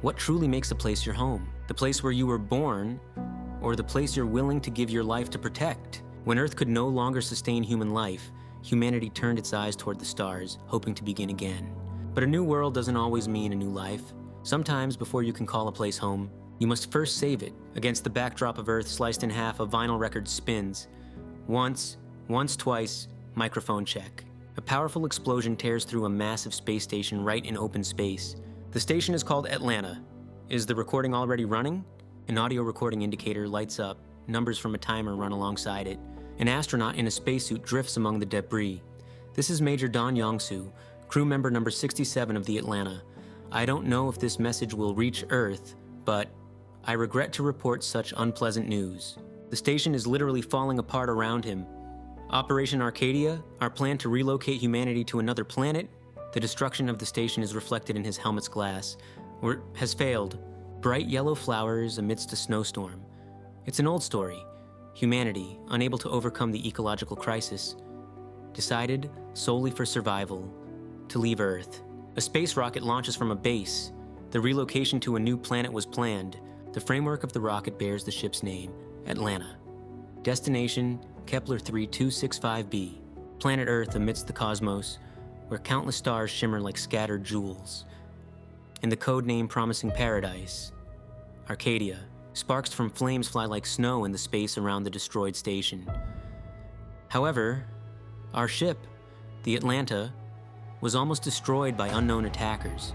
What truly makes a place your home? The place where you were born, or the place you're willing to give your life to protect? When Earth could no longer sustain human life, humanity turned its eyes toward the stars, hoping to begin again. But a new world doesn't always mean a new life. Sometimes, before you can call a place home, you must first save it. Against the backdrop of Earth sliced in half, a vinyl record spins. Once, twice, microphone check. A powerful explosion tears through a massive space station right in open space. The station is called Atlanta. Is the recording already running? An audio recording indicator lights up. Numbers from a timer run alongside it. An astronaut in a spacesuit drifts among the debris. This is Major Don Yongsu, crew member number 67 of the Atlanta. I don't know if this message will reach Earth, but I regret to report such unpleasant news. The station is literally falling apart around him. Operation Arcadia, our plan to relocate humanity to another planet? The destruction of the station is reflected in his helmet's glass, or has failed. Bright yellow flowers amidst a snowstorm. It's an old story. Humanity, unable to overcome the ecological crisis, decided, solely for survival, to leave Earth. A space rocket launches from a base. The relocation to a new planet was planned. The framework of the rocket bears the ship's name, Atlanta. Destination, Kepler 3265b. Planet Earth amidst the cosmos, where countless stars shimmer like scattered jewels. In the code name promising paradise, Arcadia. Sparks from flames fly like snow in the space around the destroyed station. However, our ship, the Atlanta, was almost destroyed by unknown attackers.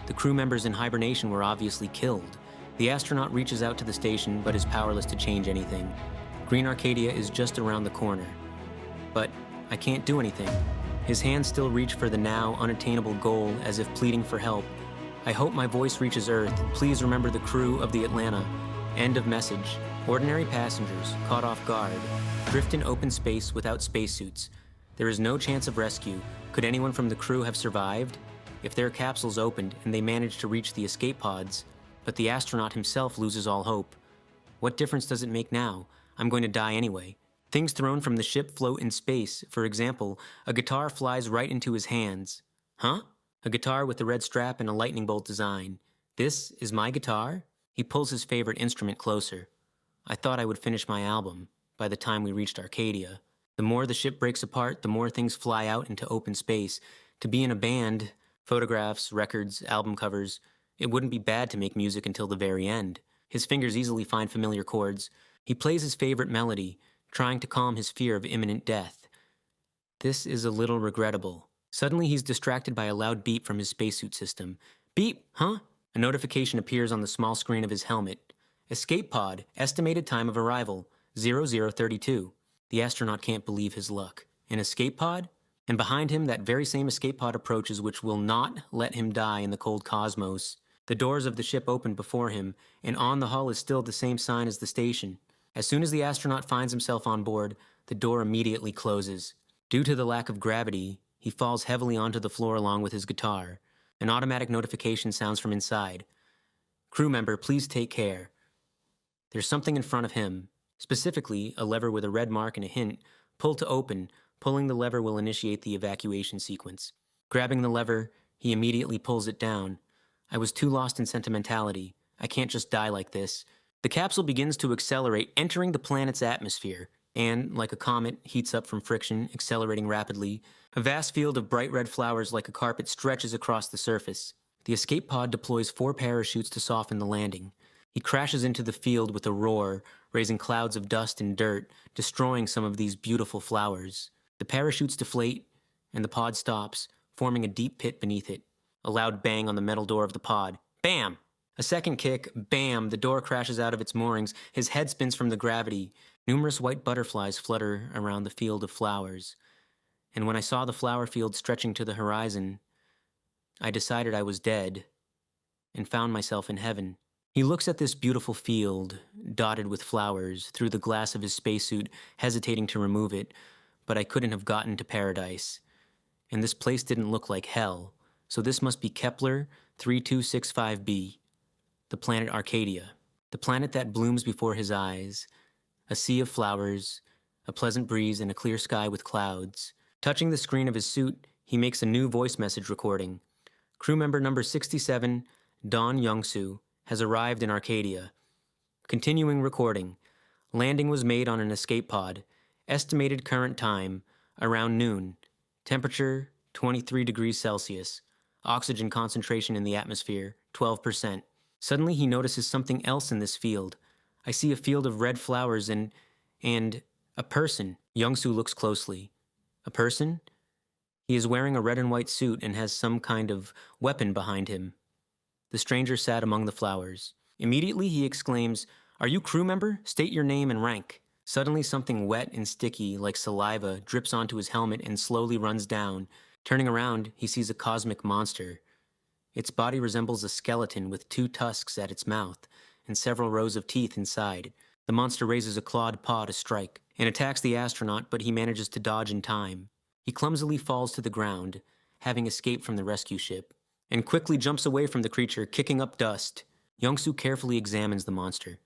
The crew members in hibernation were obviously killed. The astronaut reaches out to the station but is powerless to change anything. Green Arcadia is just around the corner. But I can't do anything. His hands still reach for the now unattainable goal as if pleading for help. I hope my voice reaches Earth. Please remember the crew of the Atlanta. End of message. Ordinary passengers, caught off guard, drift in open space without spacesuits. There is no chance of rescue. Could anyone from the crew have survived? If their capsules opened and they managed to reach the escape pods, but the astronaut himself loses all hope. What difference does it make now? I'm going to die anyway. Things thrown from the ship float in space. For example, a guitar flies right into his hands. Huh? A guitar with a red strap and a lightning bolt design. This is my guitar? He pulls his favorite instrument closer. I thought I would finish my album by the time we reached Arcadia. The more the ship breaks apart, the more things fly out into open space. To be in a band, photographs, records, album covers, it wouldn't be bad to make music until the very end. His fingers easily find familiar chords. He plays his favorite melody, trying to calm his fear of imminent death. This is a little regrettable. Suddenly he's distracted by a loud beep from his spacesuit system. Beep, huh? A notification appears on the small screen of his helmet. Escape pod, estimated time of arrival, 0032. The astronaut can't believe his luck. An escape pod? And behind him, that very same escape pod approaches, which will not let him die in the cold cosmos. The doors of the ship open before him, and on the hull is still the same sign as the station. As soon as the astronaut finds himself on board, the door immediately closes. Due to the lack of gravity, he falls heavily onto the floor along with his guitar. An automatic notification sounds from inside. Crew member, please take care. There's something in front of him. Specifically, a lever with a red mark and a hint. Pull to open. Pulling the lever will initiate the evacuation sequence. Grabbing the lever, he immediately pulls it down. I was too lost in sentimentality. I can't just die like this. The capsule begins to accelerate, entering the planet's atmosphere, and, like a comet, heats up from friction, accelerating rapidly. A vast field of bright red flowers like a carpet stretches across the surface. The escape pod deploys 4 parachutes to soften the landing. He crashes into the field with a roar, raising clouds of dust and dirt, destroying some of these beautiful flowers. The parachutes deflate, and the pod stops, forming a deep pit beneath it. A loud bang on the metal door of the pod. Bam! A second kick, bam, the door crashes out of its moorings. His head spins from the gravity. Numerous white butterflies flutter around the field of flowers. And when I saw the flower field stretching to the horizon, I decided I was dead and found myself in heaven. He looks at this beautiful field, dotted with flowers, through the glass of his spacesuit, hesitating to remove it, but I couldn't have gotten to paradise. And this place didn't look like hell, so this must be Kepler 3265b. The planet Arcadia, the planet that blooms before his eyes, a sea of flowers, a pleasant breeze, and a clear sky with clouds. Touching the screen of his suit, he makes a new voice message recording. Crew member number 67, Don Youngsu, has arrived in Arcadia. Continuing recording. Landing was made on an escape pod. Estimated current time, around noon. Temperature, 23 degrees Celsius. Oxygen concentration in the atmosphere, 12%. Suddenly he notices something else in this field. I see a field of red flowers and a person. Youngsu looks closely. A person? He is wearing a red and white suit and has some kind of weapon behind him. The stranger sat among the flowers. Immediately he exclaims, "Are you crew member? State your name and rank." Suddenly something wet and sticky, like saliva, drips onto his helmet and slowly runs down. Turning around, he sees a cosmic monster. Its body resembles a skeleton with 2 tusks at its mouth and several rows of teeth inside. The monster raises a clawed paw to strike and attacks the astronaut, but he manages to dodge in time. He clumsily falls to the ground, having escaped from the rescue ship, and quickly jumps away from the creature, kicking up dust. Youngsu carefully examines the monster.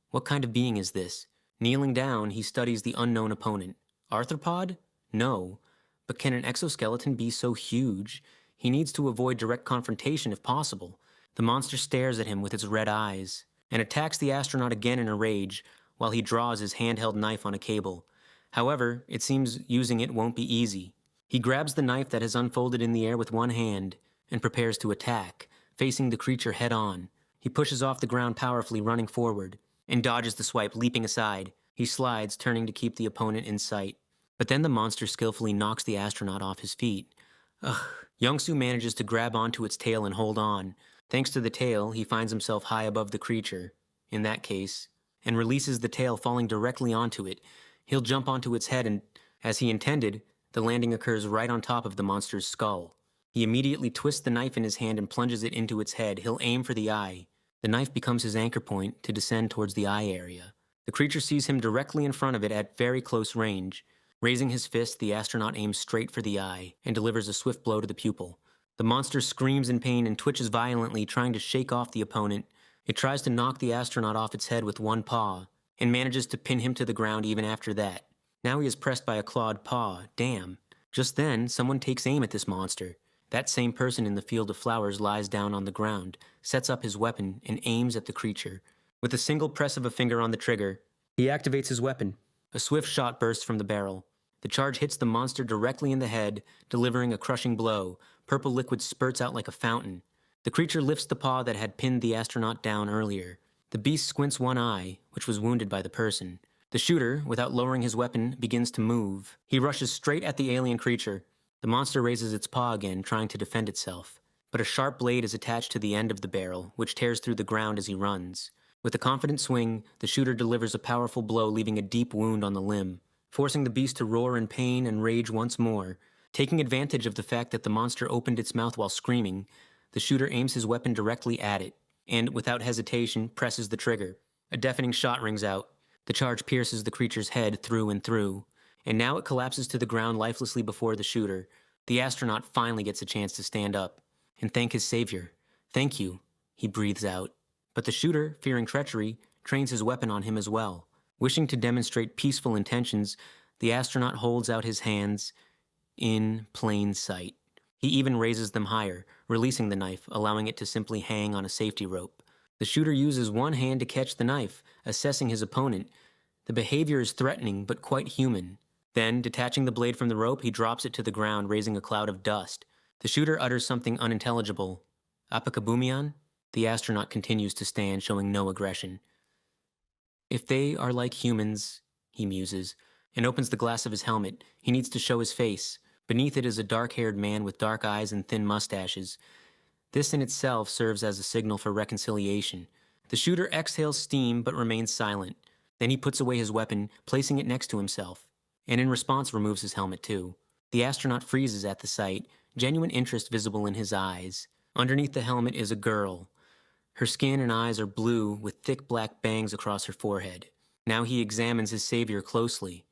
What kind of being is this? Kneeling down, he studies the unknown opponent. Arthropod? No. But can an exoskeleton be so huge? He needs to avoid direct confrontation if possible. The monster stares at him with its red eyes and attacks the astronaut again in a rage while he draws his handheld knife on a cable. However, it seems using it won't be easy. He grabs the knife that has unfolded in the air with one hand and prepares to attack, facing the creature head on. He pushes off the ground powerfully, running forward, and dodges the swipe, leaping aside. He slides, turning to keep the opponent in sight. But then the monster skillfully knocks the astronaut off his feet. Ugh. Youngsu manages to grab onto its tail and hold on. Thanks to the tail, he finds himself high above the creature, in that case, and releases the tail, falling directly onto it. He'll jump onto its head, and, as he intended, the landing occurs right on top of the monster's skull. He immediately twists the knife in his hand and plunges it into its head. He'll aim for the eye. The knife becomes his anchor point to descend towards the eye area. The creature sees him directly in front of it at very close range. Raising his fist, the astronaut aims straight for the eye and delivers a swift blow to the pupil. The monster screams in pain and twitches violently, trying to shake off the opponent. It tries to knock the astronaut off its head with one paw, and manages to pin him to the ground even after that. Now he is pressed by a clawed paw. Damn. Just then, someone takes aim at this monster. That same person in the field of flowers lies down on the ground, sets up his weapon, and aims at the creature. With a single press of a finger on the trigger, he activates his weapon. A swift shot bursts from the barrel. The charge hits the monster directly in the head, delivering a crushing blow. Purple liquid spurts out like a fountain. The creature lifts the paw that had pinned the astronaut down earlier. The beast squints one eye, which was wounded by the person. The shooter, without lowering his weapon, begins to move. He rushes straight at the alien creature. The monster raises its paw again, trying to defend itself. But a sharp blade is attached to the end of the barrel, which tears through the ground as he runs. With a confident swing, the shooter delivers a powerful blow, leaving a deep wound on the limb, forcing the beast to roar in pain and rage once more. Taking advantage of the fact that the monster opened its mouth while screaming, the shooter aims his weapon directly at it, and, without hesitation, presses the trigger. A deafening shot rings out. The charge pierces the creature's head through and through, and now it collapses to the ground lifelessly before the shooter. The astronaut finally gets a chance to stand up and thank his savior. "Thank you," he breathes out. But the shooter, fearing treachery, trains his weapon on him as well. Wishing to demonstrate peaceful intentions, the astronaut holds out his hands in plain sight. He even raises them higher, releasing the knife, allowing it to simply hang on a safety rope. The shooter uses one hand to catch the knife, assessing his opponent. The behavior is threatening, but quite human. Then, detaching the blade from the rope, he drops it to the ground, raising a cloud of dust. The shooter utters something unintelligible. "Apakabumian?" The astronaut continues to stand, showing no aggression. "If they are like humans," he muses, and opens the glass of his helmet. He needs to show his face. Beneath it is a dark-haired man with dark eyes and thin mustaches. This in itself serves as a signal for reconciliation. The shooter exhales steam but remains silent. Then he puts away his weapon, placing it next to himself, and in response removes his helmet too. The astronaut freezes at the sight, genuine interest visible in his eyes. Underneath the helmet is a girl. Her skin and eyes are blue, with thick black bangs across her forehead. Now he examines his savior closely.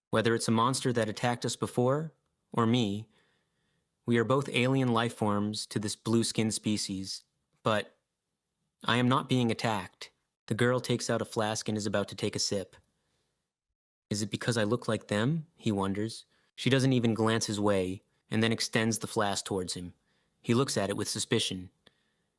Whether it's a monster that attacked us before, or me, we are both alien life forms to this blue-skinned species. But I am not being attacked. The girl takes out a flask and is about to take a sip. Is it because I look like them? He wonders. She doesn't even glance his way, and then extends the flask towards him. He looks at it with suspicion.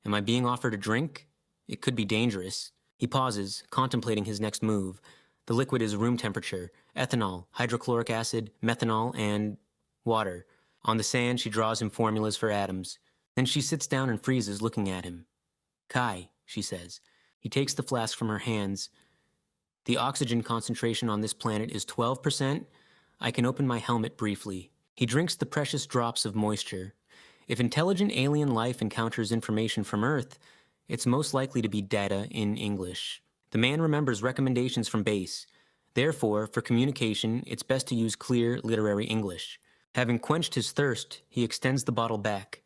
Am I being offered a drink? It could be dangerous. He pauses, contemplating his next move. The liquid is room temperature, ethanol, hydrochloric acid, methanol, and water. On the sand, she draws him formulas for atoms. Then she sits down and freezes, looking at him. Kai, she says. He takes the flask from her hands. The oxygen concentration on this planet is 12%. I can open my helmet briefly. He drinks the precious drops of moisture. If intelligent alien life encounters information from Earth, it's most likely to be data in English. The man remembers recommendations from base. Therefore, for communication, it's best to use clear literary English. Having quenched his thirst, he extends the bottle back.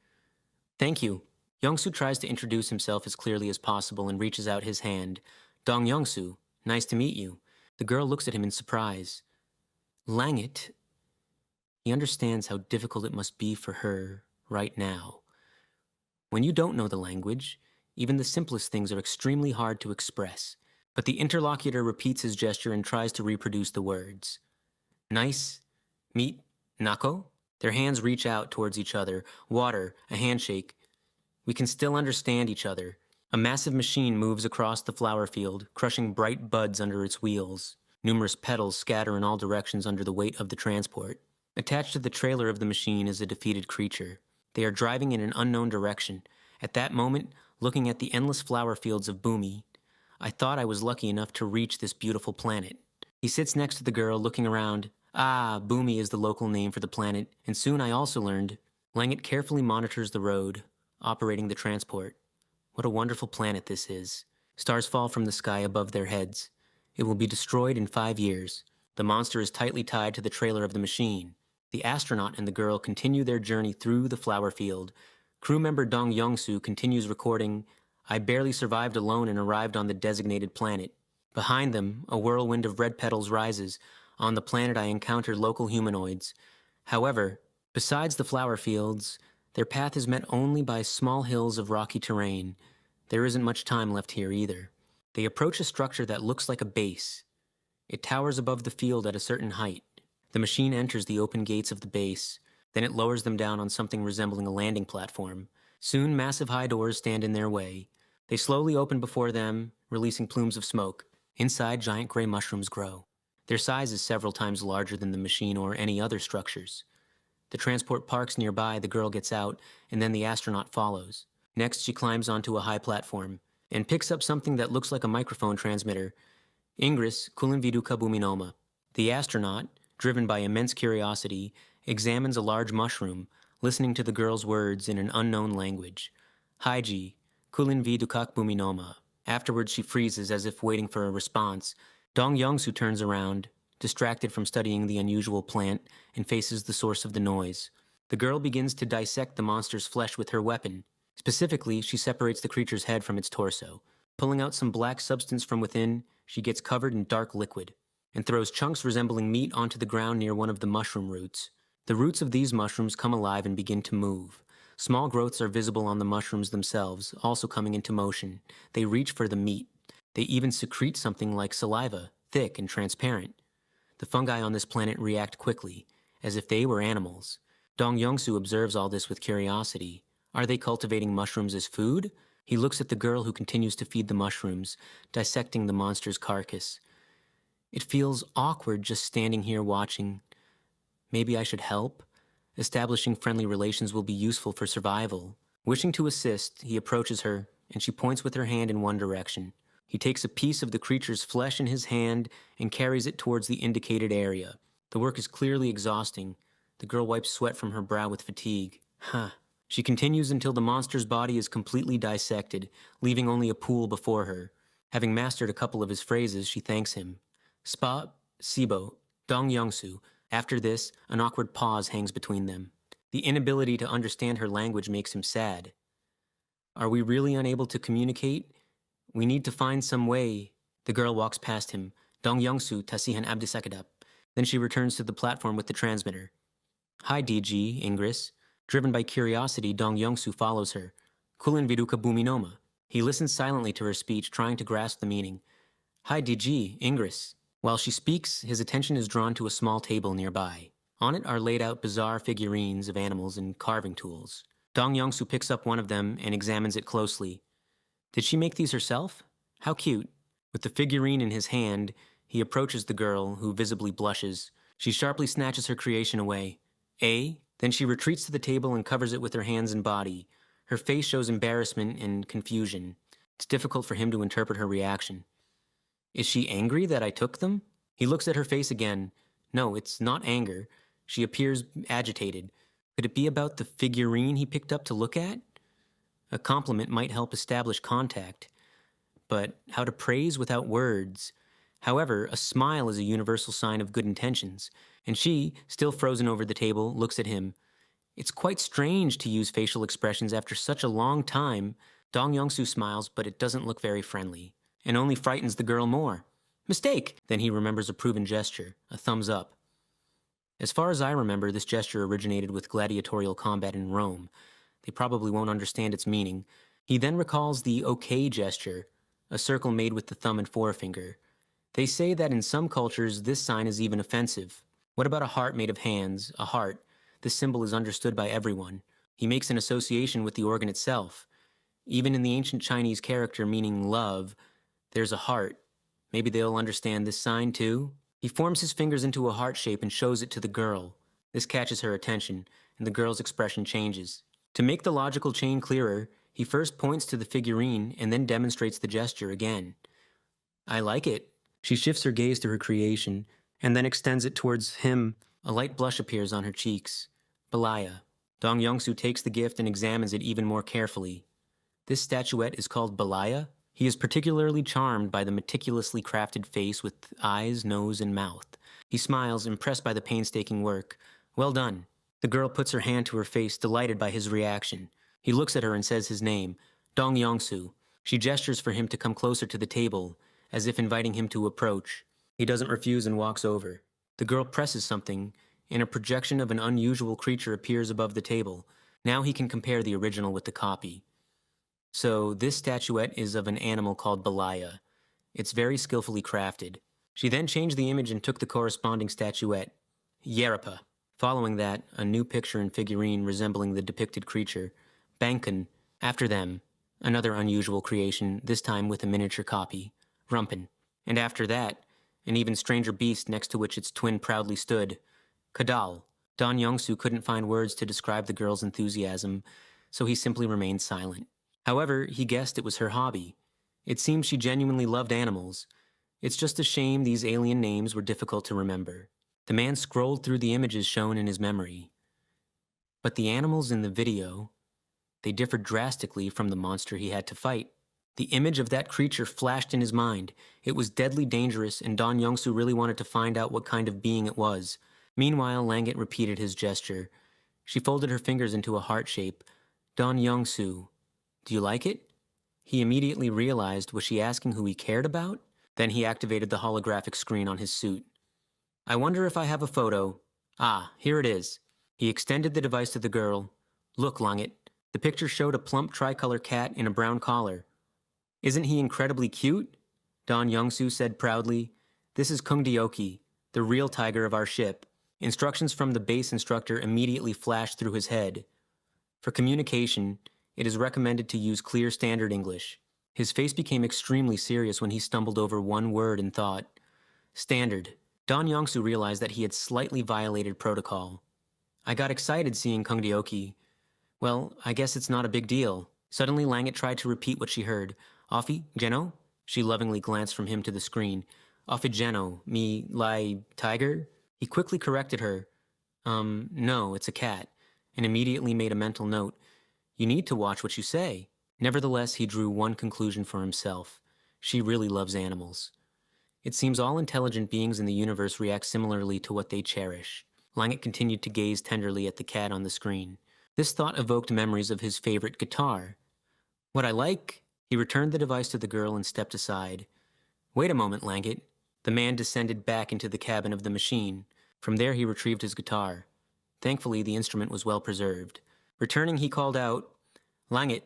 Thank you. Youngsu tries to introduce himself as clearly as possible and reaches out his hand. Dong Youngsu, nice to meet you. The girl looks at him in surprise. Langit. He understands how difficult it must be for her right now. When you don't know the language, even the simplest things are extremely hard to express. But the interlocutor repeats his gesture and tries to reproduce the words. Nice. Meet. Nako? Their hands reach out towards each other. Water. A handshake. We can still understand each other. A massive machine moves across the flower field, crushing bright buds under its wheels. Numerous petals scatter in all directions under the weight of the transport. Attached to the trailer of the machine is a defeated creature. They are driving in an unknown direction. At that moment, looking at the endless flower fields of Bumi, I thought I was lucky enough to reach this beautiful planet. He sits next to the girl, looking around. Ah, Bumi is the local name for the planet, and soon I also learned. Langit carefully monitors the road, operating the transport. What a wonderful planet this is. Stars fall from the sky above their heads. It will be destroyed in 5 years. The monster is tightly tied to the trailer of the machine. The astronaut and the girl continue their journey through the flower field. Crew member Dong Youngsu continues recording, I barely survived alone and arrived on the designated planet. Behind them, a whirlwind of red petals rises. On the planet I encountered local humanoids. However, besides the flower fields, their path is met only by small hills of rocky terrain. There isn't much time left here either. They approach a structure that looks like a base. It towers above the field at a certain height. The machine enters the open gates of the base. Then it lowers them down on something resembling a landing platform. Soon, massive high doors stand in their way. They slowly open before them, releasing plumes of smoke. Inside, giant gray mushrooms grow. Their size is several times larger than the machine or any other structures. The transport parks nearby, the girl gets out, and then the astronaut follows. Next, she climbs onto a high platform and picks up something that looks like a microphone transmitter. Ingris kulin viduka buminoma. The astronaut, driven by immense curiosity, examines a large mushroom, listening to the girl's words in an unknown language. Haiji, kulin vidukak buminoma. Afterwards, she freezes as if waiting for a response. Dong Youngsu turns around, distracted from studying the unusual plant, and faces the source of the noise. The girl begins to dissect the monster's flesh with her weapon. Specifically, she separates the creature's head from its torso. Pulling out some black substance from within, she gets covered in dark liquid, and throws chunks resembling meat onto the ground near one of the mushroom roots. The roots of these mushrooms come alive and begin to move. Small growths are visible on the mushrooms themselves, also coming into motion. They reach for the meat. They even secrete something like saliva, thick and transparent. The fungi on this planet react quickly, as if they were animals. Dong Youngsu observes all this with curiosity. Are they cultivating mushrooms as food? He looks at the girl who continues to feed the mushrooms, dissecting the monster's carcass. It feels awkward just standing here watching. Maybe I should help? Establishing friendly relations will be useful for survival. Wishing to assist, he approaches her, and she points with her hand in one direction. He takes a piece of the creature's flesh in his hand and carries it towards the indicated area. The work is clearly exhausting. The girl wipes sweat from her brow with fatigue. She continues until the monster's body is completely dissected, leaving only a pool before her. Having mastered a couple of his phrases, she thanks him. Spa, Sibo, Dong Youngsu. After this, an awkward pause hangs between them. The inability to understand her language makes him sad. Are we really unable to communicate? We need to find some way. The girl walks past him. Dong Youngsu tasihan abdisakadap. Then she returns to the platform with the transmitter. Hi, DG, Ingris. Driven by curiosity, Dong Youngsu follows her. Kulin viduka buminoma. He listens silently to her speech, trying to grasp the meaning. Hi, DG, Ingris. While she speaks, his attention is drawn to a small table nearby. On it are laid out bizarre figurines of animals and carving tools. Dong Yongsu picks up one of them and examines it closely. Did she make these herself? How cute. With the figurine in his hand, he approaches the girl, who visibly blushes. She sharply snatches her creation away. Then she retreats to the table and covers it with her hands and body. Her face shows embarrassment and confusion. It's difficult for him to interpret her reaction. Is she angry that I took them? He looks at her face again. No, it's not anger. She appears agitated. Could it be about the figurine he picked up to look at? A compliment might help establish contact, but how to praise without words? However, a smile is a universal sign of good intentions, and she, still frozen over the table, looks at him. It's quite strange to use facial expressions after such a long time. Dong Yongsu smiles, but it doesn't look very friendly, and only frightens the girl more. Mistake! Then he remembers a proven gesture, a thumbs up. As far as I remember, this gesture originated with gladiatorial combat in Rome. They probably won't understand its meaning. He then recalls the OK gesture, a circle made with the thumb and forefinger. They say that in some cultures, this sign is even offensive. What about a heart made of hands, a heart? This symbol is understood by everyone. He makes an association with the organ itself. Even in the ancient Chinese character meaning love, there's a heart. Maybe they'll understand this sign too? He forms his fingers into a heart shape and shows it to the girl. This catches her attention, and the girl's expression changes. To make the logical chain clearer, he first points to the figurine and then demonstrates the gesture again. I like it. She shifts her gaze to her creation, and then extends it towards him. A light blush appears on her cheeks. Balaya. Dong Yongsu takes the gift and examines it even more carefully. This statuette is called Balaya. He is particularly charmed by the meticulously crafted face with eyes, nose, and mouth. He smiles, impressed by the painstaking work. Well done. The girl puts her hand to her face, delighted by his reaction. He looks at her and says his name, Dong Yongsu. She gestures for him to come closer to the table, as if inviting him to approach. He doesn't refuse and walks over. The girl presses something, and a projection of an unusual creature appears above the table. Now he can compare the original with the copy. So this statuette is of an animal called Balaya. It's very skillfully crafted. She then changed the image and took the corresponding statuette, Yerapa. Following that, a new picture and figurine resembling the depicted creature, Bankan. After them, another unusual creation, this time with a miniature copy, Rumpen. And after that, an even stranger beast next to which its twin proudly stood, Kadal. Don Yongsu couldn't find words to describe the girl's enthusiasm, so he simply remained silent. However, he guessed it was her hobby. It seemed she genuinely loved animals. It's just a shame these alien names were difficult to remember. The man scrolled through the images shown in his memory. But the animals in the video, they differed drastically from the monster he had to fight. The image of that creature flashed in his mind. It was deadly dangerous, and Don Yongsu really wanted to find out what kind of being it was. Meanwhile, Langet repeated his gesture. She folded her fingers into a heart shape. Don Yongsu. Do you like it? He immediately realized, was she asking who he cared about? Then he activated the holographic screen on his suit. I wonder if I have a photo. Ah, here it is. He extended the device to the girl. Look, Langet. The picture showed a plump tricolor cat in a brown collar. Isn't he incredibly cute? Don Yongsu said proudly. This is Kung Dioki, the real tiger of our ship. Instructions from the base instructor immediately flashed through his head. For communication, it is recommended to use clear standard English. His face became extremely serious when he stumbled over one word and thought. Standard. Don Yongsu realized that he had slightly violated protocol. I got excited seeing Kung Dioki. Well, I guess it's not a big deal. Suddenly, Langet tried to repeat what she heard. Offi, Geno? She lovingly glanced from him to the screen. Offi Geno, me, tiger? He quickly corrected her. No, it's a cat, and immediately made a mental note. You need to watch what you say. Nevertheless, he drew one conclusion for himself. She really loves animals. It seems all intelligent beings in the universe react similarly to what they cherish. Langet continued to gaze tenderly at the cat on the screen. This thought evoked memories of his favorite guitar. What I like? He returned the device to the girl and stepped aside. Wait a moment, Langet. The man descended back into the cabin of the machine. From there he retrieved his guitar. Thankfully, the instrument was well preserved. Returning, he called out, Langet.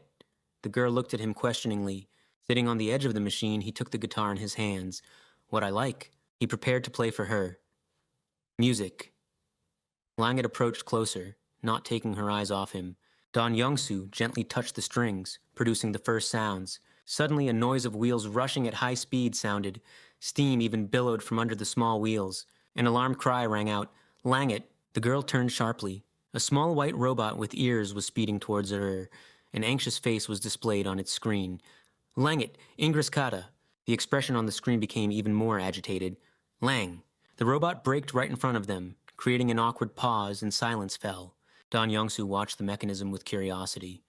The girl looked at him questioningly. Sitting on the edge of the machine, he took the guitar in his hands. What I like. He prepared to play for her. Music. Langet approached closer, not taking her eyes off him. Don Youngsu gently touched the strings, producing the first sounds. Suddenly, a noise of wheels rushing at high speed sounded. Steam even billowed from under the small wheels. An alarmed cry rang out. Langit! The girl turned sharply. A small white robot with ears was speeding towards her. An anxious face was displayed on its screen. Langit! Ingress Kata! The expression on the screen became even more agitated. Lang! The robot braked right in front of them, creating an awkward pause, and silence fell. Don Youngsu watched the mechanism with curiosity.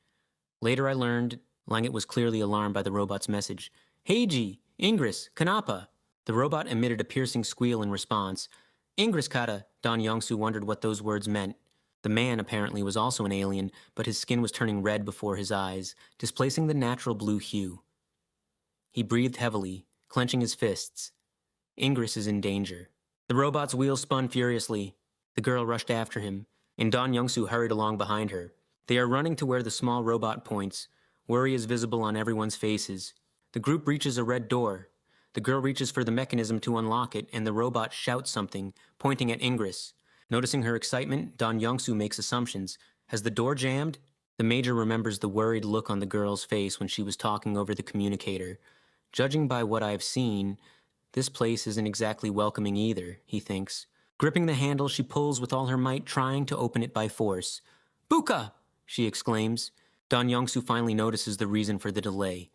Later I learned Langit was clearly alarmed by the robot's message. Heiji! Ingress! Kanapa! The robot emitted a piercing squeal in response. Ingress Kata! Don Youngsu wondered what those words meant. The man apparently was also an alien, but his skin was turning red before his eyes, displacing the natural blue hue. He breathed heavily, clenching his fists. Ingress is in danger. The robot's wheels spun furiously. The girl rushed after him, and Don Youngsu hurried along behind her. They are running to where the small robot points. Worry is visible on everyone's faces. The group reaches a red door. The girl reaches for the mechanism to unlock it, and the robot shouts something, pointing at Ingress. Noticing her excitement, Don Youngsu makes assumptions. Has the door jammed? The major remembers the worried look on the girl's face when she was talking over the communicator. Judging by what I've seen, this place isn't exactly welcoming either, he thinks. Gripping the handle, she pulls with all her might, trying to open it by force. Buka! She exclaims. Don Youngsu finally notices the reason for the delay.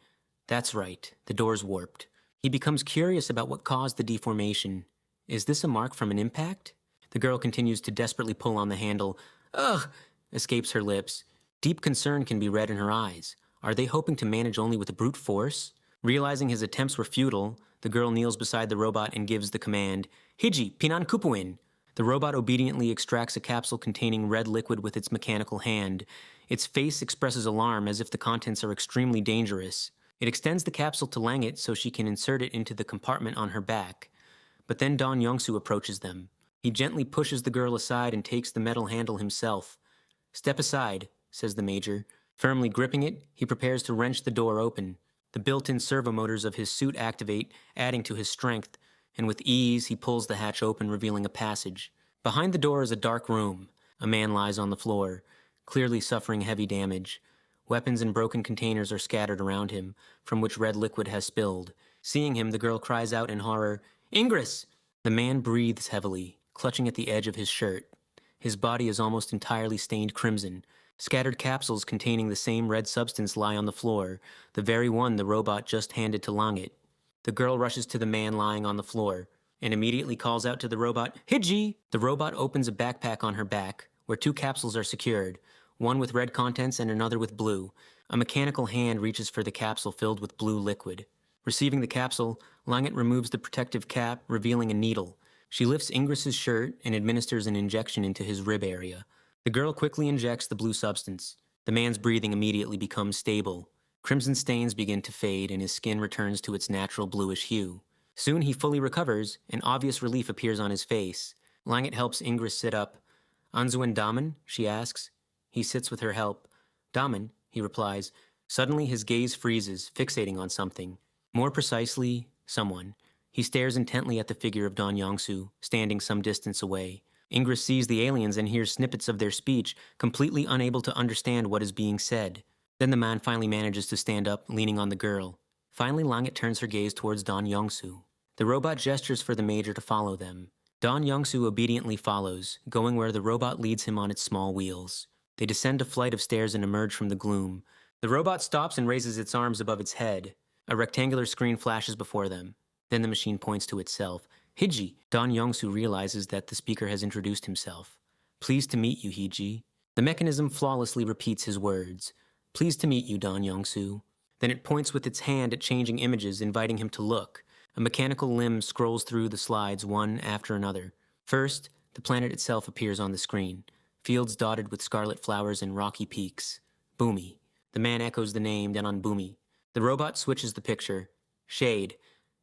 That's right, the door's warped. He becomes curious about what caused the deformation. Is this a mark from an impact? The girl continues to desperately pull on the handle. Ugh! Escapes her lips. Deep concern can be read in her eyes. Are they hoping to manage only with brute force? Realizing his attempts were futile, the girl kneels beside the robot and gives the command, Hiji, Pinan Kupuin. The robot obediently extracts a capsule containing red liquid with its mechanical hand. Its face expresses alarm as if the contents are extremely dangerous. It extends the capsule to Langit so she can insert it into the compartment on her back. But then Don Youngsu approaches them. He gently pushes the girl aside and takes the metal handle himself. Step aside, says the major. Firmly gripping it, he prepares to wrench the door open. The built-in servo motors of his suit activate, adding to his strength, and with ease he pulls the hatch open, revealing a passage. Behind the door is a dark room. A man lies on the floor, clearly suffering heavy damage. Weapons and broken containers are scattered around him, from which red liquid has spilled. Seeing him, the girl cries out in horror, Ingress! The man breathes heavily, clutching at the edge of his shirt. His body is almost entirely stained crimson. Scattered capsules containing the same red substance lie on the floor, the very one the robot just handed to Langit. The girl rushes to the man lying on the floor, and immediately calls out to the robot, Hiji! The robot opens a backpack on her back, where 2 capsules are secured, one with red contents and another with blue. A mechanical hand reaches for the capsule filled with blue liquid. Receiving the capsule, Langit removes the protective cap, revealing a needle. She lifts Ingress's shirt and administers an injection into his rib area. The girl quickly injects the blue substance. The man's breathing immediately becomes stable. Crimson stains begin to fade and his skin returns to its natural bluish hue. Soon he fully recovers, and obvious relief appears on his face. Langit helps Ingress sit up. Anzuen Damen? She asks. He sits with her help. Damen, he replies. Suddenly his gaze freezes, fixating on something. More precisely, someone. He stares intently at the figure of Don Youngsu, standing some distance away. Ingress sees the aliens and hears snippets of their speech, completely unable to understand what is being said. Then the man finally manages to stand up, leaning on the girl. Finally, Langit turns her gaze towards Don Youngsu. The robot gestures for the major to follow them. Don Youngsu obediently follows, going where the robot leads him on its small wheels. They descend a flight of stairs and emerge from the gloom. The robot stops and raises its arms above its head. A rectangular screen flashes before them. Then the machine points to itself. Hiji! Don Youngsu realizes that the speaker has introduced himself. Pleased to meet you, Hiji. The mechanism flawlessly repeats his words. Pleased to meet you, Don Youngsu. Then it points with its hand at changing images, inviting him to look. A mechanical limb scrolls through the slides one after another. First, the planet itself appears on the screen. Fields dotted with scarlet flowers and rocky peaks. Bumi. The man echoes the name, then on Bumi. The robot switches the picture. Shade.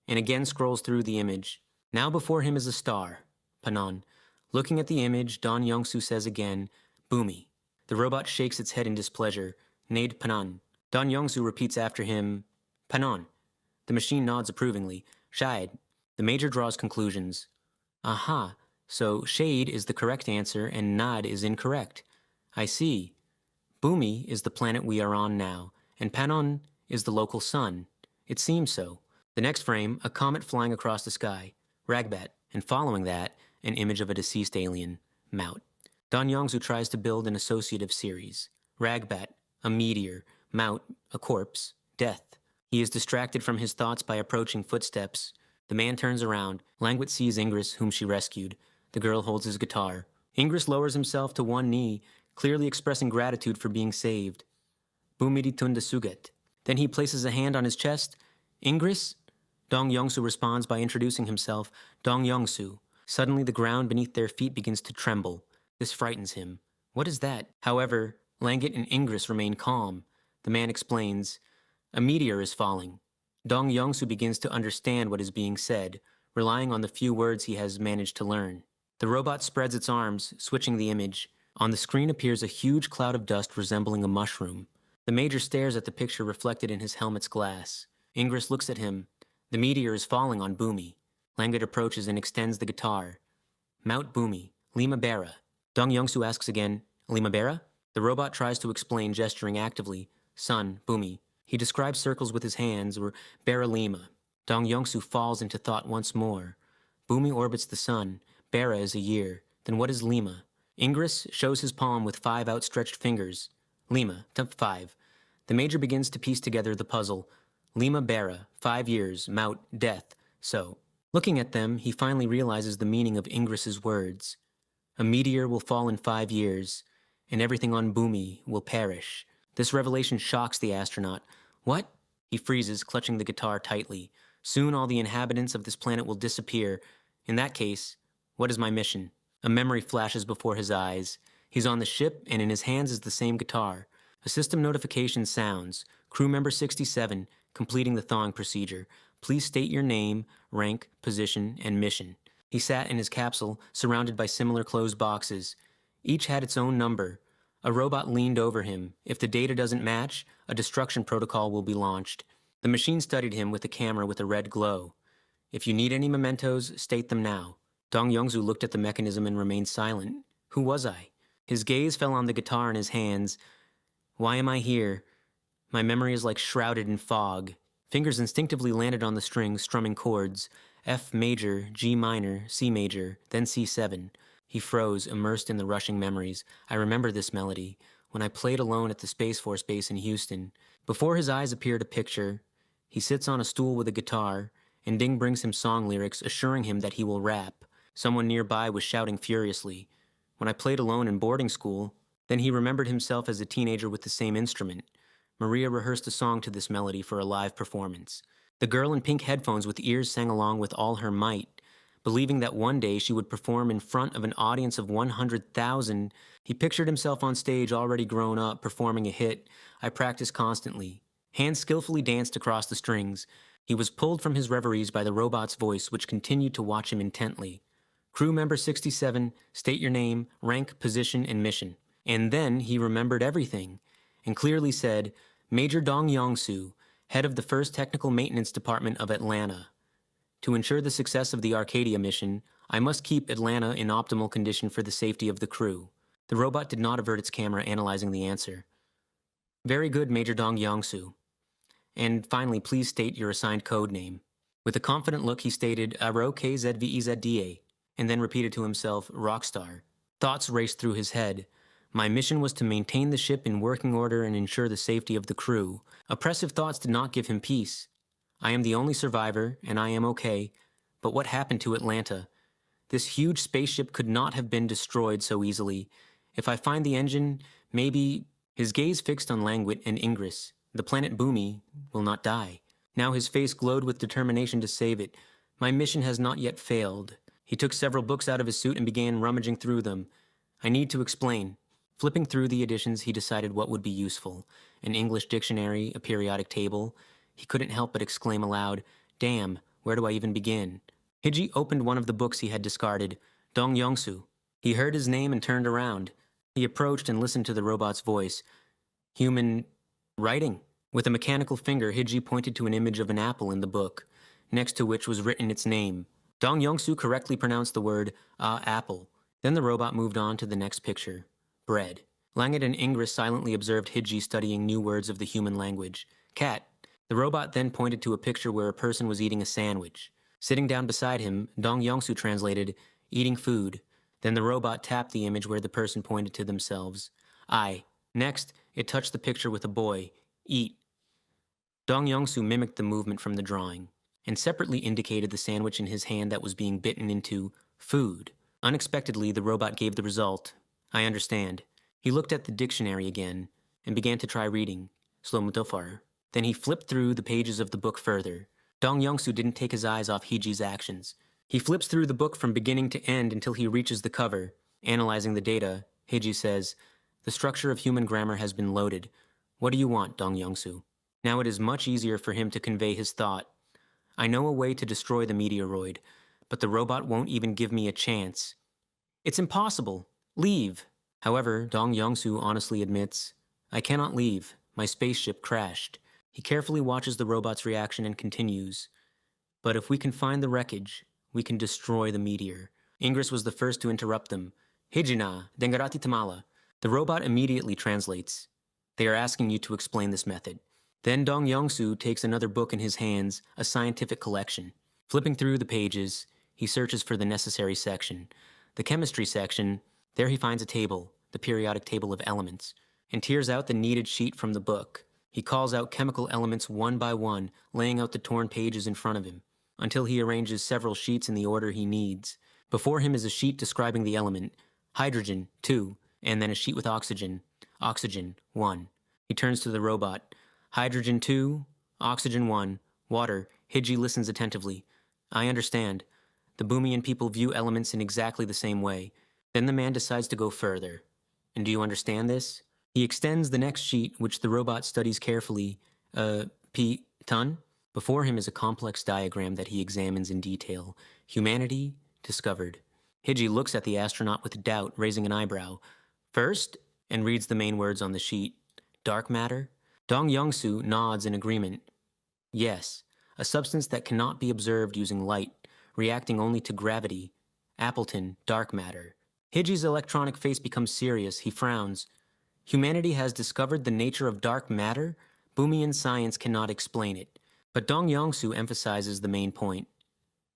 And again scrolls through the image. Now before him is a star. Panon. Looking at the image, Don Youngsu says again, Bumi. The robot shakes its head in displeasure. Nade Panon. Don Youngsu repeats after him, Panon. The machine nods approvingly. Shade. The major draws conclusions. Aha, so shade is the correct answer and nod is incorrect. I see. Bumi is the planet we are on now, and Panon is the local sun. It seems so. The next frame, a comet flying across the sky, Ragbat, and following that, an image of a deceased alien, Maut. Don Yongsu tries to build an associative series. Ragbat, a meteor, Maut, a corpse, death. He is distracted from his thoughts by approaching footsteps. The man turns around. Langwit sees Ingress, whom she rescued. The girl holds his guitar. Ingress lowers himself to one knee, clearly expressing gratitude for being saved. Bumiri tunda suget. Then he places a hand on his chest. Ingress? Dong Yongsu responds by introducing himself, Dong Yongsu. Suddenly the ground beneath their feet begins to tremble. This frightens him. What is that? However, Langit and Ingress remain calm. The man explains, a meteor is falling. Dong Yongsu begins to understand what is being said, relying on the few words he has managed to learn. The robot spreads its arms, switching the image. On the screen appears a huge cloud of dust resembling a mushroom. The Major stares at the picture reflected in his helmet's glass. Ingress looks at him. The meteor is falling on Bumi. Langit approaches and extends the guitar. Mount Bumi, Lima Bera. Dong Yongsu asks again, Lima Bera? The robot tries to explain, gesturing actively. Sun, Bumi. He describes circles with his hands, or Bera Lima. Dong Yongsu falls into thought once more. Bumi orbits the sun. Bera is a year. Then what is Lima? Ingress shows his palm with 5 outstretched fingers. Lima, 5. The Major begins to piece together the puzzle. Lima Bera, 5 years, Maut, death, so. Looking at them, he finally realizes the meaning of Ingress's words. A meteor will fall in 5 years, and everything on Bumi will perish. This revelation shocks the astronaut. What? He freezes, clutching the guitar tightly. Soon all the inhabitants of this planet will disappear. In that case, what is my mission? A memory flashes before his eyes. He's on the ship, and in his hands is the same guitar. A system notification sounds. Crew member 67, completing the thawing procedure. Please state your name, rank, position, and mission. He sat in his capsule, surrounded by similar closed boxes. Each had its own number. A robot leaned over him. If the data doesn't match, a destruction protocol will be launched. The machine studied him with a camera with a red glow. If you need any mementos, state them now. Dong Yongsu looked at the mechanism and remained silent. Who was I? His gaze fell on the guitar in his hands. Why am I here? My memory is like shrouded in fog. Fingers instinctively landed on the strings, strumming chords. F major, G minor, C major, then C7. He froze, immersed in the rushing memories. I remember this melody, when I played alone at the Space Force base in Houston. Before his eyes appeared a picture. He sits on a stool with a guitar, and Ding brings him song lyrics, assuring him that he will rap. Someone nearby was shouting furiously. When I played alone in boarding school, then he remembered himself as a teenager with the same instrument. Maria rehearsed a song to this melody for a live performance. The girl in pink headphones with ears sang along with all her might. Believing that one day she would perform in front of an audience of 100,000, he pictured himself on stage already grown up, performing a hit. I practiced constantly. Hands skillfully danced across the strings. He was pulled from his reveries by the robot's voice, which continued to watch him intently. Crew member 67, state your name, rank, position, and mission. And then he remembered everything, and clearly said, Major Dong Yongsu, head of the 1st Technical Maintenance Department of Atlanta. To ensure the success of the Arcadia mission, I must keep Atlanta in optimal condition for the safety of the crew. The robot did not avert its camera, analyzing the answer. Very good, Major Dong Yongsu. And finally, please state your assigned code name. With a confident look, he stated, Aro KZVEZDA, and then repeated to himself, Rockstar. Thoughts raced through his head. My mission was to maintain the ship in working order and ensure the safety of the crew. Oppressive thoughts did not give him peace. I am the only survivor, and I am okay. But what happened to Atlanta? This huge spaceship could not have been destroyed so easily. If I find the engine, maybe... His gaze fixed on Langwit and Ingress. The planet Bumi will not die. Now his face glowed with determination to save it. My mission has not yet failed. He took several books out of his suit and began rummaging through them. I need to explain. Flipping through the editions, he decided what would be useful. An English dictionary, a periodic table. He couldn't help but exclaim aloud, Damn, where do I even begin? Hiji opened one of the books he had discarded, Dong Yongsu. He heard his name and turned around. He approached and listened to the robot's voice. Human writing. With a mechanical finger, Hiji pointed to an image of an apple in the book, next to which was written its name. Dong Yongsu correctly pronounced the word, apple. Then the robot moved on to the next picture. Bread. Langit and Ingress silently observed Hiji studying new words of the human language. Cat. The robot then pointed to a picture where a person was eating a sandwich. Sitting down beside him, Dong Yongsu translated, eating food. Then the robot tapped the image where the person pointed to themselves. I. Next, it touched the picture with a boy. Eat. Dong Yongsu mimicked the movement from the drawing, and separately indicated the sandwich in his hand that was being bitten into food. Unexpectedly, the robot gave the result. I understand. He looked at the dictionary again, and began to try reading. Slomutofar. Then he flipped through the pages of the book further. Dong Yongsu didn't take his eyes off Hiji's actions. He flips through the book from beginning to end until he reaches the cover. Analyzing the data, Hiji says, the structure of human grammar has been loaded. What do you want, Dong Yongsu? Now it is much easier for him to convey his thought. I know a way to destroy the meteoroid, but the robot won't even give me a chance. It's impossible. Leave. However, Dong Yongsu honestly admits, I cannot leave. My spaceship crashed. He carefully watches the robot's reaction and continues. But if we can find the wreckage, we can destroy the meteor. Ingress was the first to interrupt them. Hijina, dengarati tamala. The robot immediately translates. They are asking you to explain this method. Then Dong Yongsu takes another book in his hands, a scientific collection. Flipping through the pages, he searches for the necessary section. The chemistry section, there he finds a table, the periodic table of elements, and tears out the needed sheet from the book. He calls out chemical elements one by one, laying out the torn pages in front of him, until he arranges several sheets in the order he needs. Before him is a sheet describing the element, hydrogen, 2, and then a sheet with oxygen, 1. He turns to the robot. Hydrogen 2, oxygen 1, water. Hiji listens attentively. I understand. The Boomian people view elements in exactly the same way. Then the man decides to go further. And do you understand this? He extends the next sheet, which the robot studies carefully. Ton? Before him is a complex diagram that he examines in detail. Humanity discovered. Hiji looks at the astronaut with doubt, raising an eyebrow. First, and reads the main words on the sheet. Dark matter? Dong Yongsu nods in agreement. Yes, a substance that cannot be observed using light, reacting only to gravity. Appleton, dark matter. Hiji's electronic face becomes serious. He frowns. Humanity has discovered the nature of dark matter? Boomian science cannot explain it. But Dong Yongsu emphasizes the main point.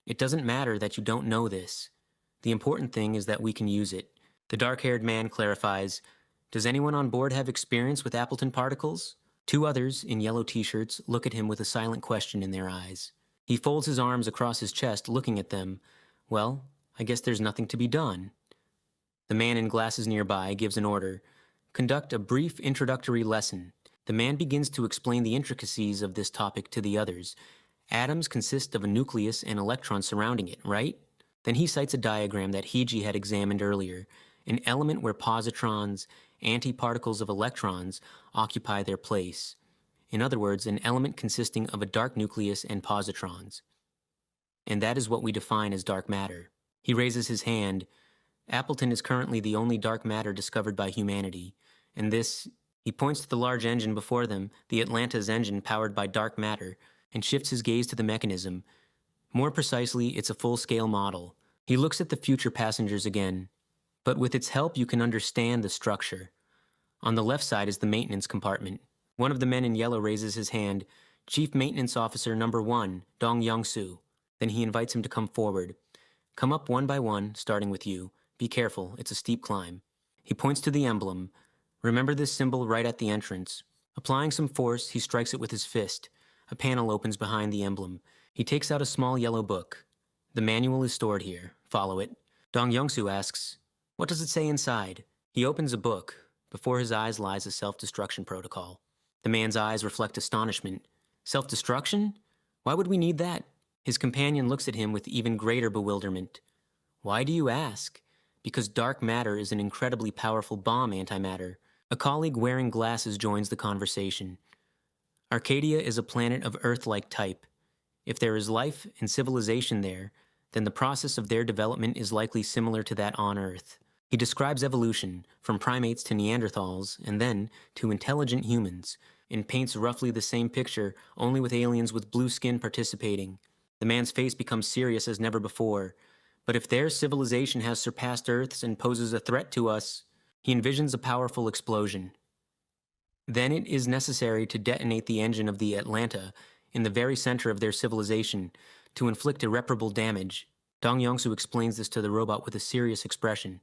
It doesn't matter that you don't know this. The important thing is that we can use it. The dark-haired man clarifies, does anyone on board have experience with Appleton particles? 2 others, in yellow t-shirts, look at him with a silent question in their eyes. He folds his arms across his chest, looking at them. Well, I guess there's nothing to be done. The man in glasses nearby gives an order. Conduct a brief introductory lesson. The man begins to explain the intricacies of this topic to the others. Atoms consist of a nucleus and electrons surrounding it, right? Then he cites a diagram that Hiji had examined earlier, an element where positrons, antiparticles of electrons, occupy their place. In other words, an element consisting of a dark nucleus and positrons. And that is what we define as dark matter. He raises his hand. Appleton is currently the only dark matter discovered by humanity, and this... He points to the large engine before them, the Atlanta's engine powered by dark matter, and shifts his gaze to the mechanism. More precisely, it's a full-scale model. He looks at the future passengers again. But with its help, you can understand the structure. On the left side is the maintenance compartment. One of the men in yellow raises his hand. Chief Maintenance Officer Number 1, Dong Yongsu. Then he invites him to come forward. Come up one by one, starting with you. Be careful, it's a steep climb. He points to the emblem. Remember this symbol right at the entrance. Applying some force, he strikes it with his fist. A panel opens behind the emblem. He takes out a small yellow book. The manual is stored here. Follow it. Dong Yongsu asks, what does it say inside? He opens a book. Before his eyes lies a self-destruction protocol. The man's eyes reflect astonishment. Self-destruction? Why would we need that? His companion looks at him with even greater bewilderment. Why do you ask? Because dark matter is an incredibly powerful bomb antimatter. A colleague wearing glasses joins the conversation. Arcadia is a planet of Earth-like type. If there is life and civilization there, then the process of their development is likely similar to that on Earth. He describes evolution, from primates to Neanderthals, and then to intelligent humans, and paints roughly the same picture, only with aliens with blue skin participating. The man's face becomes serious as never before. But if their civilization has surpassed Earth's and poses a threat to us... He envisions a powerful explosion. Then it is necessary to detonate the engine of the Atlanta in the very center of their civilization to inflict irreparable damage. Dong Yongsu explains this to the robot with a serious expression.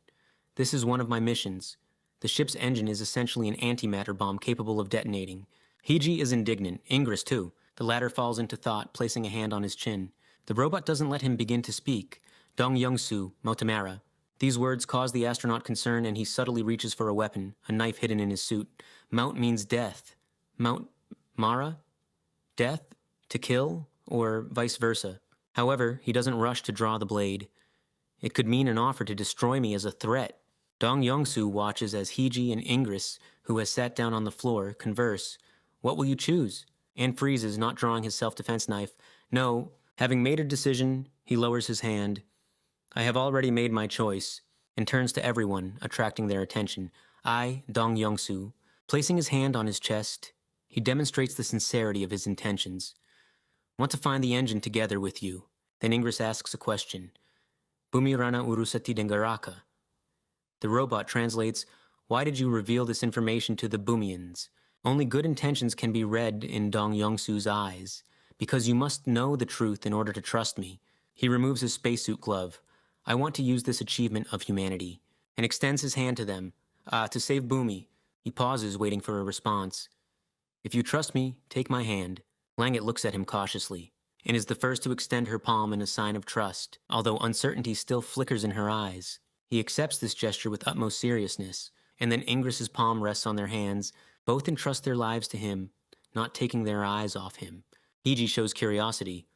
This is one of my missions. The ship's engine is essentially an antimatter bomb capable of detonating. Heiji is indignant, Ingress too. The latter falls into thought, placing a hand on his chin. The robot doesn't let him begin to speak. Dong Yongsu, Motamara. These words cause the astronaut concern, and he subtly reaches for a weapon, a knife hidden in his suit. Mount means death. Mount Mara? Death? To kill? Or vice versa. However, he doesn't rush to draw the blade. It could mean an offer to destroy me as a threat. Dong Yongsu watches as Heiji and Ingress, who has sat down on the floor, converse. What will you choose? And freezes, not drawing his self-defense knife. No. Having made a decision, he lowers his hand. I have already made my choice, and turns to everyone, attracting their attention. I, Dong Yongsu. Placing his hand on his chest, he demonstrates the sincerity of his intentions. Want to find the engine together with you. Then Ingress asks a question. Bumirana urusati dengaraka. The robot translates, why did you reveal this information to the Bumians? Only good intentions can be read in Dong Yongsu's eyes, because you must know the truth in order to trust me. He removes his spacesuit glove. I want to use this achievement of humanity, and extends his hand to them. To save Bumi. He pauses, waiting for a response. If you trust me, take my hand. Langet looks at him cautiously, and is the first to extend her palm in a sign of trust, although uncertainty still flickers in her eyes. He accepts this gesture with utmost seriousness, and then Ingress's palm rests on their hands. Both entrust their lives to him, not taking their eyes off him. Heiji shows curiosity.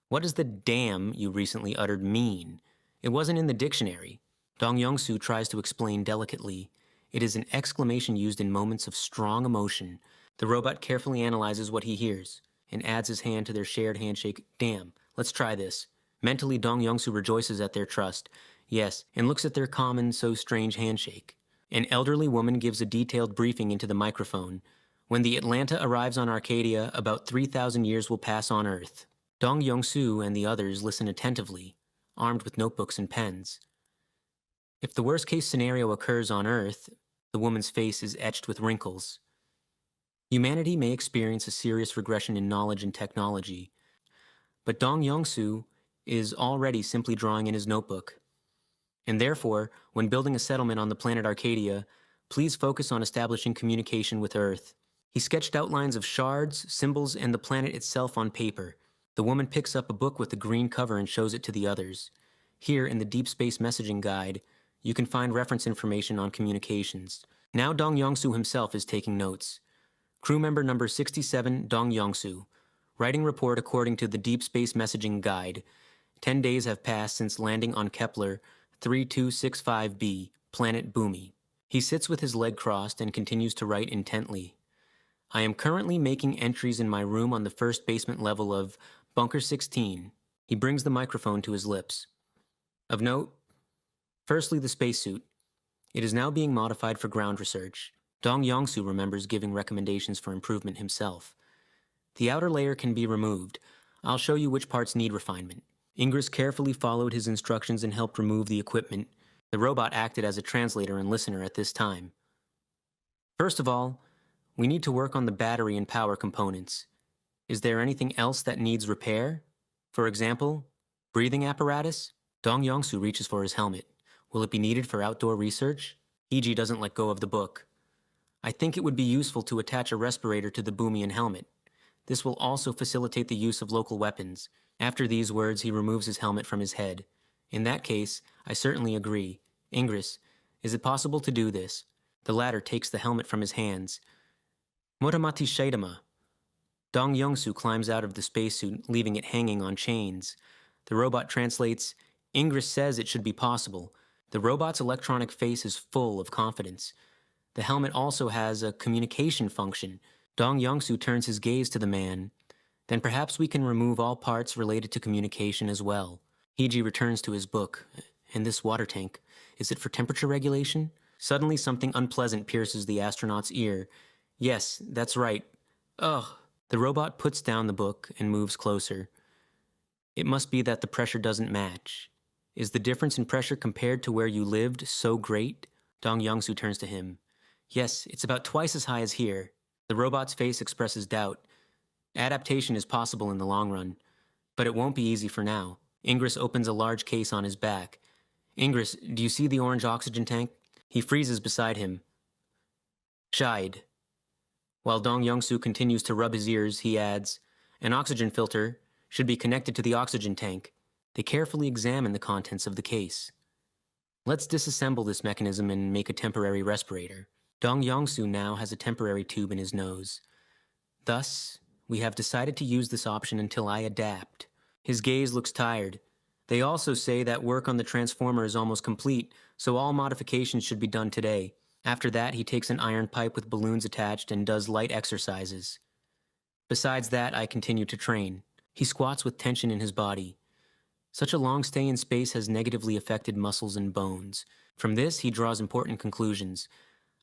What does the damn you recently uttered mean? It wasn't in the dictionary. Dong Yongsu tries to explain delicately. It is an exclamation used in moments of strong emotion. The robot carefully analyzes what he hears, and adds his hand to their shared handshake. Damn, let's try this. Mentally, Dong Yongsu rejoices at their trust. Yes, and looks at their common, so strange handshake. An elderly woman gives a detailed briefing into the microphone. When the Atlanta arrives on Arcadia, about 3,000 years will pass on Earth. Dong Yongsu and the others listen attentively, armed with notebooks and pens. If the worst-case scenario occurs on Earth, the woman's face is etched with wrinkles. Humanity may experience a serious regression in knowledge and technology, but Dong Yongsu is already simply drawing in his notebook. And therefore, when building a settlement on the planet Arcadia, please focus on establishing communication with Earth. He sketched outlines of shards, symbols, and the planet itself on paper. The woman picks up a book with a green cover and shows it to the others. Here, in the Deep Space Messaging Guide, you can find reference information on communications. Now Dong Yongsu himself is taking notes. Crew member number 67, Dong Yongsu. Writing report according to the Deep Space Messaging Guide. 10 days have passed since landing on Kepler 3265b, planet Bumi. He sits with his leg crossed and continues to write intently. I am currently making entries in my room on the first basement level of Bunker 16. He brings the microphone to his lips. Of note, firstly the spacesuit. It is now being modified for ground research. Dong Yongsu remembers giving recommendations for improvement himself. The outer layer can be removed. I'll show you which parts need refinement. Ingress carefully followed his instructions and helped remove the equipment. The robot acted as a translator and listener at this time. First of all, we need to work on the battery and power components. Is there anything else that needs repair? For example, breathing apparatus? Dong Yongsu reaches for his helmet. Will it be needed for outdoor research? Heiji doesn't let go of the book. I think it would be useful to attach a respirator to the Boomian helmet. This will also facilitate the use of local weapons. After these words, he removes his helmet from his head. In that case, I certainly agree. Ingress, is it possible to do this? The latter takes the helmet from his hands. Motamati Shaidama. Dong Yongsu climbs out of the spacesuit, leaving it hanging on chains. The robot translates, Ingress says it should be possible. The robot's electronic face is full of confidence. The helmet also has a communication function. Dong Yongsu turns his gaze to the man. Then perhaps we can remove all parts related to communication as well. Heiji returns to his book. And this water tank, is it for temperature regulation? Suddenly something unpleasant pierces the astronaut's ear. Yes, that's right. Ugh. The robot puts down the book and moves closer. It must be that the pressure doesn't match. Is the difference in pressure compared to where you lived so great? Dong Yongsu turns to him. Yes, it's about twice as high as here. The robot's face expresses doubt. Adaptation is possible in the long run, but it won't be easy for now. Ingress opens a large case on his back. Ingress, do you see the orange oxygen tank? He freezes beside him. Shied. While Dong Yongsu continues to rub his ears, he adds, an oxygen filter should be connected to the oxygen tank. They carefully examine the contents of the case. Let's disassemble this mechanism and make a temporary respirator. Dong Yongsu now has a temporary tube in his nose. Thus, we have decided to use this option until I adapt. His gaze looks tired. They also say that work on the transformer is almost complete, so all modifications should be done today. After that, he takes an iron pipe with balloons attached and does light exercises. Besides that, I continue to train. He squats with tension in his body. Such a long stay in space has negatively affected muscles and bones. From this, he draws important conclusions.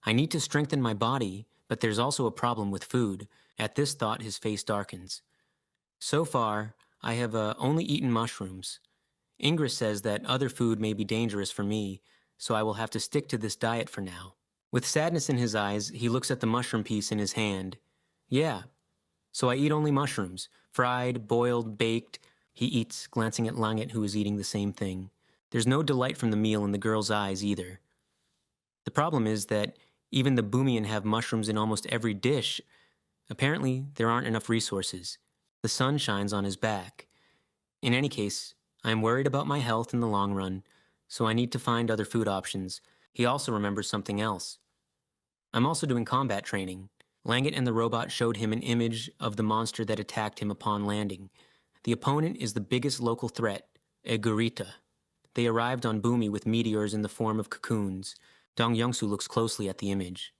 I need to strengthen my body, but there's also a problem with food. At this thought, his face darkens. So far, I have only eaten mushrooms. Ingress says that other food may be dangerous for me, so I will have to stick to this diet for now. With sadness in his eyes, he looks at the mushroom piece in his hand. Yeah, so I eat only mushrooms. Fried, boiled, baked. He eats, glancing at Langet, who is eating the same thing. There's no delight from the meal in the girl's eyes either. The problem is that even the Boomian have mushrooms in almost every dish. Apparently, there aren't enough resources. The sun shines on his back. In any case, I am worried about my health in the long run, so I need to find other food options. He also remembers something else. I'm also doing combat training. Langet and the robot showed him an image of the monster that attacked him upon landing. The opponent is the biggest local threat, a Gurita. They arrived on Boomi with meteors in the form of cocoons. Dong Yongsu looks closely at the image.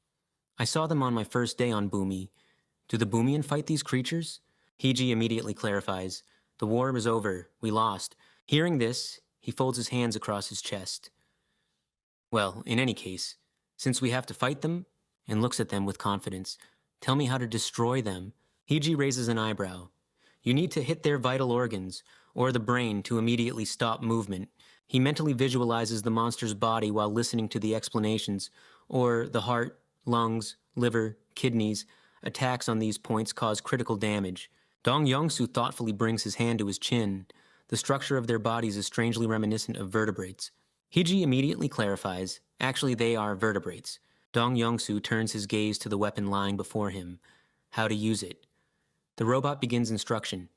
I saw them on my first day on Boomi. Do the Boomian fight these creatures? Heiji immediately clarifies. The war is over. We lost. Hearing this, he folds his hands across his chest. Well, in any case, since we have to fight them, and looks at them with confidence, tell me how to destroy them. Heiji raises an eyebrow. You need to hit their vital organs, or the brain, to immediately stop movement. He mentally visualizes the monster's body while listening to the explanations, or the heart, lungs, liver, kidneys. Attacks on these points cause critical damage. Dong Yongsu thoughtfully brings his hand to his chin. The structure of their bodies is strangely reminiscent of vertebrates. Heiji immediately clarifies, actually they are vertebrates. Dong Yongsu turns his gaze to the weapon lying before him. How to use it. The robot begins instruction.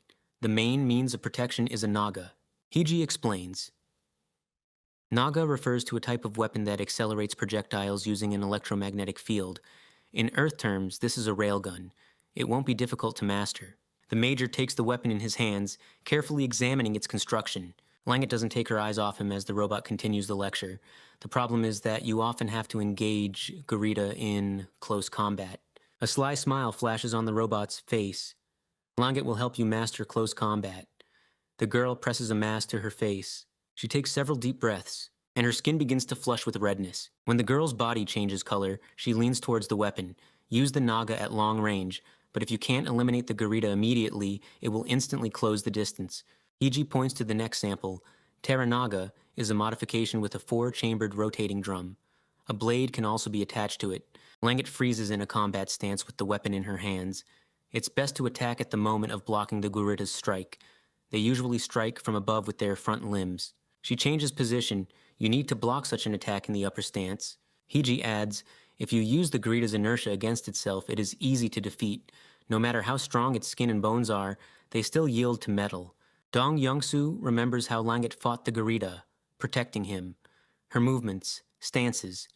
The main means of protection is a naga. Heiji explains. Naga refers to a type of weapon that accelerates projectiles using an electromagnetic field. In Earth terms, this is a railgun. It won't be difficult to master. The Major takes the weapon in his hands, carefully examining its construction. Langet doesn't take her eyes off him as the robot continues the lecture. The problem is that you often have to engage Gurita in close combat. A sly smile flashes on the robot's face. Langet will help you master close combat. The girl presses a mask to her face. She takes several deep breaths, and her skin begins to flush with redness. When the girl's body changes color, she leans towards the weapon. Use the naga at long range, but if you can't eliminate the Gurita immediately, it will instantly close the distance. Heiji points to the next sample. Teranaga is a modification with a 4-chambered rotating drum. A blade can also be attached to it. Langet freezes in a combat stance with the weapon in her hands. It's best to attack at the moment of blocking the Gurita's strike. They usually strike from above with their front limbs. She changes position. You need to block such an attack in the upper stance. Heiji adds, if you use the Gurita's inertia against itself, it is easy to defeat. No matter how strong its skin and bones are, they still yield to metal. Dong Yongsu remembers how Langet fought the Gurita, protecting him. Her movements, stances.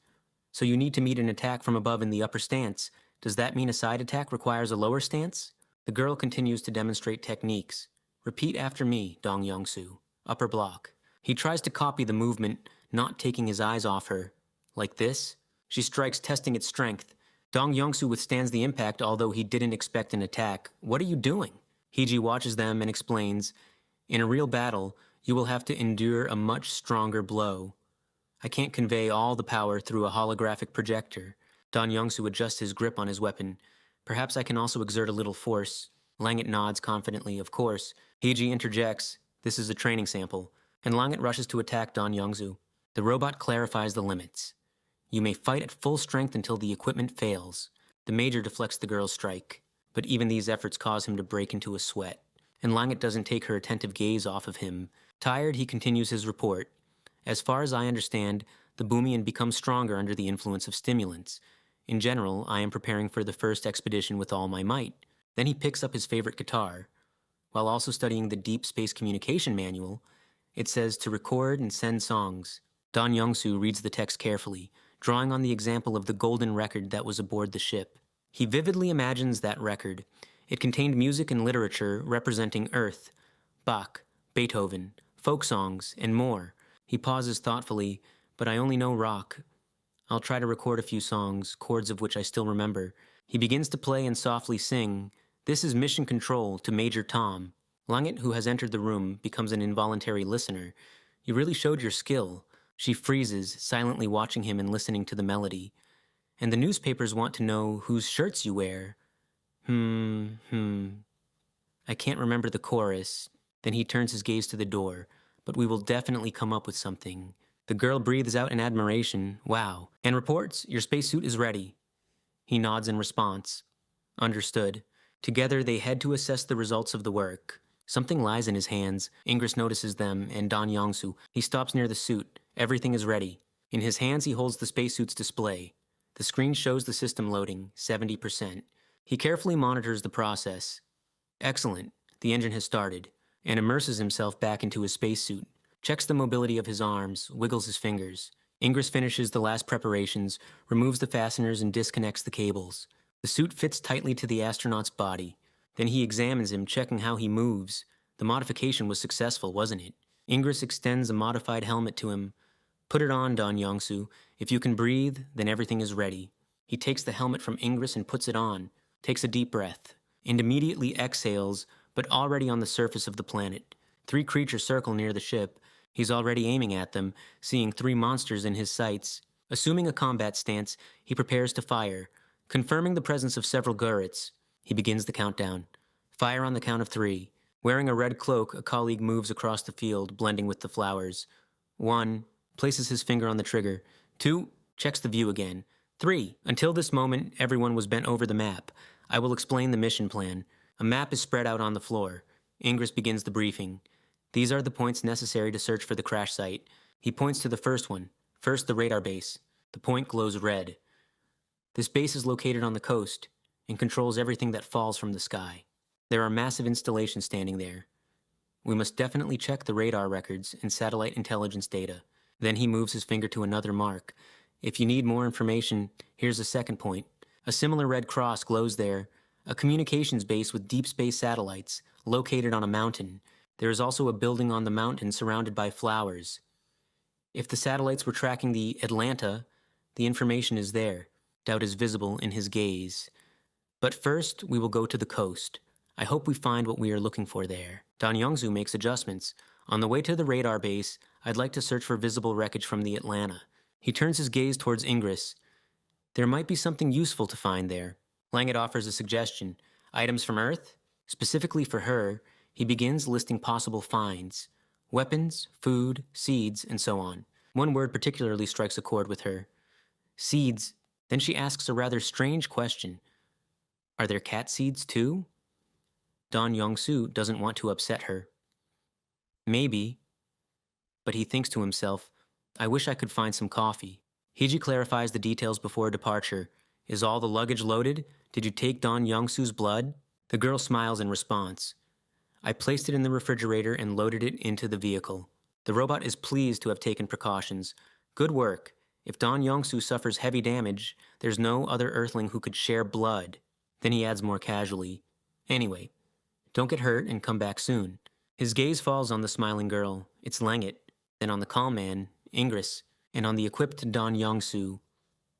So you need to meet an attack from above in the upper stance. Does that mean a side attack requires a lower stance? The girl continues to demonstrate techniques. Repeat after me, Dong Yongsu. Upper block. He tries to copy the movement, not taking his eyes off her. Like this? She strikes, testing its strength. Dong Yongsu withstands the impact, although he didn't expect an attack. What are you doing? Heiji watches them and explains, in a real battle, you will have to endure a much stronger blow. I can't convey all the power through a holographic projector. Dong Yongsu adjusts his grip on his weapon. Perhaps I can also exert a little force. Langet nods confidently, of course. Heiji interjects, this is a training sample, and Langet rushes to attack Dong Yongsu. The robot clarifies the limits. You may fight at full strength until the equipment fails. The Major deflects the girl's strike, but even these efforts cause him to break into a sweat, and Langet doesn't take her attentive gaze off of him. Tired, he continues his report. As far as I understand, the Boomian becomes stronger under the influence of stimulants. In general, I am preparing for the first expedition with all my might. Then he picks up his favorite guitar. While also studying the Deep Space Communication Manual, it says to record and send songs. Don Young-soo reads the text carefully, drawing on the example of the golden record that was aboard the ship. He vividly imagines that record. It contained music and literature representing Earth, Bach, Beethoven, folk songs, and more. He pauses thoughtfully, but I only know rock. I'll try to record a few songs, chords of which I still remember. He begins to play and softly sing, "This is Mission Control to Major Tom." Langet, who has entered the room, becomes an involuntary listener. You really showed your skill. She freezes, silently watching him and listening to the melody. And the newspapers want to know whose shirts you wear. I can't remember the chorus. Then he turns his gaze to the door. But we will definitely come up with something. The girl breathes out in admiration. Wow. And reports, your spacesuit is ready. He nods in response. Understood. Together they head to assess the results of the work. Something lies in his hands. Ingris notices them, and Don Young-soo. He stops near the suit. Everything is ready. In his hands he holds the spacesuit's display. The screen shows the system loading, 70%. He carefully monitors the process. Excellent. The engine has started, and immerses himself back into his spacesuit. Checks the mobility of his arms, wiggles his fingers. Ingris finishes the last preparations, removes the fasteners and disconnects the cables. The suit fits tightly to the astronaut's body. Then he examines him, checking how he moves. The modification was successful, wasn't it? Ingris extends a modified helmet to him. Put it on, Don Young-soo. If you can breathe, then everything is ready. He takes the helmet from Ingris and puts it on, takes a deep breath, and immediately exhales, but already on the surface of the planet. 3 creatures circle near the ship. He's already aiming at them, seeing 3 monsters in his sights. Assuming a combat stance, he prepares to fire. Confirming the presence of several turrets, he begins the countdown. Fire on the count of 3. Wearing a red cloak, a colleague moves across the field, blending with the flowers. 1. Places his finger on the trigger. 2. Checks the view again. 3. Until this moment, everyone was bent over the map. I will explain the mission plan. A map is spread out on the floor. Ingris begins the briefing. These are the points necessary to search for the crash site. He points to the first one. First, the radar base. The point glows red. This base is located on the coast and controls everything that falls from the sky. There are massive installations standing there. We must definitely check the radar records and satellite intelligence data. Then he moves his finger to another mark. If you need more information, here's a second point. A similar red cross glows there. A communications base with deep space satellites, located on a mountain. There is also a building on the mountain surrounded by flowers. If the satellites were tracking the Atlanta, the information is there. Doubt is visible in his gaze. But first, we will go to the coast. I hope we find what we are looking for there. Don Young-soo makes adjustments. On the way to the radar base, I'd like to search for visible wreckage from the Atlanta. He turns his gaze towards Ingris. There might be something useful to find there. Langet offers a suggestion. Items from Earth? Specifically for her, he begins listing possible finds. Weapons, food, seeds, and so on. One word particularly strikes a chord with her. Seeds. Then she asks a rather strange question. Are there cat seeds too? Don Young-soo doesn't want to upset her. Maybe. But he thinks to himself, I wish I could find some coffee. Hiji clarifies the details before departure. Is all the luggage loaded? Did you take Don Young-soo's blood? The girl smiles in response. I placed it in the refrigerator and loaded it into the vehicle. The robot is pleased to have taken precautions. Good work. If Don Young-soo suffers heavy damage, there's no other Earthling who could share blood. Then he adds more casually. Anyway, don't get hurt and come back soon. His gaze falls on the smiling girl. It's Langet. Then on the calm man, Ingris. And on the equipped Don Young-soo.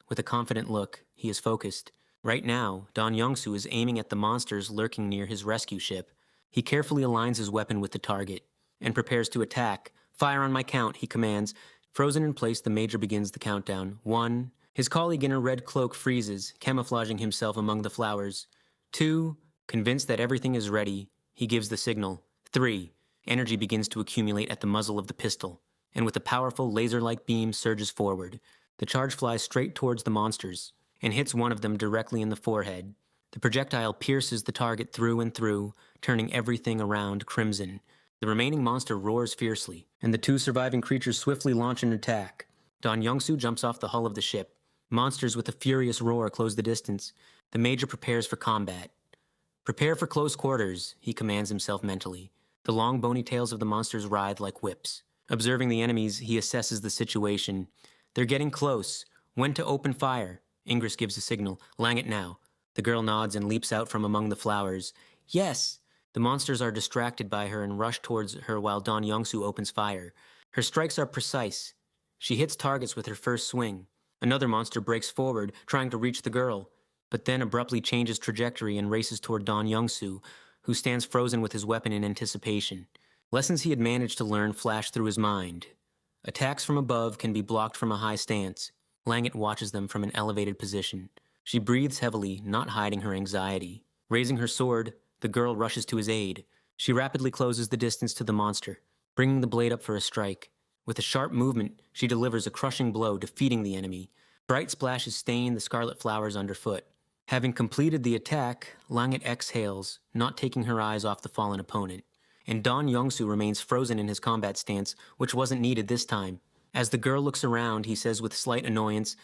With a confident look, he is focused. Right now, Don Young-soo is aiming at the monsters lurking near his rescue ship. He carefully aligns his weapon with the target and prepares to attack. Fire on my count, he commands. Frozen in place, the Major begins the countdown. 1. His colleague in a red cloak freezes, camouflaging himself among the flowers. 2. Convinced that everything is ready, he gives the signal. 3. Energy begins to accumulate at the muzzle of the pistol, and with a powerful laser-like beam surges forward. The charge flies straight towards the monsters and hits one of them directly in the forehead. The projectile pierces the target through and through, turning everything around crimson. The remaining monster roars fiercely, and the two surviving creatures swiftly launch an attack. Don Youngsu jumps off the hull of the ship. Monsters with a furious roar close the distance. The Major prepares for combat. "Prepare for close quarters," he commands himself mentally. The long bony tails of the monsters writhe like whips. Observing the enemies, he assesses the situation. "They're getting close. When to open fire?" Ingress gives a signal. "Lang it now." The girl nods and leaps out from among the flowers. "Yes!" The monsters are distracted by her and rush towards her while Don Youngsu opens fire. Her strikes are precise. She hits targets with her first swing. Another monster breaks forward, trying to reach the girl, but then abruptly changes trajectory and races toward Don Youngsu, who stands frozen with his weapon in anticipation. Lessons he had managed to learn flash through his mind. Attacks from above can be blocked from a high stance. Langet watches them from an elevated position. She breathes heavily, not hiding her anxiety. Raising her sword, the girl rushes to his aid. She rapidly closes the distance to the monster, bringing the blade up for a strike. With a sharp movement, she delivers a crushing blow, defeating the enemy. Bright splashes stain the scarlet flowers underfoot. Having completed the attack, Langet exhales, not taking her eyes off the fallen opponent. And Don Youngsu remains frozen in his combat stance, which wasn't needed this time. As the girl looks around, he says with slight annoyance,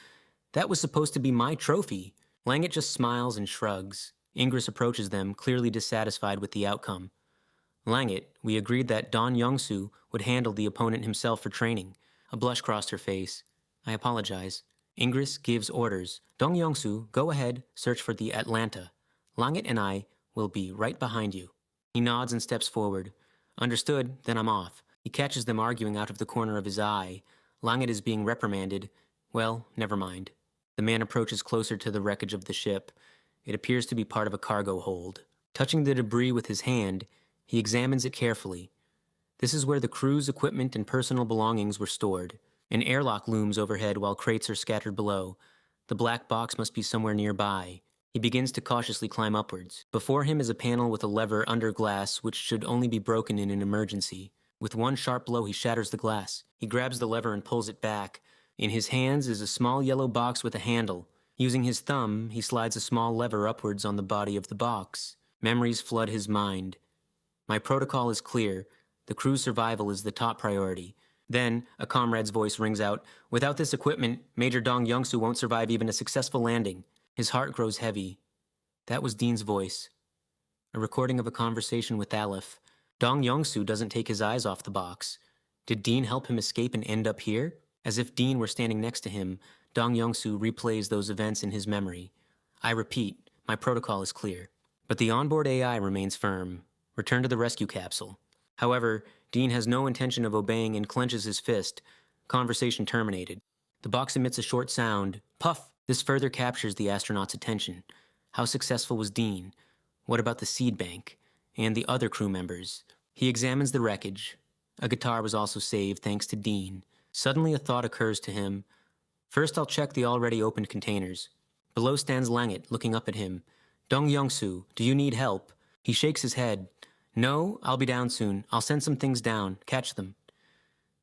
"That was supposed to be my trophy." Langet just smiles and shrugs. Ingress approaches them, clearly dissatisfied with the outcome. "Langet, we agreed that Don Youngsu would handle the opponent himself for training." A blush crossed her face. "I apologize." Ingress gives orders. "Dong Youngsu, go ahead, search for the Atlanta. Langet and I will be right behind you." He nods and steps forward. "Understood, then I'm off." He catches them arguing out of the corner of his eye. Langet is being reprimanded. Well, never mind. The man approaches closer to the wreckage of the ship. It appears to be part of a cargo hold. Touching the debris with his hand, he examines it carefully. This is where the crew's equipment and personal belongings were stored. An airlock looms overhead while crates are scattered below. The black box must be somewhere nearby. He begins to cautiously climb upwards. Before him is a panel with a lever under glass which should only be broken in an emergency. With one sharp blow, he shatters the glass. He grabs the lever and pulls it back. In his hands is a small yellow box with a handle. Using his thumb, he slides a small lever upwards on the body of the box. Memories flood his mind. "My protocol is clear. The crew's survival is the top priority." Then, a comrade's voice rings out, "Without this equipment, Major Dong Youngsu won't survive even a successful landing." His heart grows heavy. That was Dean's voice. A recording of a conversation with Aleph. Dong Youngsu doesn't take his eyes off the box. Did Dean help him escape and end up here? As if Dean were standing next to him, Dong Youngsu replays those events in his memory. "I repeat, my protocol is clear." But the onboard AI remains firm. Return to the rescue capsule. However, Dean has no intention of obeying and clenches his fist. Conversation terminated. The box emits a short sound. Puff! This further captures the astronaut's attention. How successful was Dean? What about the seed bank? And the other crew members? He examines the wreckage. A guitar was also saved thanks to Dean. Suddenly a thought occurs to him. First I'll check the already opened containers. Below stands Langet, looking up at him. "Dong Youngsu, do you need help?" He shakes his head. "No, I'll be down soon. I'll send some things down. Catch them."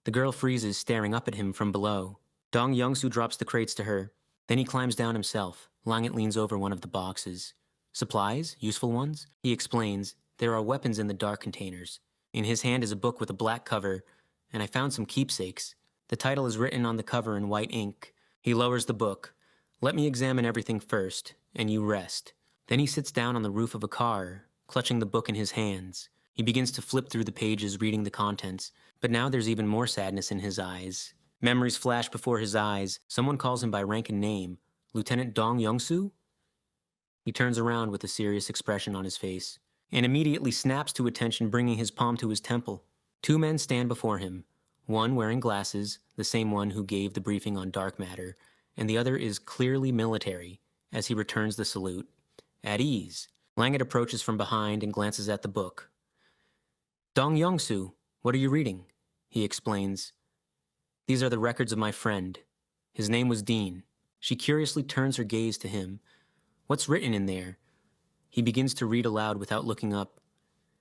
The girl freezes, staring up at him from below. Dong Youngsu drops the crates to her. Then he climbs down himself. Langet leans over one of the boxes. "Supplies? Useful ones?" He explains. "There are weapons in the dark containers. In his hand is a book with a black cover, and I found some keepsakes. The title is written on the cover in white ink." He lowers the book. "Let me examine everything first, and you rest." Then he sits down on the roof of a car, clutching the book in his hands. He begins to flip through the pages, reading the contents. But now there's even more sadness in his eyes. Memories flash before his eyes. Someone calls him by rank and name. Lieutenant Dong Youngsu? He turns around with a serious expression on his face, and immediately snaps to attention, bringing his palm to his temple. Two men stand before him. One wearing glasses, the same one who gave the briefing on dark matter, and the other is clearly military, as he returns the salute. At ease. Langet approaches from behind and glances at the book. "Dong Youngsu, what are you reading?" He explains. "These are the records of my friend. His name was Dean." She curiously turns her gaze to him. "What's written in there?" He begins to read aloud without looking up.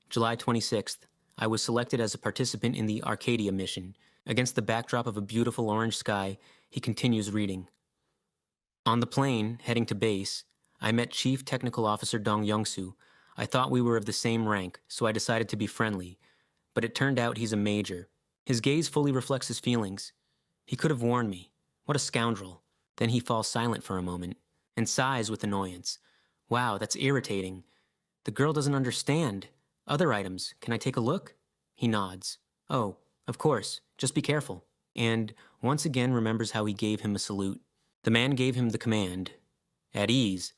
"July 26th. I was selected as a participant in the Arcadia mission. Against the backdrop of a beautiful orange sky, he continues reading. On the plane, heading to base, I met Chief Technical Officer Dong Youngsu. I thought we were of the same rank, so I decided to be friendly. But it turned out he's a major. His gaze fully reflects his feelings. He could have warned me. What a scoundrel. Then he falls silent for a moment, and sighs with annoyance. Wow, that's irritating. The girl doesn't understand. Other items, can I take a look? He nods. Oh, of course, just be careful. And once again remembers how he gave him a salute. The man gave him the command. At ease.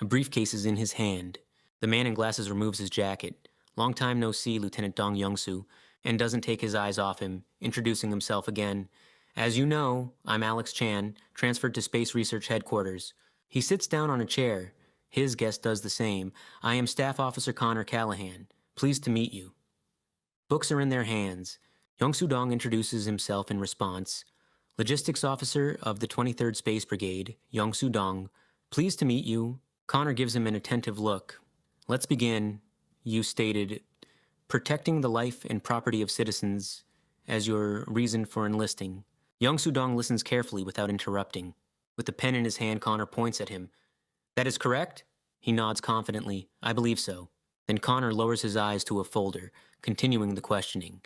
A briefcase is in his hand. The man in glasses removes his jacket. Long time no see, Lieutenant Dong Youngsu, and doesn't take his eyes off him, introducing himself again. As you know, I'm Alex Chan, transferred to Space Research Headquarters. He sits down on a chair. His guest does the same. I am Staff Officer Connor Callahan. Pleased to meet you. Books are in their hands. Youngsu Dong introduces himself in response. Logistics Officer of the 23rd Space Brigade, Youngsu Dong. Pleased to meet you. Connor gives him an attentive look. Let's begin. You stated, protecting the life and property of citizens as your reason for enlisting. Youngsu Dong listens carefully without interrupting. With the pen in his hand, Connor points at him. That is correct? He nods confidently. I believe so. Then Connor lowers his eyes to a folder, continuing the questioning.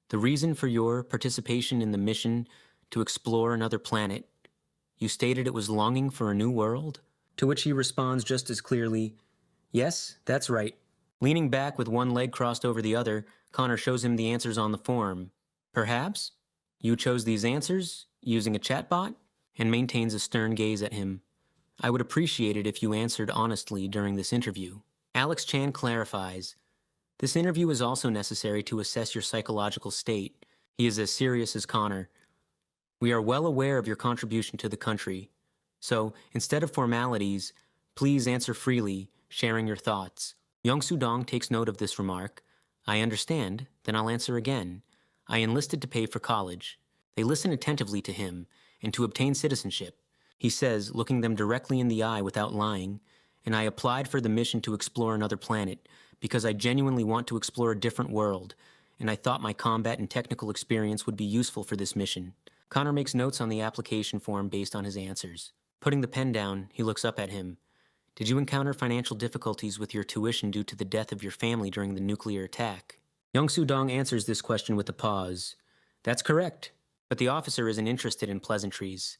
The reason for your participation in the mission to explore another planet. You stated it was longing for a new world? To which he responds just as clearly, yes, that's right. Leaning back with one leg crossed over the other, Connor shows him the answers on the form. Perhaps? You chose these answers, using a chatbot? And maintains a stern gaze at him. I would appreciate it if you answered honestly during this interview. Alex Chan clarifies. This interview is also necessary to assess your psychological state. He is as serious as Connor. We are well aware of your contribution to the country. So, instead of formalities, please answer freely, sharing your thoughts. Youngsu Dong takes note of this remark. I understand, then I'll answer again. I enlisted to pay for college. They listen attentively to him, and to obtain citizenship. He says, looking them directly in the eye without lying, and I applied for the mission to explore another planet, because I genuinely want to explore a different world, and I thought my combat and technical experience would be useful for this mission. Connor makes notes on the application form based on his answers. Putting the pen down, he looks up at him. Did you encounter financial difficulties with your tuition due to the death of your family during the nuclear attack? Youngsu Dong answers this question with a pause. That's correct, but the officer isn't interested in pleasantries.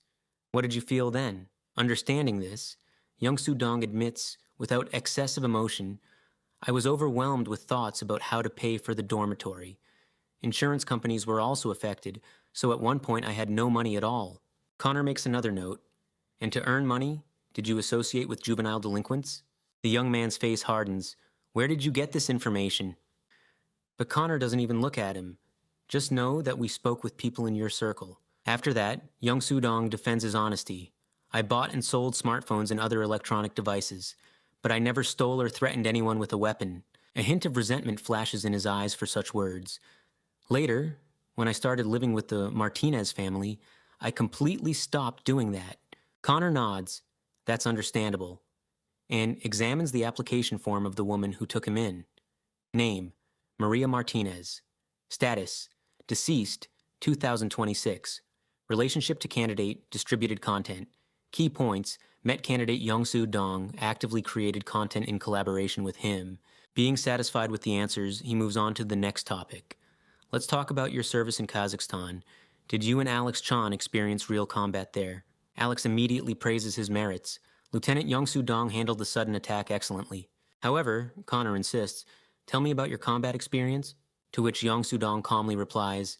What did you feel then? Understanding this, Youngsu Dong admits, without excessive emotion, I was overwhelmed with thoughts about how to pay for the dormitory. Insurance companies were also affected, so at one point I had no money at all. Connor makes another note. And to earn money, did you associate with juvenile delinquents? The young man's face hardens. Where did you get this information? But Connor doesn't even look at him. Just know that we spoke with people in your circle. After that, Youngsu Dong defends his honesty. I bought and sold smartphones and other electronic devices, but I never stole or threatened anyone with a weapon. A hint of resentment flashes in his eyes for such words. Later, when I started living with the Martinez family, I completely stopped doing that. Connor nods. That's understandable. And examines the application form of the woman who took him in. Name, Maria Martinez. Status, deceased, 2026. Relationship to candidate, distributed content. Key points, met candidate Youngsu Dong, actively created content in collaboration with him. Being satisfied with the answers, he moves on to the next topic. Let's talk about your service in Kazakhstan. Did you and Alex Chan experience real combat there? Alex immediately praises his merits. Lieutenant Youngsu Dong handled the sudden attack excellently. However, Connor insists, tell me about your combat experience? To which Youngsu Dong calmly replies,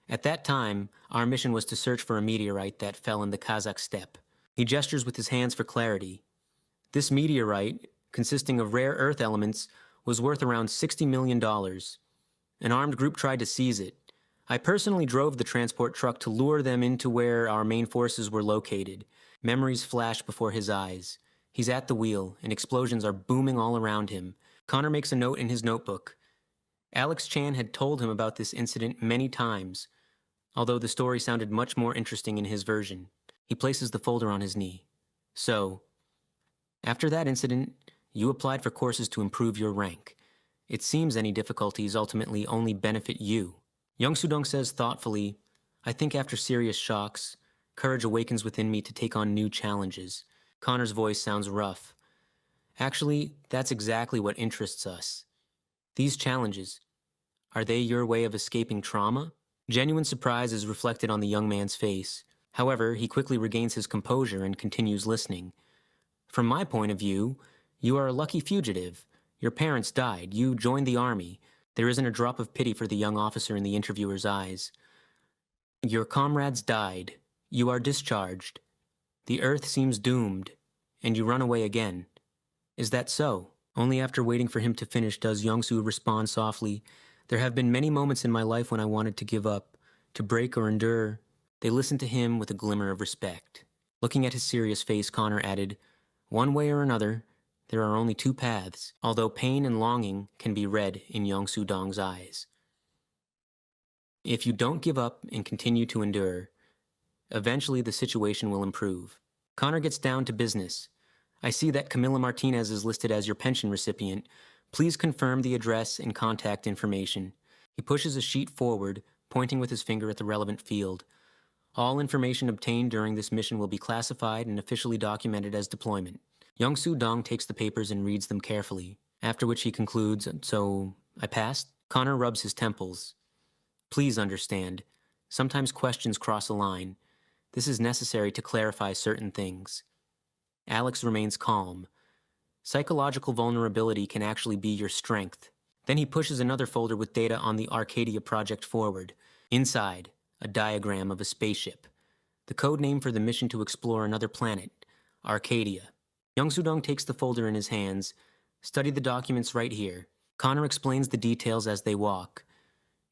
at that time, our mission was to search for a meteorite that fell in the Kazakh steppe. He gestures with his hands for clarity. This meteorite, consisting of rare earth elements, was worth around $60 million. An armed group tried to seize it. I personally drove the transport truck to lure them into where our main forces were located. Memories flash before his eyes. He's at the wheel, and explosions are booming all around him. Connor makes a note in his notebook. Alex Chan had told him about this incident many times, although the story sounded much more interesting in his version. He places the folder on his knee. So, after that incident, you applied for courses to improve your rank. It seems any difficulties ultimately only benefit you. Young Sudong says thoughtfully, I think after serious shocks, courage awakens within me to take on new challenges. Connor's voice sounds rough. Actually, that's exactly what interests us. These challenges, are they your way of escaping trauma? Genuine surprise is reflected on the young man's face. However, he quickly regains his composure and continues listening. From my point of view, you are a lucky fugitive. Your parents died. You joined the army. There isn't a drop of pity for the young officer in the interviewer's eyes. Your comrades died. You are discharged. The earth seems doomed, and you run away again. Is that so? Only after waiting for him to finish does Yongsoo respond softly. There have been many moments in my life when I wanted to give up, to break or endure. They listened to him with a glimmer of respect. Looking at his serious face, Connor added, one way or another, there are only two paths, although pain and longing can be read in Yongsoo Dong's eyes. If you don't give up and continue to endure, eventually the situation will improve. Connor gets down to business. I see that Camila Martinez is listed as your pension recipient. Please confirm the address and contact information. He pushes a sheet forward, pointing with his finger at the relevant field. All information obtained during this mission will be classified and officially documented as deployment. Yongsoo Dong takes the papers and reads them carefully, after which he concludes, so, I passed? Connor rubs his temples. Please understand, sometimes questions cross a line. This is necessary to clarify certain things. Alex remains calm. Psychological vulnerability can actually be your strength. Then he pushes another folder with data on the Arcadia project forward. Inside, a diagram of a spaceship. The code name for the mission to explore another planet, Arcadia. Young Sudong takes the folder in his hands. Study the documents right here. Connor explains the details as they walk.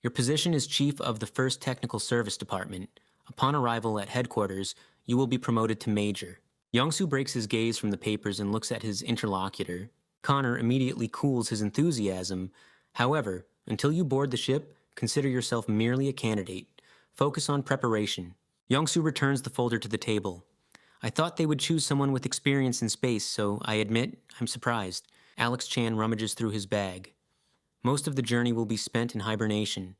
Your position is Chief of the 1st Technical Service Department. Upon arrival at headquarters, you will be promoted to Major. Yongsoo breaks his gaze from the papers and looks at his interlocutor. Connor immediately cools his enthusiasm. However, until you board the ship, consider yourself merely a candidate. Focus on preparation. Yongsoo returns the folder to the table. I thought they would choose someone with experience in space, so I admit I'm surprised. Alex Chan rummages through his bag. Most of the journey will be spent in hibernation.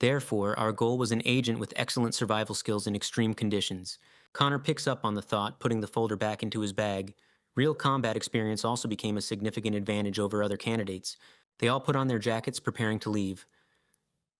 Therefore, our goal was an agent with excellent survival skills in extreme conditions. Connor picks up on the thought, putting the folder back into his bag. Real combat experience also became a significant advantage over other candidates. They all put on their jackets, preparing to leave.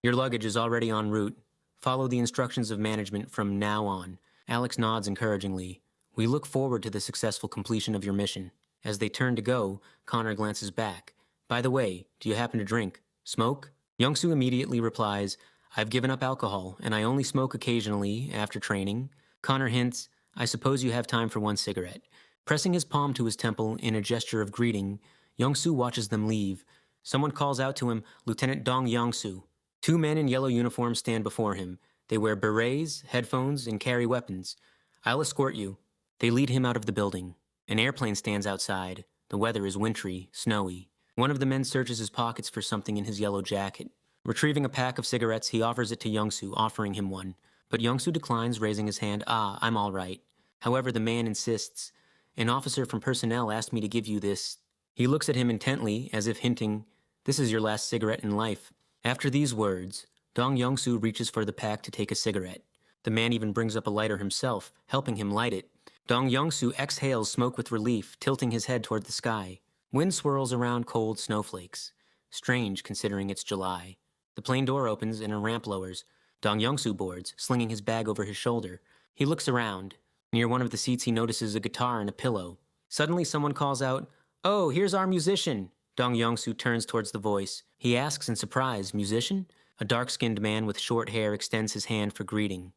Your luggage is already en route. Follow the instructions of management from now on. Alex nods encouragingly. We look forward to the successful completion of your mission. As they turn to go, Connor glances back. By the way, do you happen to drink? Smoke? Yongsoo immediately replies, I've given up alcohol, and I only smoke occasionally after training. Connor hints, I suppose you have time for one cigarette. Pressing his palm to his temple in a gesture of greeting, Yongsoo watches them leave. Someone calls out to him, Lieutenant Dong Yongsoo. 2 men in yellow uniforms stand before him. They wear berets, headphones, and carry weapons. I'll escort you. They lead him out of the building. An airplane stands outside. The weather is wintry, snowy. One of the men searches his pockets for something in his yellow jacket. Retrieving a pack of cigarettes, he offers it to Yongsoo, offering him one. But Yongsoo declines, raising his hand. I'm all right. However, the man insists. An officer from personnel asked me to give you this. He looks at him intently, as if hinting, this is your last cigarette in life. After these words, Dong Yongsoo reaches for the pack to take a cigarette. The man even brings up a lighter himself, helping him light it. Dong Yongsoo exhales smoke with relief, tilting his head toward the sky. Wind swirls around cold snowflakes. Strange, considering it's July. The plane door opens and a ramp lowers. Dong Yongsoo boards, slinging his bag over his shoulder. He looks around. Near one of the seats he notices a guitar and a pillow. Suddenly someone calls out, Oh, here's our musician! Dong Yongsoo turns towards the voice. He asks in surprise, Musician? A dark-skinned man with short hair extends his hand for greeting.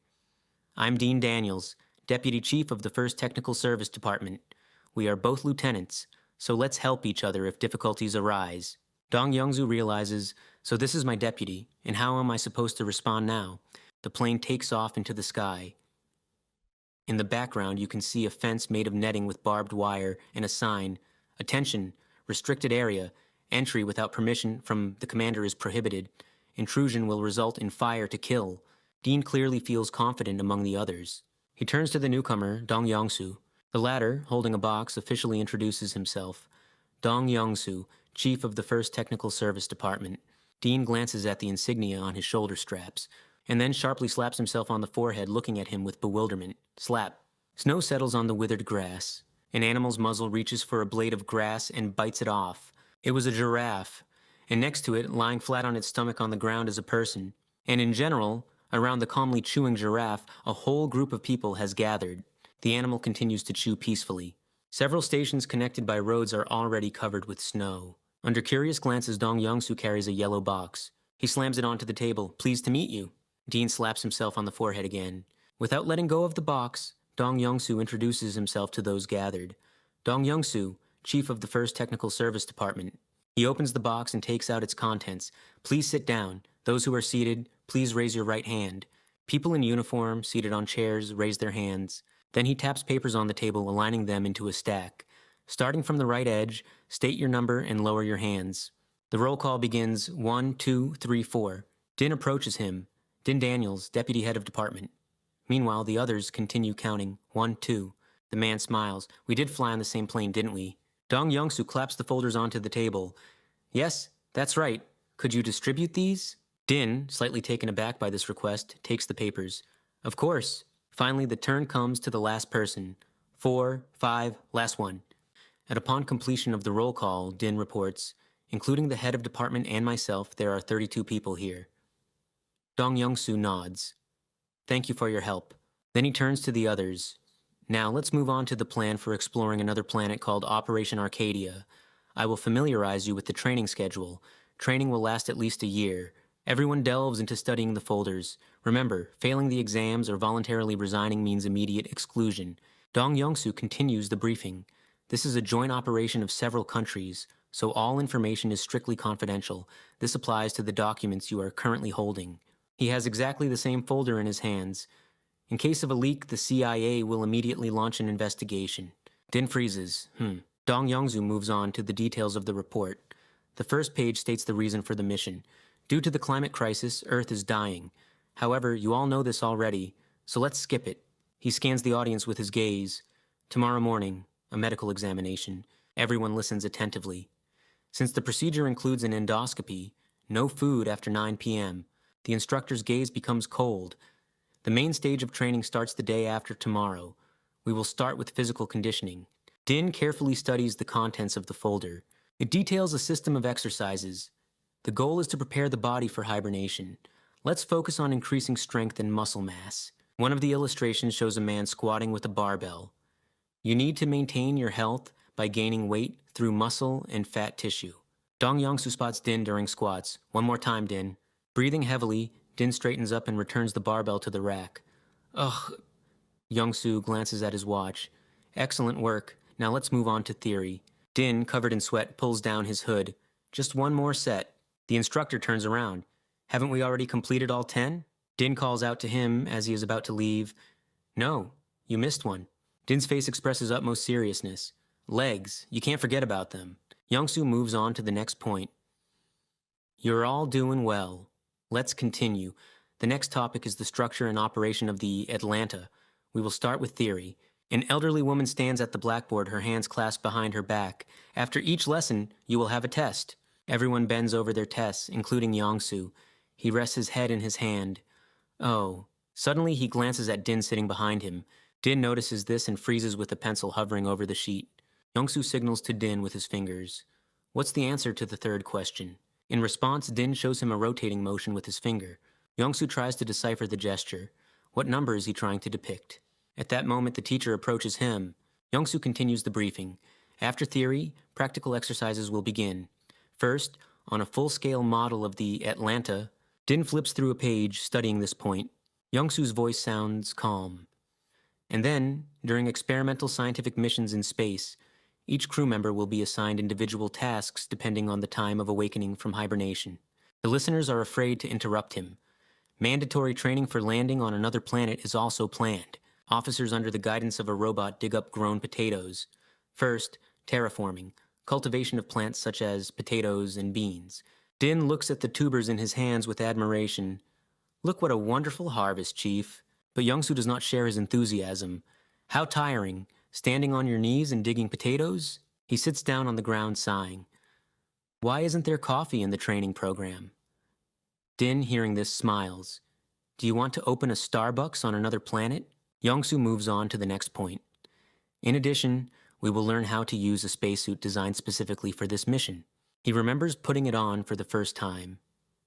I'm Dean Daniels, Deputy Chief of the 1st Technical Service Department. We are both lieutenants, so let's help each other if difficulties arise. Dong Yongsoo realizes, so this is my deputy, and how am I supposed to respond now? The plane takes off into the sky. In the background, you can see a fence made of netting with barbed wire and a sign, Attention, restricted area, entry without permission from the commander is prohibited. Intrusion will result in fire to kill. Dean clearly feels confident among the others. He turns to the newcomer, Dong Yongsoo. The latter, holding a box, officially introduces himself. Dong Yongsoo, Chief of the 1st Technical Service Department. Dean glances at the insignia on his shoulder straps, and then sharply slaps himself on the forehead, looking at him with bewilderment. Slap. Snow settles on the withered grass. An animal's muzzle reaches for a blade of grass and bites it off. It was a giraffe, and next to it, lying flat on its stomach on the ground, is a person. And in general, around the calmly chewing giraffe, a whole group of people has gathered. The animal continues to chew peacefully. Several stations connected by roads are already covered with snow. Under curious glances, Dong Young-soo carries a yellow box. He slams it onto the table. Pleased to meet you. Dean slaps himself on the forehead again. Without letting go of the box, Dong Young-soo introduces himself to those gathered. Dong Young-soo, Chief of the 1st Technical Service Department. He opens the box and takes out its contents. Please sit down. Those who are seated, please raise your right hand. People in uniform, seated on chairs, raise their hands. Then he taps papers on the table, aligning them into a stack. Starting from the right edge, state your number and lower your hands. The roll call begins 1, 2, 3, 4. Din approaches him. Din Daniels, Deputy Head of Department. Meanwhile, the others continue counting. 1, 2. The man smiles. We did fly on the same plane, didn't we? Dong Young-soo claps the folders onto the table. Yes, that's right. Could you distribute these? Din, slightly taken aback by this request, takes the papers. Of course. Finally, the turn comes to the last person. 4, 5, last one. And upon completion of the roll call, Din reports, including the head of department and myself, there are 32 people here. Dong Young-soo nods. Thank you for your help. Then he turns to the others. Now let's move on to the plan for exploring another planet called Operation Arcadia. I will familiarize you with the training schedule. Training will last at least a year. Everyone delves into studying the folders. Remember, failing the exams or voluntarily resigning means immediate exclusion. Dong Young-soo continues the briefing. This is a joint operation of several countries, so all information is strictly confidential. This applies to the documents you are currently holding. He has exactly the same folder in his hands. In case of a leak, the CIA will immediately launch an investigation. Din freezes. Dong Young-soo moves on to the details of the report. The first page states the reason for the mission. Due to the climate crisis, Earth is dying. However, you all know this already, so let's skip it. He scans the audience with his gaze. Tomorrow morning, a medical examination. Everyone listens attentively. Since the procedure includes an endoscopy, no food after 9 p.m. The instructor's gaze becomes cold. The main stage of training starts the day after tomorrow. We will start with physical conditioning. Din carefully studies the contents of the folder. It details a system of exercises. The goal is to prepare the body for hibernation. Let's focus on increasing strength and muscle mass. One of the illustrations shows a man squatting with a barbell. You need to maintain your health by gaining weight through muscle and fat tissue. Dong Young-soo spots Din during squats. One more time, Din. Breathing heavily, Din straightens up and returns the barbell to the rack. Ugh. Young-soo glances at his watch. Excellent work. Now let's move on to theory. Din, covered in sweat, pulls down his hood. Just one more set. The instructor turns around. Haven't we already completed all 10? Din calls out to him as he is about to leave. No, you missed one. Din's face expresses utmost seriousness. Legs, you can't forget about them. Young-soo moves on to the next point. You're all doing well. Let's continue. The next topic is the structure and operation of the Atlanta. We will start with theory. An elderly woman stands at the blackboard, her hands clasped behind her back. After each lesson, you will have a test. Everyone bends over their tests, including Young-soo. He rests his head in his hand. Oh. Suddenly, he glances at Din sitting behind him. Din notices this and freezes with a pencil hovering over the sheet. Young-soo signals to Din with his fingers. What's the answer to the third question? In response, Din shows him a rotating motion with his finger. Young-soo tries to decipher the gesture. What number is he trying to depict? At that moment, the teacher approaches him. Young-soo continues the briefing. After theory, practical exercises will begin. First, on a full-scale model of the Atlanta, Din flips through a page studying this point. Young-soo's voice sounds calm. And then, during experimental scientific missions in space, each crew member will be assigned individual tasks depending on the time of awakening from hibernation. The listeners are afraid to interrupt him. Mandatory training for landing on another planet is also planned. Officers under the guidance of a robot dig up grown potatoes. First, terraforming, cultivation of plants such as potatoes and beans. Din looks at the tubers in his hands with admiration. Look what a wonderful harvest, Chief. But Young-soo does not share his enthusiasm. How tiring, standing on your knees and digging potatoes? He sits down on the ground sighing. Why isn't there coffee in the training program? Din, hearing this, smiles. Do you want to open a Starbucks on another planet? Yongsoo moves on to the next point. In addition, we will learn how to use a spacesuit designed specifically for this mission. He remembers putting it on for the first time.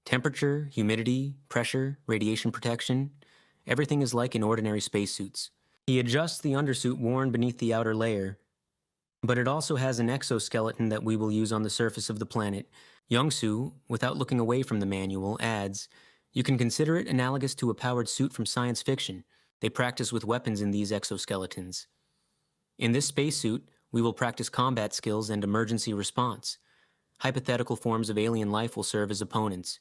Temperature, humidity, pressure, radiation protection, everything is like in ordinary spacesuits. He adjusts the undersuit worn beneath the outer layer, but it also has an exoskeleton that we will use on the surface of the planet. Yongsoo, without looking away from the manual, adds, you can consider it analogous to a powered suit from science fiction. They practice with weapons in these exoskeletons. In this spacesuit, we will practice combat skills and emergency response. Hypothetical forms of alien life will serve as opponents.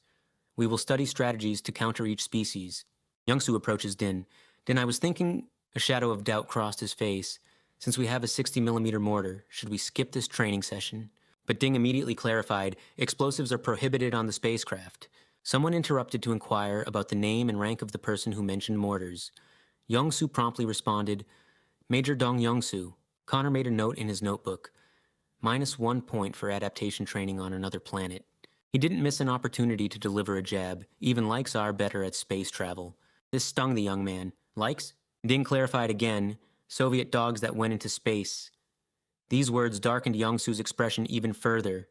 We will study strategies to counter each species. Yongsoo approaches Din. Din, I was thinking... A shadow of doubt crossed his face. Since we have a 60mm mortar, should we skip this training session? But Ding immediately clarified, explosives are prohibited on the spacecraft. Someone interrupted to inquire about the name and rank of the person who mentioned mortars. Yongsoo promptly responded, Major Dong Yongsoo. Connor made a note in his notebook. -1 point for adaptation training on another planet. He didn't miss an opportunity to deliver a jab. Even likes are better at space travel. This stung the young man. Likes? Ding clarified again, Soviet dogs that went into space. These words darkened Yongsoo's expression even further.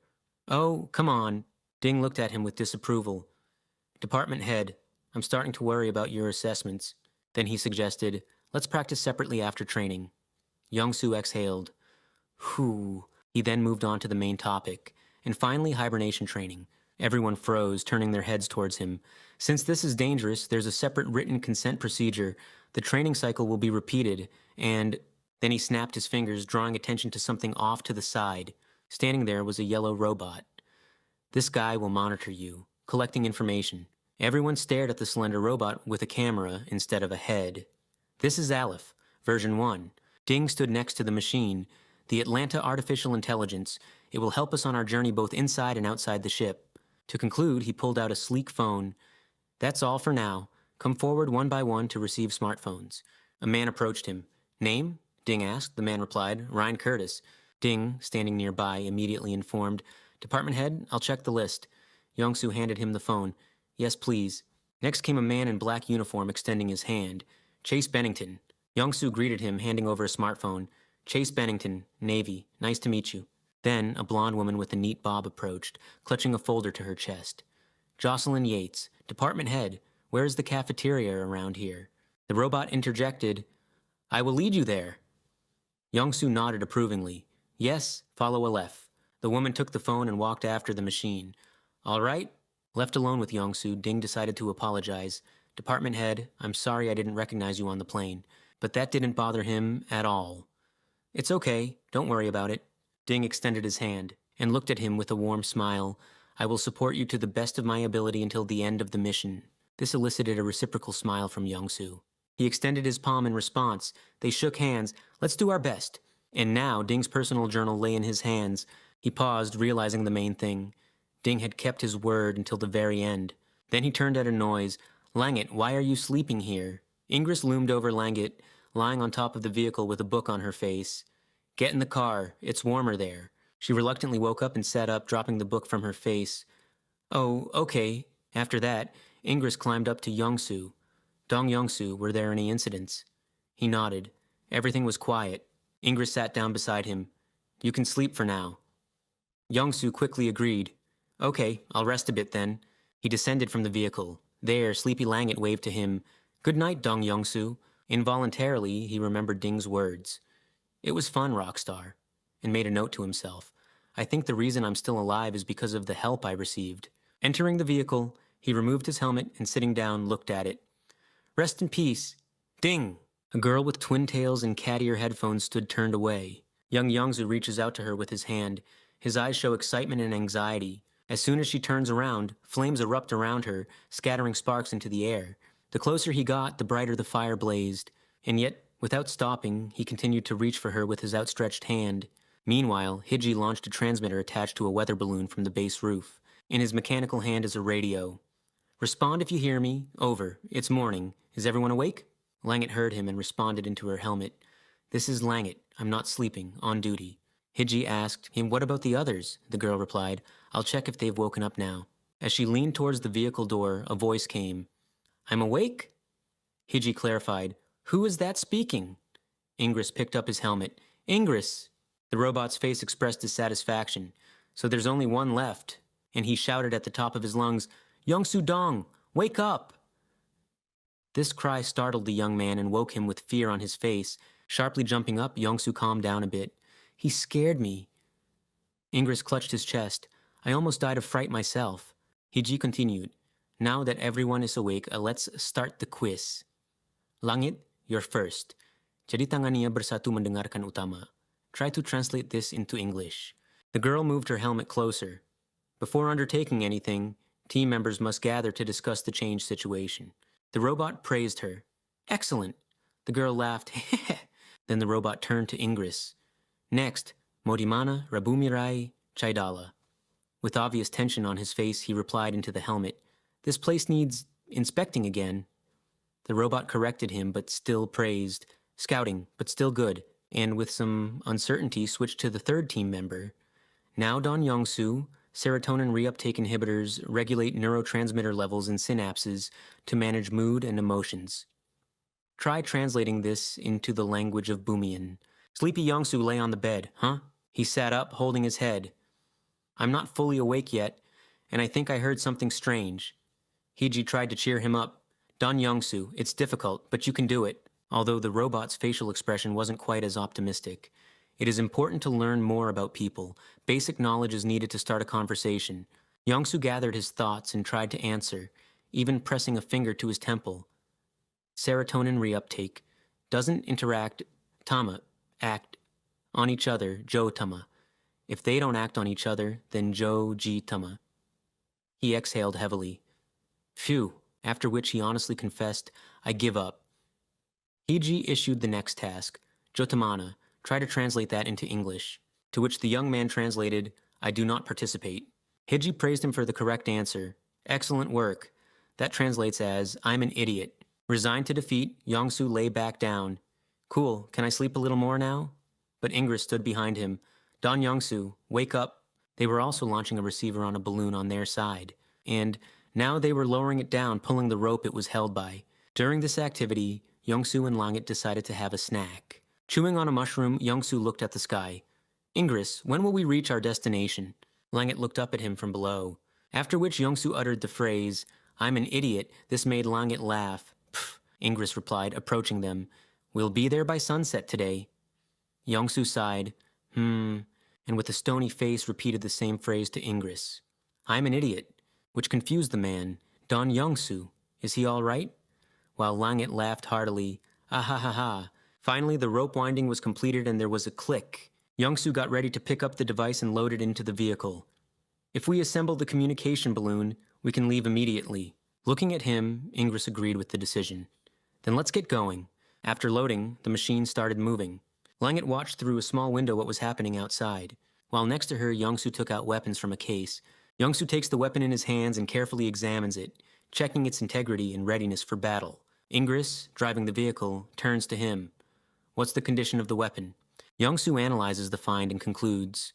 Oh, come on. Ding looked at him with disapproval. Department head, I'm starting to worry about your assessments. Then he suggested, let's practice separately after training. Yongsoo exhaled. Whew. He then moved on to the main topic, and finally hibernation training. Everyone froze, turning their heads towards him. Since this is dangerous, there's a separate written consent procedure. The training cycle will be repeated, and... Then he snapped his fingers, drawing attention to something off to the side. Standing there was a yellow robot. This guy will monitor you, collecting information. Everyone stared at the slender robot with a camera instead of a head. This is Aleph, version 1. Ding stood next to the machine, the Atlanta Artificial Intelligence. It will help us on our journey both inside and outside the ship. To conclude, he pulled out a sleek phone. That's all for now. Come forward one by one to receive smartphones. A man approached him. Name? Ding asked. The man replied, Ryan Curtis. Ding, standing nearby, immediately informed, Department head, I'll check the list. Yongsoo handed him the phone. Yes, please. Next came a man in black uniform extending his hand. Chase Bennington. Yongsoo greeted him, handing over a smartphone. Chase Bennington, Navy. Nice to meet you. Then, a blonde woman with a neat bob approached, clutching a folder to her chest. Jocelyn Yates, Department head. Where is the cafeteria around here? The robot interjected, I will lead you there. Yongsoo nodded approvingly. Yes, follow Aleph. The woman took the phone and walked after the machine. All right? Left alone with Yongsoo, Ding decided to apologize. Department head, I'm sorry I didn't recognize you on the plane. But that didn't bother him at all. It's okay, don't worry about it. Ding extended his hand and looked at him with a warm smile. I will support you to the best of my ability until the end of the mission. This elicited a reciprocal smile from Yongsoo. He extended his palm in response. They shook hands. Let's do our best. And now Ding's personal journal lay in his hands. He paused, realizing the main thing. Ding had kept his word until the very end. Then he turned at a noise. Langet, why are you sleeping here? Ingress loomed over Langet, lying on top of the vehicle with a book on her face. Get in the car. It's warmer there. She reluctantly woke up and sat up, dropping the book from her face. Oh, okay. After that, Ingress climbed up to Yongsoo. Dong Yongsoo, were there any incidents? He nodded. Everything was quiet. Ingress sat down beside him. You can sleep for now. Yongsoo quickly agreed. Okay, I'll rest a bit then. He descended from the vehicle. There, sleepy Langet waved to him. Good night, Dong Yongsoo. Involuntarily, he remembered Ding's words. It was fun, Rockstar. And made a note to himself. I think the reason I'm still alive is because of the help I received. Entering the vehicle, he removed his helmet and sitting down, looked at it. Rest in peace. Ding! A girl with twin tails and cat ear headphones stood turned away. Young Yongsoo reaches out to her with his hand. His eyes show excitement and anxiety. As soon as she turns around, flames erupt around her, scattering sparks into the air. The closer he got, the brighter the fire blazed. And yet, without stopping, he continued to reach for her with his outstretched hand. Meanwhile, Hiji launched a transmitter attached to a weather balloon from the base roof. In his mechanical hand is a radio. Respond if you hear me. Over. It's morning. Is everyone awake? Langet heard him and responded into her helmet. This is Langet. I'm not sleeping. On duty. Hiji asked, and what about the others? The girl replied, I'll check if they've woken up now. As she leaned towards the vehicle door, a voice came. I'm awake? Hiji clarified, who is that speaking? Ingress picked up his helmet. Ingress! The robot's face expressed dissatisfaction. So there's only one left. And he shouted at the top of his lungs, Youngsu Dong, wake up! This cry startled the young man and woke him with fear on his face. Sharply jumping up, Youngsu calmed down a bit. He scared me. Ingress clutched his chest. I almost died of fright myself. Hiji continued. Now that everyone is awake, let's start the quiz. Langit, you're first. Jadi tangannya bersatu mendengarkan utama. Try to translate this into English. The girl moved her helmet closer. Before undertaking anything, team members must gather to discuss the changed situation. The robot praised her. Excellent. The girl laughed. Then the robot turned to Ingress. Next, Modimana Rabumirai Chaidala. With obvious tension on his face, he replied into the helmet. This place needs inspecting again. The robot corrected him, but still praised. Scouting, but still good. And with some uncertainty, switched to the third team member. Now Don Youngsu, serotonin reuptake inhibitors regulate neurotransmitter levels in synapses to manage mood and emotions. Try translating this into the language of Bumian. Sleepy Youngsu lay on the bed, huh? He sat up, holding his head. I'm not fully awake yet, and I think I heard something strange. Hiji tried to cheer him up. Don Youngsu, it's difficult, but you can do it. Although the robot's facial expression wasn't quite as optimistic. It is important to learn more about people. Basic knowledge is needed to start a conversation. Youngsu gathered his thoughts and tried to answer, even pressing a finger to his temple. Serotonin reuptake. Doesn't interact, act on each other, jo-tama. If they don't act on each other, then jo-ji-tama. He exhaled heavily. Phew, after which he honestly confessed, I give up. Hiji issued the next task, Jotamana, try to translate that into English, to which the young man translated, I do not participate. Hiji praised him for the correct answer. Excellent work. That translates as, I'm an idiot. Resigned to defeat, Youngsu lay back down. Cool, can I sleep a little more now? But Ingress stood behind him. Don Youngsu, wake up. They were also launching a receiver on a balloon on their side. And now they were lowering it down, pulling the rope it was held by. During this activity, Youngsu and Langit decided to have a snack. Chewing on a mushroom, Youngsu looked at the sky. Ingress, when will we reach our destination? Langit looked up at him from below. After which Youngsu uttered the phrase, I'm an idiot. This made Langit laugh. Pfft, Ingress replied, approaching them. We'll be there by sunset today. Youngsu sighed. And with a stony face repeated the same phrase to Ingress. I'm an idiot, which confused the man. Don Youngsu, is he all right? While Langit laughed heartily. Ah ha ha ha. Finally, the rope winding was completed and there was a click. Youngsu got ready to pick up the device and load it into the vehicle. If we assemble the communication balloon, we can leave immediately. Looking at him, Ingress agreed with the decision. Then let's get going. After loading, the machine started moving. Langit watched through a small window what was happening outside. While next to her, Youngsu took out weapons from a case. Youngsu takes the weapon in his hands and carefully examines it, checking its integrity and readiness for battle. Ingress, driving the vehicle, turns to him. What's the condition of the weapon? Youngsu analyzes the find and concludes.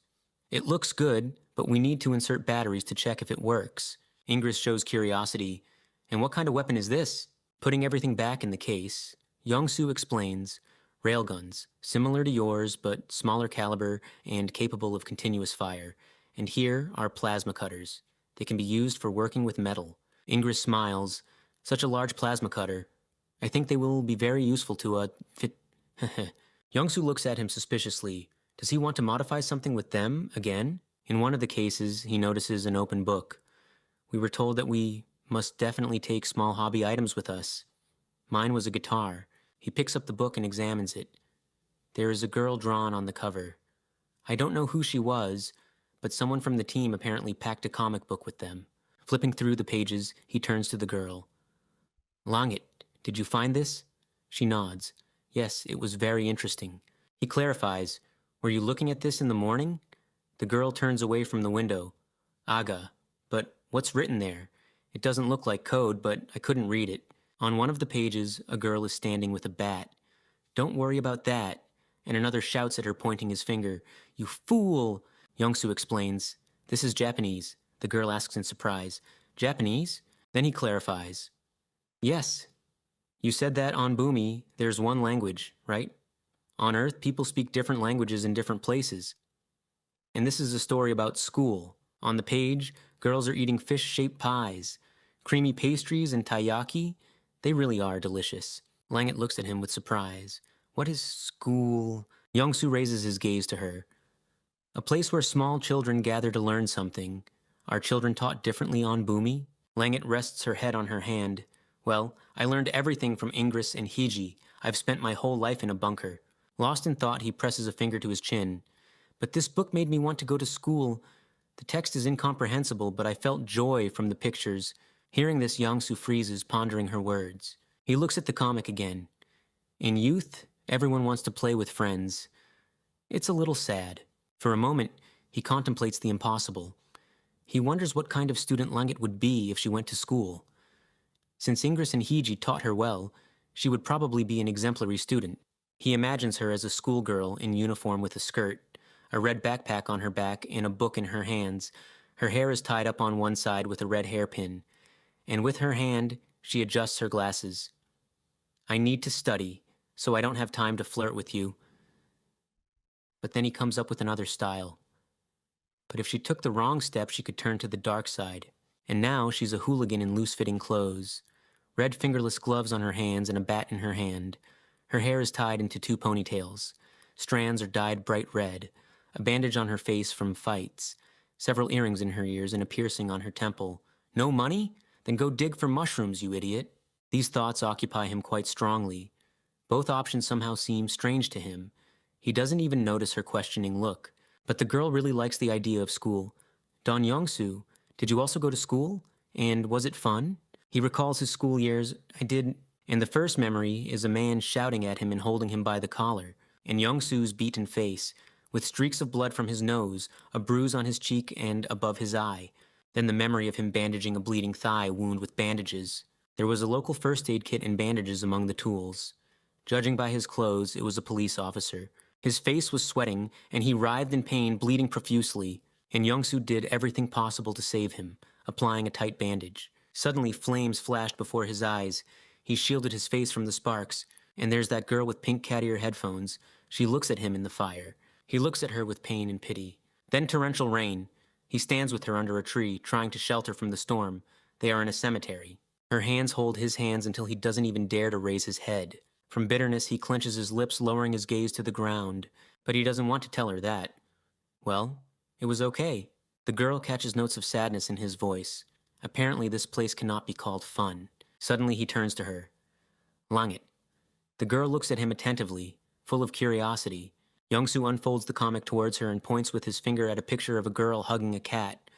It looks good, but we need to insert batteries to check if it works. Ingress shows curiosity. And what kind of weapon is this? Putting everything back in the case, Youngsu explains, railguns, similar to yours but smaller caliber and capable of continuous fire. And here are plasma cutters. They can be used for working with metal. Ingress smiles. Such a large plasma cutter. I think they will be very useful to fit. Youngsu looks at him suspiciously. Does he want to modify something with them again? In one of the cases, he notices an open book. We were told that we must definitely take small hobby items with us. Mine was a guitar. He picks up the book and examines it. There is a girl drawn on the cover. I don't know who she was, but someone from the team apparently packed a comic book with them. Flipping through the pages, he turns to the girl. Langit, did you find this? She nods. Yes, it was very interesting. He clarifies, were you looking at this in the morning? The girl turns away from the window. Aga, but what's written there? It doesn't look like code, but I couldn't read it. On one of the pages, a girl is standing with a bat. Don't worry about that. and another shouts at her, pointing his finger. "You fool!" Youngsu explains. "This is Japanese." The girl asks in surprise. "Japanese?" Then he clarifies. "Yes. You said that on Bumi, there's one language, right? On Earth, people speak different languages in different places. And this is a story about school. On the page, girls are eating fish-shaped pies. Creamy pastries and taiyaki, they really are delicious." Langit looks at him with surprise. "What is school?" Youngsu raises his gaze to her. "A place where small children gather to learn something. Are children taught differently on Bumi?" Langit rests her head on her hand. "Well, I learned everything from Ingress and Hiji. I've spent my whole life in a bunker." Lost in thought, he presses a finger to his chin. "But this book made me want to go to school. The text is incomprehensible, but I felt joy from the pictures." Hearing this, Youngsu freezes, pondering her words. He looks at the comic again. "In youth, everyone wants to play with friends. It's a little sad." For a moment, he contemplates the impossible. He wonders what kind of student Langit would be if she went to school. Since Ingress and Hiji taught her well, she would probably be an exemplary student. He imagines her as a schoolgirl in uniform with a skirt, a red backpack on her back, and a book in her hands. Her hair is tied up on one side with a red hairpin, and with her hand, she adjusts her glasses. "I need to study, so I don't have time to flirt with you." But then he comes up with another style. But if she took the wrong step, she could turn to the dark side. And now she's a hooligan in loose-fitting clothes. Red fingerless gloves on her hands and a bat in her hand. Her hair is tied into 2 ponytails. Strands are dyed bright red. A bandage on her face from fights. Several earrings in her ears and a piercing on her temple. "No money? Then go dig for mushrooms, you idiot." These thoughts occupy him quite strongly. Both options somehow seem strange to him. He doesn't even notice her questioning look. But the girl really likes the idea of school. "Don Youngsu, did you also go to school? And was it fun?" He recalls his school years. "I did." And the first memory is a man shouting at him and holding him by the collar. And Youngsu's beaten face, with streaks of blood from his nose, a bruise on his cheek and above his eye. Then the memory of him bandaging a bleeding thigh wound with bandages. There was a local first aid kit and bandages among the tools. Judging by his clothes, it was a police officer. His face was sweating, and he writhed in pain, bleeding profusely. And Youngsu did everything possible to save him, applying a tight bandage. Suddenly, flames flashed before his eyes. He shielded his face from the sparks. And there's that girl with pink cat ear headphones. She looks at him in the fire. He looks at her with pain and pity. Then torrential rain. He stands with her under a tree, trying to shelter from the storm. They are in a cemetery. Her hands hold his hands until he doesn't even dare to raise his head. From bitterness, he clenches his lips, lowering his gaze to the ground. But he doesn't want to tell her that. "Well, it was okay." The girl catches notes of sadness in his voice. Apparently, this place cannot be called fun. Suddenly, he turns to her. "Langit." The girl looks at him attentively, full of curiosity. Youngsu unfolds the comic towards her and points with his finger at a picture of a girl hugging a cat.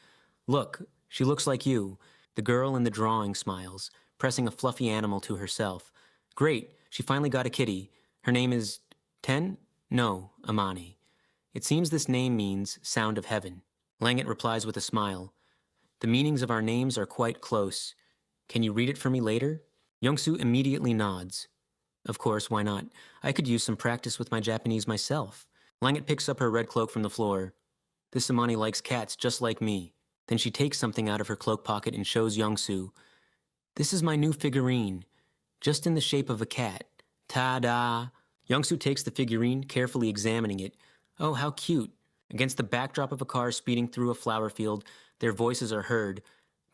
"Look, she looks like you." The girl in the drawing smiles, pressing a fluffy animal to herself. "Great, she finally got a kitty. Her name is Ten? No, Amani. It seems this name means sound of heaven." Langit replies with a smile. "The meanings of our names are quite close. Can you read it for me later?" Youngsu immediately nods. "Of course, why not? I could use some practice with my Japanese myself." Langit picks up her red cloak from the floor. "This Amani likes cats just like me." Then she takes something out of her cloak pocket and shows Youngsu. "This is my new figurine, just in the shape of a cat. Ta-da!" Youngsu takes the figurine, carefully examining it. "Oh, how cute." Against the backdrop of a car speeding through a flower field, their voices are heard.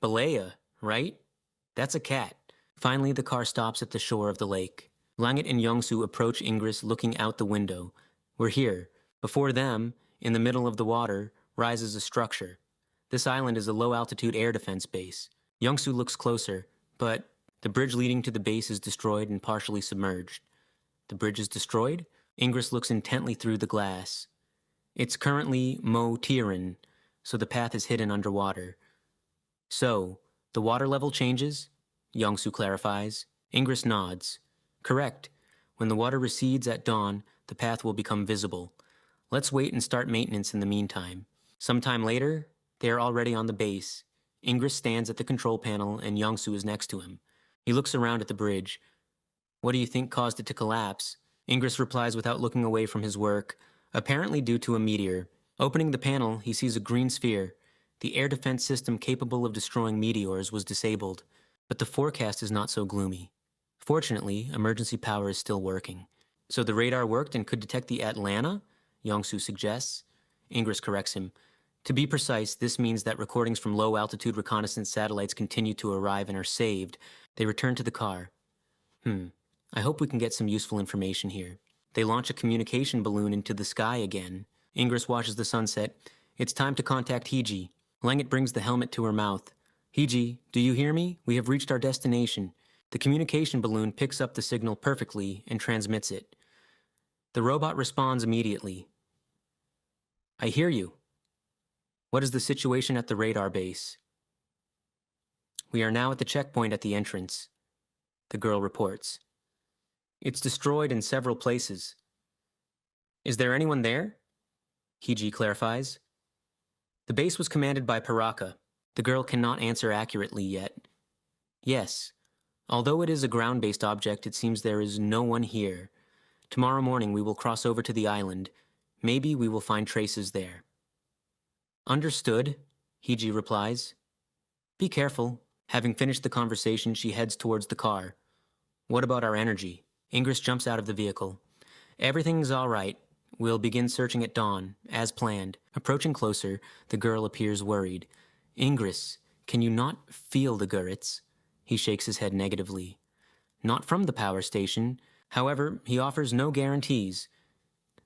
"Balea, right? That's a cat." Finally, the car stops at the shore of the lake. Langit and Youngsu approach Ingress, looking out the window. "We're here." Before them, in the middle of the water, rises a structure. This island is a low-altitude air defense base. Youngsu looks closer, but the bridge leading to the base is destroyed and partially submerged. The bridge is destroyed? Ingress looks intently through the glass. It's currently Mo Tiran, so the path is hidden underwater. "So, the water level changes?" Youngsu clarifies. Ingress nods. "Correct. When the water recedes at dawn, the path will become visible. Let's wait and start maintenance in the meantime." Sometime later, they are already on the base. Ingress stands at the control panel and Youngsu is next to him. He looks around at the bridge. "What do you think caused it to collapse?" Ingress replies without looking away from his work, apparently due to a meteor. Opening the panel, he sees a green sphere. The air defense system capable of destroying meteors was disabled, but the forecast is not so gloomy. Fortunately, emergency power is still working. So the radar worked and could detect the Atlanta? Yongsu suggests. Ingress corrects him. To be precise, this means that recordings from low-altitude reconnaissance satellites continue to arrive and are saved. They return to the car. I hope we can get some useful information here. They launch a communication balloon into the sky again. Ingress watches the sunset. It's time to contact Hiji. Langet brings the helmet to her mouth. Hiji, do you hear me? We have reached our destination. The communication balloon picks up the signal perfectly and transmits it. The robot responds immediately. I hear you. What is the situation at the radar base? We are now at the checkpoint at the entrance, the girl reports. It's destroyed in several places. Is there anyone there? Hiji clarifies. The base was commanded by Paraka. The girl cannot answer accurately yet. Yes. Although it is a ground-based object, it seems there is no one here. Tomorrow morning we will cross over to the island. Maybe we will find traces there. Understood, Hiji replies. Be careful. Having finished the conversation, she heads towards the car. What about our energy? Ingress jumps out of the vehicle. Everything's all right. We'll begin searching at dawn, as planned. Approaching closer, the girl appears worried. Ingress, can you not feel the Gurits? He shakes his head negatively. Not from the power station. However, he offers no guarantees.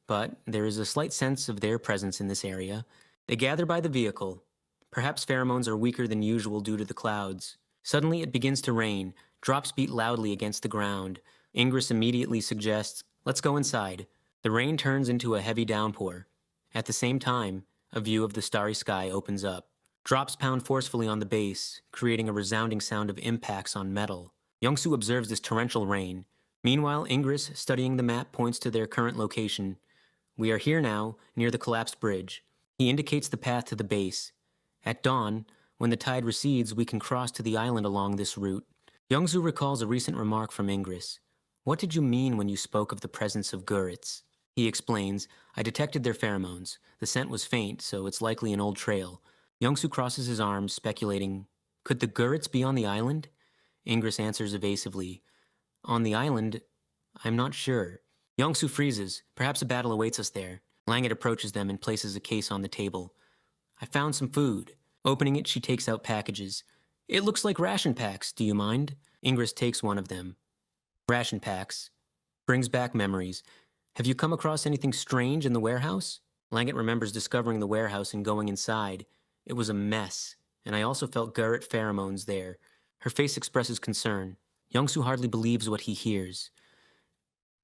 But there is a slight sense of their presence in this area. They gather by the vehicle. Perhaps pheromones are weaker than usual due to the clouds. Suddenly it begins to rain. Drops beat loudly against the ground. Ingress immediately suggests, let's go inside. The rain turns into a heavy downpour. At the same time, a view of the starry sky opens up. Drops pound forcefully on the base, creating a resounding sound of impacts on metal. Yongsu observes this torrential rain. Meanwhile, Ingress, studying the map, points to their current location. We are here now, near the collapsed bridge. He indicates the path to the base. At dawn, when the tide recedes, we can cross to the island along this route. Yongsu recalls a recent remark from Ingress. What did you mean when you spoke of the presence of Gurits? He explains, I detected their pheromones. The scent was faint, so it's likely an old trail. Yongsu crosses his arms, speculating, could the Gurits be on the island? Ingress answers evasively, on the island? I'm not sure. Yongsu freezes. Perhaps a battle awaits us there. Langet approaches them and places a case on the table. I found some food. Opening it, she takes out packages. It looks like ration packs, do you mind? Ingress takes one of them. Ration packs. Brings back memories. Have you come across anything strange in the warehouse? Langet remembers discovering the warehouse and going inside. It was a mess, and I also felt Gurit pheromones there. Her face expresses concern. Yongsu hardly believes what he hears.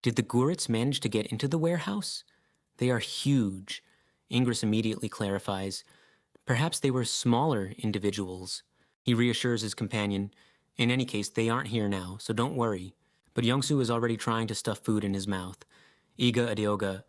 Did the Gurits manage to get into the warehouse? They are huge. Ingress immediately clarifies. Perhaps they were smaller individuals. He reassures his companion. In any case, they aren't here now, so don't worry. But Yongsu is already trying to stuff food in his mouth. Iga adioga.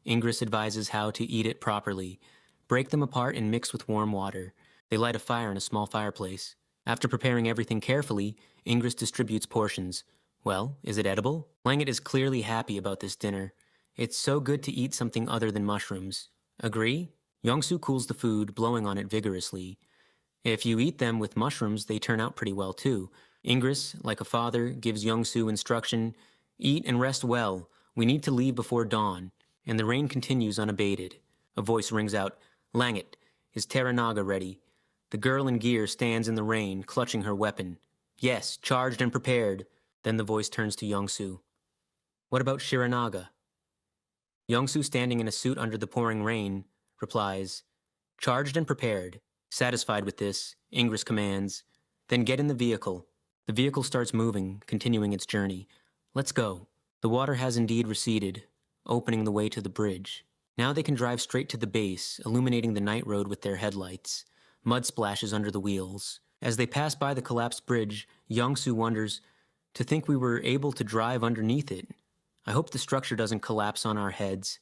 Ingress advises how to eat it properly. Break them apart and mix with warm water. They light a fire in a small fireplace. After preparing everything carefully, Ingress distributes portions. Well, is it edible? Langet is clearly happy about this dinner. It's so good to eat something other than mushrooms. Agree? Yongsu cools the food, blowing on it vigorously. If you eat them with mushrooms, they turn out pretty well too. Ingress, like a father, gives Yongsu instruction. Eat and rest well. We need to leave before dawn. And the rain continues unabated. A voice rings out, Langet, is Teranaga ready? The girl in gear stands in the rain, clutching her weapon. Yes, charged and prepared. Then the voice turns to Yongsu. What about Shiranaga? Yongsu, standing in a suit under the pouring rain, replies, charged and prepared. Satisfied with this, Ingress commands, then get in the vehicle. The vehicle starts moving, continuing its journey. Let's go. The water has indeed receded, opening the way to the bridge. Now they can drive straight to the base, illuminating the night road with their headlights. Mud splashes under the wheels. As they pass by the collapsed bridge, Yongsu wonders, to think we were able to drive underneath it. I hope the structure doesn't collapse on our heads.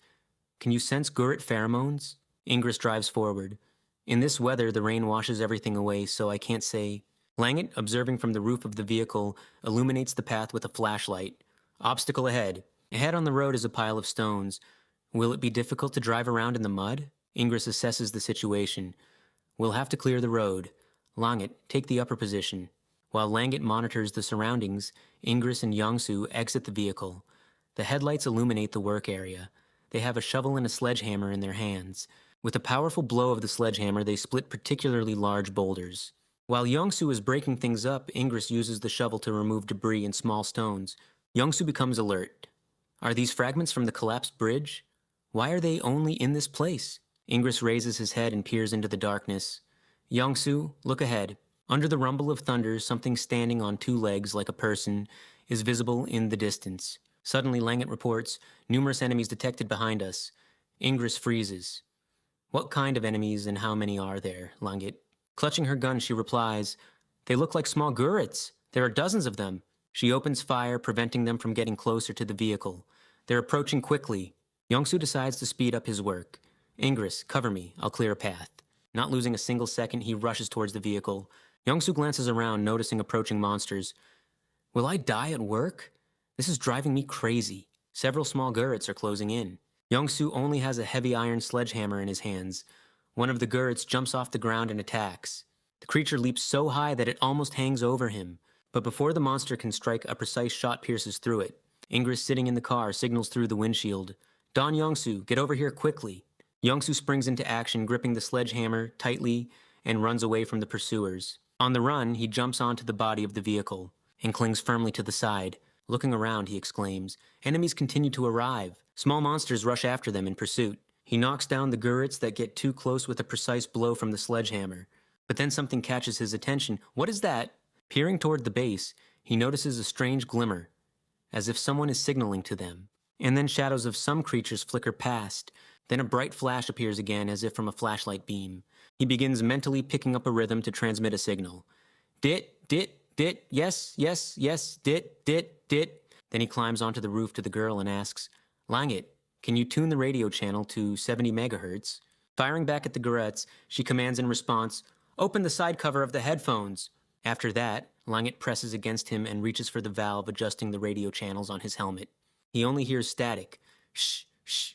Can you sense Gurit pheromones? Ingress drives forward. In this weather, the rain washes everything away, so I can't say. Langet, observing from the roof of the vehicle, illuminates the path with a flashlight. Obstacle ahead. Ahead on the road is a pile of stones. Will it be difficult to drive around in the mud? Ingress assesses the situation. We'll have to clear the road. Langit, take the upper position. While Langit monitors the surroundings, Ingress and Yongsu exit the vehicle. The headlights illuminate the work area. They have a shovel and a sledgehammer in their hands. With a powerful blow of the sledgehammer, they split particularly large boulders. While Yongsu is breaking things up, Ingress uses the shovel to remove debris and small stones. Yongsu becomes alert. Are these fragments from the collapsed bridge? Why are they only in this place? Ingress raises his head and peers into the darkness. Yongsu, look ahead. Under the rumble of thunder, something standing on two legs like a person is visible in the distance. Suddenly, Langit reports, numerous enemies detected behind us. Ingress freezes. What kind of enemies and how many are there, Langit? Clutching her gun, she replies, they look like small gurits. There are dozens of them. She opens fire, preventing them from getting closer to the vehicle. They're approaching quickly. Yongsu decides to speed up his work. Ingress, cover me. I'll clear a path. Not losing a single second, he rushes towards the vehicle. Yongsu glances around, noticing approaching monsters. Will I die at work? This is driving me crazy. Several small gurits are closing in. Yongsu only has a heavy iron sledgehammer in his hands. One of the gurits jumps off the ground and attacks. The creature leaps so high that it almost hangs over him. But before the monster can strike, a precise shot pierces through it. Ingress, sitting in the car, signals through the windshield. Don Yongsu, get over here quickly. Yongsu springs into action, gripping the sledgehammer tightly, and runs away from the pursuers. On the run, he jumps onto the body of the vehicle and clings firmly to the side. Looking around, he exclaims, enemies continue to arrive. Small monsters rush after them in pursuit. He knocks down the gurits that get too close with a precise blow from the sledgehammer. But then something catches his attention. What is that? Peering toward the base, he notices a strange glimmer, as if someone is signaling to them. And then shadows of some creatures flicker past. Then a bright flash appears again, as if from a flashlight beam. He begins mentally picking up a rhythm to transmit a signal. Dit, dit, dit, yes, yes, yes, dit, dit, dit. Then he climbs onto the roof to the girl and asks, Langit, can you tune the radio channel to 70 megahertz? Firing back at the gurets, she commands in response, open the side cover of the headphones. After that, Langit presses against him and reaches for the valve adjusting the radio channels on his helmet. He only hears static. Shh, shh,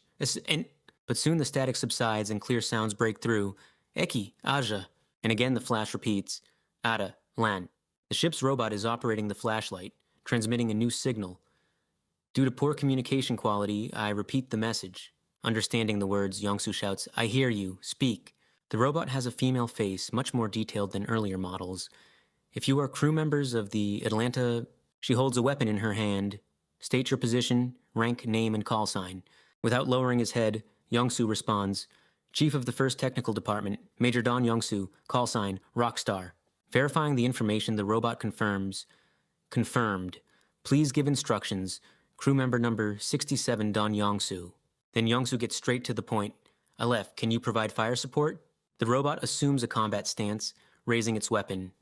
but soon the static subsides and clear sounds break through. Eki, Aja. And again the flash repeats. Ada, Lan. The ship's robot is operating the flashlight, transmitting a new signal. Due to poor communication quality, I repeat the message. Understanding the words, Yongsu shouts, I hear you, speak. The robot has a female face, much more detailed than earlier models. If you are crew members of the Atlanta... She holds a weapon in her hand. State your position, rank, name, and call sign. Without lowering his head, Yongsu responds, Chief of the 1st Technical Department, Major Don Yongsu, call sign, Rockstar. Verifying the information, the robot confirms. Confirmed. Please give instructions. Crew member number 67 Don Yongsu. Then Yongsu gets straight to the point. Aleph, can you provide fire support? The robot assumes a combat stance, raising its weapon.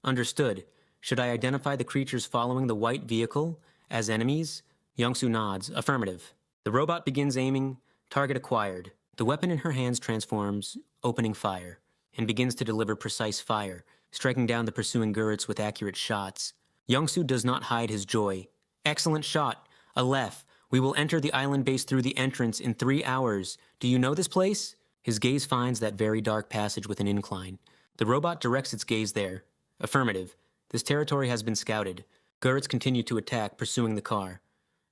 Understood. Should I identify the creatures following the white vehicle as enemies? Yongsu nods. Affirmative. The robot begins aiming. Target acquired. The weapon in her hands transforms, opening fire, and begins to deliver precise fire, striking down the pursuing gurits with accurate shots. Yongsu does not hide his joy. Excellent shot. Aleph, we will enter the island base through the entrance in 3 hours. Do you know this place? His gaze finds that very dark passage with an incline. The robot directs its gaze there. Affirmative. This territory has been scouted. Gurits continue to attack, pursuing the car.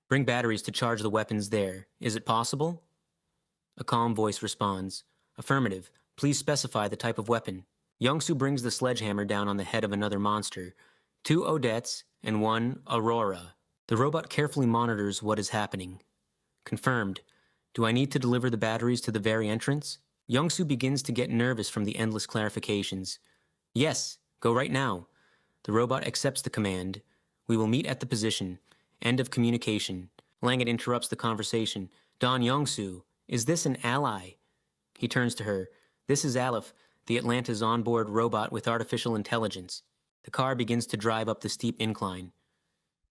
Bring batteries to charge the weapons there. Is it possible? A calm voice responds. Affirmative. Please specify the type of weapon. Yongsu brings the sledgehammer down on the head of another monster. 2 Odettes and 1 Aurora. The robot carefully monitors what is happening. Confirmed. Do I need to deliver the batteries to the very entrance? Yongsu begins to get nervous from the endless clarifications. Yes, go right now. The robot accepts the command. We will meet at the position. End of communication. Langit interrupts the conversation. Don Yongsu, is this an ally? He turns to her. This is Aleph, the Atlanta's onboard robot with artificial intelligence. The car begins to drive up the steep incline.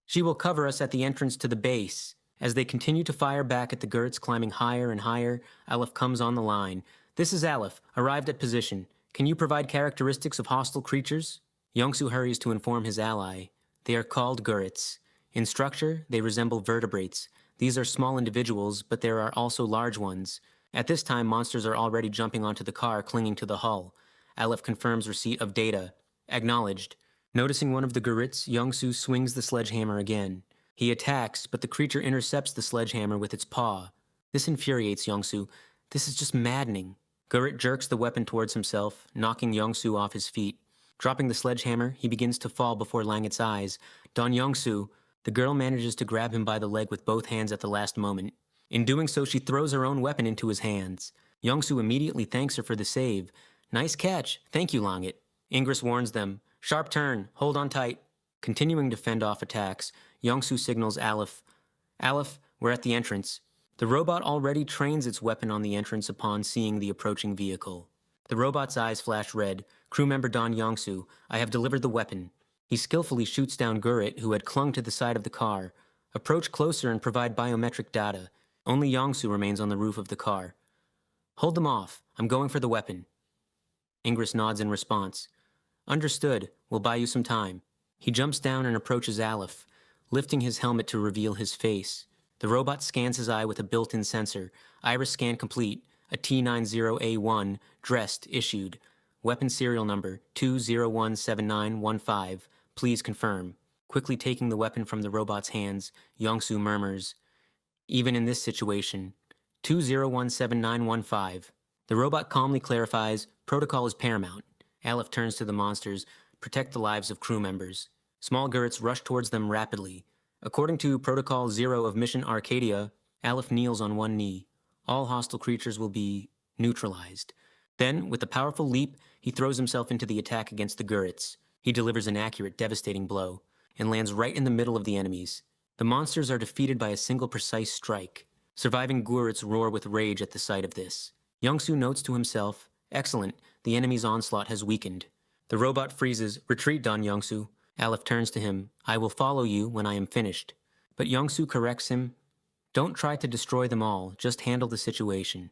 She will cover us at the entrance to the base. As they continue to fire back at the gurts climbing higher and higher, Aleph comes on the line. This is Aleph, arrived at position. Can you provide characteristics of hostile creatures? Yongsu hurries to inform his ally. They are called gurits. In structure, they resemble vertebrates. These are small individuals, but there are also large ones. At this time, monsters are already jumping onto the car, clinging to the hull. Aleph confirms receipt of data. Acknowledged. Noticing one of the Gurits, Youngsu swings the sledgehammer again. He attacks, but the creature intercepts the sledgehammer with its paw. This infuriates Youngsu. This is just maddening. Gurit jerks the weapon towards himself, knocking Youngsu off his feet. Dropping the sledgehammer, he begins to fall before Langit's eyes. Don Youngsu. The girl manages to grab him by the leg with both hands at the last moment. In doing so, she throws her own weapon into his hands. Youngsu immediately thanks her for the save. Nice catch. Thank you, Langit. Ingress warns them. Sharp turn. Hold on tight. Continuing to fend off attacks, Youngsu signals Aleph. Aleph, we're at the entrance. The robot already trains its weapon on the entrance upon seeing the approaching vehicle. The robot's eyes flash red. Crew member Don Youngsu, I have delivered the weapon. He skillfully shoots down Gurit, who had clung to the side of the car. Approach closer and provide biometric data. Only Youngsu remains on the roof of the car. Hold them off. I'm going for the weapon. Ingress nods in response. Understood. We'll buy you some time. He jumps down and approaches Aleph, lifting his helmet to reveal his face. The robot scans his eye with a built-in sensor. Iris scan complete. A T-90A1, dressed, issued. Weapon serial number 2017915. Please confirm. Quickly taking the weapon from the robot's hands, Youngsu murmurs, even in this situation, 2017915. The robot calmly clarifies, protocol is paramount. Aleph turns to the monsters, protect the lives of crew members. Small Gurits rush towards them rapidly. According to Protocol 0 of Mission Arcadia, Aleph kneels on one knee. All hostile creatures will be neutralized. Then, with a powerful leap, he throws himself into the attack against the Gurits. He delivers an accurate, devastating blow, and lands right in the middle of the enemies. The monsters are defeated by a single precise strike. Surviving Gurits roar with rage at the sight of this. Youngsu notes to himself, excellent, the enemy's onslaught has weakened. The robot freezes, retreat, Don Youngsu. Aleph turns to him, I will follow you when I am finished. But Youngsu corrects him, don't try to destroy them all, just handle the situation.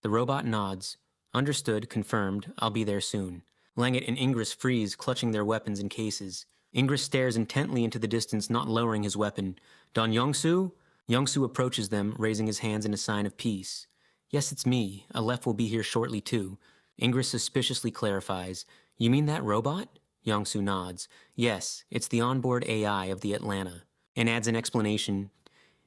The robot nods. Understood, confirmed, I'll be there soon. Langit and Ingress freeze, clutching their weapons in cases. Ingress stares intently into the distance, not lowering his weapon. Don Youngsu? Youngsu approaches them, raising his hands in a sign of peace. Yes, it's me. Aleph will be here shortly, too. Ingress suspiciously clarifies. You mean that robot? Youngsu nods. Yes, it's the onboard AI of the Atlanta. And adds an explanation.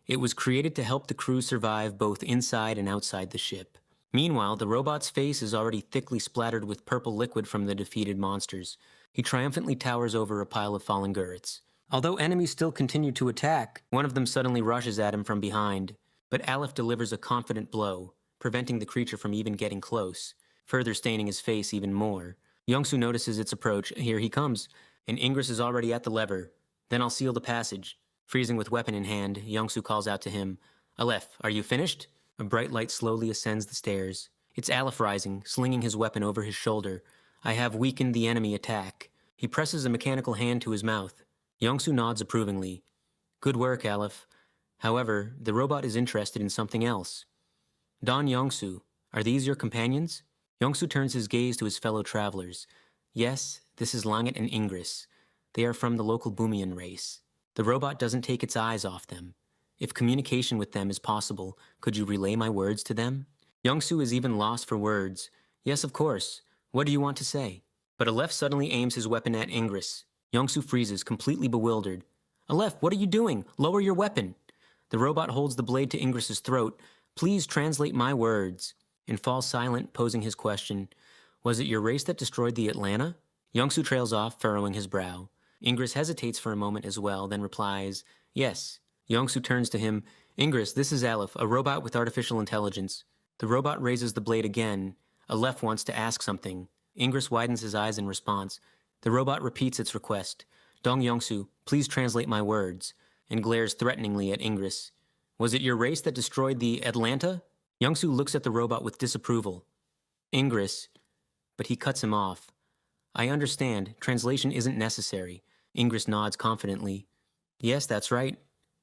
It was created to help the crew survive both inside and outside the ship. Meanwhile, the robot's face is already thickly splattered with purple liquid from the defeated monsters. He triumphantly towers over a pile of fallen Gurits. Although enemies still continue to attack, one of them suddenly rushes at him from behind. But Aleph delivers a confident blow, preventing the creature from even getting close, further staining his face even more. Youngsu notices its approach. Here he comes, and Ingress is already at the lever. Then I'll seal the passage. Freezing with weapon in hand, Youngsu calls out to him, Aleph, are you finished? A bright light slowly ascends the stairs. It's Aleph rising, slinging his weapon over his shoulder. I have weakened the enemy attack. He presses a mechanical hand to his mouth. Youngsu nods approvingly. Good work, Aleph. However, the robot is interested in something else. Don Youngsu, are these your companions? Youngsu turns his gaze to his fellow travelers. Yes, this is Langit and Ingress. They are from the local Boomian race. The robot doesn't take its eyes off them. If communication with them is possible, could you relay my words to them? Youngsu is even lost for words. Yes, of course. What do you want to say? But Aleph suddenly aims his weapon at Ingress. Youngsu freezes, completely bewildered. Aleph, what are you doing? Lower your weapon. The robot holds the blade to Ingress's throat. Please translate my words. And falls silent, posing his question. Was it your race that destroyed the Atlanta? Youngsu trails off, furrowing his brow. Ingress hesitates for a moment as well, then replies, Yes. Youngsu turns to him. Ingress, this is Aleph, a robot with artificial intelligence. The robot raises the blade again. Aleph wants to ask something. Ingress widens his eyes in response. The robot repeats its request. Dong Youngsu, please translate my words, and glares threateningly at Ingress. Was it your race that destroyed the Atlanta? Youngsu looks at the robot with disapproval. Ingress, but he cuts him off. I understand, translation isn't necessary. Ingress nods confidently. Yes, that's right.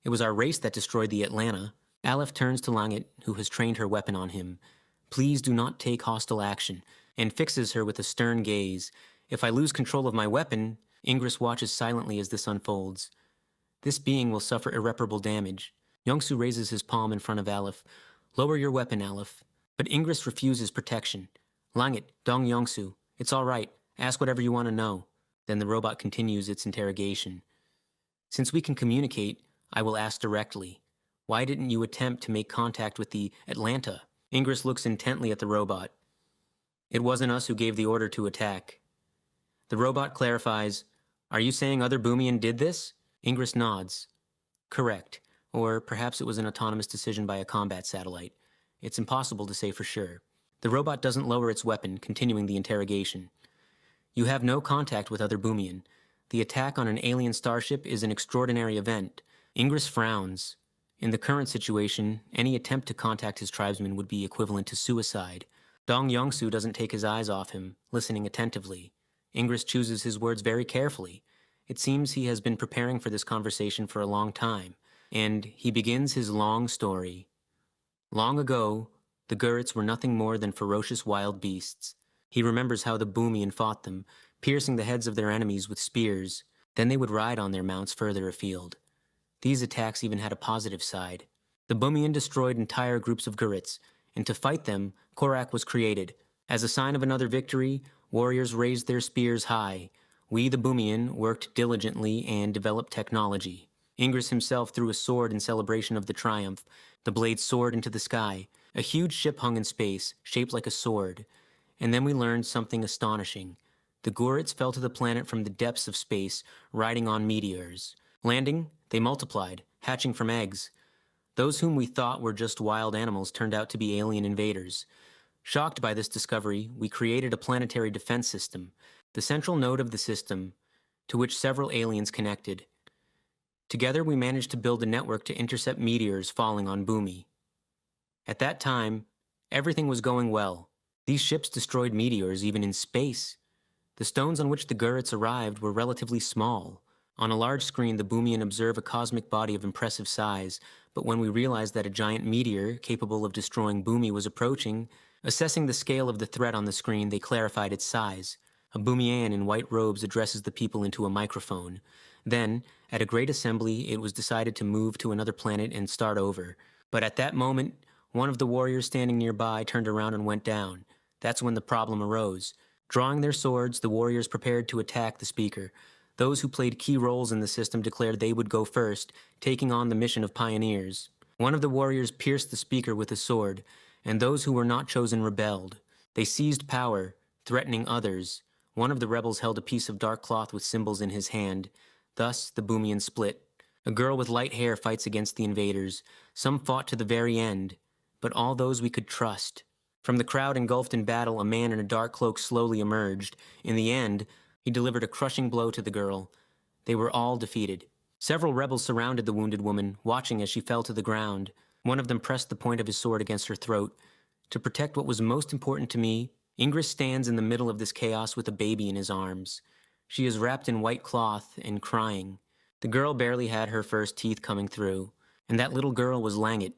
It was our race that destroyed the Atlanta. Aleph turns to Langit, who has trained her weapon on him. Please do not take hostile action, and fixes her with a stern gaze. If I lose control of my weapon, Ingress watches silently as this unfolds. This being will suffer irreparable damage. Youngsu raises his palm in front of Aleph. Lower your weapon, Aleph. But Ingress refuses protection. Langit, Dong Youngsu, it's all right. Ask whatever you want to know. Then the robot continues its interrogation. Since we can communicate, I will ask directly. Why didn't you attempt to make contact with the Atlanta? Ingress looks intently at the robot. It wasn't us who gave the order to attack. The robot clarifies, Are you saying other Boomian did this? Ingress nods. Correct. Or perhaps it was an autonomous decision by a combat satellite. It's impossible to say for sure. The robot doesn't lower its weapon, continuing the interrogation. You have no contact with other Boomian. The attack on an alien starship is an extraordinary event. Ingress frowns. In the current situation, any attempt to contact his tribesmen would be equivalent to suicide. Dong Youngsu doesn't take his eyes off him, listening attentively. Ingress chooses his words very carefully. It seems he has been preparing for this conversation for a long time, and he begins his long story. Long ago, the Gurits were nothing more than ferocious wild beasts. He remembers how the Boomian fought them, piercing the heads of their enemies with spears. Then they would ride on their mounts further afield. These attacks even had a positive side. The Boomian destroyed entire groups of Gurits, and to fight them, Korak was created. As a sign of another victory, warriors raised their spears high. We, the Boomian, worked diligently and developed technology. Ingress himself threw a sword in celebration of the triumph. The blade soared into the sky. A huge ship hung in space, shaped like a sword. And then we learned something astonishing. The Gurits fell to the planet from the depths of space, riding on meteors. Landing, they multiplied, hatching from eggs. Those whom we thought were just wild animals turned out to be alien invaders. Shocked by this discovery, we created a planetary defense system, the central node of the system, to which several aliens connected. Together we managed to build a network to intercept meteors falling on Boomi. At that time, everything was going well. These ships destroyed meteors even in space. The stones on which the Gurits arrived were relatively small. On a large screen, the Boomian observe a cosmic body of impressive size, but when we realized that a giant meteor capable of destroying Boomi was approaching, assessing the scale of the threat on the screen, they clarified its size. A Boomian in white robes addresses the people into a microphone. Then, at a great assembly, it was decided to move to another planet and start over. But at that moment, one of the warriors standing nearby turned around and went down. That's when the problem arose. Drawing their swords, the warriors prepared to attack the speaker. Those who played key roles in the system declared they would go first, taking on the mission of pioneers. One of the warriors pierced the speaker with a sword, and those who were not chosen rebelled. They seized power, threatening others. One of the rebels held a piece of dark cloth with symbols in his hand. Thus, the Boomian split. A girl with light hair fights against the invaders. Some fought to the very end, but all those we could trust. From the crowd engulfed in battle, a man in a dark cloak slowly emerged. In the end, he delivered a crushing blow to the girl. They were all defeated. Several rebels surrounded the wounded woman, watching as she fell to the ground. One of them pressed the point of his sword against her throat. To protect what was most important to me, Ingress stands in the middle of this chaos with a baby in his arms. She is wrapped in white cloth and crying. The girl barely had her first teeth coming through, and that little girl was Langit.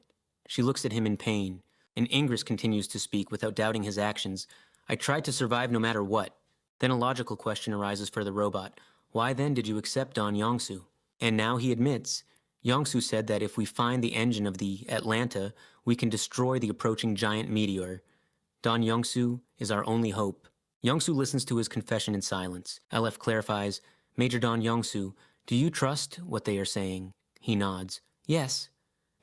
She looks at him in pain, and Ingress continues to speak without doubting his actions. I tried to survive no matter what. Then a logical question arises for the robot. Why then did you accept Don Yongsu? And now he admits. Yongsu said that if we find the engine of the Atlanta, we can destroy the approaching giant meteor. Don Yongsu is our only hope. Yongsu listens to his confession in silence. LF clarifies, Major Don Yongsu, do you trust what they are saying? He nods. Yes.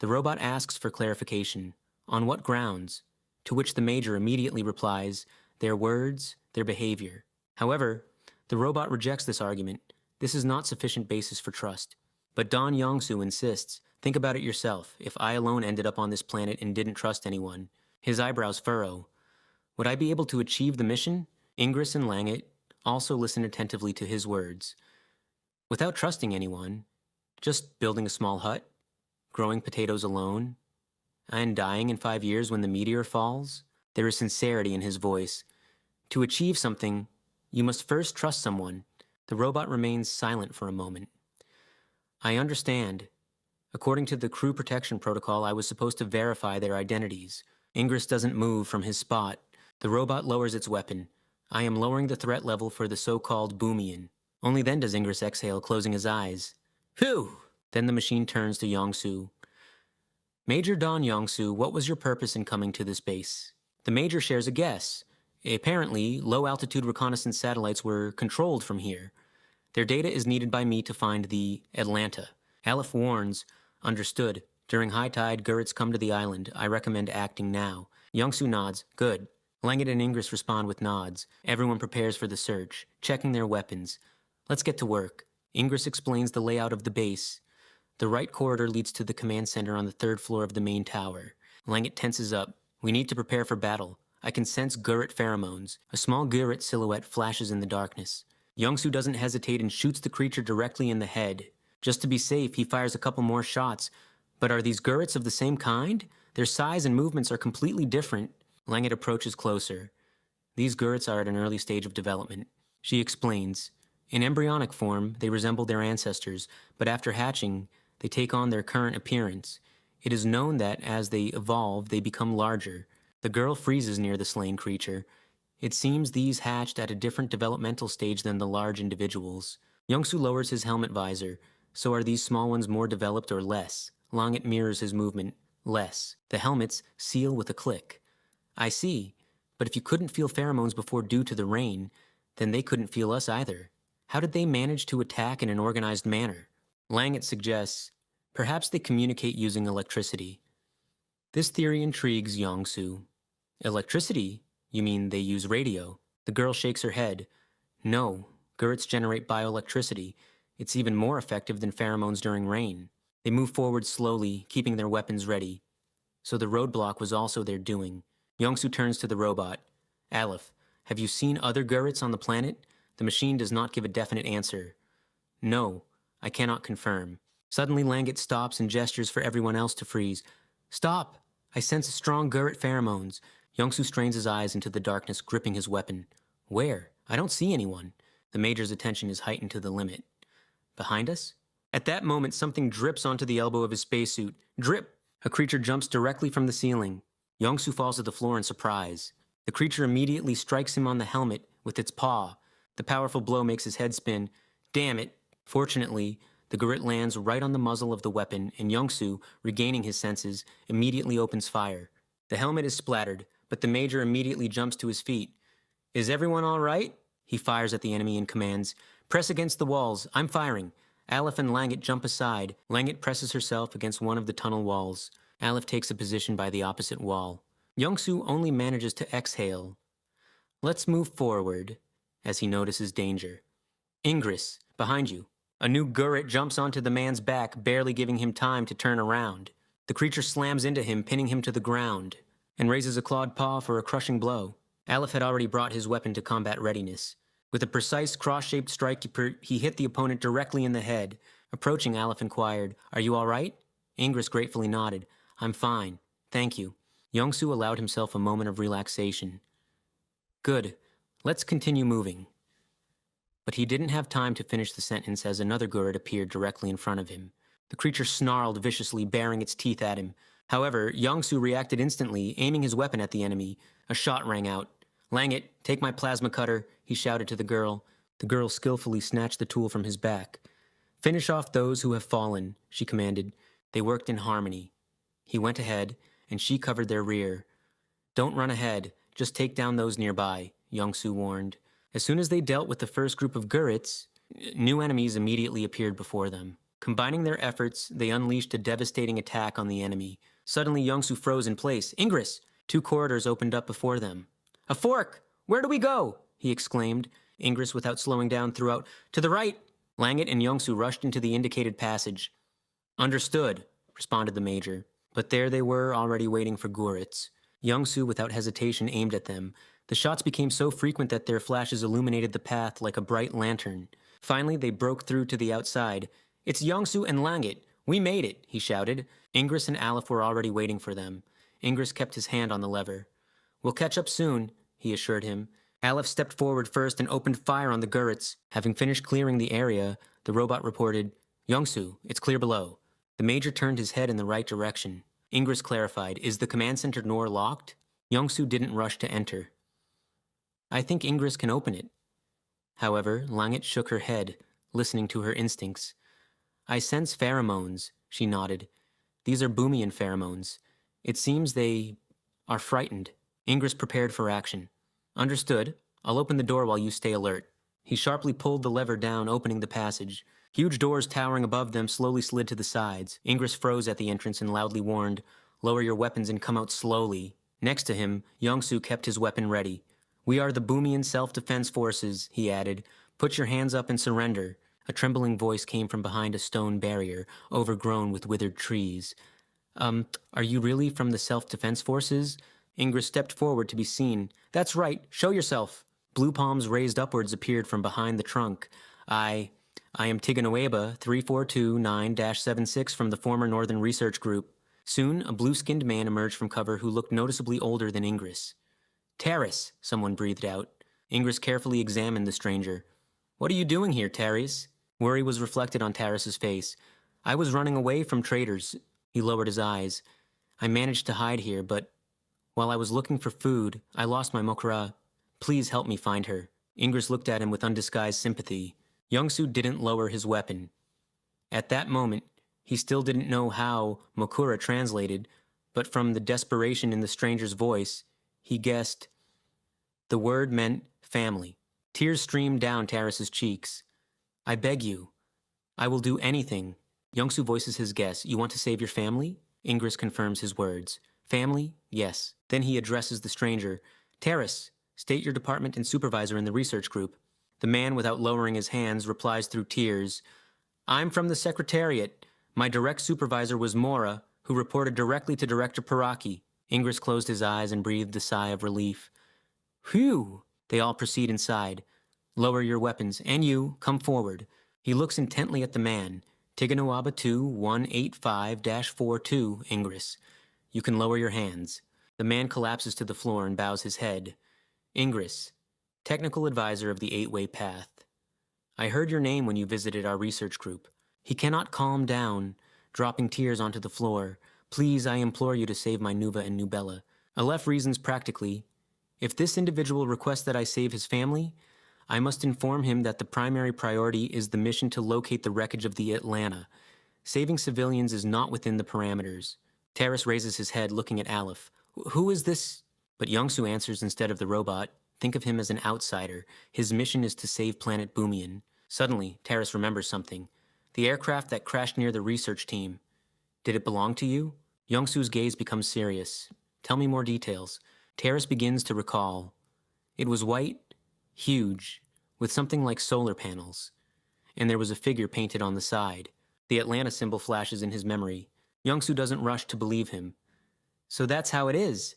The robot asks for clarification. On what grounds? To which the Major immediately replies, their words, their behavior. However, the robot rejects this argument. This is not sufficient basis for trust. But Don Yongsu insists, think about it yourself. If I alone ended up on this planet and didn't trust anyone, his eyebrows furrow. Would I be able to achieve the mission? Ingress and Langit also listen attentively to his words. Without trusting anyone, just building a small hut, growing potatoes alone, and dying in 5 years when the meteor falls, there is sincerity in his voice. To achieve something, you must first trust someone. The robot remains silent for a moment. I understand. According to the crew protection protocol, I was supposed to verify their identities. Ingress doesn't move from his spot. The robot lowers its weapon. I am lowering the threat level for the so-called Boomian. Only then does Ingress exhale, closing his eyes. Phew! Then the machine turns to Yongsu. Major Don Yongsu, what was your purpose in coming to this base? The Major shares a guess. Apparently, low-altitude reconnaissance satellites were controlled from here. Their data is needed by me to find the Atlanta. Aleph warns, understood. During high tide, Gurits come to the island. I recommend acting now. Yongsu nods. Good. Langet and Ingress respond with nods. Everyone prepares for the search, checking their weapons. Let's get to work. Ingress explains the layout of the base. The right corridor leads to the command center on the 3rd floor of the main tower. Langet tenses up. We need to prepare for battle. I can sense Gurit pheromones. A small Gurit silhouette flashes in the darkness. Yongsu doesn't hesitate and shoots the creature directly in the head. Just to be safe, he fires a couple more shots. But are these Gurits of the same kind? Their size and movements are completely different. Langet approaches closer. These Gurits are at an early stage of development. She explains. In embryonic form, they resemble their ancestors, but after hatching, they take on their current appearance. It is known that as they evolve, they become larger. The girl freezes near the slain creature. It seems these hatched at a different developmental stage than the large individuals. Yongsu lowers his helmet visor. So are these small ones more developed or less? Langet mirrors his movement. Less. The helmets seal with a click. I see. But if you couldn't feel pheromones before due to the rain, then they couldn't feel us either. How did they manage to attack in an organized manner? Langet suggests, perhaps they communicate using electricity. This theory intrigues Yongsu. Electricity? You mean they use radio? The girl shakes her head. No, Gurits generate bioelectricity. It's even more effective than pheromones during rain. They move forward slowly, keeping their weapons ready. So the roadblock was also their doing. Yongsu turns to the robot. Aleph, have you seen other Gurits on the planet? The machine does not give a definite answer. No, I cannot confirm. Suddenly Langet stops and gestures for everyone else to freeze. Stop! I sense strong Gurit pheromones. Yongsu strains his eyes into the darkness, gripping his weapon. Where? I don't see anyone. The Major's attention is heightened to the limit. Behind us? At that moment, something drips onto the elbow of his spacesuit. Drip! A creature jumps directly from the ceiling. Yongsu falls to the floor in surprise. The creature immediately strikes him on the helmet with its paw. The powerful blow makes his head spin. Damn it! Fortunately, the Gurit lands right on the muzzle of the weapon, and Yongsu, regaining his senses, immediately opens fire. The helmet is splattered, but the Major immediately jumps to his feet. Is everyone all right? He fires at the enemy and commands, Press against the walls. I'm firing. Aleph and Langet jump aside. Langet presses herself against one of the tunnel walls. Aleph takes a position by the opposite wall. Yongsu only manages to exhale. Let's move forward, as he notices danger. Ingress, behind you. A new Gurit jumps onto the man's back, barely giving him time to turn around. The creature slams into him, pinning him to the ground, and raises a clawed paw for a crushing blow. Aleph had already brought his weapon to combat readiness. With a precise cross-shaped strike, he hit the opponent directly in the head. Approaching, Aleph inquired, Are you all right? Ingress gratefully nodded. I'm fine. Thank you. Yongsu allowed himself a moment of relaxation. Good. Let's continue moving. But he didn't have time to finish the sentence as another Gurit appeared directly in front of him. The creature snarled viciously, baring its teeth at him. However, Yongsu reacted instantly, aiming his weapon at the enemy. A shot rang out. Langet, take my plasma cutter, he shouted to the girl. The girl skillfully snatched the tool from his back. Finish off those who have fallen, she commanded. They worked in harmony. He went ahead, and she covered their rear. Don't run ahead, just take down those nearby, Yongsu warned. As soon as they dealt with the first group of Gurits, new enemies immediately appeared before them. Combining their efforts, they unleashed a devastating attack on the enemy. Suddenly, Yongsu froze in place. Ingress! 2 corridors opened up before them. A fork! Where do we go? He exclaimed. Ingress, without slowing down, threw out, To the right! Langet and Yongsu rushed into the indicated passage. Understood, responded the Major. But there they were, already waiting for Gurits. Yongsu, without hesitation, aimed at them. The shots became so frequent that their flashes illuminated the path like a bright lantern. Finally, they broke through to the outside. It's Yongsu and Langet. We made it, he shouted. Ingress and Aleph were already waiting for them. Ingress kept his hand on the lever. We'll catch up soon, he assured him. Aleph stepped forward first and opened fire on the Gurits. Having finished clearing the area, the robot reported, Yongsu, it's clear below. The Major turned his head in the right direction. Ingress clarified, Is the command center door locked? Yongsu didn't rush to enter. I think Ingress can open it. However, Langet shook her head, listening to her instincts. I sense pheromones, she nodded. These are Boomian pheromones. It seems they are frightened. Ingress prepared for action. Understood. I'll open the door while you stay alert. He sharply pulled the lever down, opening the passage. Huge doors towering above them slowly slid to the sides. Ingress froze at the entrance and loudly warned, "Lower your weapons and come out slowly." Next to him, Yongsoo kept his weapon ready. "We are the Boomian Self-Defense Forces," he added. "Put your hands up and surrender." A trembling voice came from behind a stone barrier, overgrown with withered trees. Are you really from the Self-Defense Forces?" Ingress stepped forward to be seen. "That's right, show yourself." Blue palms raised upwards appeared from behind the trunk. I am Tiganoeba 3429-76 from the former Northern Research Group." Soon, a blue-skinned man emerged from cover who looked noticeably older than Ingress. "Taris," someone breathed out. Ingress carefully examined the stranger. "What are you doing here, Taris?" Worry was reflected on Taris's face. "I was running away from traitors." He lowered his eyes. "I managed to hide here, but while I was looking for food, I lost my Mokura. Please help me find her." Ingress looked at him with undisguised sympathy. Yongsoo didn't lower his weapon. At that moment, he still didn't know how Mokura translated, but from the desperation in the stranger's voice, he guessed the word meant family. Tears streamed down Taris's cheeks. "I beg you. I will do anything." Yongsoo voices his guess. "You want to save your family?" Ingress confirms his words. "Family? Yes." Then he addresses the stranger. "Taris, state your department and supervisor in the research group." The man, without lowering his hands, replies through tears. "I'm from the Secretariat. My direct supervisor was Mora, who reported directly to Director Paraki." Ingress closed his eyes and breathed a sigh of relief. "Phew!" They all proceed inside. "Lower your weapons, and you, come forward." He looks intently at the man. "Tiganoaba 2185-42, Ingress. You can lower your hands." The man collapses to the floor and bows his head. "Ingress, technical advisor of the Eight-Way Path. I heard your name when you visited our research group." He cannot calm down, dropping tears onto the floor. "Please, I implore you to save my Nuva and Nubella." Aleph reasons practically. "If this individual requests that I save his family, I must inform him that the primary priority is the mission to locate the wreckage of the Atlanta. Saving civilians is not within the parameters." Taris raises his head, looking at Aleph. "Who is this?" But Yongsoo answers instead of the robot. "Think of him as an outsider. His mission is to save planet Boomian." Suddenly, Taris remembers something. "The aircraft that crashed near the research team. Did it belong to you?" Yongsoo's gaze becomes serious. "Tell me more details." Taris begins to recall. "It was white, huge, with something like solar panels. And there was a figure painted on the side." The Atlanta symbol flashes in his memory. Yongsoo doesn't rush to believe him. "So that's how it is."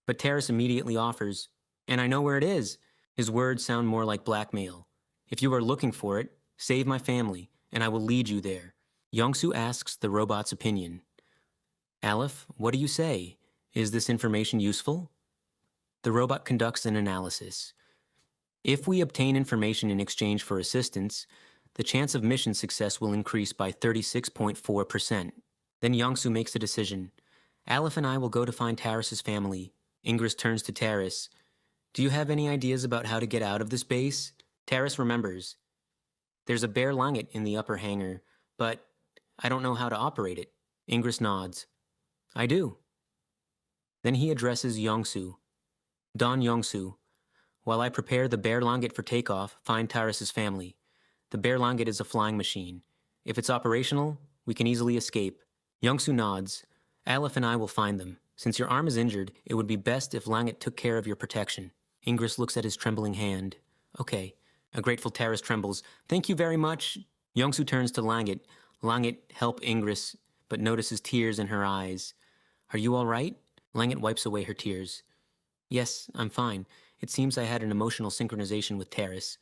But Taris immediately offers, "And I know where it is." His words sound more like blackmail. "If you are looking for it, save my family, and I will lead you there." Yongsoo asks the robot's opinion. "Aleph, what do you say? Is this information useful?" The robot conducts an analysis. "If we obtain information in exchange for assistance, the chance of mission success will increase by 36.4%. Then Yongsoo makes a decision. "Aleph and I will go to find Taris's family." Ingress turns to Taris. "Do you have any ideas about how to get out of this base?" Taris remembers. "There's a bare langet in the upper hangar, but I don't know how to operate it." Ingress nods. "I do." Then he addresses Yongsoo. "Don Yongsoo, while I prepare the bare langet for takeoff, find Taris's family. The bare langet is a flying machine. If it's operational, we can easily escape." Yongsoo nods. "Aleph and I will find them. Since your arm is injured, it would be best if Langet took care of your protection." Ingress looks at his trembling hand. "Okay." A grateful Taris trembles. "Thank you very much." Yongsoo turns to Langet. Langet help Ingress, but notices tears in her eyes. "Are you all right?" Langet wipes away her tears. "Yes, I'm fine. It seems I had an emotional synchronization with Taris.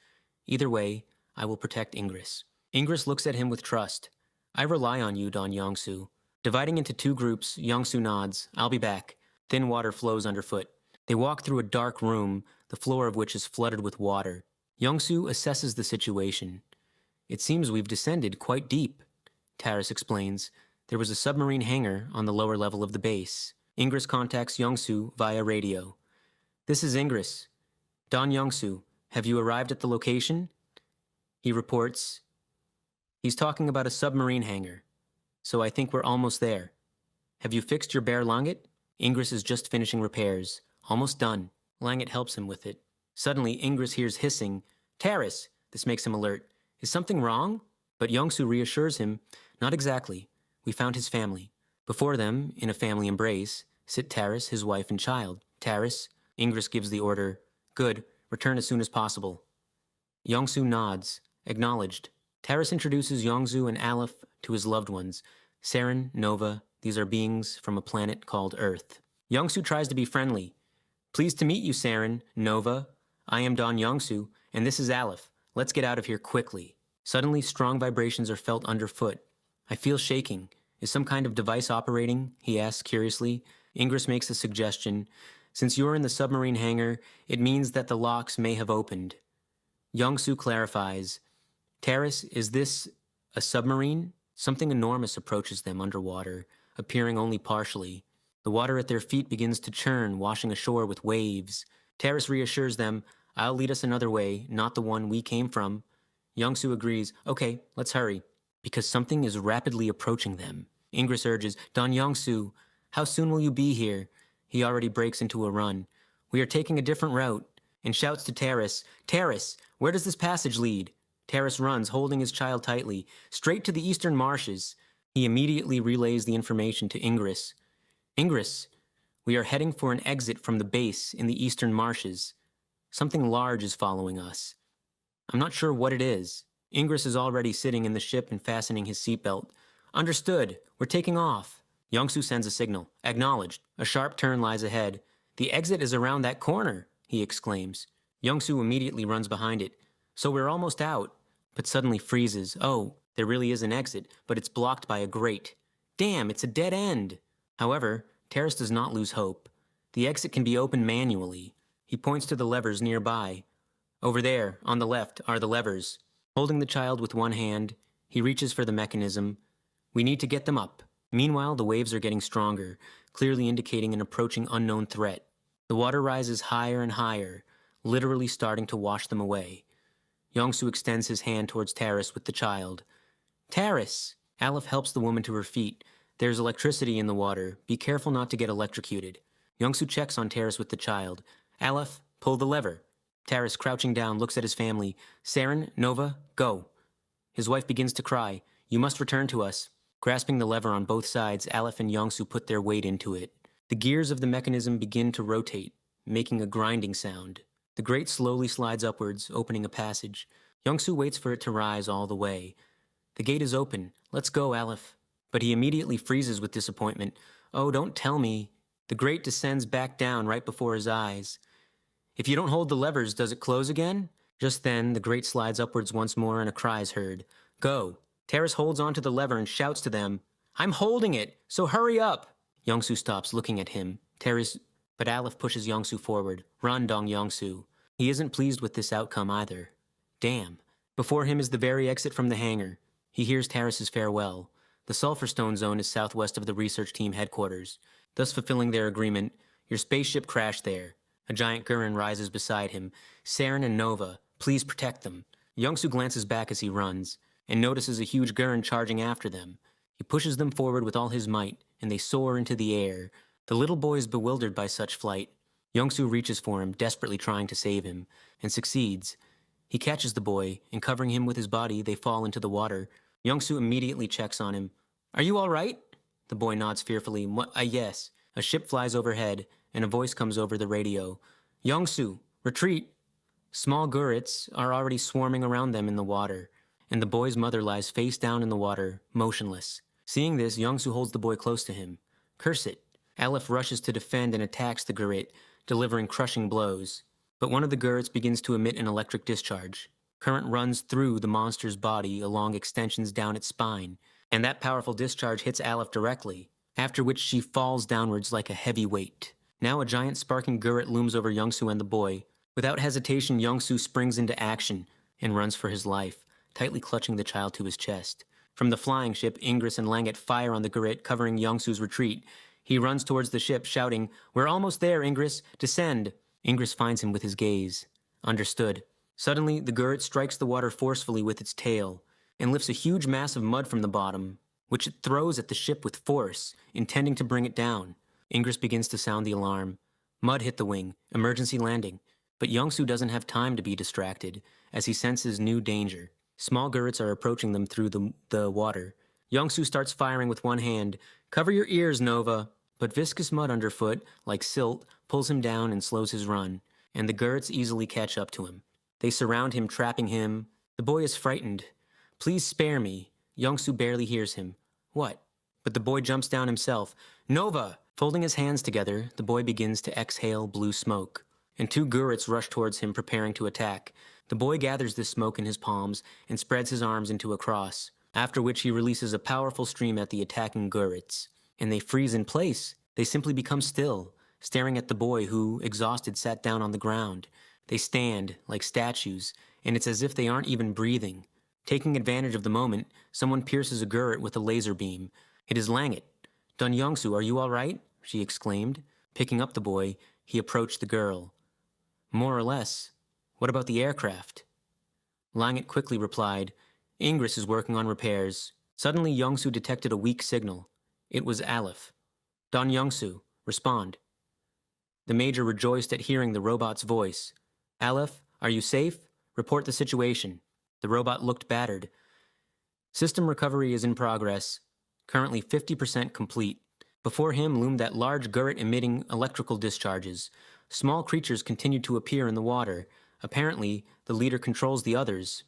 Either way, I will protect Ingress." Ingress looks at him with trust. "I rely on you, Don Yongsoo." Dividing into two groups, Yongsoo nods. "I'll be back." Thin water flows underfoot. They walk through a dark room, the floor of which is flooded with water. Yongsoo assesses the situation. "It seems we've descended quite deep," Taris explains. "There was a submarine hangar on the lower level of the base." Ingress contacts Yongsoo via radio. "This is Ingress. Don Yongsoo, have you arrived at the location?" He reports, "He's talking about a submarine hangar, so I think we're almost there." Have you fixed your bare langet? Ingress is just finishing repairs. Almost done. Langet helps him with it. Suddenly, Ingress hears hissing. Taris! This makes him alert. Is something wrong? But Youngsu reassures him. Not exactly. We found his family. Before them, in a family embrace, sit Taris, his wife, and child. Taris, Ingress gives the order. Good. Return as soon as possible. Youngsu nods. Acknowledged. Taris introduces Youngsu and Aleph to his loved ones. Saren, Nova, these are beings from a planet called Earth. Youngsu tries to be friendly. Pleased to meet you, Saren, Nova. I am Don Youngsu, and this is Aleph. Let's get out of here quickly. Suddenly, strong vibrations are felt underfoot. I feel shaking. Is some kind of device operating? He asks curiously. Ingress makes a suggestion. Since you're in the submarine hangar, it means that the locks may have opened. Youngsu clarifies. Taris, is this a submarine? Something enormous approaches them underwater, appearing only partially. The water at their feet begins to churn, washing ashore with waves. Taris reassures them, I'll lead us another way, not the one we came from. Youngsu agrees, okay, let's hurry, because something is rapidly approaching them. Ingress urges, Don Youngsu, how soon will you be here? He already breaks into a run. We are taking a different route, and shouts to Taris, Taris, where does this passage lead? Taris runs, holding his child tightly, straight to the eastern marshes. He immediately relays the information to Ingress. Ingress, we are heading for an exit from the base in the eastern marshes. Something large is following us. I'm not sure what it is. Ingress is already sitting in the ship and fastening his seatbelt. Understood. We're taking off. Youngsu sends a signal. Acknowledged. A sharp turn lies ahead. The exit is around that corner, he exclaims. Youngsu immediately runs behind it. So we're almost out. But suddenly freezes. Oh, there really is an exit, but it's blocked by a grate. Damn, it's a dead end. However, Taris does not lose hope. The exit can be opened manually. He points to the levers nearby. Over there, on the left, are the levers. Holding the child with one hand, he reaches for the mechanism. We need to get them up. Meanwhile, the waves are getting stronger, clearly indicating an approaching unknown threat. The water rises higher and higher, literally starting to wash them away. Youngsu extends his hand towards Taris with the child. Taris! Aleph helps the woman to her feet. There's electricity in the water. Be careful not to get electrocuted. Youngsu checks on Taris with the child. Aleph, pull the lever. Taris, crouching down, looks at his family. Saren, Nova, go. His wife begins to cry. You must return to us. Grasping the lever on both sides, Aleph and Youngsu put their weight into it. The gears of the mechanism begin to rotate, making a grinding sound. The grate slowly slides upwards, opening a passage. Youngsu waits for it to rise all the way. The gate is open. Let's go, Aleph. But he immediately freezes with disappointment. Oh, don't tell me. The grate descends back down right before his eyes. If you don't hold the levers, does it close again? Just then, the grate slides upwards once more and a cry is heard. Go. Taris holds onto the lever and shouts to them, I'm holding it, so hurry up. Youngsu stops looking at him. But Aleph pushes Youngsu forward. Run, Dong Youngsu. He isn't pleased with this outcome either. Damn. Before him is the very exit from the hangar. He hears Taris's farewell. The Sulfur Stone Zone is southwest of the research team headquarters, thus fulfilling their agreement. Your spaceship crashed there. A giant Gurren rises beside him. Saren and Nova, please protect them. Youngsu glances back as he runs, and notices a huge Gurren charging after them. He pushes them forward with all his might, and they soar into the air. The little boy is bewildered by such flight. Youngsu reaches for him, desperately trying to save him, and succeeds. He catches the boy, and covering him with his body, they fall into the water. Youngsu immediately checks on him. Are you all right? The boy nods fearfully. Yes. A ship flies overhead, and a voice comes over the radio. Youngsu, retreat! Small Gurrits are already swarming around them in the water, and the boy's mother lies face down in the water, motionless. Seeing this, Youngsu holds the boy close to him. Curse it! Aleph rushes to defend and attacks the Gurrit, delivering crushing blows. But one of the Gurrits begins to emit an electric discharge. Current runs through the monster's body along extensions down its spine, and that powerful discharge hits Aleph directly, after which she falls downwards like a heavy weight. Now a giant sparking Gurrit looms over Youngsu and the boy. Without hesitation, Youngsu springs into action and runs for his life, tightly clutching the child to his chest. From the flying ship, Ingress and Langet fire on the Gurrit, covering Youngsu's retreat. He runs towards the ship, shouting, We're almost there, Ingress! Descend! Ingress finds him with his gaze. Understood. Suddenly, the Gurrit strikes the water forcefully with its tail, and lifts a huge mass of mud from the bottom. which it throws at the ship with force, intending to bring it down. Ingress begins to sound the alarm. Mud hit the wing, emergency landing. But Yongsoo doesn't have time to be distracted, as he senses new danger. Small gurrets are approaching them through the water. Yongsoo starts firing with one hand. Cover your ears, Nova! But viscous mud underfoot, like silt, pulls him down and slows his run, and the gurrets easily catch up to him. They surround him, trapping him. The boy is frightened. Please spare me. Yongsoo barely hears him. What? But the boy jumps down himself. Nova! Folding his hands together, the boy begins to exhale blue smoke, and two gurrets rush towards him, preparing to attack. The boy gathers this smoke in his palms and spreads his arms into a cross, after which he releases a powerful stream at the attacking gurrets. And they freeze in place. They simply become still, staring at the boy who, exhausted, sat down on the ground. They stand, like statues, and it's as if they aren't even breathing. Taking advantage of the moment, someone pierces a gurret with a laser beam. It is Langit. Dun Yongsoo, are you all right? She exclaimed. Picking up the boy, he approached the girl. More or less. What about the aircraft? Langit quickly replied, Ingress is working on repairs. Suddenly, Yongsoo detected a weak signal. It was Aleph. Dun Yongsoo, respond. The Major rejoiced at hearing the robot's voice. Aleph, are you safe? Report the situation. The robot looked battered. System recovery is in progress. Currently 50% complete. Before him loomed that large gurret emitting electrical discharges. Small creatures continued to appear in the water. Apparently, the leader controls the others.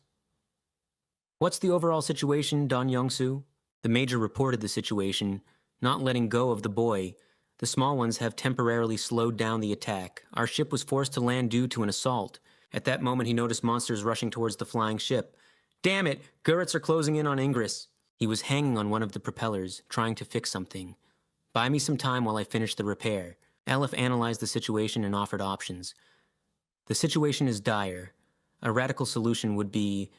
What's the overall situation, Dun Yongsoo? The Major reported the situation, not letting go of the boy. The small ones have temporarily slowed down the attack. Our ship was forced to land due to an assault. At that moment, he noticed monsters rushing towards the flying ship. Damn it! Gurrets are closing in on Ingress. He was hanging on one of the propellers, trying to fix something. Buy me some time while I finish the repair. Aleph analyzed the situation and offered options. The situation is dire. A radical solution would be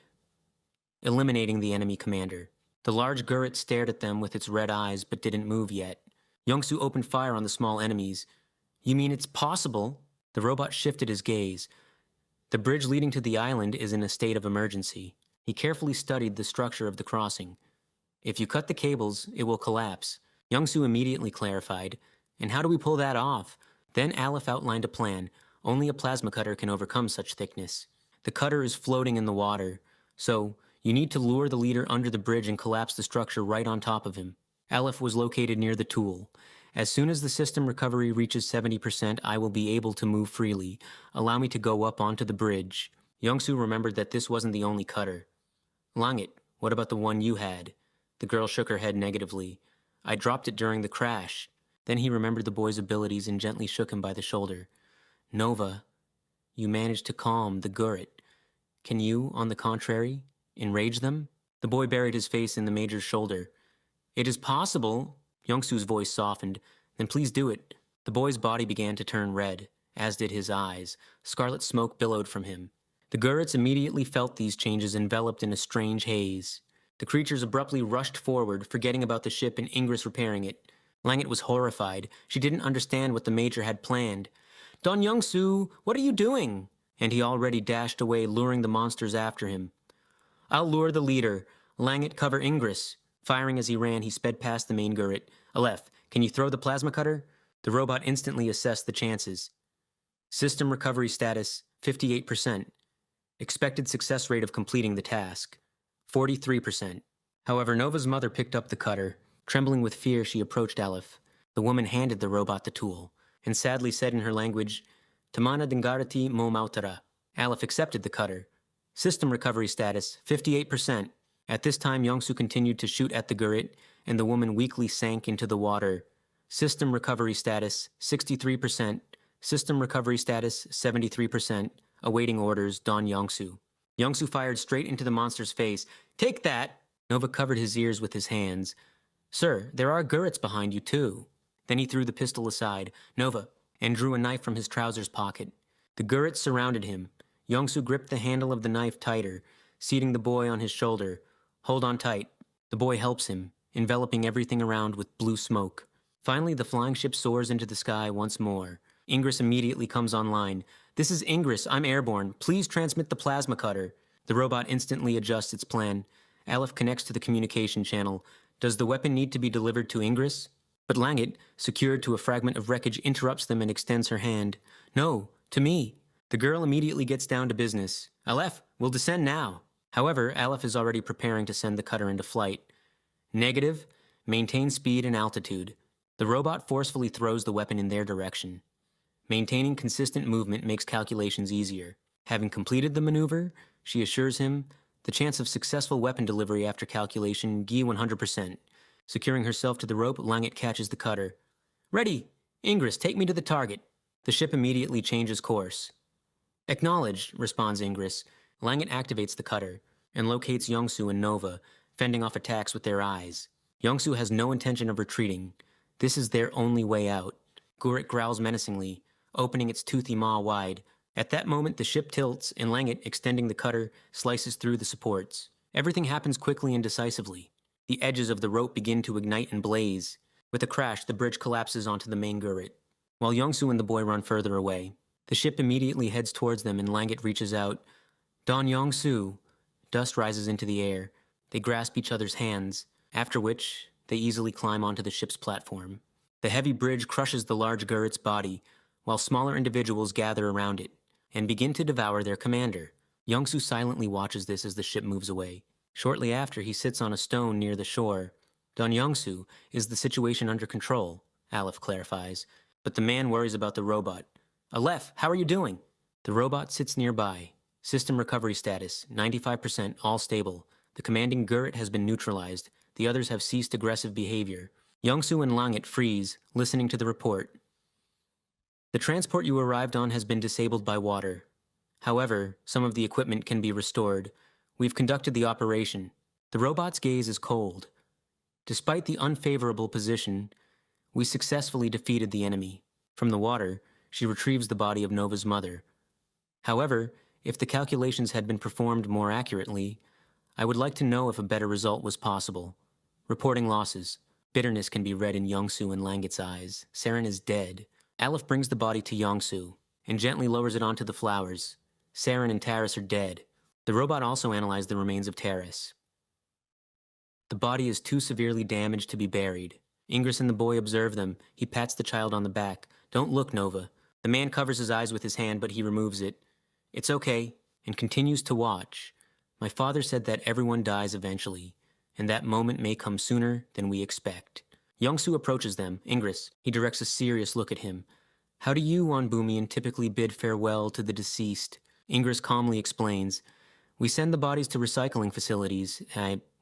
eliminating the enemy commander. The large gurret stared at them with its red eyes, but didn't move yet. Yongsoo opened fire on the small enemies. You mean it's possible? The robot shifted his gaze. The bridge leading to the island is in a state of emergency. He carefully studied the structure of the crossing. If you cut the cables, it will collapse. Yongsoo immediately clarified. And how do we pull that off? Then Aleph outlined a plan. Only a plasma cutter can overcome such thickness. The cutter is floating in the water, so you need to lure the leader under the bridge and collapse the structure right on top of him. Aleph was located near the tool. As soon as the system recovery reaches 70%, I will be able to move freely. Allow me to go up onto the bridge. Yongsoo remembered that this wasn't the only cutter. Langit, what about the one you had? The girl shook her head negatively. I dropped it during the crash. Then he remembered the boy's abilities and gently shook him by the shoulder. Nova, you managed to calm the gurret. Can you, on the contrary, enrage them? The boy buried his face in the Major's shoulder. It is possible. Yongsoo's voice softened. Then please do it. The boy's body began to turn red, as did his eyes. Scarlet smoke billowed from him. The gurrets immediately felt these changes enveloped in a strange haze. The creatures abruptly rushed forward, forgetting about the ship and Ingress repairing it. Langit was horrified. She didn't understand what the Major had planned. Dun Yongsoo, what are you doing? And he already dashed away, luring the monsters after him. I'll lure the leader. Langit, cover Ingress. Firing as he ran, he sped past the main gurret. Aleph, can you throw the plasma cutter? The robot instantly assessed the chances. System recovery status, 58%. Expected success rate of completing the task, 43%. However, Nova's mother picked up the cutter. Trembling with fear, she approached Aleph. The woman handed the robot the tool, and sadly said in her language, Tamana Dingarati Mo Mautara. Aleph accepted the cutter. System recovery status, 58%. At this time, Yongsoo continued to shoot at the gurret, and the woman weakly sank into the water. System recovery status, 63%. System recovery status, 73%. Awaiting orders, Dun Yongsoo. Yongsoo fired straight into the monster's face. Take that! Nova covered his ears with his hands. Sir, there are gurrets behind you, too. Then he threw the pistol aside. Nova, and drew a knife from his trousers pocket. The gurrets surrounded him. Yongsoo gripped the handle of the knife tighter, seating the boy on his shoulder. Hold on tight. The boy helps him, enveloping everything around with blue smoke. Finally, the flying ship soars into the sky once more. Ingress immediately comes online. This is Ingress. I'm airborne. Please transmit the plasma cutter. The robot instantly adjusts its plan. Aleph connects to the communication channel. Does the weapon need to be delivered to Ingress? But Langit, secured to a fragment of wreckage, interrupts them and extends her hand. No, to me. The girl immediately gets down to business. Aleph, we'll descend now. However, Aleph is already preparing to send the cutter into flight. Negative. Maintain speed and altitude. The robot forcefully throws the weapon in their direction. Maintaining consistent movement makes calculations easier. Having completed the maneuver, she assures him, the chance of successful weapon delivery after calculation, Gi 100%. Securing herself to the rope, Langit catches the cutter. Ready! Ingress, take me to the target. The ship immediately changes course. Acknowledged, responds Ingress. Langit activates the cutter and locates Youngsu and Nova, fending off attacks with their eyes. Youngsu has no intention of retreating. This is their only way out. Gurrit growls menacingly, opening its toothy maw wide. At that moment, the ship tilts, and Langit, extending the cutter, slices through the supports. Everything happens quickly and decisively. The edges of the rope begin to ignite and blaze. With a crash, the bridge collapses onto the main Gurrit, while Youngsu and the boy run further away. The ship immediately heads towards them, and Langit reaches out. Don Youngsu. Dust rises into the air. They grasp each other's hands, after which they easily climb onto the ship's platform. The heavy bridge crushes the large Gurrit's body, while smaller individuals gather around it and begin to devour their commander. Youngsu silently watches this as the ship moves away. Shortly after, he sits on a stone near the shore. Don Youngsu, is the situation under control? Aleph clarifies, but the man worries about the robot. Aleph, how are you doing? The robot sits nearby. System recovery status, 95%, all stable. The commanding Gurrit has been neutralized. The others have ceased aggressive behavior. Youngsu and Langit freeze, listening to the report. The transport you arrived on has been disabled by water. However, some of the equipment can be restored. We've conducted the operation. The robot's gaze is cold. Despite the unfavorable position, we successfully defeated the enemy. From the water, she retrieves the body of Nova's mother. However, if the calculations had been performed more accurately, I would like to know if a better result was possible. Reporting losses. Bitterness can be read in Youngsu and Langit's eyes. Saren is dead. Aleph brings the body to Youngsu and gently lowers it onto the flowers. Saren and Taris are dead. The robot also analyzed the remains of Taris. The body is too severely damaged to be buried. Ingress and the boy observe them. He pats the child on the back. Don't look, Nova. The man covers his eyes with his hand, but he removes it. It's okay, and continues to watch. My father said that everyone dies eventually, and that moment may come sooner than we expect. Youngsu approaches them. Ingress, he directs a serious look at him. How do you, Onbumian, typically bid farewell to the deceased? Ingress calmly explains. We send the bodies to recycling facilities,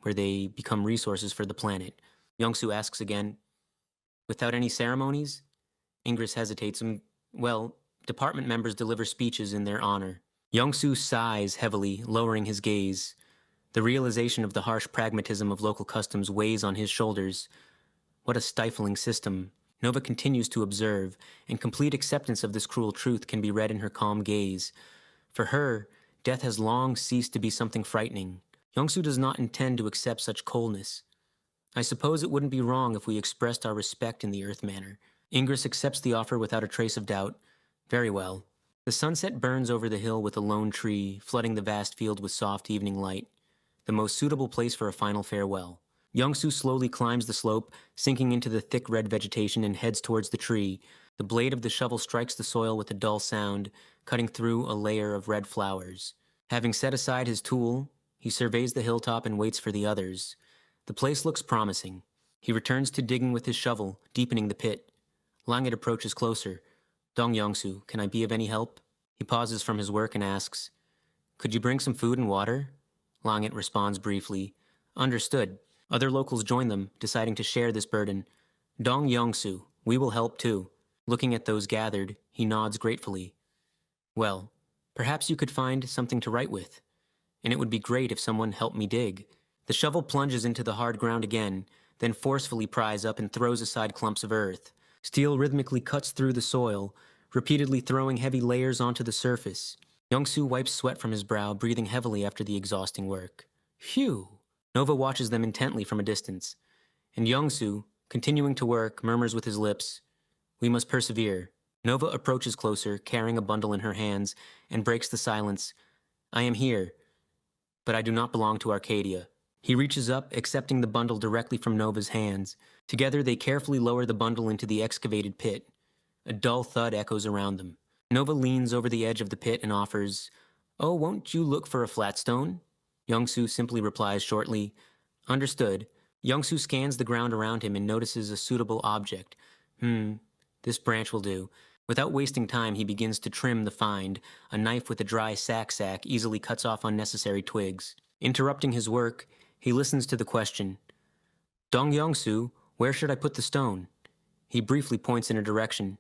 where they become resources for the planet. Youngsu asks again, without any ceremonies? Ingress hesitates. Well, department members deliver speeches in their honor. Youngsu sighs heavily, lowering his gaze. The realization of the harsh pragmatism of local customs weighs on his shoulders. What a stifling system. Nova continues to observe, and complete acceptance of this cruel truth can be read in her calm gaze. For her, death has long ceased to be something frightening. Youngsu does not intend to accept such coldness. I suppose it wouldn't be wrong if we expressed our respect in the Earth manner. Ingress accepts the offer without a trace of doubt. Very well. The sunset burns over the hill with a lone tree, flooding the vast field with soft evening light. The most suitable place for a final farewell. Youngsu slowly climbs the slope, sinking into the thick red vegetation and heads towards the tree. The blade of the shovel strikes the soil with a dull sound, cutting through a layer of red flowers. Having set aside his tool, he surveys the hilltop and waits for the others. The place looks promising. He returns to digging with his shovel, deepening the pit. Langit approaches closer. Dong Youngsu, can I be of any help? He pauses from his work and asks, could you bring some food and water? Langit responds briefly, understood. Other locals join them, deciding to share this burden. Dong Youngsu, we will help too. Looking at those gathered, he nods gratefully. Well, perhaps you could find something to write with. And it would be great if someone helped me dig. The shovel plunges into the hard ground again, then forcefully pries up and throws aside clumps of earth. Steel rhythmically cuts through the soil, repeatedly throwing heavy layers onto the surface. Youngsu wipes sweat from his brow, breathing heavily after the exhausting work. Phew! Nova watches them intently from a distance, and Youngsu, continuing to work, murmurs with his lips, we must persevere. Nova approaches closer, carrying a bundle in her hands, and breaks the silence. I am here, but I do not belong to Arcadia. He reaches up, accepting the bundle directly from Nova's hands. Together, they carefully lower the bundle into the excavated pit. A dull thud echoes around them. Nova leans over the edge of the pit and offers, "Oh, won't you look for a flat stone?" Youngsu simply replies shortly, "Understood." Youngsu scans the ground around him and notices a suitable object. This branch will do. Without wasting time, he begins to trim the find. A knife with a dry sack easily cuts off unnecessary twigs. Interrupting his work, he listens to the question, "Dong Youngsu, where should I put the stone?" He briefly points in a direction.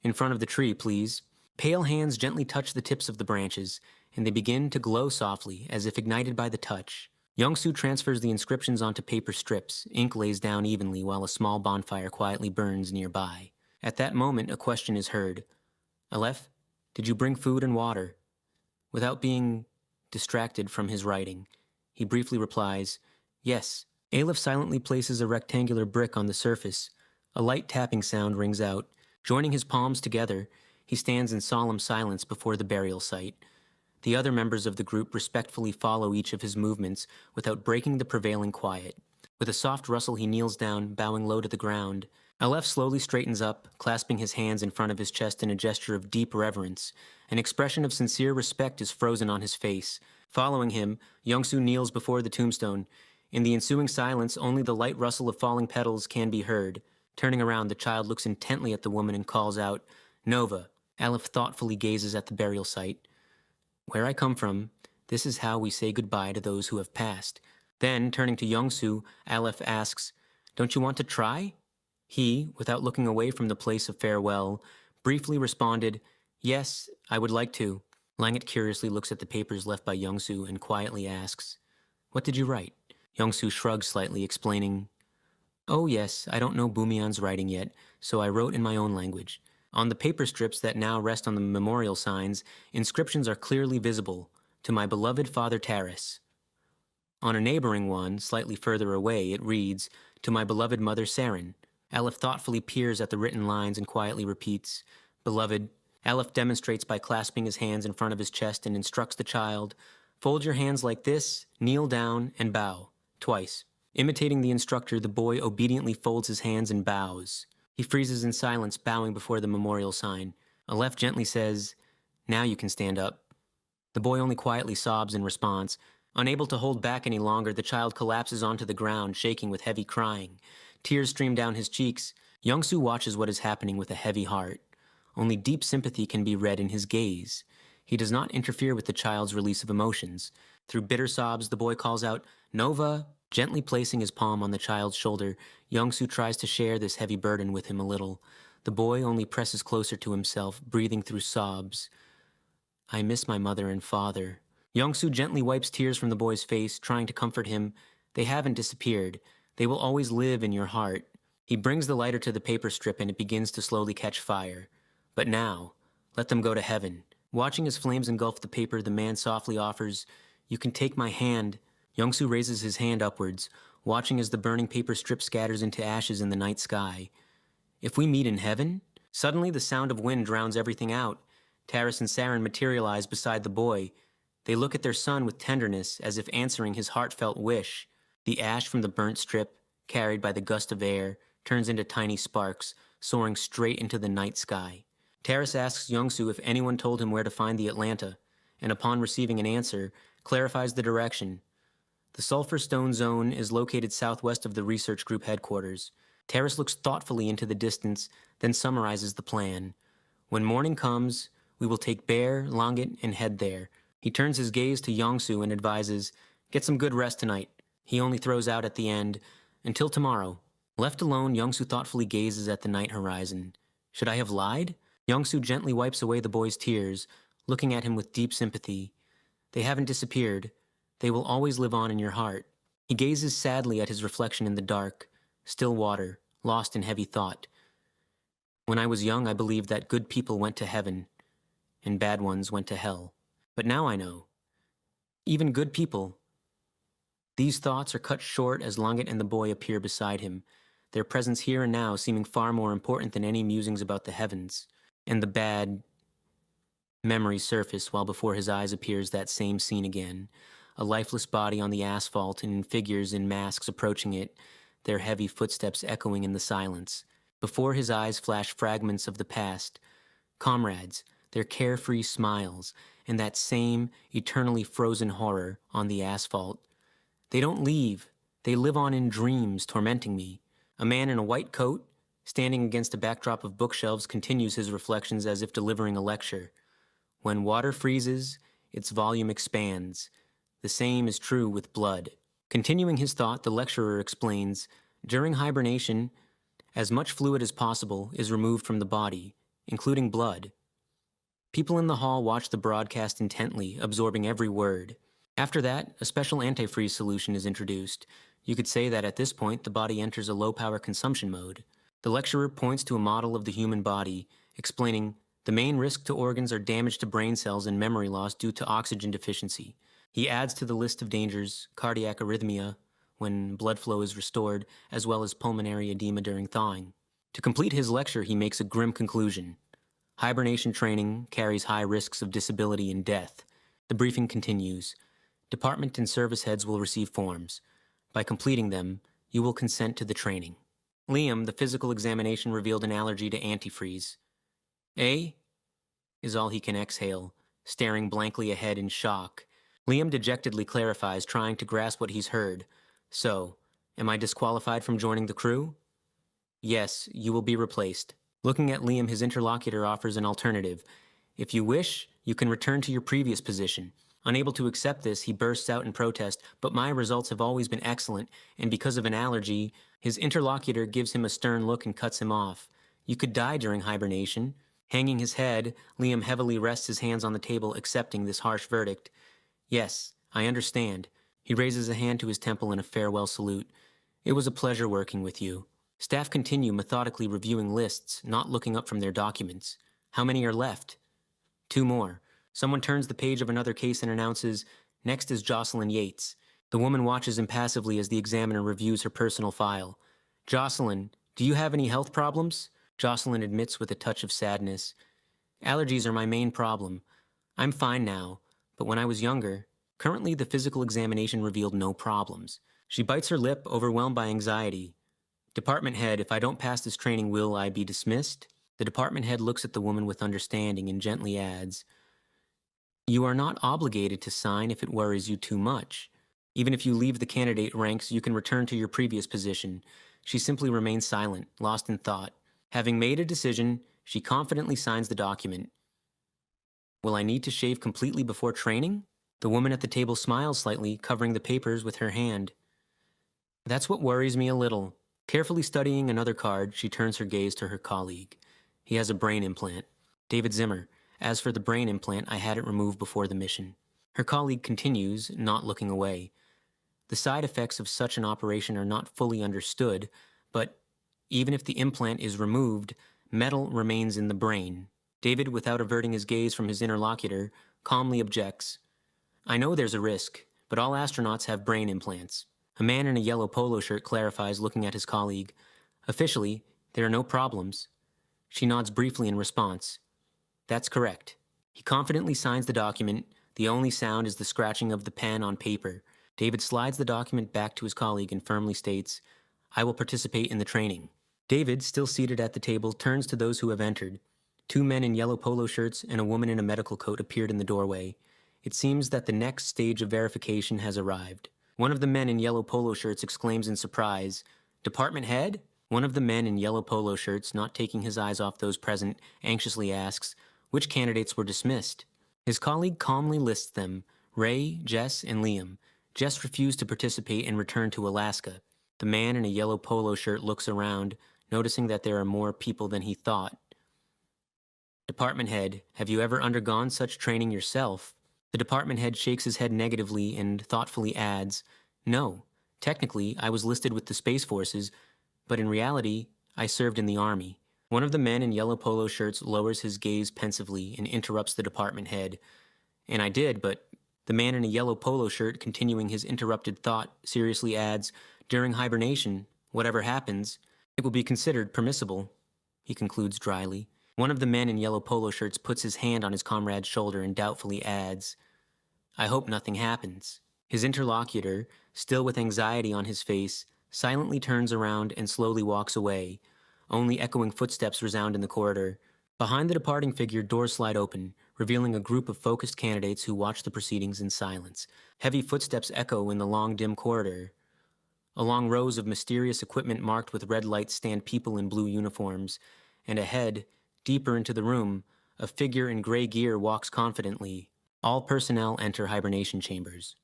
"In front of the tree, please." Pale hands gently touch the tips of the branches, and they begin to glow softly, as if ignited by the touch. Youngsu transfers the inscriptions onto paper strips. Ink lays down evenly while a small bonfire quietly burns nearby. At that moment, a question is heard. "Aleph, did you bring food and water?" Without being distracted from his writing, he briefly replies, "Yes." Aleph silently places a rectangular brick on the surface. A light tapping sound rings out. Joining his palms together, he stands in solemn silence before the burial site. The other members of the group respectfully follow each of his movements without breaking the prevailing quiet. With a soft rustle, he kneels down, bowing low to the ground. Aleph slowly straightens up, clasping his hands in front of his chest in a gesture of deep reverence. An expression of sincere respect is frozen on his face. Following him, Youngsu kneels before the tombstone. In the ensuing silence, only the light rustle of falling petals can be heard. Turning around, the child looks intently at the woman and calls out, "Nova." Aleph thoughtfully gazes at the burial site. "Where I come from, this is how we say goodbye to those who have passed." Then, turning to Youngsu, Aleph asks, "Don't you want to try?" He, without looking away from the place of farewell, briefly responded, "Yes, I would like to." Langet curiously looks at the papers left by Youngsu and quietly asks, "What did you write?" Youngsu shrugs slightly, explaining, "Oh yes, I don't know Bumion's writing yet, so I wrote in my own language." On the paper strips that now rest on the memorial signs, inscriptions are clearly visible, "To my beloved father Taris." On a neighboring one, slightly further away, it reads, "To my beloved mother Saren." Aleph thoughtfully peers at the written lines and quietly repeats, "Beloved." Aleph demonstrates by clasping his hands in front of his chest and instructs the child, "Fold your hands like this, kneel down, and bow." Twice. Imitating the instructor, the boy obediently folds his hands and bows. He freezes in silence, bowing before the memorial sign. Aleph gently says, "Now you can stand up." The boy only quietly sobs in response. Unable to hold back any longer, the child collapses onto the ground, shaking with heavy crying. Tears stream down his cheeks. Youngsu watches what is happening with a heavy heart. Only deep sympathy can be read in his gaze. He does not interfere with the child's release of emotions. Through bitter sobs, the boy calls out, "Nova!" Gently placing his palm on the child's shoulder, Youngsu tries to share this heavy burden with him a little. The boy only presses closer to himself, breathing through sobs. "I miss my mother and father." Youngsu gently wipes tears from the boy's face, trying to comfort him. "They haven't disappeared. They will always live in your heart." He brings the lighter to the paper strip and it begins to slowly catch fire. "But now, let them go to heaven." Watching as flames engulf the paper, the man softly offers, "You can take my hand." Youngsu raises his hand upwards, watching as the burning paper strip scatters into ashes in the night sky. "If we meet in heaven?" Suddenly, the sound of wind drowns everything out. Taris and Saren materialize beside the boy. They look at their son with tenderness, as if answering his heartfelt wish. The ash from the burnt strip, carried by the gust of air, turns into tiny sparks, soaring straight into the night sky. Taris asks Youngsu if anyone told him where to find the Atlanta, and upon receiving an answer, clarifies the direction. The Sulfur Stone Zone is located southwest of the research group headquarters. Taris looks thoughtfully into the distance, then summarizes the plan. "When morning comes, we will take Bear, Longet, and head there." He turns his gaze to Youngsu and advises, "Get some good rest tonight." He only throws out at the end, "Until tomorrow." Left alone, Youngsu thoughtfully gazes at the night horizon. Should I have lied? Youngsu gently wipes away the boy's tears, looking at him with deep sympathy. "They haven't disappeared. They will always live on in your heart." He gazes sadly at his reflection in the dark, still water, lost in heavy thought. "When I was young, I believed that good people went to heaven, and bad ones went to hell. But now I know. Even good people." These thoughts are cut short as Longet and the boy appear beside him, their presence here and now seeming far more important than any musings about the heavens. And the bad memories surface while before his eyes appears that same scene again. a lifeless body on the asphalt and figures in masks approaching it, their heavy footsteps echoing in the silence. Before his eyes flash fragments of the past, comrades, their carefree smiles, and that same eternally frozen horror on the asphalt. They don't leave. They live on in dreams, tormenting me. A man in a white coat, standing against a backdrop of bookshelves, continues his reflections as if delivering a lecture. When water freezes, its volume expands. The same is true with blood. Continuing his thought, the lecturer explains, during hibernation, as much fluid as possible is removed from the body, including blood. People in the hall watch the broadcast intently, absorbing every word. After that, a special antifreeze solution is introduced. You could say that at this point, the body enters a low-power consumption mode. The lecturer points to a model of the human body, explaining, the main risk to organs are damage to brain cells and memory loss due to oxygen deficiency. He adds to the list of dangers cardiac arrhythmia, when blood flow is restored, as well as pulmonary edema during thawing. To complete his lecture, he makes a grim conclusion. Hibernation training carries high risks of disability and death. The briefing continues. Department and service heads will receive forms. By completing them, you will consent to the training. Liam, the physical examination revealed an allergy to antifreeze. A is all he can exhale, staring blankly ahead in shock. Liam dejectedly clarifies, trying to grasp what he's heard. So, am I disqualified from joining the crew? Yes, you will be replaced. Looking at Liam, his interlocutor offers an alternative. If you wish, you can return to your previous position. Unable to accept this, he bursts out in protest, but my results have always been excellent, and because of an allergy, his interlocutor gives him a stern look and cuts him off. You could die during hibernation. Hanging his head, Liam heavily rests his hands on the table, accepting this harsh verdict. Yes, I understand. He raises a hand to his temple in a farewell salute. It was a pleasure working with you. Staff continue methodically reviewing lists, not looking up from their documents. How many are left? 2 more. Someone turns the page of another case and announces, next is Jocelyn Yates. The woman watches impassively as the examiner reviews her personal file. Jocelyn, do you have any health problems? Jocelyn admits with a touch of sadness. Allergies are my main problem. I'm fine now, but when I was younger, currently the physical examination revealed no problems. She bites her lip, overwhelmed by anxiety. Department head, if I don't pass this training, will I be dismissed? The department head looks at the woman with understanding and gently adds, you are not obligated to sign if it worries you too much. Even if you leave the candidate ranks, you can return to your previous position. She simply remains silent, lost in thought. Having made a decision, she confidently signs the document. Will I need to shave completely before training? The woman at the table smiles slightly, covering the papers with her hand. That's what worries me a little. Carefully studying another card, she turns her gaze to her colleague. He has a brain implant. David Zimmer. As for the brain implant, I had it removed before the mission. Her colleague continues, not looking away. The side effects of such an operation are not fully understood, but even if the implant is removed, metal remains in the brain. David, without averting his gaze from his interlocutor, calmly objects. I know there's a risk, but all astronauts have brain implants. A man in a yellow polo shirt clarifies, looking at his colleague. Officially, there are no problems. She nods briefly in response. That's correct. He confidently signs the document. The only sound is the scratching of the pen on paper. David slides the document back to his colleague and firmly states, I will participate in the training. David, still seated at the table, turns to those who have entered. 2 men in yellow polo shirts and a woman in a medical coat appeared in the doorway. It seems that the next stage of verification has arrived. One of the men in yellow polo shirts exclaims in surprise, Department head? One of the men in yellow polo shirts, not taking his eyes off those present, anxiously asks, which candidates were dismissed? His colleague calmly lists them, Ray, Jess, and Liam. Jess refused to participate and returned to Alaska. The man in a yellow polo shirt looks around, noticing that there are more people than he thought. Department head, have you ever undergone such training yourself? The department head shakes his head negatively and thoughtfully adds, no, technically I was listed with the Space Forces, but in reality, I served in the Army. One of the men in yellow polo shirts lowers his gaze pensively and interrupts the department head. And I did, but the man in a yellow polo shirt, continuing his interrupted thought, seriously adds, during hibernation, whatever happens, it will be considered permissible, he concludes dryly. One of the men in yellow polo shirts puts his hand on his comrade's shoulder and doubtfully adds, I hope nothing happens. His interlocutor, still with anxiety on his face, silently turns around and slowly walks away. Only echoing footsteps resound in the corridor. Behind the departing figure, doors slide open, revealing a group of focused candidates who watch the proceedings in silence. Heavy footsteps echo in the long, dim corridor. Along rows of mysterious equipment marked with red lights stand people in blue uniforms, and ahead, deeper into the room, a figure in gray gear walks confidently. All personnel enter hibernation chambers.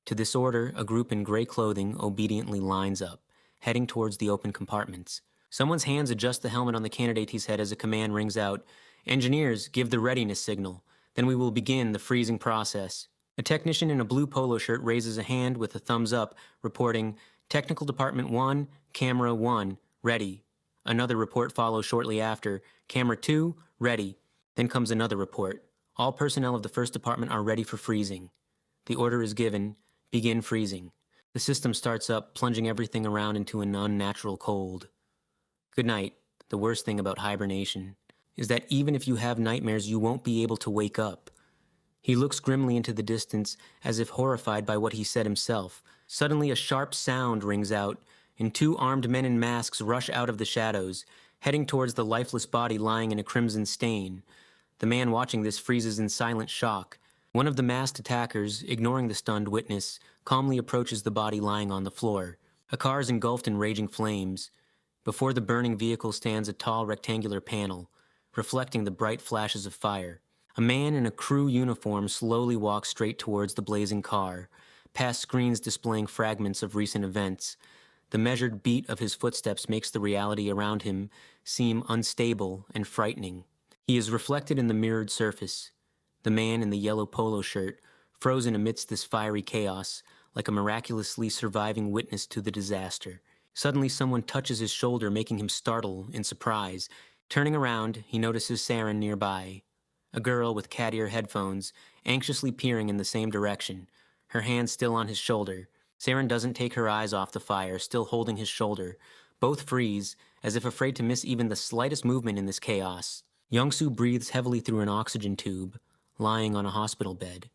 To this order, a group in gray clothing obediently lines up, heading towards the open compartments. Someone's hands adjust the helmet on the candidate's head as a command rings out. Engineers, give the readiness signal. Then we will begin the freezing process. A technician in a blue polo shirt raises a hand with a thumbs up, reporting, Technical Department 1, Camera 1, ready. Another report follows shortly after. Camera 2, ready. Then comes another report. All personnel of the first department are ready for freezing. The order is given. Begin freezing. The system starts up, plunging everything around into an unnatural cold. Good night. The worst thing about hibernation is that even if you have nightmares, you won't be able to wake up. He looks grimly into the distance, as if horrified by what he said himself. Suddenly, a sharp sound rings out, and two armed men in masks rush out of the shadows, heading towards the lifeless body lying in a crimson stain. The man watching this freezes in silent shock. One of the masked attackers, ignoring the stunned witness, calmly approaches the body lying on the floor. A car is engulfed in raging flames. Before the burning vehicle stands a tall rectangular panel, reflecting the bright flashes of fire. A man in a crew uniform slowly walks straight towards the blazing car, past screens displaying fragments of recent events. The measured beat of his footsteps makes the reality around him seem unstable and frightening. He is reflected in the mirrored surface. The man in the yellow polo shirt, frozen amidst this fiery chaos, like a miraculously surviving witness to the disaster. Suddenly someone touches his shoulder, making him startle in surprise. Turning around, he notices Saren nearby. A girl with cat ear headphones, anxiously peering in the same direction, her hand still on his shoulder. Saren doesn't take her eyes off the fire, still holding his shoulder. Both freeze, as if afraid to miss even the slightest movement in this chaos. Young-soo breathes heavily through an oxygen tube, lying on a hospital bed.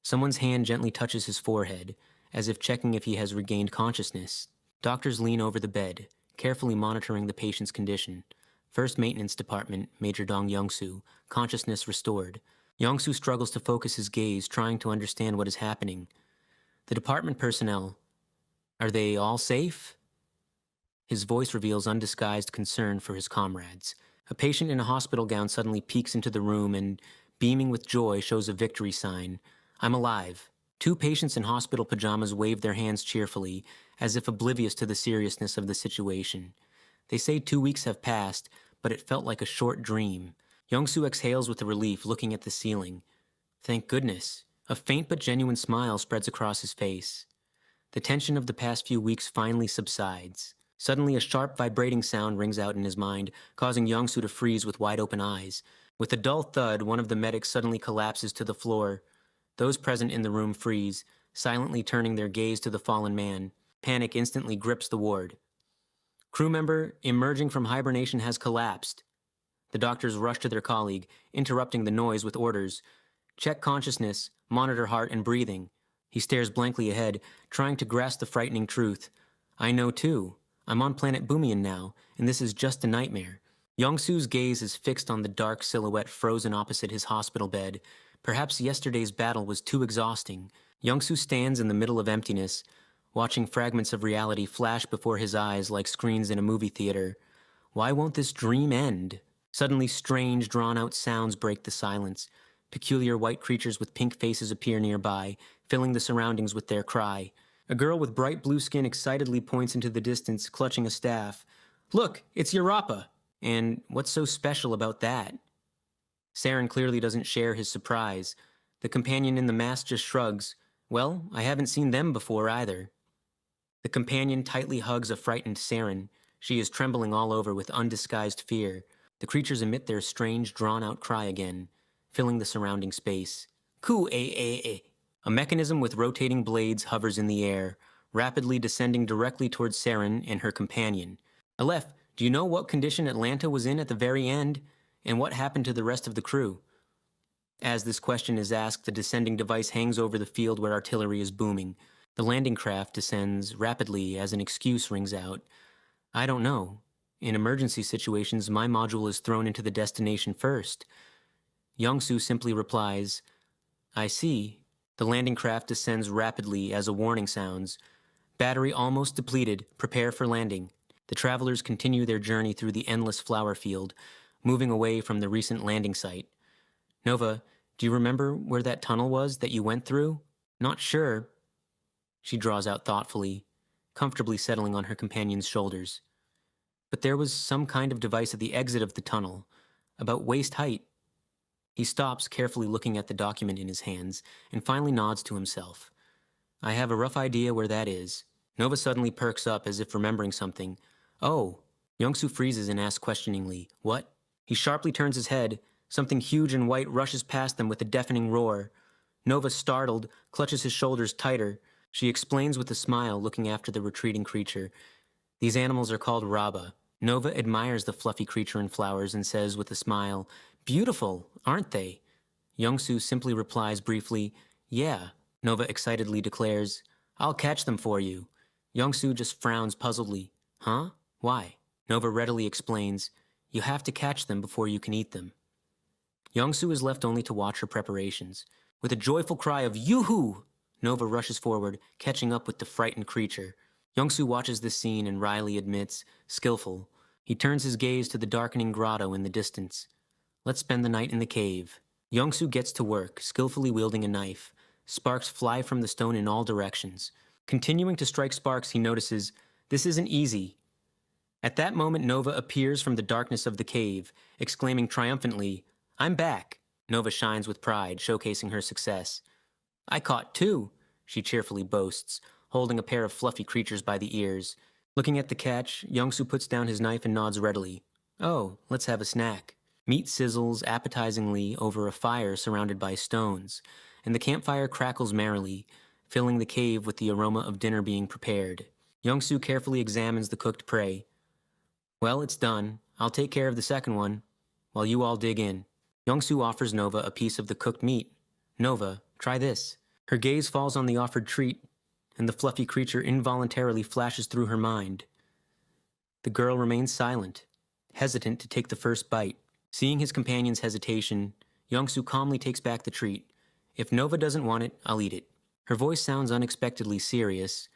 Someone's hand gently touches his forehead, as if checking if he has regained consciousness. Doctors lean over the bed, carefully monitoring the patient's condition. First Maintenance Department, Major Dong Young-soo, consciousness restored. Young-soo struggles to focus his gaze, trying to understand what is happening. The department personnel, are they all safe? His voice reveals undisguised concern for his comrades. A patient in a hospital gown suddenly peeks into the room and, beaming with joy, shows a victory sign. I'm alive. Two patients in hospital pajamas wave their hands cheerfully, as if oblivious to the seriousness of the situation. They say 2 weeks have passed, but it felt like a short dream. Young-soo exhales with relief, looking at the ceiling. Thank goodness. A faint but genuine smile spreads across his face. The tension of the past few weeks finally subsides. Suddenly, a sharp, vibrating sound rings out in his mind, causing Young-soo to freeze with wide-open eyes. With a dull thud, one of the medics suddenly collapses to the floor. Those present in the room freeze, silently turning their gaze to the fallen man. Panic instantly grips the ward. Crew member emerging from hibernation has collapsed. The doctors rush to their colleague, interrupting the noise with orders. Check consciousness, monitor heart and breathing. He stares blankly ahead, trying to grasp the frightening truth. I know too. I'm on planet Boomian now, and this is just a nightmare. Young-soo's gaze is fixed on the dark silhouette frozen opposite his hospital bed. Perhaps yesterday's battle was too exhausting. Young-soo stands in the middle of emptiness, watching fragments of reality flash before his eyes like screens in a movie theater. Why won't this dream end? Suddenly, strange, drawn-out sounds break the silence. Peculiar white creatures with pink faces appear nearby, filling the surroundings with their cry. A girl with bright blue skin excitedly points into the distance, clutching a staff. Look, it's Europa! And what's so special about that? Saren clearly doesn't share his surprise. The companion in the mask just shrugs. Well, I haven't seen them before either. The companion tightly hugs a frightened Saren. She is trembling all over with undisguised fear. The creatures emit their strange, drawn-out cry again, filling the surrounding space. Ku-eh-eh-eh. A mechanism with rotating blades hovers in the air, rapidly descending directly towards Saren and her companion. Aleph, do you know what condition Atlanta was in at the very end? And what happened to the rest of the crew? As this question is asked, the descending device hangs over the field where artillery is booming. The landing craft descends rapidly as an excuse rings out. I don't know. In emergency situations, my module is thrown into the destination first. Youngsu simply replies, I see. The landing craft descends rapidly as a warning sounds. Battery almost depleted. Prepare for landing. The travelers continue their journey through the endless flower field, moving away from the recent landing site. Nova, do you remember where that tunnel was that you went through? Not sure. She draws out thoughtfully, comfortably settling on her companion's shoulders. But there was some kind of device at the exit of the tunnel, about waist height. He stops, carefully looking at the document in his hands, and finally nods to himself. I have a rough idea where that is. Nova suddenly perks up as if remembering something. Oh. Youngsu freezes and asks questioningly, what? He sharply turns his head. Something huge and white rushes past them with a deafening roar. Nova, startled, clutches his shoulders tighter. She explains with a smile, looking after the retreating creature. These animals are called Raba. Nova admires the fluffy creature in flowers and says with a smile, beautiful, aren't they? Youngsu simply replies briefly, yeah. Nova excitedly declares, I'll catch them for you. Youngsu just frowns puzzledly. Huh? Why? Nova readily explains, you have to catch them before you can eat them. Youngsu is left only to watch her preparations. With a joyful cry of yoo-hoo, Nova rushes forward, catching up with the frightened creature. Youngsu watches this scene and wryly admits, skillful. He turns his gaze to the darkening grotto in the distance. Let's spend the night in the cave. Youngsu gets to work, skillfully wielding a knife. Sparks fly from the stone in all directions. Continuing to strike sparks, he notices, this isn't easy. At that moment, Nova appears from the darkness of the cave, exclaiming triumphantly, I'm back. Nova shines with pride, showcasing her success. I caught two, she cheerfully boasts, holding a pair of fluffy creatures by the ears. Looking at the catch, Youngsu puts down his knife and nods readily. Oh, let's have a snack. Meat sizzles appetizingly over a fire surrounded by stones, and the campfire crackles merrily, filling the cave with the aroma of dinner being prepared. Youngsu carefully examines the cooked prey. Well, it's done. I'll take care of the second one, while you all dig in. Youngsu offers Nova a piece of the cooked meat. Nova, try this. Her gaze falls on the offered treat, and the fluffy creature involuntarily flashes through her mind. The girl remains silent, hesitant to take the first bite. Seeing his companion's hesitation, Youngsu calmly takes back the treat. If Nova doesn't want it, I'll eat it. Her voice sounds unexpectedly serious.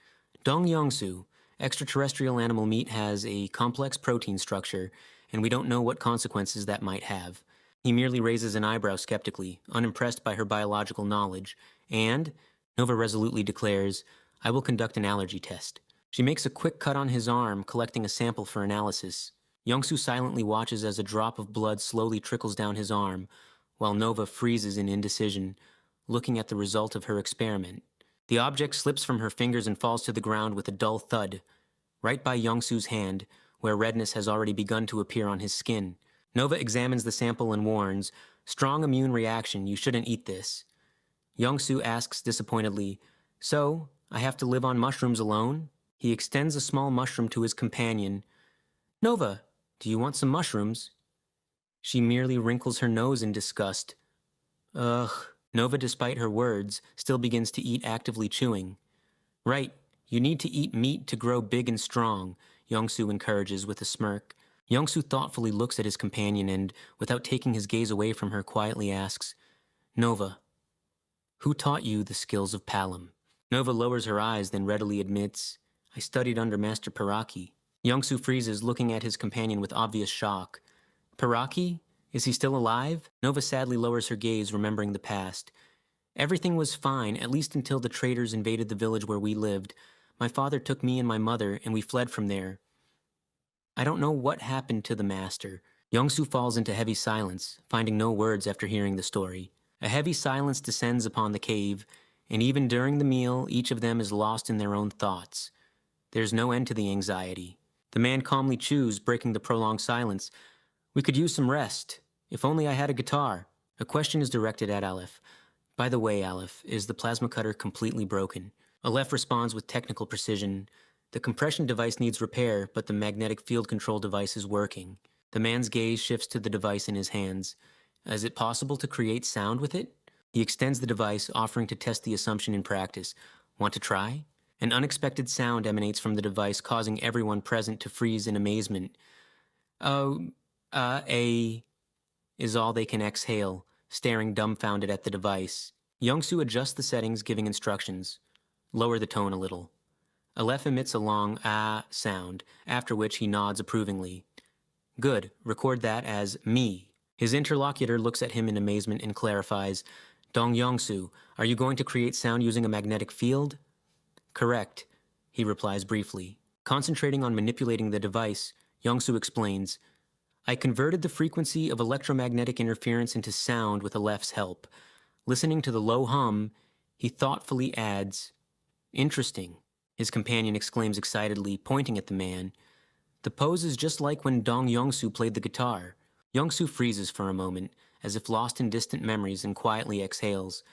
Dong Youngsu, extraterrestrial animal meat has a complex protein structure, and we don't know what consequences that might have. He merely raises an eyebrow skeptically, unimpressed by her biological knowledge, and, Nova resolutely declares, I will conduct an allergy test. She makes a quick cut on his arm, collecting a sample for analysis. Youngsu silently watches as a drop of blood slowly trickles down his arm, while Nova freezes in indecision, looking at the result of her experiment. The object slips from her fingers and falls to the ground with a dull thud, right by Youngsu's hand, where redness has already begun to appear on his skin. Nova examines the sample and warns, strong immune reaction, you shouldn't eat this. Youngsu asks disappointedly, so, I have to live on mushrooms alone? He extends a small mushroom to his companion. Nova, do you want some mushrooms? She merely wrinkles her nose in disgust. Ugh. Nova, despite her words, still begins to eat, actively chewing. Right, you need to eat meat to grow big and strong, Youngsu encourages with a smirk. Youngsu thoughtfully looks at his companion and, without taking his gaze away from her, quietly asks, Nova, who taught you the skills of Palom? Nova lowers her eyes, then readily admits, I studied under Master Paraki. Youngsu freezes, looking at his companion with obvious shock. Paraki? Is he still alive? Nova sadly lowers her gaze, remembering the past. Everything was fine, at least until the traders invaded the village where we lived. My father took me and my mother, and we fled from there. I don't know what happened to the master. Youngsu falls into heavy silence, finding no words after hearing the story. A heavy silence descends upon the cave, and even during the meal, each of them is lost in their own thoughts. There's no end to the anxiety. The man calmly chews, breaking the prolonged silence. We could use some rest. If only I had a guitar. A question is directed at Aleph. By the way, Aleph, is the plasma cutter completely broken? Aleph responds with technical precision. The compression device needs repair, but the magnetic field control device is working. The man's gaze shifts to the device in his hands. Is it possible to create sound with it? He extends the device, offering to test the assumption in practice. Want to try? An unexpected sound emanates from the device, causing everyone present to freeze in amazement. Oh, a is all they can exhale, staring dumbfounded at the device. Youngsu adjusts the settings, giving instructions. Lower the tone a little. Aleph emits a long ah sound, after which he nods approvingly. Good, record that as me. His interlocutor looks at him in amazement and clarifies. Dong Youngsu, are you going to create sound using a magnetic field? Correct, he replies briefly. Concentrating on manipulating the device, Youngsu explains, I converted the frequency of electromagnetic interference into sound with Aleph's help. Listening to the low hum, he thoughtfully adds, Interesting, his companion exclaims excitedly, pointing at the man. The pose is just like when Dong Youngsu played the guitar. Youngsu freezes for a moment, as if lost in distant memories, and quietly exhales.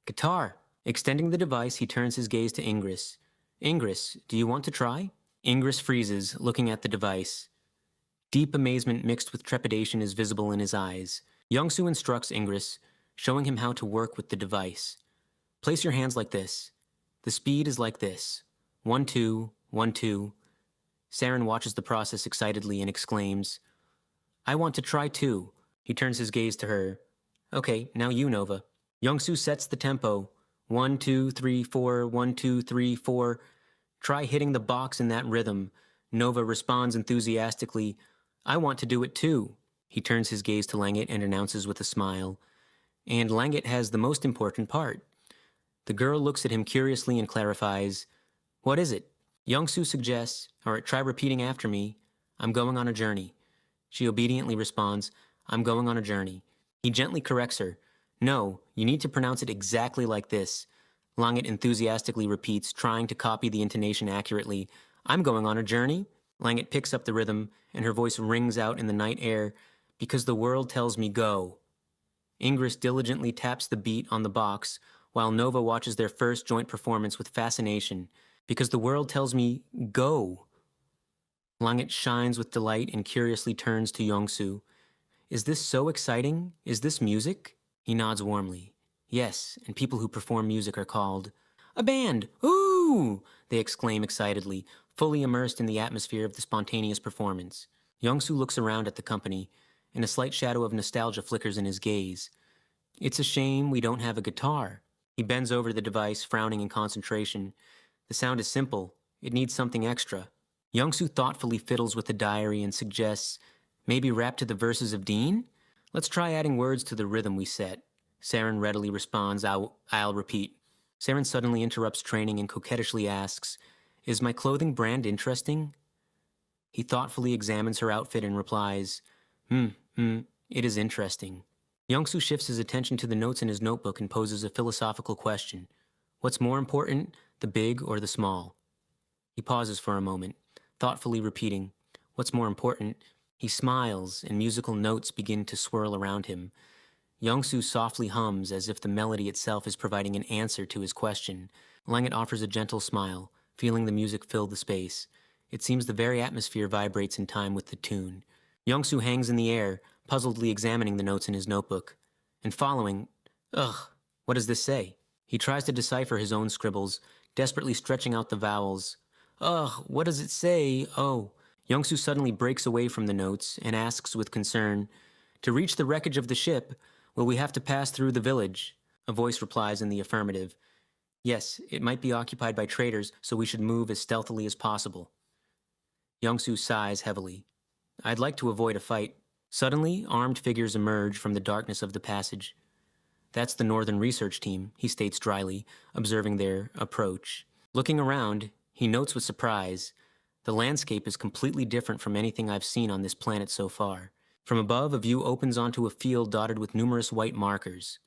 Guitar! Extending the device, he turns his gaze to Ingress. Ingress, do you want to try? Ingress freezes, looking at the device. Deep amazement mixed with trepidation is visible in his eyes. Youngsu instructs Ingress, showing him how to work with the device. Place your hands like this. The speed is like this. 1, 2, 1, 2. Saren watches the process excitedly and exclaims, I want to try too. He turns his gaze to her. Okay, now you, Nova. Youngsu sets the tempo. 1, 2, 3, 4, 1, 2, 3, 4. Try hitting the box in that rhythm. Nova responds enthusiastically, I want to do it too. He turns his gaze to Langit and announces with a smile. And Langit has the most important part. The girl looks at him curiously and clarifies, What is it? Youngsu suggests, try repeating after me, I'm going on a journey. She obediently responds, I'm going on a journey. He gently corrects her. No, you need to pronounce it exactly like this. Langit enthusiastically repeats, trying to copy the intonation accurately. I'm going on a journey? Langit picks up the rhythm, and her voice rings out in the night air, because the world tells me go. Ingress diligently taps the beat on the box, while Nova watches their first joint performance with fascination, because the world tells me go. Langit shines with delight and curiously turns to Youngsu. Is this so exciting? Is this music? He nods warmly. Yes, and people who perform music are called a band. Ooh! They exclaim excitedly, fully immersed in the atmosphere of the spontaneous performance. Youngsu looks around at the company, and a slight shadow of nostalgia flickers in his gaze. It's a shame we don't have a guitar. He bends over the device, frowning in concentration. The sound is simple. It needs something extra. Youngsu thoughtfully fiddles with the diary and suggests, maybe rap to the verses of Dean? Let's try adding words to the rhythm we set. Saren readily responds, I'll repeat. Saren suddenly interrupts training and coquettishly asks, Is my clothing brand interesting? He thoughtfully examines her outfit and replies, it is interesting. Youngsu shifts his attention to the notes in his notebook and poses a philosophical question. What's more important, the big or the small? He pauses for a moment, thoughtfully repeating, What's more important? He smiles, and musical notes begin to swirl around him. Youngsu softly hums as if the melody itself is providing an answer to his question. Langit offers a gentle smile, feeling the music fill the space. It seems the very atmosphere vibrates in time with the tune. Youngsu hangs in the air, puzzledly examining the notes in his notebook. And following, what does this say? He tries to decipher his own scribbles, desperately stretching out the vowels. What does it say? Oh. Youngsu suddenly breaks away from the notes and asks with concern, To reach the wreckage of the ship, will we have to pass through the village? A voice replies in the affirmative. Yes, it might be occupied by traders, so we should move as stealthily as possible. Youngsu sighs heavily. I'd like to avoid a fight. Suddenly, armed figures emerge from the darkness of the passage. That's the Northern Research Team, he states dryly, observing their approach. Looking around, he notes with surprise, the landscape is completely different from anything I've seen on this planet so far. From above, a view opens onto a field dotted with numerous white markers.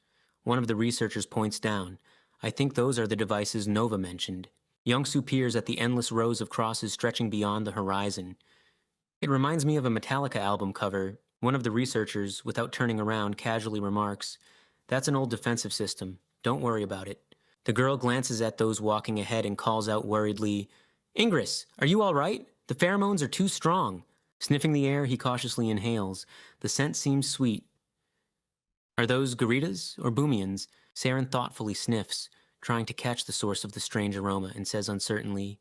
One of the researchers points down. I think those are the devices Nova mentioned. Youngsu peers at the endless rows of crosses stretching beyond the horizon. It reminds me of a Metallica album cover. One of the researchers, without turning around, casually remarks, That's an old defensive system. Don't worry about it. The girl glances at those walking ahead and calls out worriedly, Ingress, are you all right? The pheromones are too strong. Sniffing the air, he cautiously inhales. The scent seems sweet. Are those Garitas or Boomians? Saren thoughtfully sniffs, trying to catch the source of the strange aroma, and says uncertainly,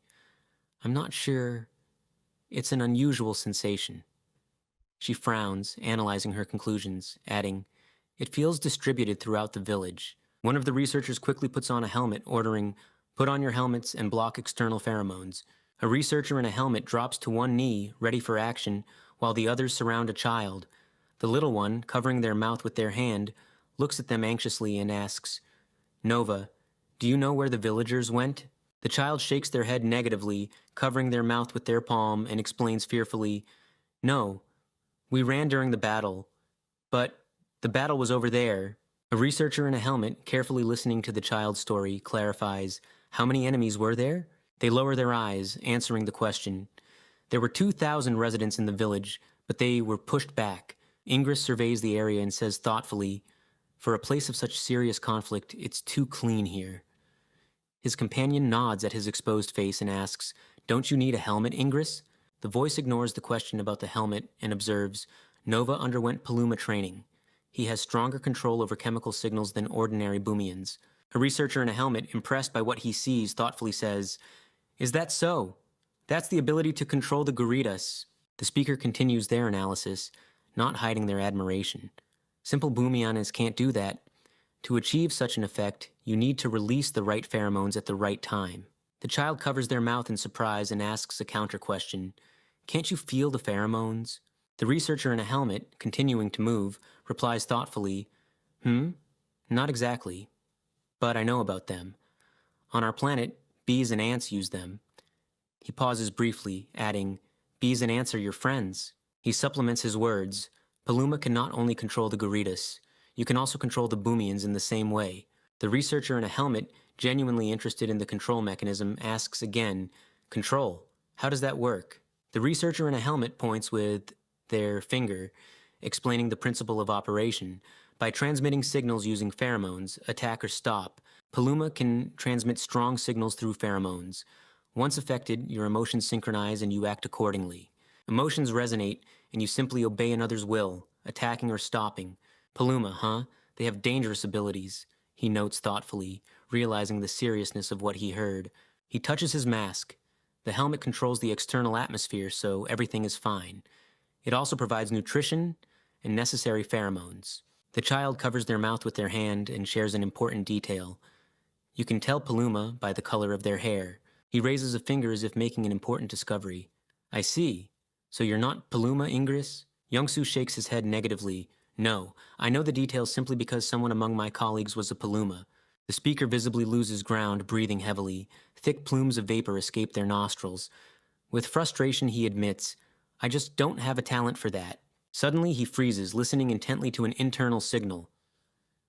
I'm not sure. It's an unusual sensation. She frowns, analyzing her conclusions, adding, It feels distributed throughout the village. One of the researchers quickly puts on a helmet, ordering, Put on your helmets and block external pheromones. A researcher in a helmet drops to one knee, ready for action, while the others surround a child. The little one, covering their mouth with their hand, looks at them anxiously and asks, Nova, do you know where the villagers went? The child shakes their head negatively, covering their mouth with their palm, and explains fearfully, No, we ran during the battle, but the battle was over there. A researcher in a helmet, carefully listening to the child's story, clarifies, How many enemies were there? They lower their eyes, answering the question. There were 2,000 residents in the village, but they were pushed back. Ingress surveys the area and says thoughtfully, For a place of such serious conflict, it's too clean here. His companion nods at his exposed face and asks, Don't you need a helmet, Ingress? The voice ignores the question about the helmet and observes, Nova underwent Paluma training. He has stronger control over chemical signals than ordinary Boomians. A researcher in a helmet, impressed by what he sees, thoughtfully says, Is that so? That's the ability to control the Garitas. The speaker continues their analysis, not hiding their admiration. Simple Boomianas can't do that. To achieve such an effect, you need to release the right pheromones at the right time. The child covers their mouth in surprise and asks a counter question. Can't you feel the pheromones? The researcher in a helmet, continuing to move, replies thoughtfully, Not exactly. But I know about them. On our planet, bees and ants use them. He pauses briefly, adding, Bees and ants are your friends. He supplements his words. Paluma can not only control the Garitas, you can also control the Boomians in the same way. The researcher in a helmet, genuinely interested in the control mechanism, asks again, Control, how does that work? The researcher in a helmet points with their finger, explaining the principle of operation. By transmitting signals using pheromones, attack or stop, Paluma can transmit strong signals through pheromones. Once affected, your emotions synchronize and you act accordingly. Emotions resonate, and you simply obey another's will, attacking or stopping. Paluma, huh? They have dangerous abilities, he notes thoughtfully, realizing the seriousness of what he heard. He touches his mask. The helmet controls the external atmosphere, so everything is fine. It also provides nutrition and necessary pheromones. The child covers their mouth with their hand and shares an important detail. You can tell Paluma by the color of their hair. He raises a finger as if making an important discovery. I see. So you're not Paluma, Ingress? Youngsu shakes his head negatively. No, I know the details simply because someone among my colleagues was a Paluma. The speaker visibly loses ground, breathing heavily. Thick plumes of vapor escape their nostrils. With frustration, he admits, I just don't have a talent for that. Suddenly, he freezes, listening intently to an internal signal.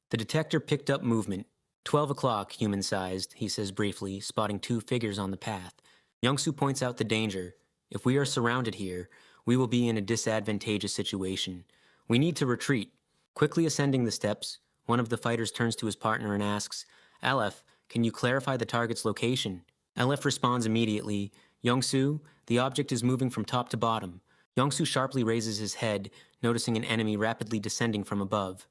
The detector picked up movement. 12 o'clock, human-sized, he says briefly, spotting two figures on the path. Youngsu points out the danger. If we are surrounded here, we will be in a disadvantageous situation. We need to retreat. Quickly ascending the steps, one of the fighters turns to his partner and asks, Aleph, can you clarify the target's location? Aleph responds immediately, Youngsu, the object is moving from top to bottom. Youngsu sharply raises his head, noticing an enemy rapidly descending from above.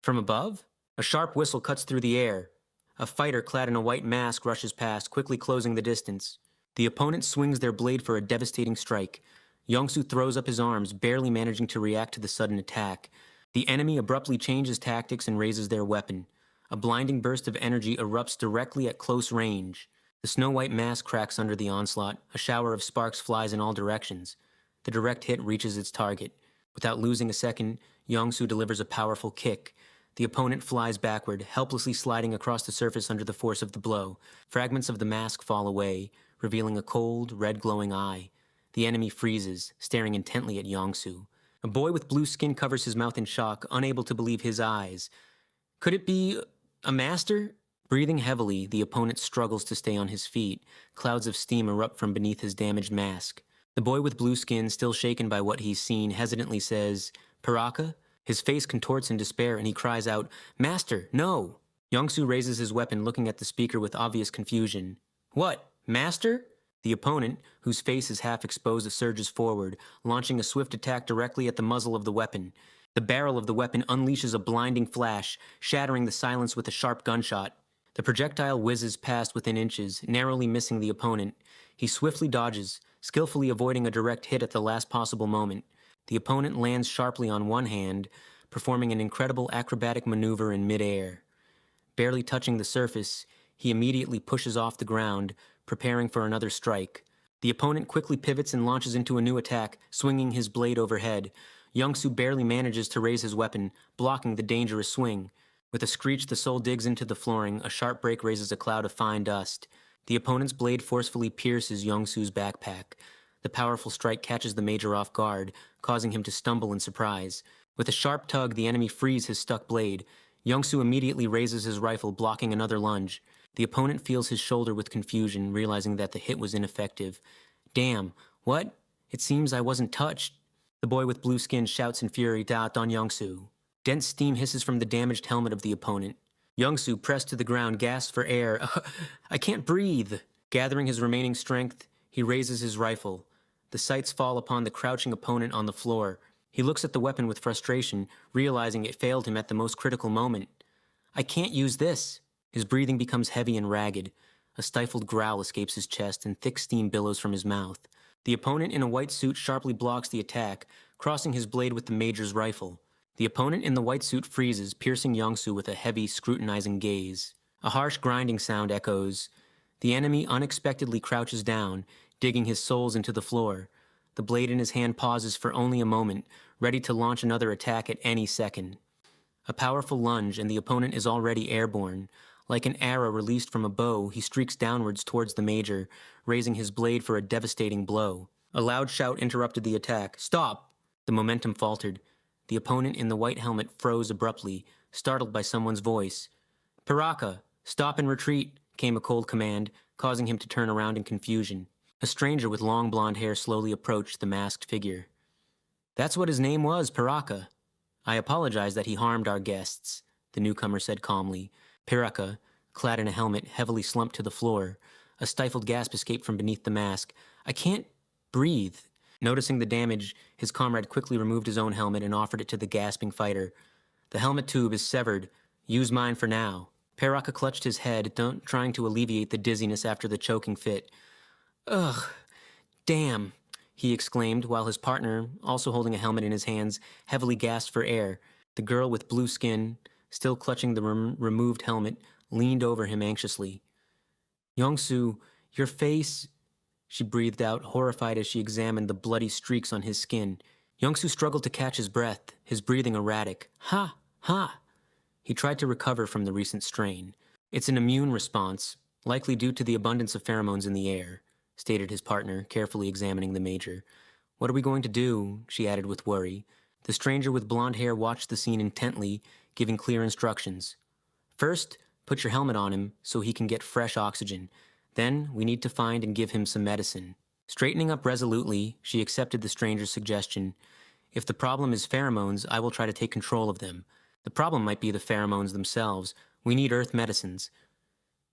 From above? A sharp whistle cuts through the air. A fighter clad in a white mask rushes past, quickly closing the distance. The opponent swings their blade for a devastating strike. Youngsu throws up his arms, barely managing to react to the sudden attack. The enemy abruptly changes tactics and raises their weapon. A blinding burst of energy erupts directly at close range. The snow-white mask cracks under the onslaught. A shower of sparks flies in all directions. The direct hit reaches its target. Without losing a second, Youngsu delivers a powerful kick. The opponent flies backward, helplessly sliding across the surface under the force of the blow. Fragments of the mask fall away, revealing a cold, red glowing eye. The enemy freezes, staring intently at Youngsu. A boy with blue skin covers his mouth in shock, unable to believe his eyes. Could it be a master? Breathing heavily, the opponent struggles to stay on his feet. Clouds of steam erupt from beneath his damaged mask. The boy with blue skin, still shaken by what he's seen, hesitantly says, Paraka? His face contorts in despair and he cries out, Master, no! Youngsu raises his weapon, looking at the speaker with obvious confusion. What? Master? The opponent, whose face is half exposed, surges forward, launching a swift attack directly at the muzzle of the weapon. The barrel of the weapon unleashes a blinding flash, shattering the silence with a sharp gunshot. The projectile whizzes past within inches, narrowly missing the opponent. He swiftly dodges, skillfully avoiding a direct hit at the last possible moment. The opponent lands sharply on one hand, performing an incredible acrobatic maneuver in midair. Barely touching the surface, he immediately pushes off the ground, preparing for another strike. The opponent quickly pivots and launches into a new attack, swinging his blade overhead. Young-soo barely manages to raise his weapon, blocking the dangerous swing. With a screech, the soul digs into the flooring. A sharp break raises a cloud of fine dust. The opponent's blade forcefully pierces Young-soo's backpack. The powerful strike catches the major off guard, causing him to stumble in surprise. With a sharp tug, the enemy frees his stuck blade. Young-soo immediately raises his rifle, blocking another lunge. The opponent feels his shoulder with confusion, realizing that the hit was ineffective. Damn, what? It seems I wasn't touched. The boy with blue skin shouts in fury on Young-soo. Dense steam hisses from the damaged helmet of the opponent. Young-soo, pressed to the ground, gasps for air. I can't breathe. Gathering his remaining strength, he raises his rifle. The sights fall upon the crouching opponent on the floor. He looks at the weapon with frustration, realizing it failed him at the most critical moment. I can't use this. His breathing becomes heavy and ragged. A stifled growl escapes his chest, and thick steam billows from his mouth. The opponent in a white suit sharply blocks the attack, crossing his blade with the major's rifle. The opponent in the white suit freezes, piercing Young-soo with a heavy, scrutinizing gaze. A harsh grinding sound echoes. The enemy unexpectedly crouches down, digging his soles into the floor. The blade in his hand pauses for only a moment, ready to launch another attack at any second. A powerful lunge, and the opponent is already airborne. Like an arrow released from a bow, he streaks downwards towards the major, raising his blade for a devastating blow. A loud shout interrupted the attack. Stop! The momentum faltered. The opponent in the white helmet froze abruptly, startled by someone's voice. Piraka, stop and retreat, came a cold command, causing him to turn around in confusion. A stranger with long blonde hair slowly approached the masked figure. That's what his name was, Piraka. I apologize that he harmed our guests, the newcomer said calmly. Piraka, clad in a helmet, heavily slumped to the floor. A stifled gasp escaped from beneath the mask. I can't breathe. Noticing the damage, his comrade quickly removed his own helmet and offered it to the gasping fighter. The helmet tube is severed. Use mine for now. Piraka clutched his head, trying to alleviate the dizziness after the choking fit. Ugh, damn, he exclaimed, while his partner, also holding a helmet in his hands, heavily gasped for air. The girl with blue skin, still clutching the removed helmet, leaned over him anxiously. Young-soo, your face... She breathed out, horrified as she examined the bloody streaks on his skin. Young-soo struggled to catch his breath, his breathing erratic. Ha! Ha! He tried to recover from the recent strain. It's an immune response, likely due to the abundance of pheromones in the air, stated his partner, carefully examining the major. What are we going to do? She added with worry. The stranger with blonde hair watched the scene intently, giving clear instructions. First, put your helmet on him so he can get fresh oxygen. Then, we need to find and give him some medicine. Straightening up resolutely, she accepted the stranger's suggestion. If the problem is pheromones, I will try to take control of them. The problem might be the pheromones themselves. We need earth medicines.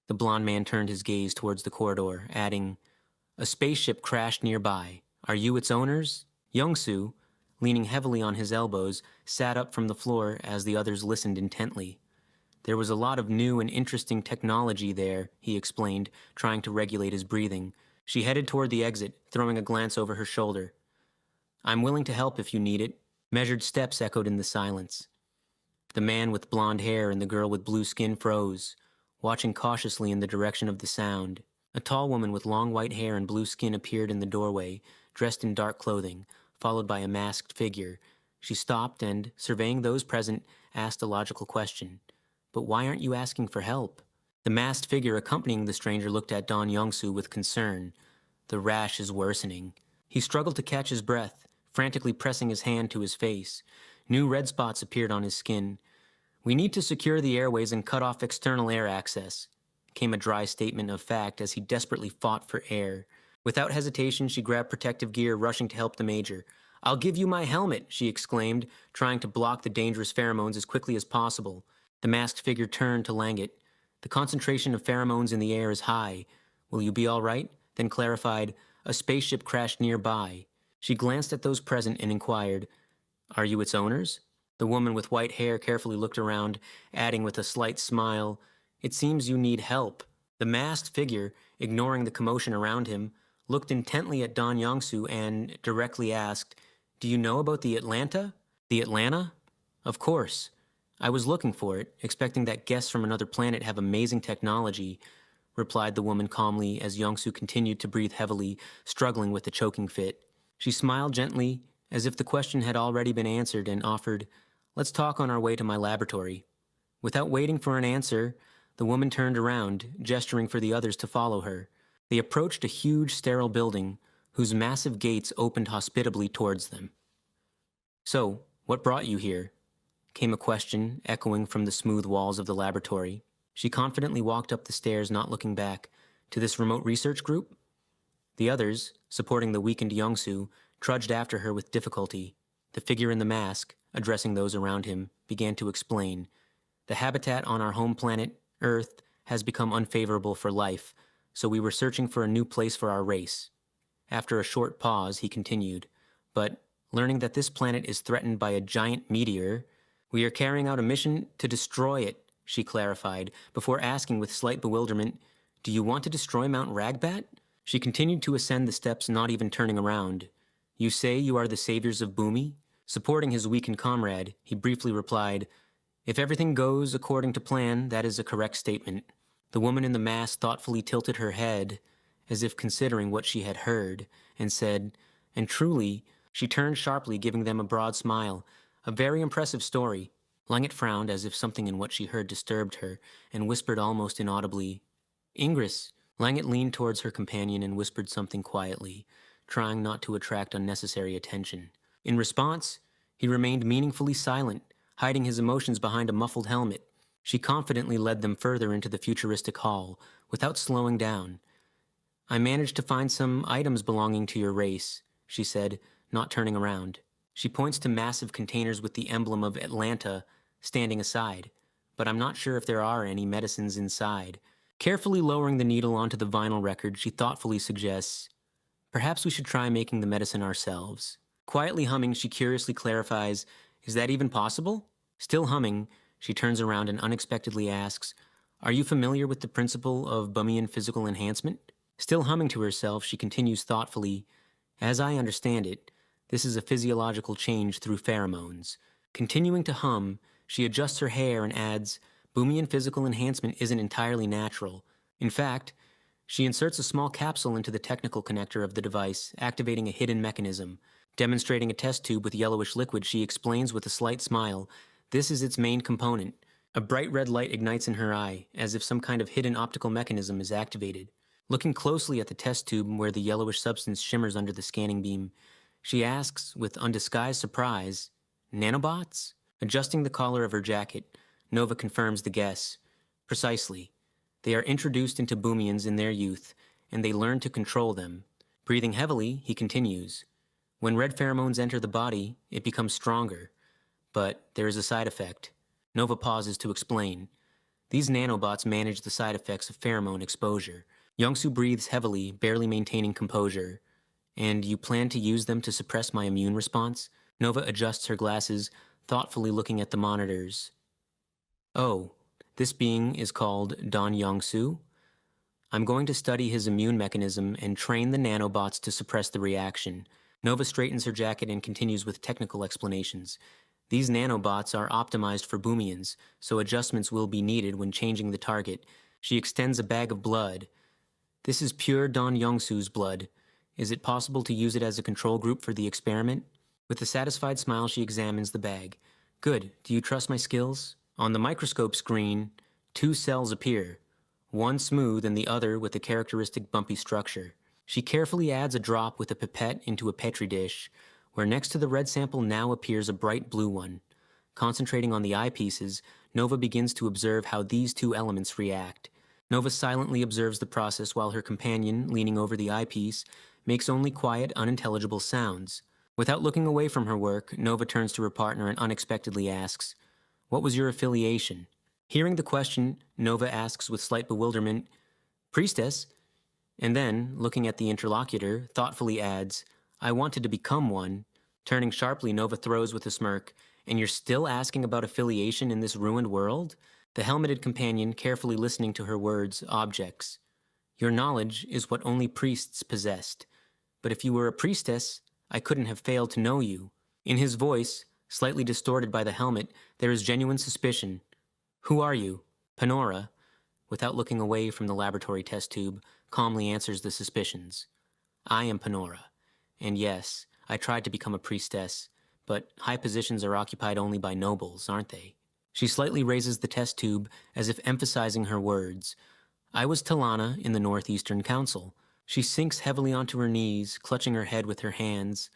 The blond man turned his gaze towards the corridor, adding, A spaceship crashed nearby. Are you its owners? Young-soo, leaning heavily on his elbows, sat up from the floor as the others listened intently. There was a lot of new and interesting technology there, he explained, trying to regulate his breathing. She headed toward the exit, throwing a glance over her shoulder. I'm willing to help if you need it. Measured steps echoed in the silence. The man with blonde hair and the girl with blue skin froze, watching cautiously in the direction of the sound. A tall woman with long white hair and blue skin appeared in the doorway, dressed in dark clothing, followed by a masked figure. She stopped and, surveying those present, asked a logical question. But why aren't you asking for help? The masked figure accompanying the stranger looked at Don Young-soo with concern. The rash is worsening. He struggled to catch his breath, frantically pressing his hand to his face. New red spots appeared on his skin. We need to secure the airways and cut off external air access, came a dry statement of fact as he desperately fought for air. Without hesitation, she grabbed protective gear, rushing to help the major. I'll give you my helmet, she exclaimed, trying to block the dangerous pheromones as quickly as possible. The masked figure turned to Langit. The concentration of pheromones in the air is high. Will you be all right? Then clarified, a spaceship crashed nearby. She glanced at those present and inquired, Are you its owners? The woman with white hair carefully looked around, adding with a slight smile, "It seems you need help." The masked figure, ignoring the commotion around him, looked intently at Don Yongsu and directly asked, "Do you know about the Atlanta?" "The Atlanta? Of course. I was looking for it, expecting that guests from another planet have amazing technology," replied the woman calmly as Yongsu continued to breathe heavily, struggling with the choking fit. She smiled gently, as if the question had already been answered, and offered, "Let's talk on our way to my laboratory." Without waiting for an answer, the woman turned around, gesturing for the others to follow her. They approached a huge, sterile building, whose massive gates opened hospitably towards them. "So, what brought you here?" came a question, echoing from the smooth walls of the laboratory. She confidently walked up the stairs, not looking back. "To this remote research group?" The others, supporting the weakened Yongsu, trudged after her with difficulty. The figure in the mask, addressing those around him, began to explain. "The habitat on our home planet, Earth, has become unfavorable for life, so we were searching for a new place for our race." After a short pause, he continued, "But, learning that this planet is threatened by a giant meteor, we are carrying out a mission to destroy it," she clarified, before asking with slight bewilderment, "Do you want to destroy Mount Ragbat?" She continued to ascend the steps, not even turning around. "You say you are the saviors of Bhumi?" Supporting his weakened comrade, he briefly replied, "If everything goes according to plan, that is a correct statement." The woman in the mask thoughtfully tilted her head, as if considering what she had heard, and said, "And truly," she turned sharply, giving them a broad smile, "a very impressive story." Langit frowned as if something in what she heard disturbed her, and whispered almost inaudibly, "Ingress." Langit leaned towards her companion and whispered something quietly, trying not to attract unnecessary attention. In response, he remained meaningfully silent, hiding his emotions behind a muffled helmet. She confidently led them further into the futuristic hall, without slowing down. "I managed to find some items belonging to your race," she said, not turning around. "She points to massive containers with the emblem of Atlanta standing aside, but I'm not sure if there are any medicines inside." Carefully lowering the needle onto the vinyl record, she thoughtfully suggests, "Perhaps we should try making the medicine ourselves." Quietly humming, she curiously clarifies, "Is that even possible?" Still humming, she turns around and unexpectedly asks, "Are you familiar with the principle of Bumian physical enhancement?" Still humming to herself, she continues thoughtfully, "As I understand it, this is a physiological change through pheromones." Continuing to hum, she adjusts her hair and adds, "Bumian physical enhancement isn't entirely natural. In fact, she inserts a small capsule into the technical connector of the device, activating a hidden mechanism. Demonstrating a test tube with yellowish liquid, she explains with a slight smile, this is its main component." A bright red light ignites in her eye, as if some kind of hidden optical mechanism is activated. Looking closely at the test tube where the yellowish substance shimmers under the scanning beam, she asks, with undisguised surprise, "Nanobots?" Adjusting the collar of her jacket, Nova confirms the guess. "Precisely. They are introduced into Boomians in their youth, and they learn to control them." Breathing heavily, he continues, "When red pheromones enter the body, it becomes stronger. But there is a side effect." Nova pauses to explain. "These nanobots manage the side effects of pheromone exposure." Youngsu breathes heavily, barely maintaining composure. "And you plan to use them to suppress my immune response?" Nova adjusts her glasses, thoughtfully looking at the monitors. "Oh, this being is called Don Yongsu? I'm going to study his immune mechanism and train the nanobots to suppress the reaction." Nova straightens her jacket and continues with technical explanations. "These nanobots are optimized for Boomians, so adjustments will be needed when changing the target." She extends a bag of blood. "This is pure Don Yongsu's blood. Is it possible to use it as a control group for the experiment?" With a satisfied smile, she examines the bag. "Good. Do you trust my skills?" On the microscope screen, two cells appear, one smooth and the other with a characteristic bumpy structure. She carefully adds a drop with a pipette into a petri dish, where next to the red sample now appears a bright blue one. Concentrating on the eyepieces, Nova begins to observe how these two elements react. Nova silently observes the process while her companion, leaning over the eyepiece, makes only quiet, unintelligible sounds. Without looking away from her work, Nova turns to her partner and unexpectedly asks, "What was your affiliation?" Hearing the question, Nova asks with slight bewilderment, "Priestess?" And then, looking at the interlocutor, thoughtfully adds, "I wanted to become one." Turning sharply, Nova throws with a smirk, And you're still asking about affiliation in this ruined world? The helmeted companion, carefully listening to her words, objects. Your knowledge is what only priests possessed. But if you were a priestess, I couldn't have failed to know you. In his voice, slightly distorted by the helmet, there is genuine suspicion. Who are you? Panora, without looking away from the laboratory test tube, calmly answers the suspicions. I am Panora. And yes, I tried to become a priestess, but high positions are occupied only by nobles, aren't they? She slightly raises the test tube as if emphasizing her words. I was Talana in the Northeastern Council. She sinks heavily onto her knees, clutching her head with her hands.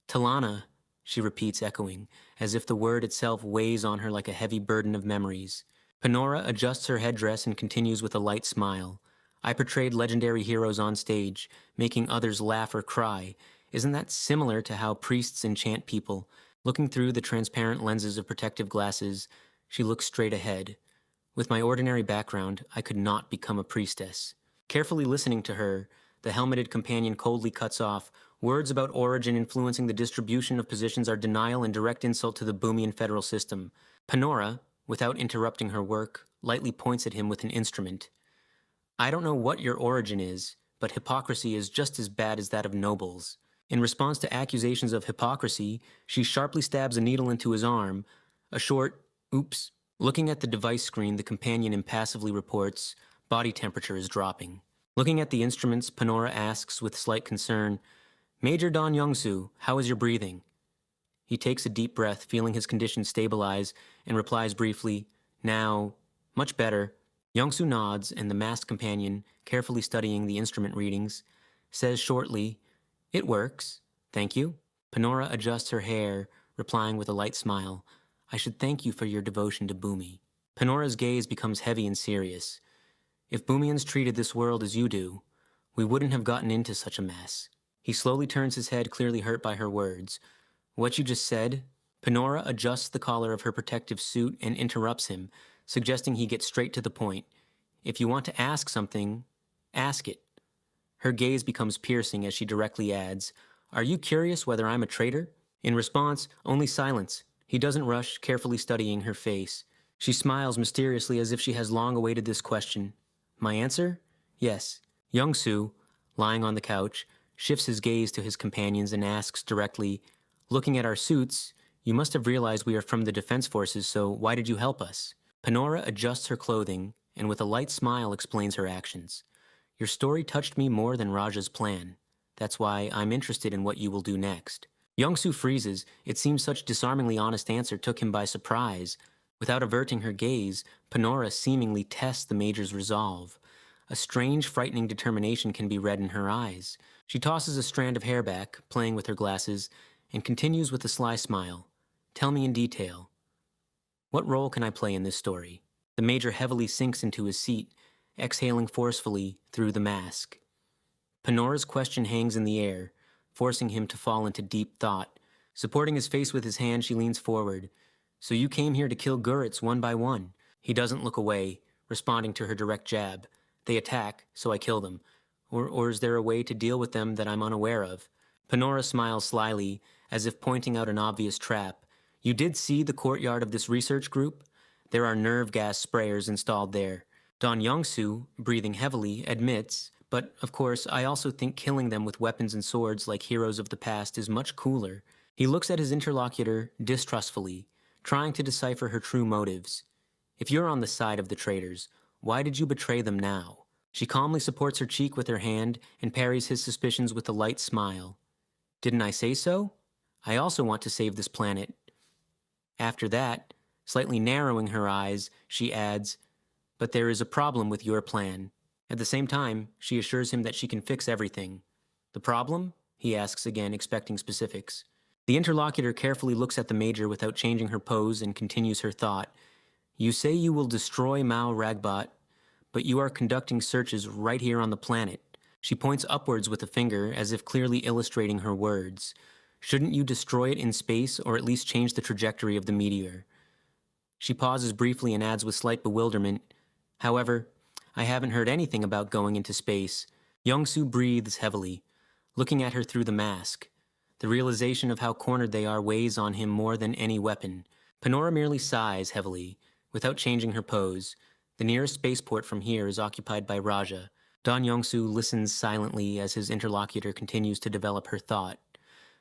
Talana, she repeats, echoing, as if the word itself weighs on her like a heavy burden of memories. Panora adjusts her headdress and continues with a light smile. I portrayed legendary heroes on stage, making others laugh or cry. Isn't that similar to how priests enchant people? Looking through the transparent lenses of protective glasses, she looks straight ahead. With my ordinary background, I could not become a priestess. Carefully listening to her, the helmeted companion coldly cuts off. Words about origin influencing the distribution of positions are denial and direct insult to the Boomian federal system. Panora, without interrupting her work, lightly points at him with an instrument. I don't know what your origin is, but hypocrisy is just as bad as that of nobles. In response to accusations of hypocrisy, she sharply stabs a needle into his arm. A short, oops. Looking at the device screen, the companion impassively reports, body temperature is dropping. Looking at the instruments, Panora asks with slight concern, Major Don Youngsu, how is your breathing? He takes a deep breath, feeling his condition stabilize, and replies briefly, now, much better. Youngsu nods, and the masked companion, carefully studying the instrument readings, says shortly, it works, thank you. Panora adjusts her hair, replying with a light smile, I should thank you for your devotion to Boomy. Panora's gaze becomes heavy and serious. If Boomians treated this world as you do, we wouldn't have gotten into such a mess. He slowly turns his head, clearly hurt by her words. What you just said? Panora adjusts the collar of her protective suit and interrupts him, suggesting he get straight to the point. If you want to ask something, ask it. Her gaze becomes piercing as she directly adds, Are you curious whether I'm a traitor? In response, only silence. He doesn't rush, carefully studying her face. She smiles mysteriously as if she has long awaited this question. My answer? Yes. Youngsu, lying on the couch, shifts his gaze to his companions and asks directly, Looking at our suits, you must have realized we are from the defense forces, so why did you help us? Panora adjusts her clothing and with a light smile explains her actions. Your story touched me more than Raja's plan. That's why I'm interested in what you will do next. Youngsu freezes. It seems such disarmingly honest answer took him by surprise. Without averting her gaze, Panora seemingly tests the Major's resolve. A strange, frightening determination can be read in her eyes. She tosses a strand of hair back, playing with her glasses, and continues with a sly smile. Tell me in detail. What role can I play in this story? The Major heavily sinks into his seat, exhaling forcefully through the mask. Panora's question hangs in the air, forcing him to fall into deep thought. Supporting his face with his hand, she leans forward. So you came here to kill Gurits one by one. He doesn't look away, responding to her direct jab. They attack, so I kill them. Or is there a way to deal with them that I'm unaware of? Panora smiles slyly, as if pointing out an obvious trap. You did see the courtyard of this research group? There are nerve gas sprayers installed there. Don Youngsu, breathing heavily, admits, but of course I also think killing them with weapons and swords like heroes of the past is much cooler. He looks at his interlocutor distrustfully, trying to decipher her true motives. If you're on the side of the traitors, why did you betray them now? She calmly supports her cheek with her hand and parries his suspicions with a light smile. Didn't I say so? I also want to save this planet. After that, slightly narrowing her eyes, she adds, but there is a problem with your plan. At the same time, she assures him that she can fix everything. The problem? He asks again, expecting specifics. The interlocutor carefully looks at the Major without changing her pose and continues her thought. You say you will destroy Mao Ragbot, but you are conducting searches right here on the planet. She points upwards with a finger, as if clearly illustrating her words. Shouldn't you destroy it in space, or at least change the trajectory of the meteor? She pauses briefly and adds with slight bewilderment, However, I haven't heard anything about going into space. Youngsu breathes heavily, looking at her through the mask. The realization of how cornered they are weighs on him more than any weapon. Panora merely sighs heavily, without changing her pose. The nearest spaceport from here is occupied by Raja. Don Yongsu listens silently as his interlocutor continues to develop her thought.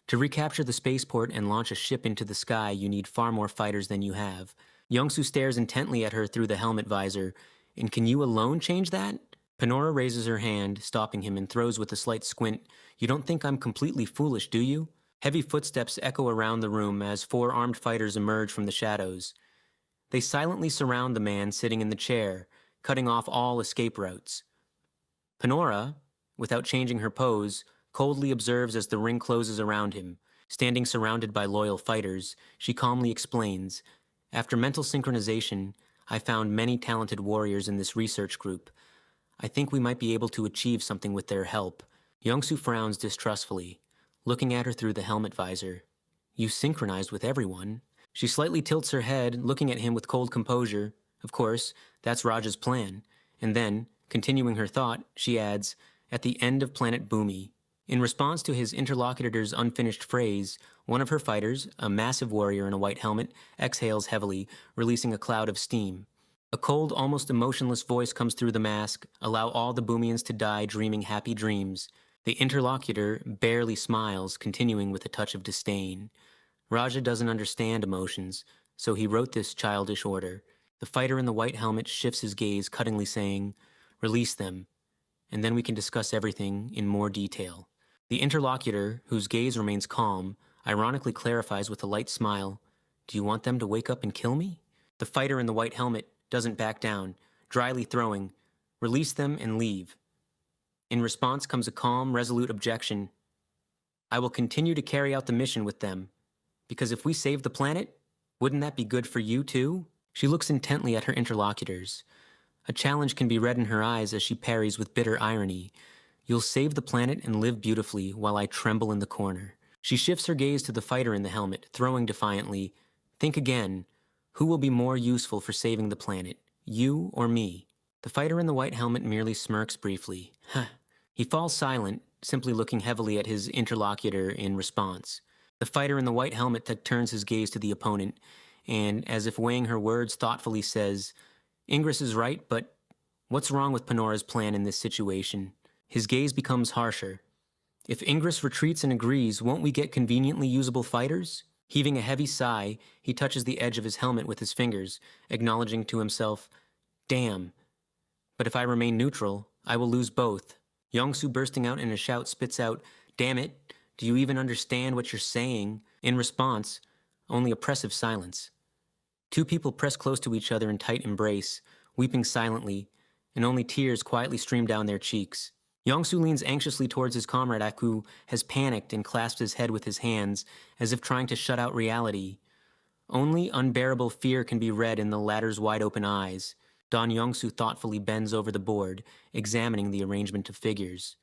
To recapture the spaceport and launch a ship into the sky, you need far more fighters than you have. Yongsu stares intently at her through the helmet visor. And can you alone change that? Panora raises her hand, stopping him, and throws with a slight squint. You don't think I'm completely foolish, do you? Heavy footsteps echo around the room as 4 armed fighters emerge from the shadows. They silently surround the man sitting in the chair, cutting off all escape routes. Panora, without changing her pose, coldly observes as the ring closes around him. Standing surrounded by loyal fighters, she calmly explains, After mental synchronization, I found many talented warriors in this research group. I think we might be able to achieve something with their help. Yongsu frowns distrustfully, looking at her through the helmet visor. You synchronized with everyone. She slightly tilts her head, looking at him with cold composure. Of course, that's Raja's plan. And then, continuing her thought, she adds, at the end of planet Boomi. In response to his interlocutor's unfinished phrase, one of her fighters, a massive warrior in a white helmet, exhales heavily, releasing a cloud of steam. A cold, almost emotionless voice comes through the mask, allow all the Boomians to die dreaming happy dreams. The interlocutor barely smiles, continuing with a touch of disdain. Raja doesn't understand emotions, so he wrote this childish order. The fighter in the white helmet shifts his gaze, cuttingly saying, Release them, and then we can discuss everything in more detail. The interlocutor, whose gaze remains calm, ironically clarifies with a light smile, Do you want them to wake up and kill me? The fighter in the white helmet doesn't back down, dryly throwing, Release them and leave. In response comes a calm, resolute objection. I will continue to carry out the mission with them, because if we save the planet, wouldn't that be good for you too? She looks intently at her interlocutors. A challenge can be read in her eyes as she parries with bitter irony. You'll save the planet and live beautifully while I tremble in the corner. She shifts her gaze to the fighter in the helmet, throwing defiantly, Think again. Who will be more useful for saving the planet, you or me? The fighter in the white helmet merely smirks briefly. He falls silent, simply looking heavily at his interlocutor in response. The fighter in the white helmet turns his gaze to the opponent, and, as if weighing her words thoughtfully, says, Ingress is right, but what's wrong with Panora's plan in this situation? His gaze becomes harsher. If Ingress retreats and agrees, won't we get conveniently usable fighters? Heaving a heavy sigh, he touches the edge of his helmet with his fingers, acknowledging to himself, Damn. But if I remain neutral, I will lose both. Yongsu, bursting out in a shout, spits out, Damn it, do you even understand what you're saying? In response, only oppressive silence. 2 people press close to each other in tight embrace, weeping silently, and only tears quietly stream down their cheeks. Yongsu leans anxiously towards his comrade who has panicked and clasps his head with his hands, as if trying to shut out reality. Only unbearable fear can be read in the latter's wide-open eyes. Don Yongsu thoughtfully bends over the board, examining the arrangement of figures.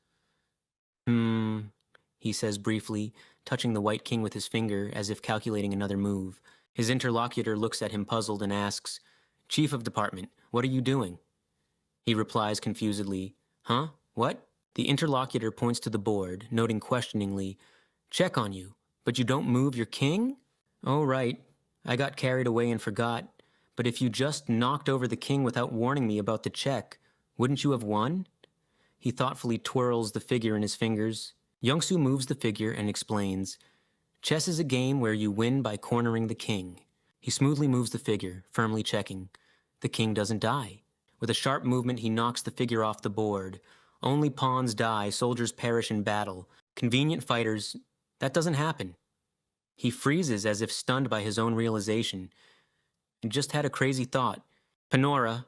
He says briefly, touching the white king with his finger as if calculating another move. His interlocutor looks at him puzzled and asks, Chief of Department, what are you doing? He replies confusedly, Huh? What? The interlocutor points to the board, noting questioningly, Check on you, but you don't move your king? Oh, right. I got carried away and forgot. But if you just knocked over the king without warning me about the check, wouldn't you have won? He thoughtfully twirls the figure in his fingers. Yongsu moves the figure and explains, Chess is a game where you win by cornering the king. He smoothly moves the figure, firmly checking. The king doesn't die. With a sharp movement, he knocks the figure off the board. Only pawns die, soldiers perish in battle. Convenient fighters, that doesn't happen. He freezes as if stunned by his own realization. He just had a crazy thought. Panora,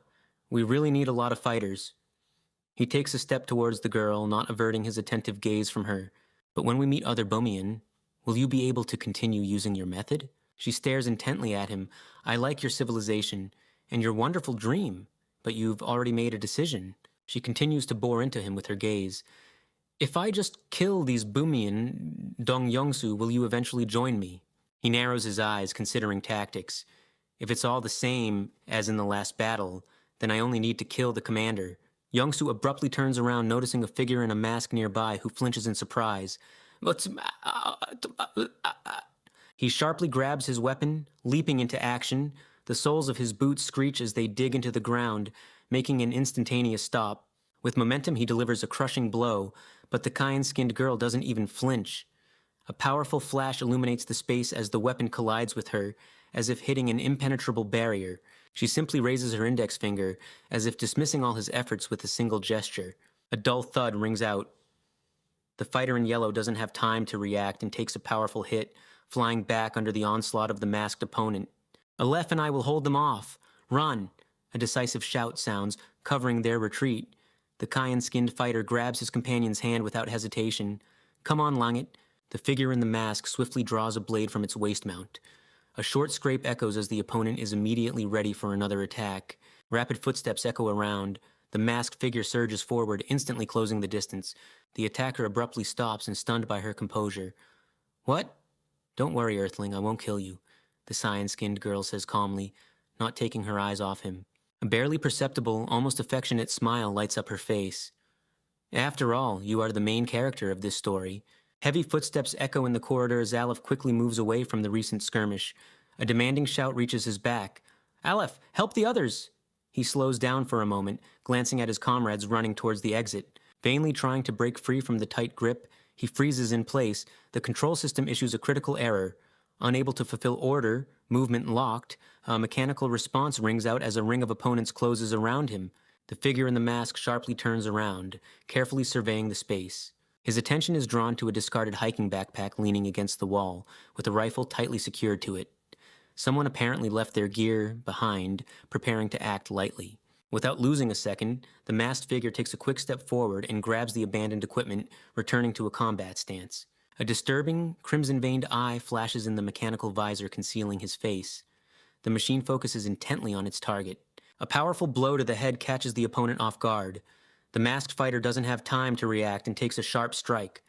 we really need a lot of fighters. He takes a step towards the girl, not averting his attentive gaze from her. But when we meet other Bomian, will you be able to continue using your method? She stares intently at him. I like your civilization, and your wonderful dream, but you've already made a decision. She continues to bore into him with her gaze. If I just kill these Bomian, Dong Yongsu, will you eventually join me? He narrows his eyes, considering tactics. If it's all the same as in the last battle, then I only need to kill the commander. Yongsu abruptly turns around, noticing a figure in a mask nearby who flinches in surprise. He sharply grabs his weapon, leaping into action. The soles of his boots screech as they dig into the ground, making an instantaneous stop. With momentum, he delivers a crushing blow, but the cayenne-skinned girl doesn't even flinch. A powerful flash illuminates the space as the weapon collides with her, as if hitting an impenetrable barrier. She simply raises her index finger, as if dismissing all his efforts with a single gesture. A dull thud rings out. The fighter in yellow doesn't have time to react and takes a powerful hit, flying back under the onslaught of the masked opponent. Aleph and I will hold them off. Run! A decisive shout sounds, covering their retreat. The cayenne-skinned fighter grabs his companion's hand without hesitation. Come on, Langit. The figure in the mask swiftly draws a blade from its waist mount. A short scrape echoes as the opponent is immediately ready for another attack. Rapid footsteps echo around. The masked figure surges forward, instantly closing the distance. The attacker abruptly stops and stunned by her composure. What? Don't worry, Earthling, I won't kill you, the cyan-skinned girl says calmly, not taking her eyes off him. A barely perceptible, almost affectionate smile lights up her face. After all, you are the main character of this story. Heavy footsteps echo in the corridor as Aleph quickly moves away from the recent skirmish. A demanding shout reaches his back. Aleph, help the others! He slows down for a moment, glancing at his comrades running towards the exit. Vainly trying to break free from the tight grip, he freezes in place. The control system issues a critical error. Unable to fulfill order, movement locked, a mechanical response rings out as a ring of opponents closes around him. The figure in the mask sharply turns around, carefully surveying the space. His attention is drawn to a discarded hiking backpack leaning against the wall, with a rifle tightly secured to it. Someone apparently left their gear behind, preparing to act lightly. Without losing a second, the masked figure takes a quick step forward and grabs the abandoned equipment, returning to a combat stance. A disturbing, crimson-veined eye flashes in the mechanical visor concealing his face. The machine focuses intently on its target. A powerful blow to the head catches the opponent off guard. The masked fighter doesn't have time to react and takes a sharp strike.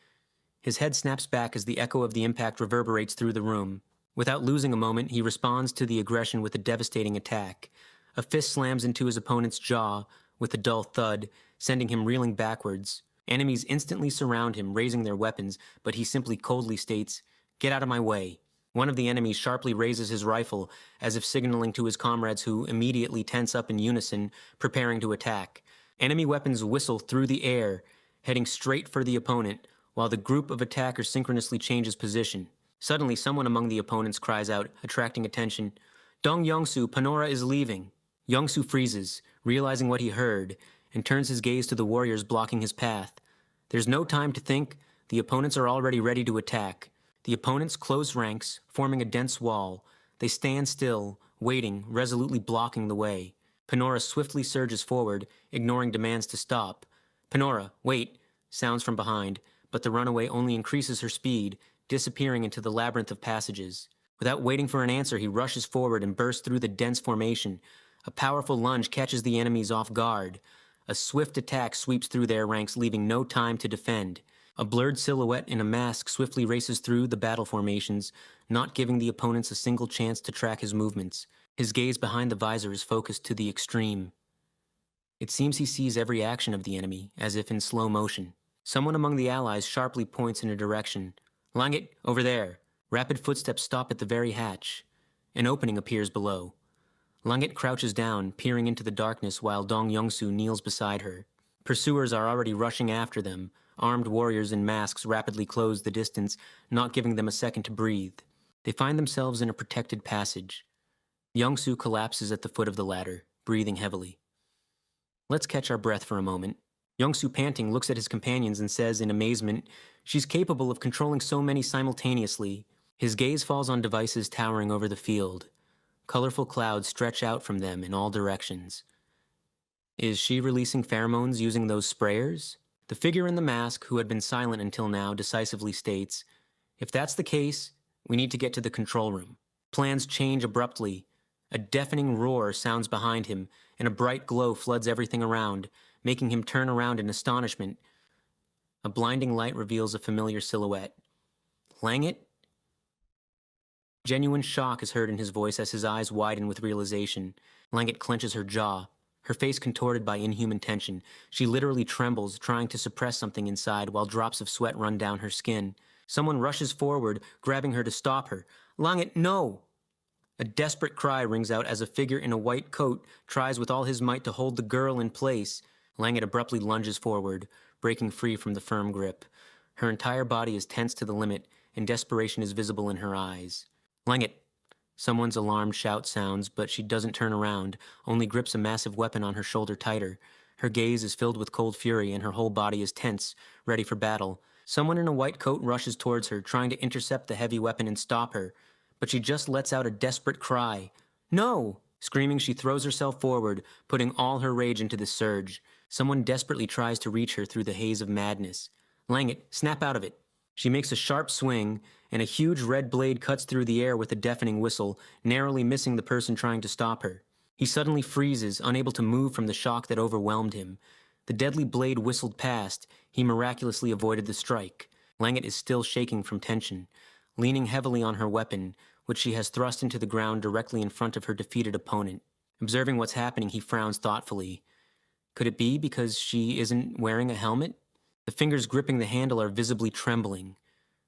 His head snaps back as the echo of the impact reverberates through the room. Without losing a moment, he responds to the aggression with a devastating attack. A fist slams into his opponent's jaw with a dull thud, sending him reeling backwards. Enemies instantly surround him, raising their weapons, but he simply coldly states, "Get out of my way." One of the enemies sharply raises his rifle, as if signaling to his comrades who immediately tense up in unison, preparing to attack. Enemy weapons whistle through the air, heading straight for the opponent, while the group of attackers synchronously changes position. Suddenly, someone among the opponents cries out, attracting attention, "Dong Yongsu, Panora is leaving." Yongsu freezes, realizing what he heard, and turns his gaze to the warriors blocking his path. There's no time to think. The opponents are already ready to attack. The opponents close ranks, forming a dense wall. They stand still, waiting, resolutely blocking the way. Panora swiftly surges forward, ignoring demands to stop. "Panora, wait," sounds from behind, but the runaway only increases her speed, disappearing into the labyrinth of passages. Without waiting for an answer, he rushes forward and bursts through the dense formation. A powerful lunge catches the enemies off guard. A swift attack sweeps through their ranks, leaving no time to defend. A blurred silhouette in a mask swiftly races through the battle formations, not giving the opponents a single chance to track his movements. His gaze behind the visor is focused to the extreme. It seems he sees every action of the enemy, as if in slow motion. Someone among the allies sharply points in a direction. "Langit, over there." Rapid footsteps stop at the very hatch. An opening appears below. Langit crouches down, peering into the darkness while Dong Yongsu kneels beside her. Pursuers are already rushing after them. Armed warriors in masks rapidly close the distance, not giving them a second to breathe. They find themselves in a protected passage. Yongsu collapses at the foot of the ladder, breathing heavily. Let's catch our breath for a moment. Yongsu, panting, looks at his companions and says in amazement, "She's capable of controlling so many simultaneously." His gaze falls on devices towering over the field. Colorful clouds stretch out from them in all directions. Is she releasing pheromones using those sprayers? The figure in the mask, who had been silent until now, decisively states, "If that's the case, we need to get to the control room." Plans change abruptly. A deafening roar sounds behind him, and a bright glow floods everything around, making him turn around in astonishment. A blinding light reveals a familiar silhouette. Langit? Genuine shock is heard in his voice as his eyes widen with realization. Langit clenches her jaw, her face contorted by inhuman tension. She literally trembles, trying to suppress something inside while drops of sweat run down her skin. Someone rushes forward, grabbing her to stop her. Langit, no! A desperate cry rings out as a figure in a white coat tries with all his might to hold the girl in place. Langit abruptly lunges forward, breaking free from the firm grip. Her entire body is tense to the limit, and desperation is visible in her eyes. Langit! Someone's alarmed shout sounds, but she doesn't turn around, only grips a massive weapon on her shoulder tighter. Her gaze is filled with cold fury, and her whole body is tense, ready for battle. Someone in a white coat rushes towards her, trying to intercept the heavy weapon and stop her. But she just lets out a desperate cry. No! Screaming, she throws herself forward, putting all her rage into the surge. Someone desperately tries to reach her through the haze of madness. Langit, snap out of it. She makes a sharp swing, and a huge red blade cuts through the air with a deafening whistle, narrowly missing the person trying to stop her. He suddenly freezes, unable to move from the shock that overwhelmed him. The deadly blade whistled past. He miraculously avoided the strike. Langit is still shaking from tension, leaning heavily on her weapon, which she has thrust into the ground directly in front of her defeated opponent. Observing what's happening, he frowns thoughtfully. Could it be because she isn't wearing a helmet? The fingers gripping the handle are visibly trembling.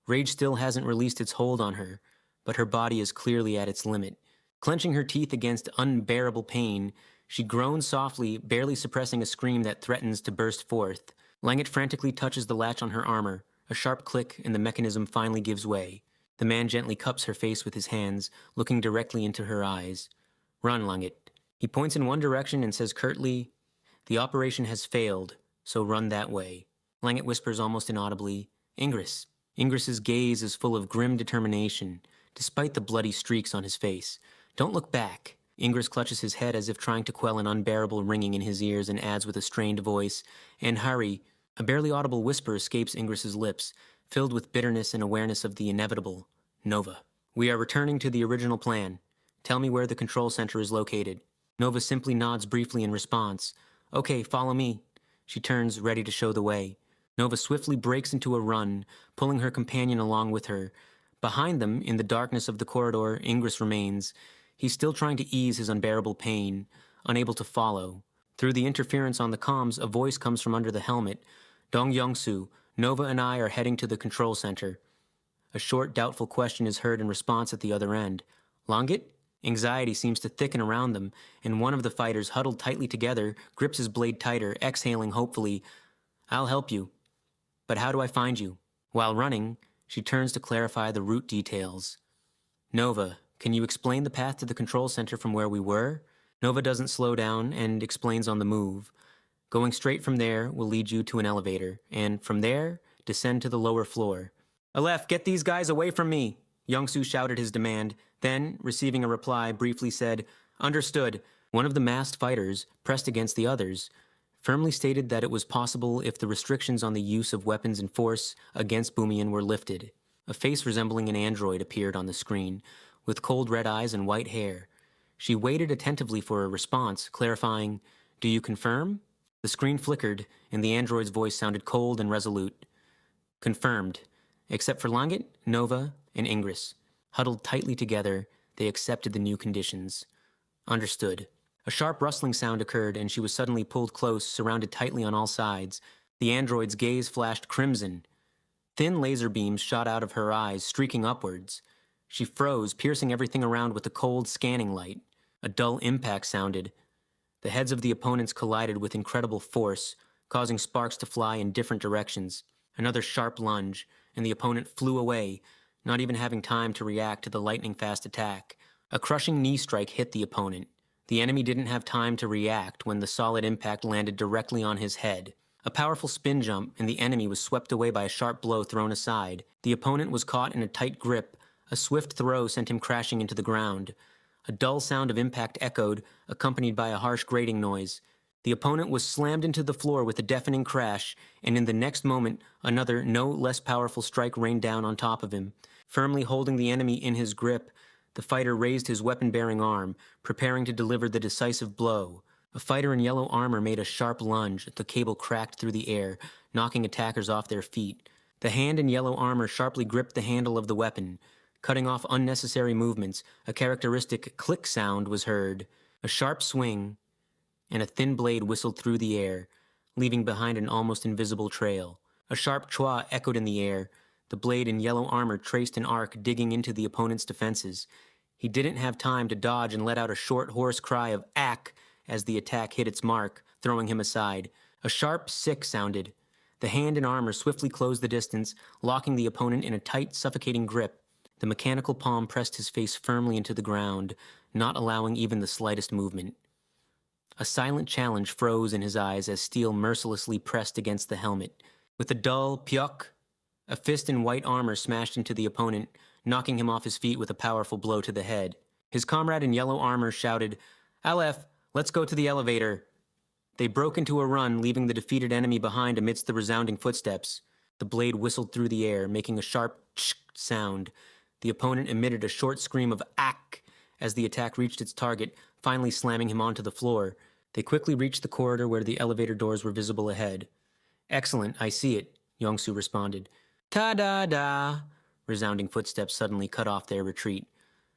Rage still hasn't released its hold on her, but her body is clearly at its limit. Clenching her teeth against unbearable pain, she groans softly, barely suppressing a scream that threatens to burst forth. Langit frantically touches the latch on her armor. A sharp click, and the mechanism finally gives way. The man gently cups her face with his hands, looking directly into her eyes. Run, Langit. He points in one direction and says curtly, "The operation has failed, so run that way." Langit whispers almost inaudibly, "Ingress." Ingress's gaze is full of grim determination, despite the bloody streaks on his face. "Don't look back." Ingress clutches his head as if trying to quell an unbearable ringing in his ears and adds with a strained voice, "And hurry." A barely audible whisper escapes Ingress's lips, filled with bitterness and awareness of the inevitable. Nova. "We are returning to the original plan. Tell me where the control center is located." Nova simply nods briefly in response. "Okay, follow me." She turns, ready to show the way. Nova swiftly breaks into a run, pulling her companion along with her. Behind them, in the darkness of the corridor, Ingress remains. He's still trying to ease his unbearable pain, unable to follow. Through the interference on the comms, a voice comes from under the helmet. "Dong Youngsu, Nova and I are heading to the control center." A short, doubtful question is heard in response at the other end. "Langit?" Anxiety seems to thicken around them, and one of the fighters, huddled tightly together, grips his blade tighter, exhaling hopefully, "I'll help you. But how do I find you?" While running, she turns to clarify the route details. "Nova, can you explain the path to the control center from where we were?" Nova doesn't slow down and explains on the move. "Going straight from there will lead you to an elevator, and from there, descend to the lower floor." "Aleph, get these guys away from me!" Youngsu shouted his demand, then, receiving a reply, briefly said, "Understood." One of the masked fighters, pressed against the others, firmly stated that it was possible if the restrictions on the use of weapons and force against Boomian were lifted. A face resembling an android appeared on the screen, with cold red eyes and white hair. She waited attentively for a response, clarifying, "Do you confirm?" The screen flickered, and the android's voice sounded cold and resolute. "Confirmed. Except for Langit, Nova, and Ingress. Huddled tightly together, they accepted the new conditions." "Understood." A sharp rustling sound occurred, and she was suddenly pulled close, surrounded tightly on all sides. The android's gaze flashed crimson. Thin laser beams shot out of her eyes, streaking upwards. She froze, piercing everything around with a cold, scanning light. A dull impact sounded. The heads of the opponents collided with incredible force, causing sparks to fly in different directions. Another sharp lunge, and the opponent flew away, not even having time to react to the lightning-fast attack. A crushing knee strike hit the opponent. The enemy didn't have time to react when the solid impact landed directly on his head. A powerful spin jump, and the enemy was swept away by a sharp blow thrown aside. The opponent was caught in a tight grip. A swift throw sent him crashing into the ground. A dull sound of impact echoed, accompanied by a harsh grating noise. The opponent was slammed into the floor with a deafening crash, and in the next moment, another, no less powerful strike rained down on top of him. Firmly holding the enemy in his grip, the fighter raised his weapon-bearing arm, preparing to deliver the decisive blow. A fighter in yellow armor made a sharp lunge. The cable cracked through the air, knocking attackers off their feet. The hand in yellow armor sharply gripped the handle of the weapon. Cutting off unnecessary movements, a characteristic click sound was heard. A sharp swing, and a thin blade whistled through the air, leaving behind an almost invisible trail. A sharp chua echoed in the air. The blade in yellow armor traced an arc digging into the opponent's defenses. He didn't have time to dodge and let out a short, hoarse cry of "ack" as the attack hit its mark, throwing him aside. A sharp "sick" sounded. The hand in armor swiftly closed the distance, locking the opponent in a tight, suffocating grip. The mechanical palm pressed his face firmly into the ground, not allowing even the slightest movement. A silent challenge froze in his eyes as steel mercilessly pressed against the helmet. With a dull "pyok," a fist in white armor smashed into the opponent, knocking him off his feet with a powerful blow to the head. His comrade in yellow armor shouted, "Aleph, let's go to the elevator." They broke into a run, leaving the defeated enemy behind amidst the resounding footsteps. The blade whistled through the air, making a sharp "tsk" sound. The opponent emitted a short scream of "ack" as the attack reached its target, finally slamming him onto the floor. They quickly reached the corridor where the elevator doors were visible ahead. "Excellent, I see it," Yongsu responded. "Ta-da-da!" Resounding footsteps suddenly cut off their retreat.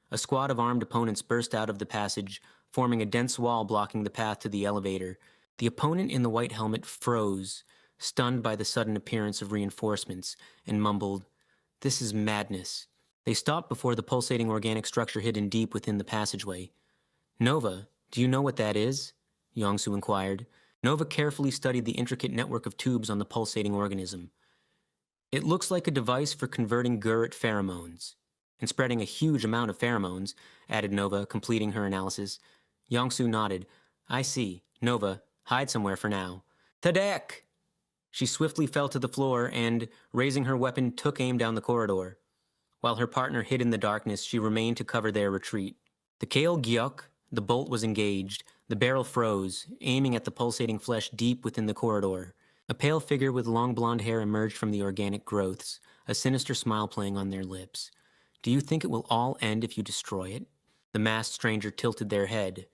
A squad of armed opponents burst out of the passage, forming a dense wall blocking the path to the elevator. The opponent in the white helmet froze, stunned by the sudden appearance of reinforcements, and mumbled, "This is madness." They stopped before the pulsating organic structure hidden deep within the passageway. "Nova, do you know what that is?" Yongsu inquired. Nova carefully studied the intricate network of tubes on the pulsating organism. "It looks like a device for converting Gurrit pheromones and spreading a huge amount of pheromones," added Nova, completing her analysis. Yongsu nodded. "I see. Nova, hide somewhere for now." "Tadek!" She swiftly fell to the floor and, raising her weapon, took aim down the corridor. While her partner hid in the darkness, she remained to cover their retreat. The Kael Gyok, the bolt was engaged. The barrel froze, aiming at the pulsating flesh deep within the corridor. A pale figure with long blonde hair emerged from the organic growths, a sinister smile playing on their lips. "Do you think it will all end if you destroy it?" The masked stranger tilted their head,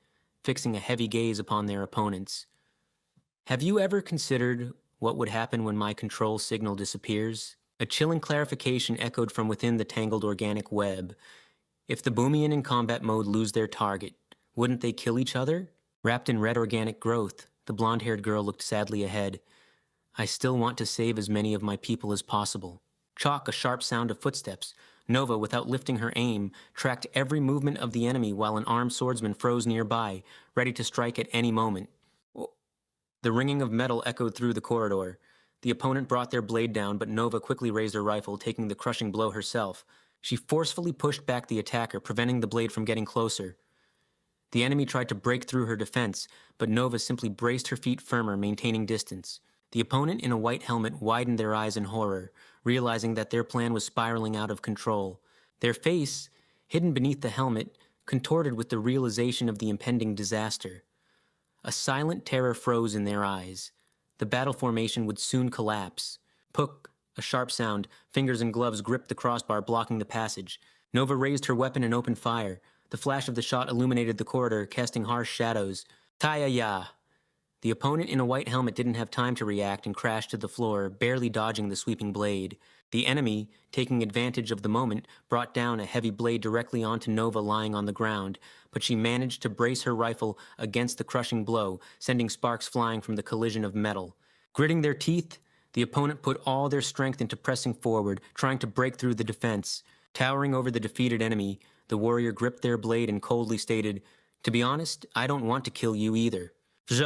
fixing a heavy gaze upon their opponents. "Have you ever considered what would happen when my control signal disappears?" A chilling clarification echoed from within the tangled organic web. "If the Boomian in combat mode lose their target, wouldn't they kill each other?" Wrapped in red organic growth, the blonde-haired girl looked sadly ahead. "I still want to save as many of my people as possible." Chalk, a sharp sound of footsteps. Nova, without lifting her aim, tracked every movement of the enemy while an armed swordsman froze nearby, ready to strike at any moment. The ringing of metal echoed through the corridor. The opponent brought their blade down, but Nova quickly raised her rifle, taking the crushing blow herself. She forcefully pushed back the attacker, preventing the blade from getting closer. The enemy tried to break through her defense, but Nova simply braced her feet firmer, maintaining distance. The opponent in a white helmet widened their eyes in horror, realizing that their plan was spiraling out of control. Their face, hidden beneath the helmet, contorted with the realization of the impending disaster. A silent terror froze in their eyes. The battle formation would soon collapse. Puk, a sharp sound, fingers and gloves gripped the crossbar, blocking the passage. Nova raised her weapon and opened fire. The flash of the shot illuminated the corridor, casting harsh shadows. "Taya-ya!" The opponent in a white helmet didn't have time to react and crashed to the floor, barely dodging the sweeping blade. The enemy, taking advantage of the moment, brought down a heavy blade directly onto Nova lying on the ground, but she managed to brace her rifle against the crushing blow, sending sparks flying from the collision of metal. Gritting their teeth, the opponent put all their strength into pressing forward, trying to break through the defense. Towering over the defeated enemy, the warrior gripped their blade and coldly stated, "To be honest, I don't want to kill you either." Zh!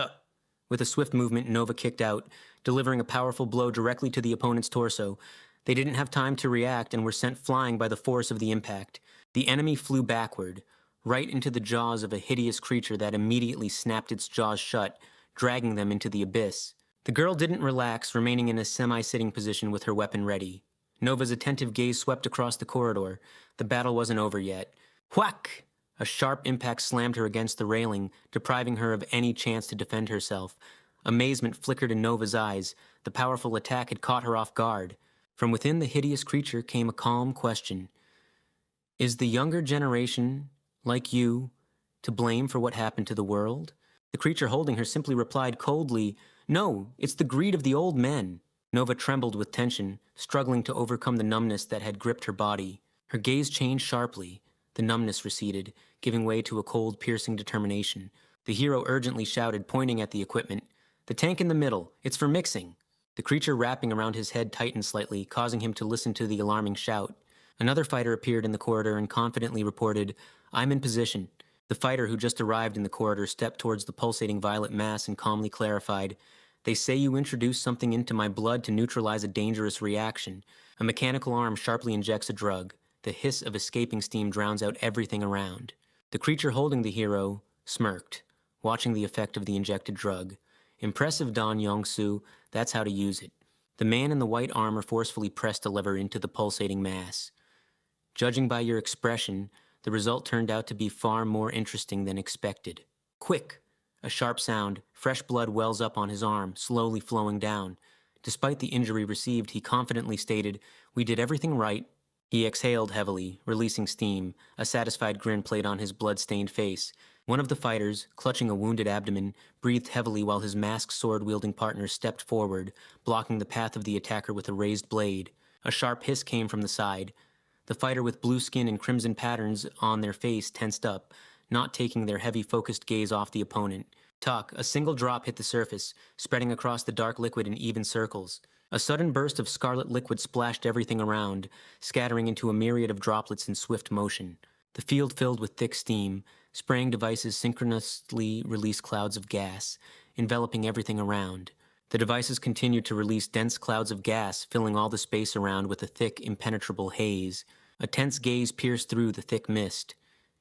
With a swift movement, Nova kicked out, delivering a powerful blow directly to the opponent's torso. They didn't have time to react and were sent flying by the force of the impact. The enemy flew backward, right into the jaws of a hideous creature that immediately snapped its jaws shut, dragging them into the abyss. The girl didn't relax, remaining in a semi-sitting position with her weapon ready. Nova's attentive gaze swept across the corridor. The battle wasn't over yet. Whack! A sharp impact slammed her against the railing, depriving her of any chance to defend herself. Amazement flickered in Nova's eyes. The powerful attack had caught her off guard. From within the hideous creature came a calm question. "Is the younger generation, like you, to blame for what happened to the world?" The creature holding her simply replied coldly, "No, it's the greed of the old men." Nova trembled with tension, struggling to overcome the numbness that had gripped her body. Her gaze changed sharply. The numbness receded, giving way to a cold, piercing determination. The hero urgently shouted, pointing at the equipment, "The tank in the middle, it's for mixing." The creature wrapping around his head tightened slightly, causing him to listen to the alarming shout. Another fighter appeared in the corridor and confidently reported, "I'm in position." The fighter who just arrived in the corridor stepped towards the pulsating violet mass and calmly clarified, "They say you introduced something into my blood to neutralize a dangerous reaction. A mechanical arm sharply injects a drug. The hiss of escaping steam drowns out everything around." The creature holding the hero smirked, watching the effect of the injected drug. "Impressive, Don Yong-soo. That's how to use it." The man in the white armor forcefully pressed a lever into the pulsating mass. "Judging by your expression, the result turned out to be far more interesting than expected." Quick! A sharp sound, fresh blood wells up on his arm, slowly flowing down. Despite the injury received, he confidently stated, "We did everything right." He exhaled heavily, releasing steam. A satisfied grin played on his blood-stained face. One of the fighters, clutching a wounded abdomen, breathed heavily while his masked sword-wielding partner stepped forward, blocking the path of the attacker with a raised blade. A sharp hiss came from the side. The fighter with blue skin and crimson patterns on their face tensed up, not taking their heavy, focused gaze off the opponent. Tuck, a single drop hit the surface, spreading across the dark liquid in even circles. A sudden burst of scarlet liquid splashed everything around, scattering into a myriad of droplets in swift motion. The field filled with thick steam. Spraying devices synchronously released clouds of gas, enveloping everything around. The devices continued to release dense clouds of gas, filling all the space around with a thick, impenetrable haze. A tense gaze pierced through the thick mist.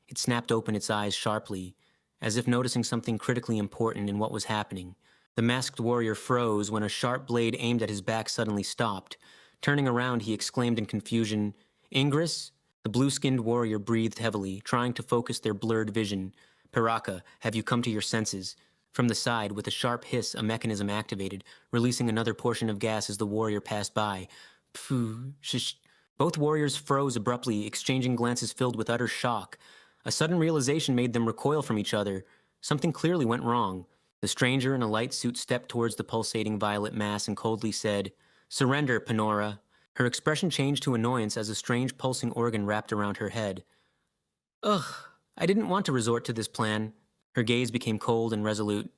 It snapped open its eyes sharply, as if noticing something critically important in what was happening. The masked warrior froze when a sharp blade aimed at his back suddenly stopped. Turning around, he exclaimed in confusion, "Ingress?" The blue-skinned warrior breathed heavily, trying to focus their blurred vision. "Paraka, have you come to your senses?" From the side, with a sharp hiss, a mechanism activated, releasing another portion of gas as the warrior passed by. Phew, shish. Both warriors froze abruptly, exchanging glances filled with utter shock. A sudden realization made them recoil from each other. Something clearly went wrong. The stranger in a light suit stepped towards the pulsating violet mass and coldly said, "Surrender, Panora." Her expression changed to annoyance as a strange pulsing organ wrapped around her head. "Ugh, I didn't want to resort to this plan." Her gaze became cold and resolute.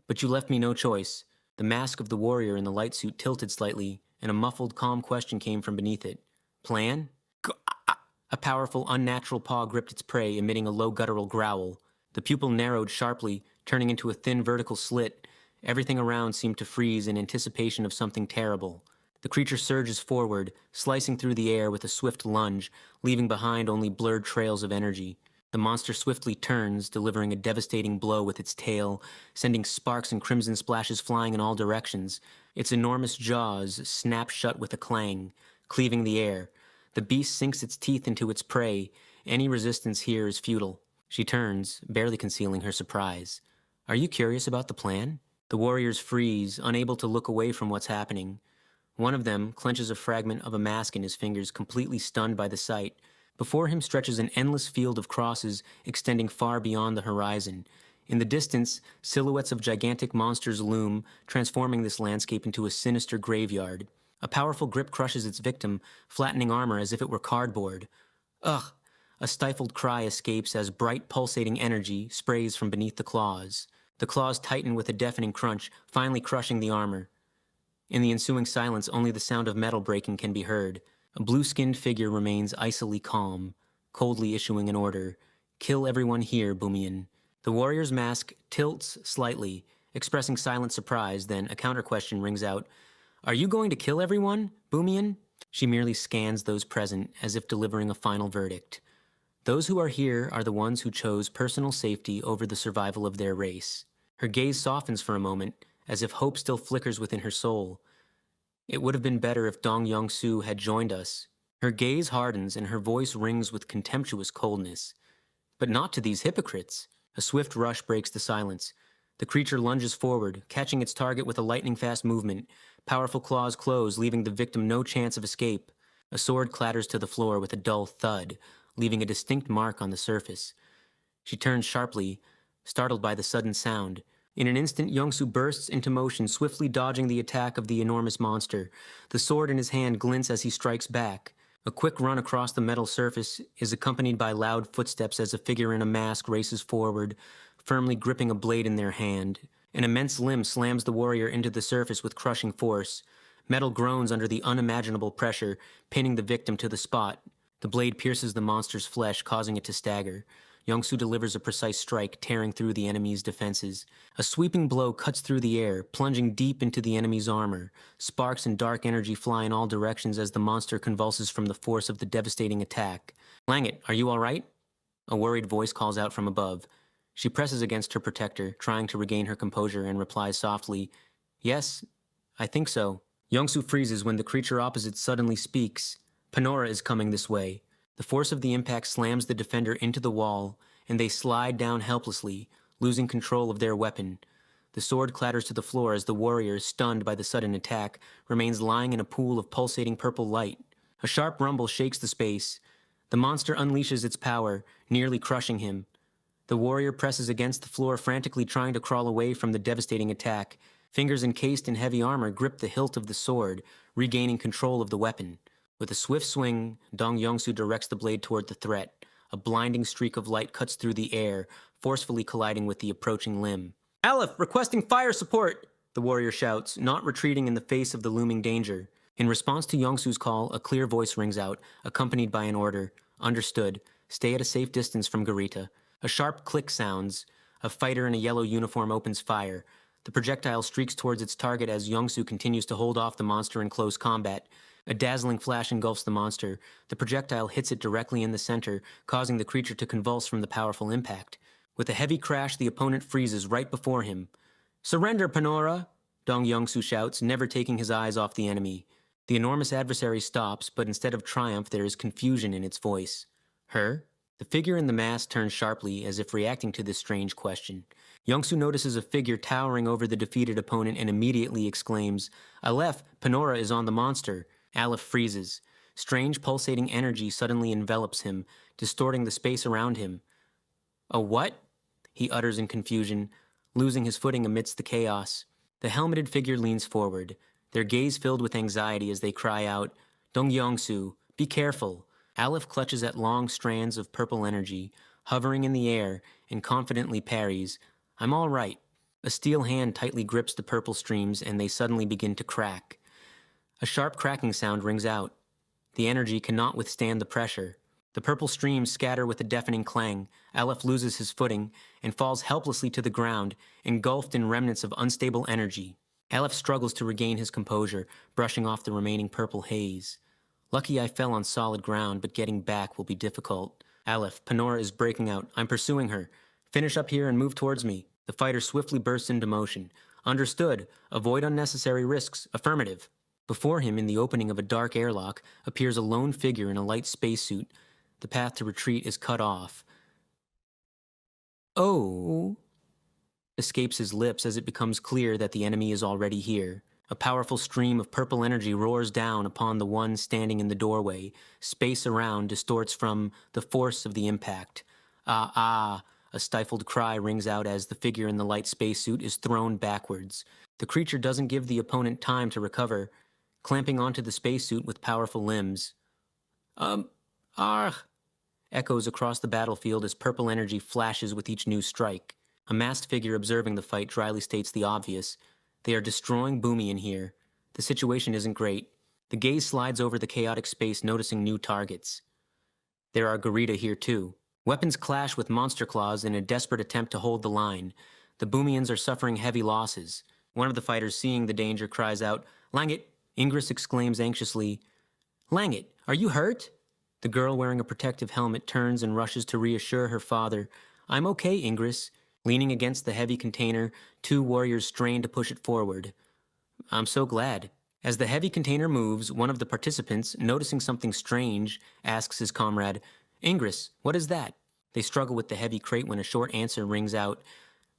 "But you left me no choice." The mask of the warrior in the light suit tilted slightly, and a muffled, calm question came from beneath it. "Plan?" A powerful, unnatural paw gripped its prey, emitting a low guttural growl. The pupil narrowed sharply, turning into a thin vertical slit. Everything around seemed to freeze in anticipation of something terrible. The creature surges forward, slicing through the air with a swift lunge, leaving behind only blurred trails of energy. The monster swiftly turns, delivering a devastating blow with its tail, sending sparks and crimson splashes flying in all directions. Its enormous jaws snap shut with a clang, cleaving the air. The beast sinks its teeth into its prey. Any resistance here is futile. She turns, barely concealing her surprise. "Are you curious about the plan?" The warriors freeze, unable to look away from what's happening. One of them clenches a fragment of a mask in his fingers, completely stunned by the sight. Before him stretches an endless field of crosses extending far beyond the horizon. In the distance, silhouettes of gigantic monsters loom, transforming this landscape into a sinister graveyard. A powerful grip crushes its victim, flattening armor as if it were cardboard. Ugh! A stifled cry escapes as bright pulsating energy sprays from beneath the claws. The claws tighten with a deafening crunch, finally crushing the armor. In the ensuing silence, only the sound of metal breaking can be heard. A blue-skinned figure remains icily calm, coldly issuing an order. "Kill everyone here, Boomian." The warrior's mask tilts slightly, expressing silent surprise, then a counter-question rings out. "Are you going to kill everyone, Boomian?" She merely scans those present, as if delivering a final verdict. Those who are here are the ones who chose personal safety over the survival of their race. Her gaze softens for a moment, as if hope still flickers within her soul. "It would have been better if Dong Yong-soo had joined us." Her gaze hardens and her voice rings with contemptuous coldness. "But not to these hypocrites." A swift rush breaks the silence. The creature lunges forward, catching its target with a lightning-fast movement. Powerful claws close, leaving the victim no chance of escape. A sword clatters to the floor with a dull thud, leaving a distinct mark on the surface. She turns sharply, startled by the sudden sound. In an instant, Young-soo bursts into motion, swiftly dodging the attack of the enormous monster. The sword in his hand glints as he strikes back. A quick run across the metal surface is accompanied by loud footsteps as a figure in a mask races forward, firmly gripping a blade in their hand. An immense limb slams the warrior into the surface with crushing force. Metal groans under the unimaginable pressure, pinning the victim to the spot. The blade pierces the monster's flesh, causing it to stagger. Yongsoo delivers a precise strike, tearing through the enemy's defenses. A sweeping blow cuts through the air, plunging deep into the enemy's armor. Sparks and dark energy fly in all directions as the monster convulses from the force of the devastating attack. "Langit, are you all right?" A worried voice calls out from above. She presses against her protector, trying to regain her composure, and replies softly, "Yes, I think so." Yongsoo freezes when the creature opposite suddenly speaks. "Panora is coming this way." The force of the impact slams the defender into the wall, and they slide down helplessly, losing control of their weapon. The sword clatters to the floor as the warrior, stunned by the sudden attack, remains lying in a pool of pulsating purple light. A sharp rumble shakes the space. The monster unleashes its power, nearly crushing him. The warrior presses against the floor, frantically trying to crawl away from the devastating attack. Fingers encased in heavy armor grip the hilt of the sword, regaining control of the weapon. With a swift swing, Dong Yongsoo directs the blade toward the threat. A blinding streak of light cuts through the air, forcefully colliding with the approaching limb. "Aleph, requesting fire support!" the warrior shouts, not retreating in the face of the looming danger. In response to Yongsoo's call, a clear voice rings out, accompanied by an order. "Understood. Stay at a safe distance from Garita." A sharp click sounds. A fighter in a yellow uniform opens fire. The projectile streaks towards its target as Yongsoo continues to hold off the monster in close combat. A dazzling flash engulfs the monster. The projectile hits it directly in the center, causing the creature to convulse from the powerful impact. With a heavy crash, the opponent freezes right before him. "Surrender, Panora!" Dong Yongsoo shouts, never taking his eyes off the enemy. The enormous adversary stops, but instead of triumph, there is confusion in its voice. "Her?" The figure in the mask turns sharply, as if reacting to this strange question. Yongsoo notices a figure towering over the defeated opponent and immediately exclaims, "Aleph, Panora is on the monster." Aleph freezes. Strange pulsating energy suddenly envelops him, distorting the space around him. "A what?" he utters in confusion, losing his footing amidst the chaos. The helmeted figure leans forward, their gaze filled with anxiety as they cry out, "Dong Yongsoo, be careful." Aleph clutches at long strands of purple energy, hovering in the air, and confidently parries, "I'm all right." A steel hand tightly grips the purple streams, and they suddenly begin to crack. A sharp cracking sound rings out. The energy cannot withstand the pressure. The purple streams scatter with a deafening clang. Aleph loses his footing and falls helplessly to the ground, engulfed in remnants of unstable energy. Aleph struggles to regain his composure, brushing off the remaining purple haze. "Lucky I fell on solid ground, but getting back will be difficult." "Aleph, Panora is breaking out. I'm pursuing her. Finish up here and move towards me." The fighter swiftly bursts into motion. "Understood. Avoid unnecessary risks. Affirmative." Before him, in the opening of a dark airlock, appears a lone figure in a light spacesuit. The path to retreat is cut off. "Oh," escapes his lips as it becomes clear that the enemy is already here. A powerful stream of purple energy roars down upon the one standing in the doorway. Space around distorts from the force of the impact. "Ah, ah," a stifled cry rings out as the figure in the light spacesuit is thrown backwards. The creature doesn't give the opponent time to recover, clamping onto the spacesuit with powerful limbs. "Argh," echoes across the battlefield as purple energy flashes with each new strike. A masked figure observing the fight dryly states the obvious. "They are destroying Boomy in here. The situation isn't great." The gaze slides over the chaotic space, noticing new targets. There are Garita here too. Weapons clash with monster claws in a desperate attempt to hold the line. The Boomians are suffering heavy losses. One of the fighters, seeing the danger, cries out, "Langit!" Ingress exclaims anxiously, "Langit, are you hurt?" The girl wearing a protective helmet turns and rushes to reassure her father. "I'm okay, Ingress." Leaning against the heavy container, two warriors strain to push it forward. "I'm so glad." As the heavy container moves, one of the participants, noticing something strange, asks his comrade, "Ingress, what is that?" They struggle with the heavy crate when a short answer rings out,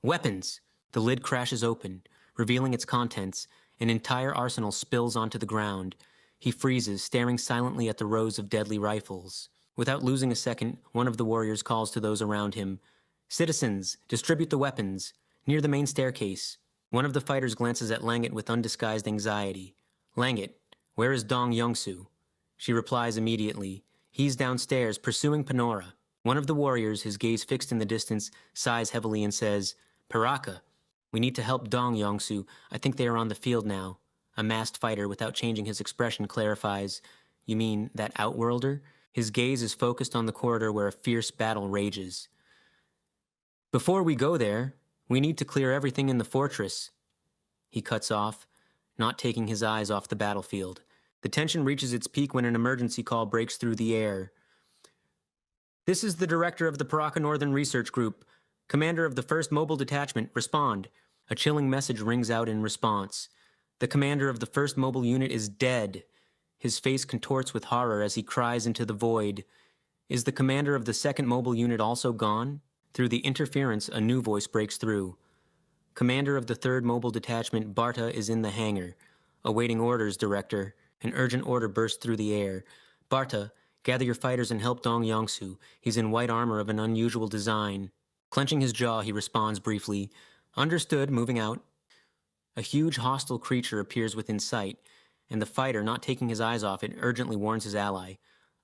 "Weapons!" The lid crashes open, revealing its contents. An entire arsenal spills onto the ground. He freezes, staring silently at the rows of deadly rifles. Without losing a second, one of the warriors calls to those around him, "Citizens, distribute the weapons, near the main staircase." One of the fighters glances at Langit with undisguised anxiety. "Langit, where is Dong Yongsoo?" She replies immediately, "He's downstairs, pursuing Panora." One of the warriors, his gaze fixed in the distance, sighs heavily and says, "Paraka, we need to help Dong Yongsoo. I think they are on the field now." A masked fighter, without changing his expression, clarifies, "You mean that outworlder?" His gaze is focused on the corridor where a fierce battle rages. "Before we go there, we need to clear everything in the fortress." He cuts off, not taking his eyes off the battlefield. The tension reaches its peak when an emergency call breaks through the air. "This is the director of the Paraka Northern Research Group. Commander of the 1st Mobile Detachment, respond." A chilling message rings out in response. The commander of the 1st Mobile Unit is dead. His face contorts with horror as he cries into the void. Is the commander of the 2nd Mobile Unit also gone? Through the interference, a new voice breaks through. "Commander of the 3rd Mobile Detachment, Barta, is in the hangar. Awaiting orders, Director." An urgent order bursts through the air. "Barta, gather your fighters and help Dong Yongsu. He's in white armor of an unusual design." Clenching his jaw, he responds briefly, "Understood, moving out." A huge hostile creature appears within sight, and the fighter, not taking his eyes off it, urgently warns his ally.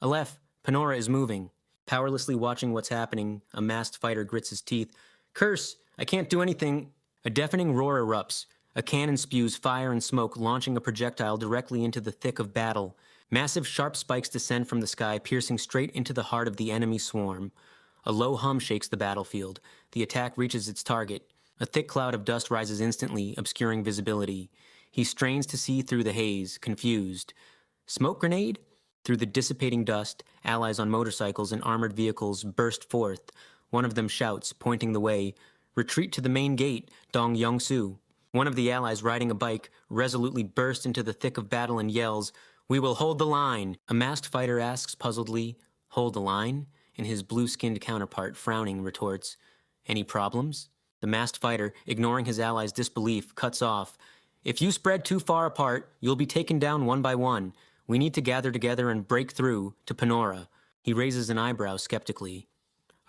"Aleph, Panora is moving." Powerlessly watching what's happening, a masked fighter grits his teeth. "Curse! I can't do anything." A deafening roar erupts. A cannon spews fire and smoke, launching a projectile directly into the thick of battle. Massive sharp spikes descend from the sky, piercing straight into the heart of the enemy swarm. A low hum shakes the battlefield. The attack reaches its target. A thick cloud of dust rises instantly, obscuring visibility. He strains to see through the haze, confused. Smoke grenade? Through the dissipating dust, allies on motorcycles and armored vehicles burst forth. One of them shouts, pointing the way, "Retreat to the main gate, Dong Yongsu." One of the allies riding a bike resolutely bursts into the thick of battle and yells, "We will hold the line." A masked fighter asks puzzledly, "Hold the line?" And his blue-skinned counterpart, frowning, retorts, "Any problems?" The masked fighter, ignoring his ally's disbelief, cuts off, "If you spread too far apart, you'll be taken down one by one. We need to gather together and break through to Panora." He raises an eyebrow skeptically.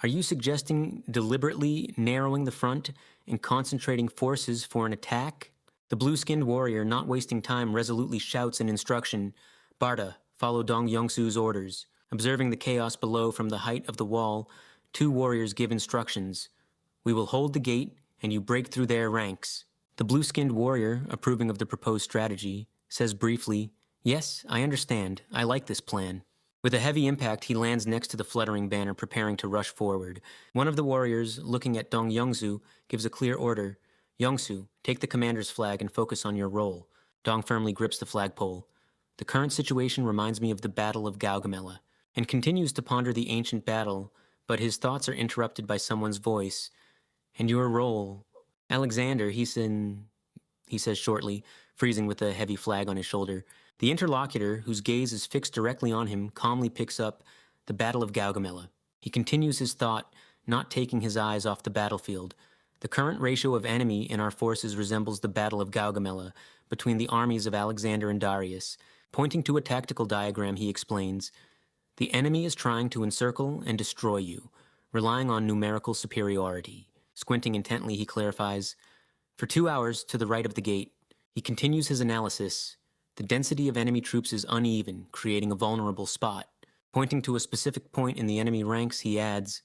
"Are you suggesting deliberately narrowing the front and concentrating forces for an attack?" The blue-skinned warrior, not wasting time, resolutely shouts an instruction. "Barta, follow Dong Yongsu's orders." Observing the chaos below from the height of the wall, two warriors give instructions. "We will hold the gate, and you break through their ranks." The blue-skinned warrior, approving of the proposed strategy, says briefly, "Yes, I understand. I like this plan." With a heavy impact, he lands next to the fluttering banner, preparing to rush forward. One of the warriors, looking at Dong Yongsu, gives a clear order. "Yongsu, take the commander's flag and focus on your role." Dong firmly grips the flagpole. "The current situation reminds me of the Battle of Gaugamela," and continues to ponder the ancient battle, but his thoughts are interrupted by someone's voice. "And your role?" "Alexander, he says shortly, freezing with a heavy flag on his shoulder. The interlocutor, whose gaze is fixed directly on him, calmly picks up, "The Battle of Gaugamela." He continues his thought, not taking his eyes off the battlefield. "The current ratio of enemy in our forces resembles the Battle of Gaugamela, between the armies of Alexander and Darius." Pointing to a tactical diagram, he explains, "The enemy is trying to encircle and destroy you, relying on numerical superiority." Squinting intently, he clarifies, "For 2 hours to the right of the gate." He continues his analysis. "The density of enemy troops is uneven, creating a vulnerable spot." Pointing to a specific point in the enemy ranks, he adds,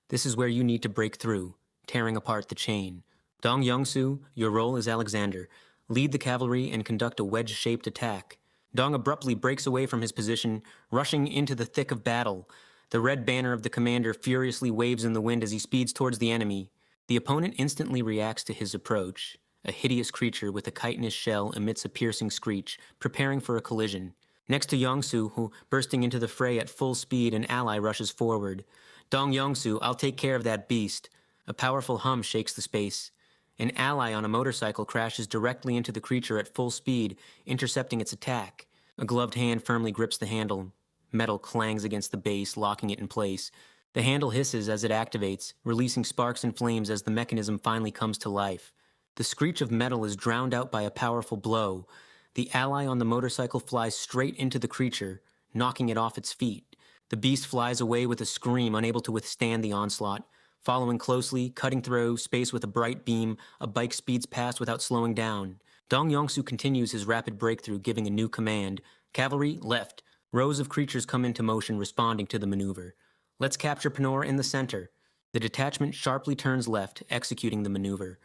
"This is where you need to break through, tearing apart the chain. Dong Yongsu, your role is Alexander. Lead the cavalry and conduct a wedge-shaped attack." Dong abruptly breaks away from his position, rushing into the thick of battle. The red banner of the commander furiously waves in the wind as he speeds towards the enemy. The opponent instantly reacts to his approach. A hideous creature with a chitinous shell emits a piercing screech, preparing for a collision. Next to Yongsu, who, bursting into the fray at full speed, an ally rushes forward. "Dong Yongsu, I'll take care of that beast." A powerful hum shakes the space. An ally on a motorcycle crashes directly into the creature at full speed, intercepting its attack. A gloved hand firmly grips the handle. Metal clangs against the base, locking it in place. The handle hisses as it activates, releasing sparks and flames as the mechanism finally comes to life. The screech of metal is drowned out by a powerful blow. The ally on the motorcycle flies straight into the creature, knocking it off its feet. The beast flies away with a scream, unable to withstand the onslaught. Following closely, cutting through space with a bright beam, a bike speeds past without slowing down. Dong Yongsu continues his rapid breakthrough, giving a new command. "Cavalry, left." Rows of creatures come into motion, responding to the maneuver. "Let's capture Panora in the center." The detachment sharply turns left, executing the maneuver.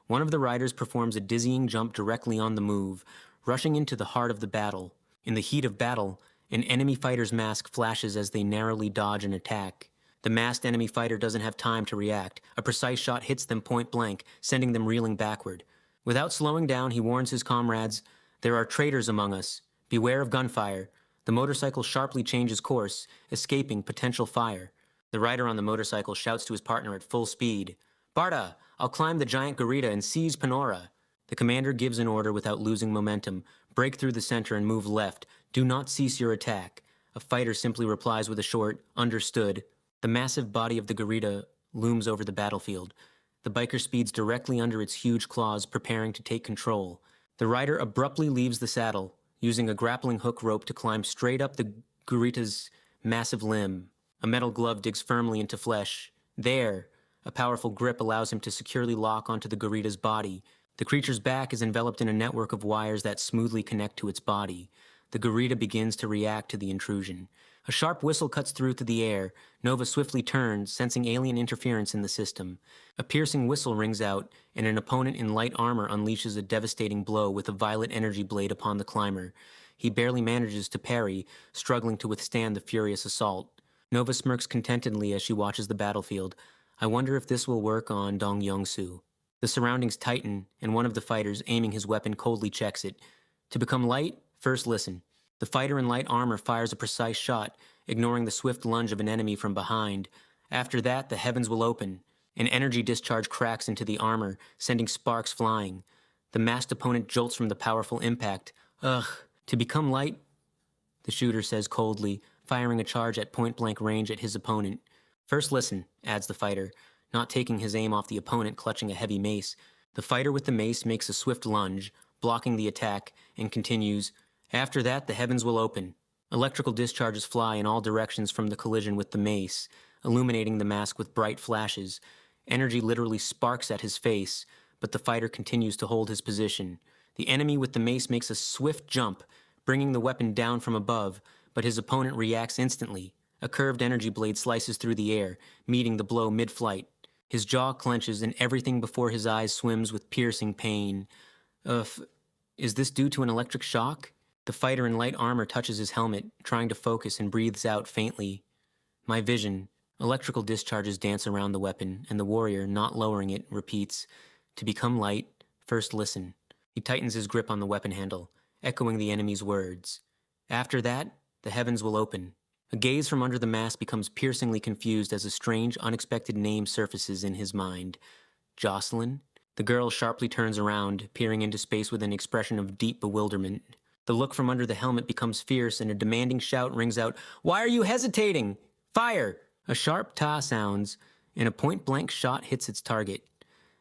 One of the riders performs a dizzying jump directly on the move. rushing into the heart of the battle. In the heat of battle, an enemy fighter's mask flashes as they narrowly dodge an attack. The masked enemy fighter doesn't have time to react. A precise shot hits them point blank, sending them reeling backward. Without slowing down, he warns his comrades, "There are traitors among us. Beware of gunfire." The motorcycle sharply changes course, escaping potential fire. The rider on the motorcycle shouts to his partner at full speed, "Barda, I'll climb the giant Garita and seize Panora." The commander gives an order without losing momentum. "Break through the center and move left. Do not cease your attack." A fighter simply replies with a short, "Understood." The massive body of the Garita looms over the battlefield. The biker speeds directly under its huge claws, preparing to take control. The rider abruptly leaves the saddle, using a grappling hook rope to climb straight up the Garita's massive limb. A metal glove digs firmly into flesh. There, a powerful grip allows him to securely lock onto the Garita's body. The creature's back is enveloped in a network of wires that smoothly connect to its body. The Garita begins to react to the intrusion. A sharp whistle cuts through to the air. Nova swiftly turns, sensing alien interference in the system. A piercing whistle rings out, and an opponent in light armor unleashes a devastating blow with a violet energy blade upon the climber. He barely manages to parry, struggling to withstand the furious assault. Nova smirks contentedly as she watches the battlefield. I wonder if this will work on Dong Yongsu. The surroundings tighten, and one of the fighters, aiming his weapon, coldly checks it. To become light, first listen. The fighter in light armor fires a precise shot, ignoring the swift lunge of an enemy from behind. After that, the heavens will open. An energy discharge cracks into the armor, sending sparks flying. The masked opponent jolts from the powerful impact. Ugh, to become light, the shooter says coldly, firing a charge at point-blank range at his opponent. First listen, adds the fighter, not taking his aim off the opponent clutching a heavy mace. The fighter with the mace makes a swift lunge, blocking the attack, and continues, after that, the heavens will open. Electrical discharges fly in all directions from the collision with the mace, illuminating the mask with bright flashes. Energy literally sparks at his face, but the fighter continues to hold his position. The enemy with the mace makes a swift jump, bringing the weapon down from above, but his opponent reacts instantly. A curved energy blade slices through the air, meeting the blow mid-flight. His jaw clenches and everything before his eyes swims with piercing pain. Is this due to an electric shock? The fighter in light armor touches his helmet, trying to focus, and breathes out faintly. My vision. Electrical discharges dance around the weapon, and the warrior, not lowering it, repeats, to become light, first listen. He tightens his grip on the weapon handle, echoing the enemy's words. After that, the heavens will open. A gaze from under the mask becomes piercingly confused as a strange, unexpected name surfaces in his mind. Jocelyn? The girl sharply turns around, peering into space with an expression of deep bewilderment. The look from under the helmet becomes fierce, and a demanding shout rings out, "Why are you hesitating? Fire!" A sharp ta sounds, and a point-blank shot hits its target.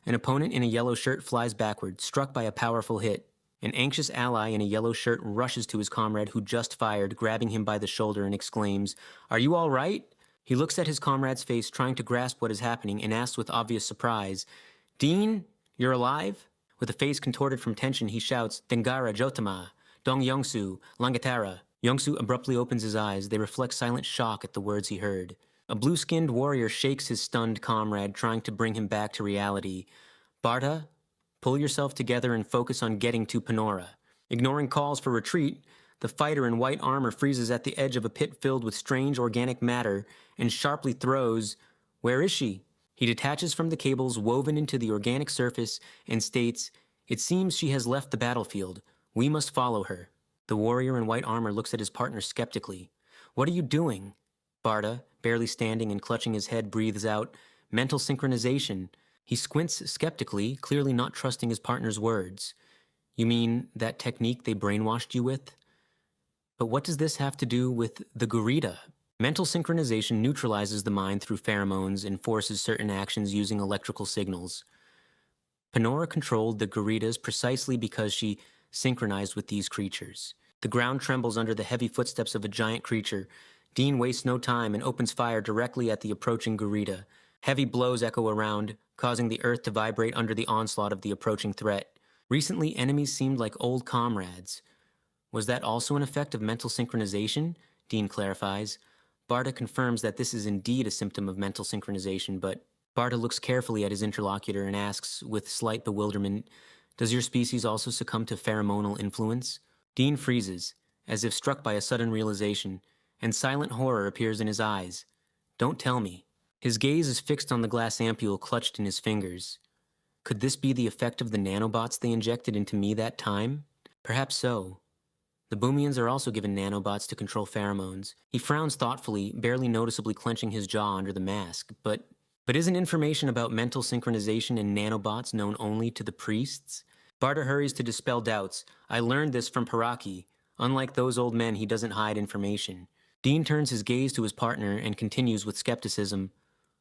An opponent in a yellow shirt flies backward, struck by a powerful hit. An anxious ally in a yellow shirt rushes to his comrade who just fired, grabbing him by the shoulder and exclaims, "Are you all right?" He looks at his comrade's face, trying to grasp what is happening, and asks with obvious surprise, "Dean, you're alive?" With a face contorted from tension, he shouts, "Dengara Jotama, Dong Yongsu, Langatara." Yongsu abruptly opens his eyes. They reflect silent shock at the words he heard. A blue-skinned warrior shakes his stunned comrade, trying to bring him back to reality. "Barta, pull yourself together and focus on getting to Panora." Ignoring calls for retreat, the fighter in white armor freezes at the edge of a pit filled with strange organic matter and sharply throws, "Where is she?" He detaches from the cables woven into the organic surface and states, "It seems she has left the battlefield. We must follow her." The warrior in white armor looks at his partner skeptically. "What are you doing?" Barta, barely standing and clutching his head, breathes out, "Mental synchronization." He squints skeptically, clearly not trusting his partner's words. "You mean that technique they brainwashed you with?" "But what does this have to do with the Gurita?" Mental synchronization neutralizes the mind through pheromones and forces certain actions using electrical signals. Panora controlled the Guritas precisely because she synchronized with these creatures. The ground trembles under the heavy footsteps of a giant creature. Dean wastes no time and opens fire directly at the approaching Gurita. Heavy blows echo around, causing the earth to vibrate under the onslaught of the approaching threat. Recently, enemies seemed like old comrades. Was that also an effect of mental synchronization? Dean clarifies. Barta confirms that this is indeed a symptom of mental synchronization, but Barta looks carefully at his interlocutor and asks, with slight bewilderment, Does your species also succumb to pheromonal influence? Dean freezes, as if struck by a sudden realization, and silent horror appears in his eyes. Don't tell me. His gaze is fixed on the glass ampule clutched in his fingers. Could this be the effect of the nanobots they injected into me that time? Perhaps so. The Boomians are also given nanobots to control pheromones. He frowns thoughtfully, barely noticeably clenching his jaw under the mask. But isn't information about mental synchronization and nanobots known only to the priests? Barta hurries to dispel doubts. I learned this from Paraki. Unlike those old men, he doesn't hide information. Dean turns his gaze to his partner and continues with skepticism.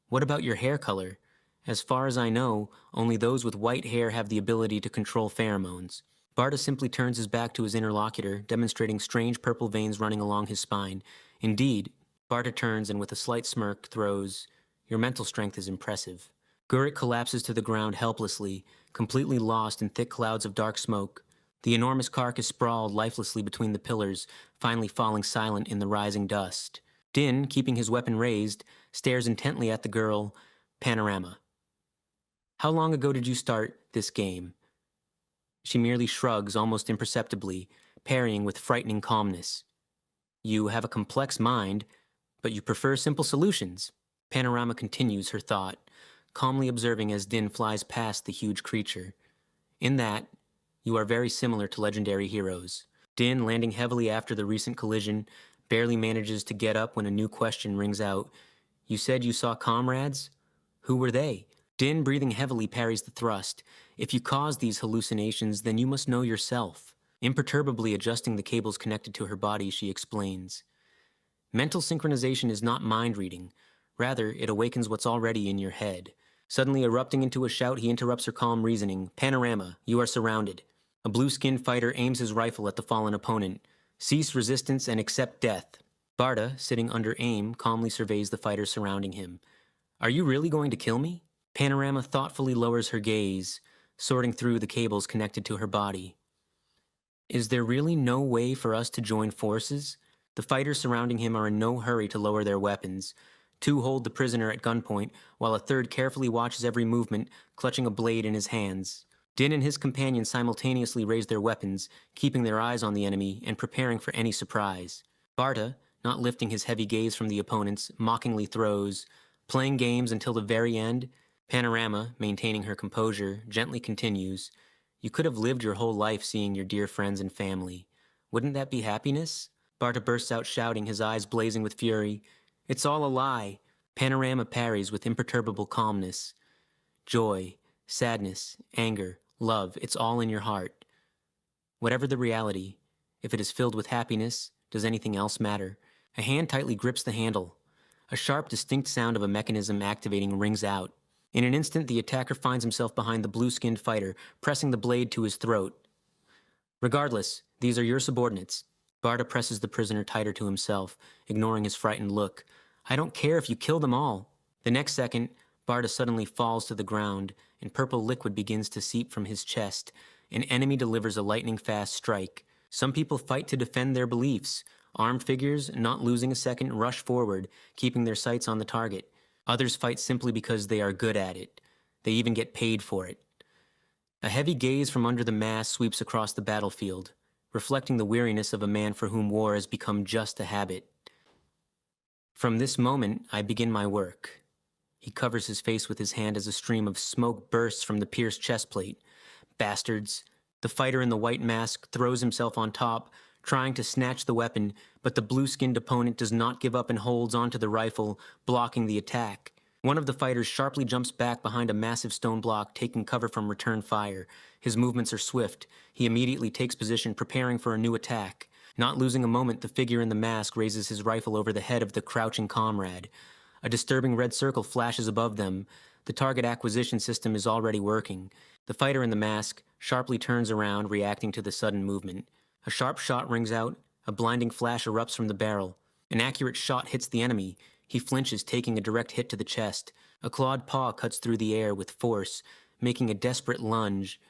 What about your hair color? As far as I know, only those with white hair have the ability to control pheromones. Barta simply turns his back to his interlocutor, demonstrating strange purple veins running along his spine. Indeed, Barta turns and with a slight smirk throws, Your mental strength is impressive. Gurik collapses to the ground helplessly, completely lost in thick clouds of dark smoke. The enormous carcass sprawled lifelessly between the pillars, finally falling silent in the rising dust. Din, keeping his weapon raised, stares intently at the girl, Panorama. How long ago did you start this game? She merely shrugs almost imperceptibly, parrying with frightening calmness. You have a complex mind, but you prefer simple solutions. Panorama continues her thought, calmly observing as Din flies past the huge creature. In that, you are very similar to legendary heroes. Din, landing heavily after the recent collision, barely manages to get up when a new question rings out. You said you saw comrades? Who were they? Din, breathing heavily, parries the thrust. If you cause these hallucinations, then you must know yourself. Imperturbably adjusting the cables connected to her body, she explains. Mental synchronization is not mind reading. Rather, it awakens what's already in your head. Suddenly erupting into a shout, he interrupts her calm reasoning. Panorama, you are surrounded. A blue-skinned fighter aims his rifle at the fallen opponent. Cease resistance and accept death. Barta, sitting under aim, calmly surveys the fighters surrounding him. Are you really going to kill me? Panorama thoughtfully lowers her gaze, sorting through the cables connected to her body. Is there really no way for us to join forces? The fighters surrounding him are in no hurry to lower their weapons. Two hold the prisoner at gunpoint, while a third carefully watches every movement, clutching a blade in his hands. Din and his companion simultaneously raise their weapons, keeping their eyes on the enemy and preparing for any surprise. Barta, not lifting his heavy gaze from the opponents, mockingly throws, playing games until the very end. Panorama, maintaining her composure, gently continues, You could have lived your whole life seeing your dear friends and family. Wouldn't that be happiness? Barta bursts out shouting, his eyes blazing with fury. It's all a lie. Panorama parries with imperturbable calmness. Joy, sadness, anger, love, it's all in your heart. Whatever the reality, if it is filled with happiness, does anything else matter? A hand tightly grips the handle. A sharp, distinct sound of a mechanism activating rings out. In an instant, the attacker finds himself behind the blue-skinned fighter, pressing the blade to his throat. Regardless, these are your subordinates. Barta presses the prisoner tighter to himself, ignoring his frightened look. I don't care if you kill them all. The next second, Barta suddenly falls to the ground, and purple liquid begins to seep from his chest. An enemy delivers a lightning-fast strike. Some people fight to defend their beliefs. Armed figures, not losing a second, rush forward, keeping their sights on the target. Others fight simply because they are good at it. They even get paid for it. A heavy gaze from under the mask sweeps across the battlefield, reflecting the weariness of a man for whom war has become just a habit. From this moment, I begin my work. He covers his face with his hand as a stream of smoke bursts from the pierced chest plate. Bastards. The fighter in the white mask throws himself on top, trying to snatch the weapon, but the blue-skinned opponent does not give up and holds onto the rifle, blocking the attack. One of the fighters sharply jumps back behind a massive stone block, taking cover from return fire. His movements are swift. He immediately takes position, preparing for a new attack. Not losing a moment, the figure in the mask raises his rifle over the head of the crouching comrade. A disturbing red circle flashes above them. The target acquisition system is already working. The fighter in the mask sharply turns around, reacting to the sudden movement. A sharp shot rings out. A blinding flash erupts from the barrel. An accurate shot hits the enemy. He flinches, taking a direct hit to the chest. A clawed paw cuts through the air with force, making a desperate lunge.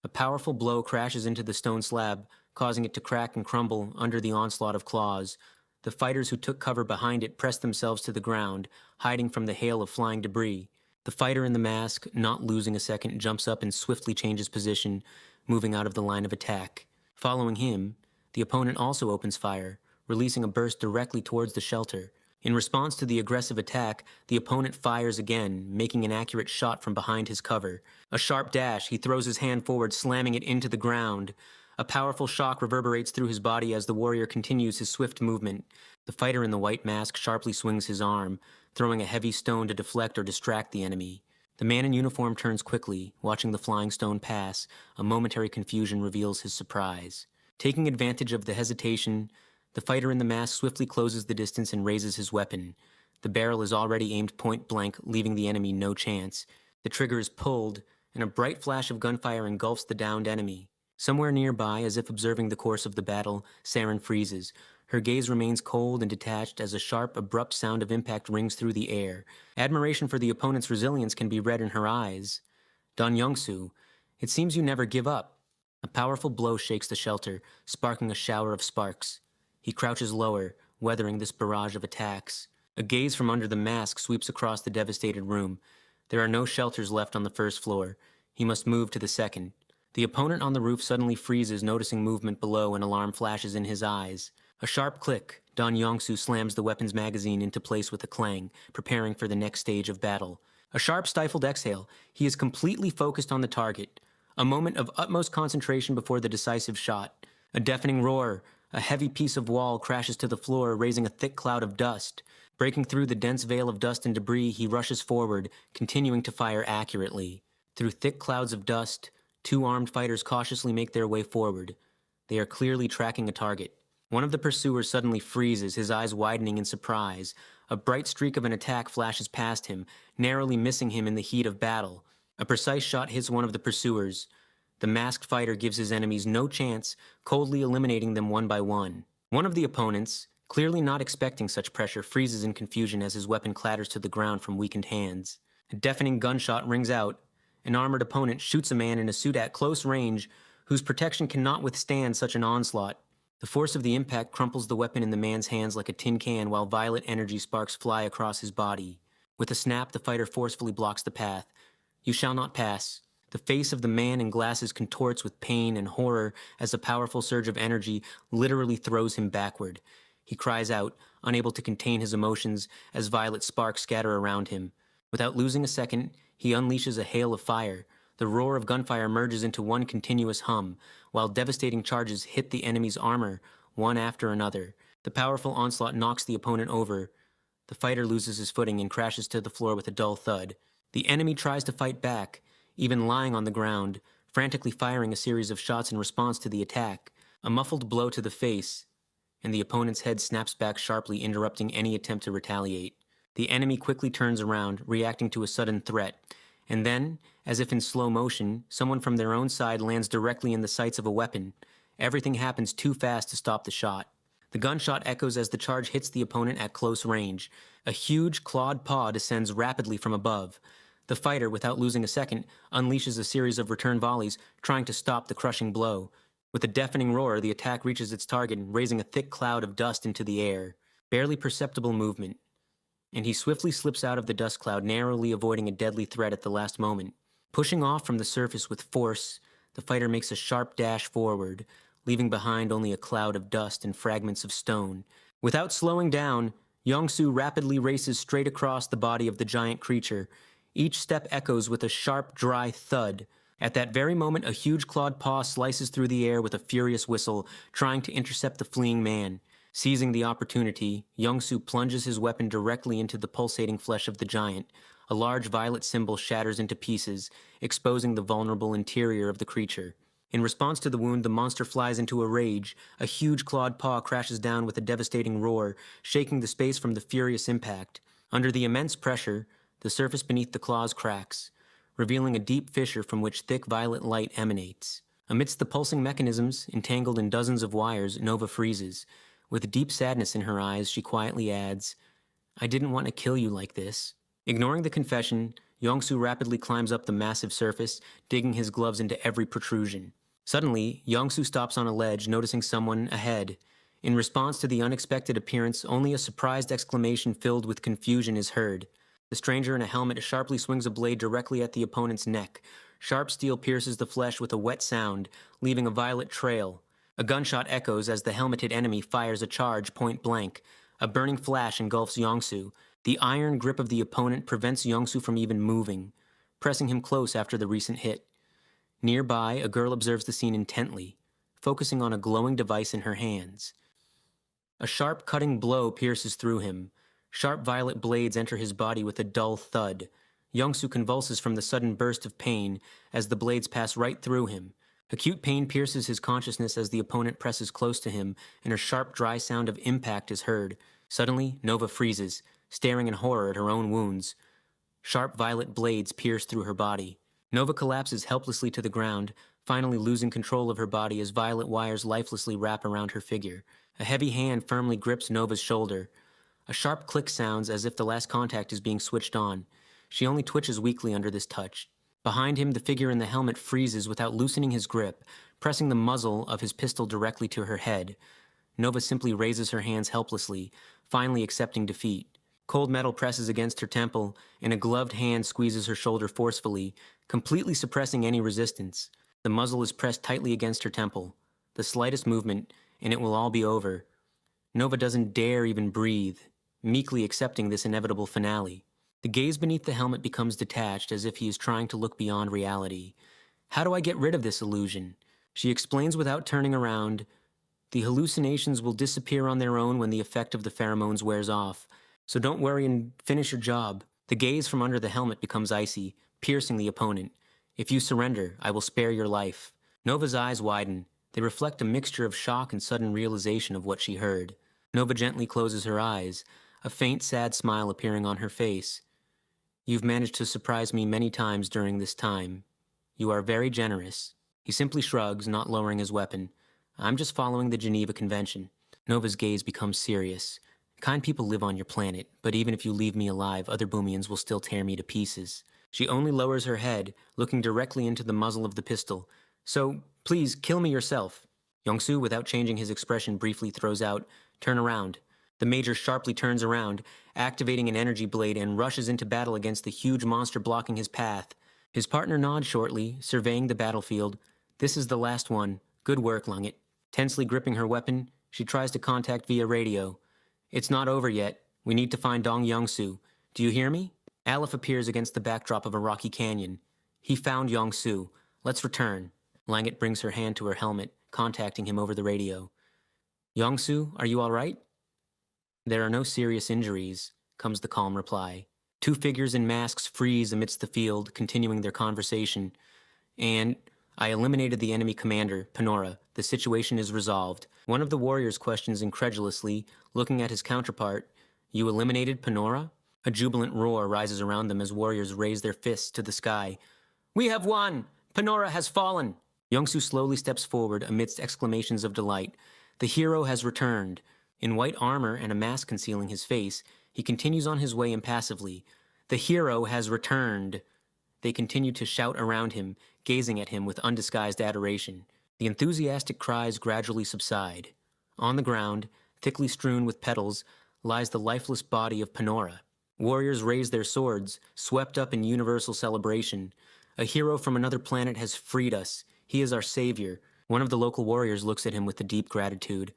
A powerful blow crashes into the stone slab, causing it to crack and crumble under the onslaught of claws. The fighters who took cover behind it pressed themselves to the ground, hiding from the hail of flying debris. The fighter in the mask, not losing a second, jumps up and swiftly changes position, moving out of the line of attack. Following him, the opponent also opens fire, releasing a burst directly towards the shelter. In response to the aggressive attack, the opponent fires again, making an accurate shot from behind his cover. A sharp dash, he throws his hand forward, slamming it into the ground. A powerful shock reverberates through his body as the warrior continues his swift movement. The fighter in the white mask sharply swings his arm, throwing a heavy stone to deflect or distract the enemy. The man in uniform turns quickly, watching the flying stone pass. A momentary confusion reveals his surprise. Taking advantage of the hesitation, the fighter in the mask swiftly closes the distance and raises his weapon. The barrel is already aimed point blank, leaving the enemy no chance. The trigger is pulled, and a bright flash of gunfire engulfs the downed enemy. Somewhere nearby, as if observing the course of the battle, Saren freezes. Her gaze remains cold and detached as a sharp, abrupt sound of impact rings through the air. Admiration for the opponent's resilience can be read in her eyes. Don Youngsu, it seems you never give up. A powerful blow shakes the shelter, sparking a shower of sparks. He crouches lower, weathering this barrage of attacks. A gaze from under the mask sweeps across the devastated room. There are no shelters left on the first floor. He must move to the second. The opponent on the roof suddenly freezes, noticing movement below. An alarm flashes in his eyes. A sharp click. Don Yongsu slams the weapon's magazine into place with a clang, preparing for the next stage of battle. A sharp, stifled exhale. He is completely focused on the target. A moment of utmost concentration before the decisive shot. A deafening roar. A heavy piece of wall crashes to the floor, raising a thick cloud of dust. Breaking through the dense veil of dust and debris, he rushes forward, continuing to fire accurately. Through thick clouds of dust, two armed fighters cautiously make their way forward. They are clearly tracking a target. One of the pursuers suddenly freezes, his eyes widening in surprise. A bright streak of an attack flashes past him, narrowly missing him in the heat of battle. A precise shot hits one of the pursuers. The masked fighter gives his enemies no chance, coldly eliminating them one by one. One of the opponents, clearly not expecting such pressure, freezes in confusion as his weapon clatters to the ground from weakened hands. A deafening gunshot rings out. An armored opponent shoots a man in a suit at close range, whose protection cannot withstand such an onslaught. The force of the impact crumples the weapon in the man's hands like a tin can, while violet energy sparks fly across his body. With a snap, the fighter forcefully blocks the path. You shall not pass. The face of the man in glasses contorts with pain and horror as a powerful surge of energy literally throws him backward. He cries out, unable to contain his emotions, as violet sparks scatter around him. Without losing a second, he unleashes a hail of fire. The roar of gunfire merges into one continuous hum, while devastating charges hit the enemy's armor, one after another. The powerful onslaught knocks the opponent over. The fighter loses his footing and crashes to the floor with a dull thud. The enemy tries to fight back, even lying on the ground, frantically firing a series of shots in response to the attack. A muffled blow to the face, and the opponent's head snaps back sharply, interrupting any attempt to retaliate. The enemy quickly turns around, reacting to a sudden threat. And then, as if in slow motion, someone from their own side lands directly in the sights of a weapon. Everything happens too fast to stop the shot. The gunshot echoes as the charge hits the opponent at close range. A huge, clawed paw descends rapidly from above. The fighter, without losing a second, unleashes a series of return volleys, trying to stop the crushing blow. With a deafening roar, the attack reaches its target, raising a thick cloud of dust into the air. Barely perceptible movement, and he swiftly slips out of the dust cloud, narrowly avoiding a deadly threat at the last moment. Pushing off from the surface with force, the fighter makes a sharp dash forward, leaving behind only a cloud of dust and fragments of stone. Without slowing down, Yongsu rapidly races straight across the body of the giant creature. Each step echoes with a sharp, dry thud. At that very moment, a huge clawed paw slices through the air with a furious whistle, trying to intercept the fleeing man. Seizing the opportunity, Youngsu plunges his weapon directly into the pulsating flesh of the giant. A large violet symbol shatters into pieces, exposing the vulnerable interior of the creature. In response to the wound, the monster flies into a rage. A huge clawed paw crashes down with a devastating roar, shaking the space from the furious impact. Under the immense pressure, the surface beneath the claws cracks, revealing a deep fissure from which thick violet light emanates. Amidst the pulsing mechanisms, entangled in dozens of wires, Nova freezes. With deep sadness in her eyes, she quietly adds, I didn't want to kill you like this. Ignoring the confession, Yongsu rapidly climbs up the massive surface, digging his gloves into every protrusion. Suddenly, Yongsu stops on a ledge, noticing someone ahead. In response to the unexpected appearance, only a surprised exclamation filled with confusion is heard. The stranger in a helmet sharply swings a blade directly at the opponent's neck. Sharp steel pierces the flesh with a wet sound, leaving a violet trail. A gunshot echoes as the helmeted enemy fires a charge point blank. A burning flash engulfs Yongsu. The iron grip of the opponent prevents Yongsu from even moving, pressing him close after the recent hit. Nearby, a girl observes the scene intently, focusing on a glowing device in her hands. A sharp, cutting blow pierces through him. Sharp violet blades enter his body with a dull thud. Yongsu convulses from the sudden burst of pain as the blades pass right through him. Acute pain pierces his consciousness as the opponent presses close to him, and a sharp, dry sound of impact is heard. Suddenly, Nova freezes, staring in horror at her own wounds. Sharp violet blades pierce through her body. Nova collapses helplessly to the ground, finally losing control of her body as violet wires lifelessly wrap around her figure. A heavy hand firmly grips Nova's shoulder. A sharp click sounds as if the last contact is being switched on. She only twitches weakly under this touch. Behind him, the figure in the helmet freezes without loosening his grip, pressing the muzzle of his pistol directly to her head. Nova simply raises her hands helplessly, finally accepting defeat. Cold metal presses against her temple, and a gloved hand squeezes her shoulder forcefully, completely suppressing any resistance. The muzzle is pressed tightly against her temple. The slightest movement, and it will all be over. Nova doesn't dare even breathe, meekly accepting this inevitable finale. The gaze beneath the helmet becomes detached, as if he is trying to look beyond reality. How do I get rid of this illusion? She explains without turning around. The hallucinations will disappear on their own when the effect of the pheromones wears off. So don't worry and finish your job. The gaze from under the helmet becomes icy, piercing the opponent. If you surrender, I will spare your life. Nova's eyes widen. They reflect a mixture of shock and sudden realization of what she heard. Nova gently closes her eyes, a faint, sad smile appearing on her face. You've managed to surprise me many times during this time. You are very generous. He simply shrugs, not lowering his weapon. I'm just following the Geneva Convention. Nova's gaze becomes serious. Kind people live on your planet, but even if you leave me alive, other Boomians will still tear me to pieces. She only lowers her head, looking directly into the muzzle of the pistol. So, please, kill me yourself. Yongsu, without changing his expression, briefly throws out, turn around. The Major sharply turns around, activating an energy blade, and rushes into battle against the huge monster blocking his path. His partner nods shortly, surveying the battlefield. This is the last one. Good work, Lungit. Tensely gripping her weapon, she tries to contact via radio. It's not over yet. We need to find Dong Yongsu. Do you hear me? Aleph appears against the backdrop of a rocky canyon. He found Yongsu. Let's return. Langit brings her hand to her helmet, contacting him over the radio. Yongsu, are you all right? There are no serious injuries, comes the calm reply. Two figures in masks freeze amidst the field, continuing their conversation. And I eliminated the enemy commander, Panora. The situation is resolved. One of the warriors questions incredulously, looking at his counterpart. You eliminated Panora? A jubilant roar rises around them as warriors raise their fists to the sky. We have won! Panora has fallen! Yongsu slowly steps forward amidst exclamations of delight. The hero has returned. In white armor and a mask concealing his face, he continues on his way impassively. The hero has returned. They continue to shout around him, gazing at him with undisguised adoration. The enthusiastic cries gradually subside. On the ground, thickly strewn with petals, lies the lifeless body of Panora. Warriors raise their swords, swept up in universal celebration. A hero from another planet has freed us. He is our savior. One of the local warriors looks at him with a deep gratitude.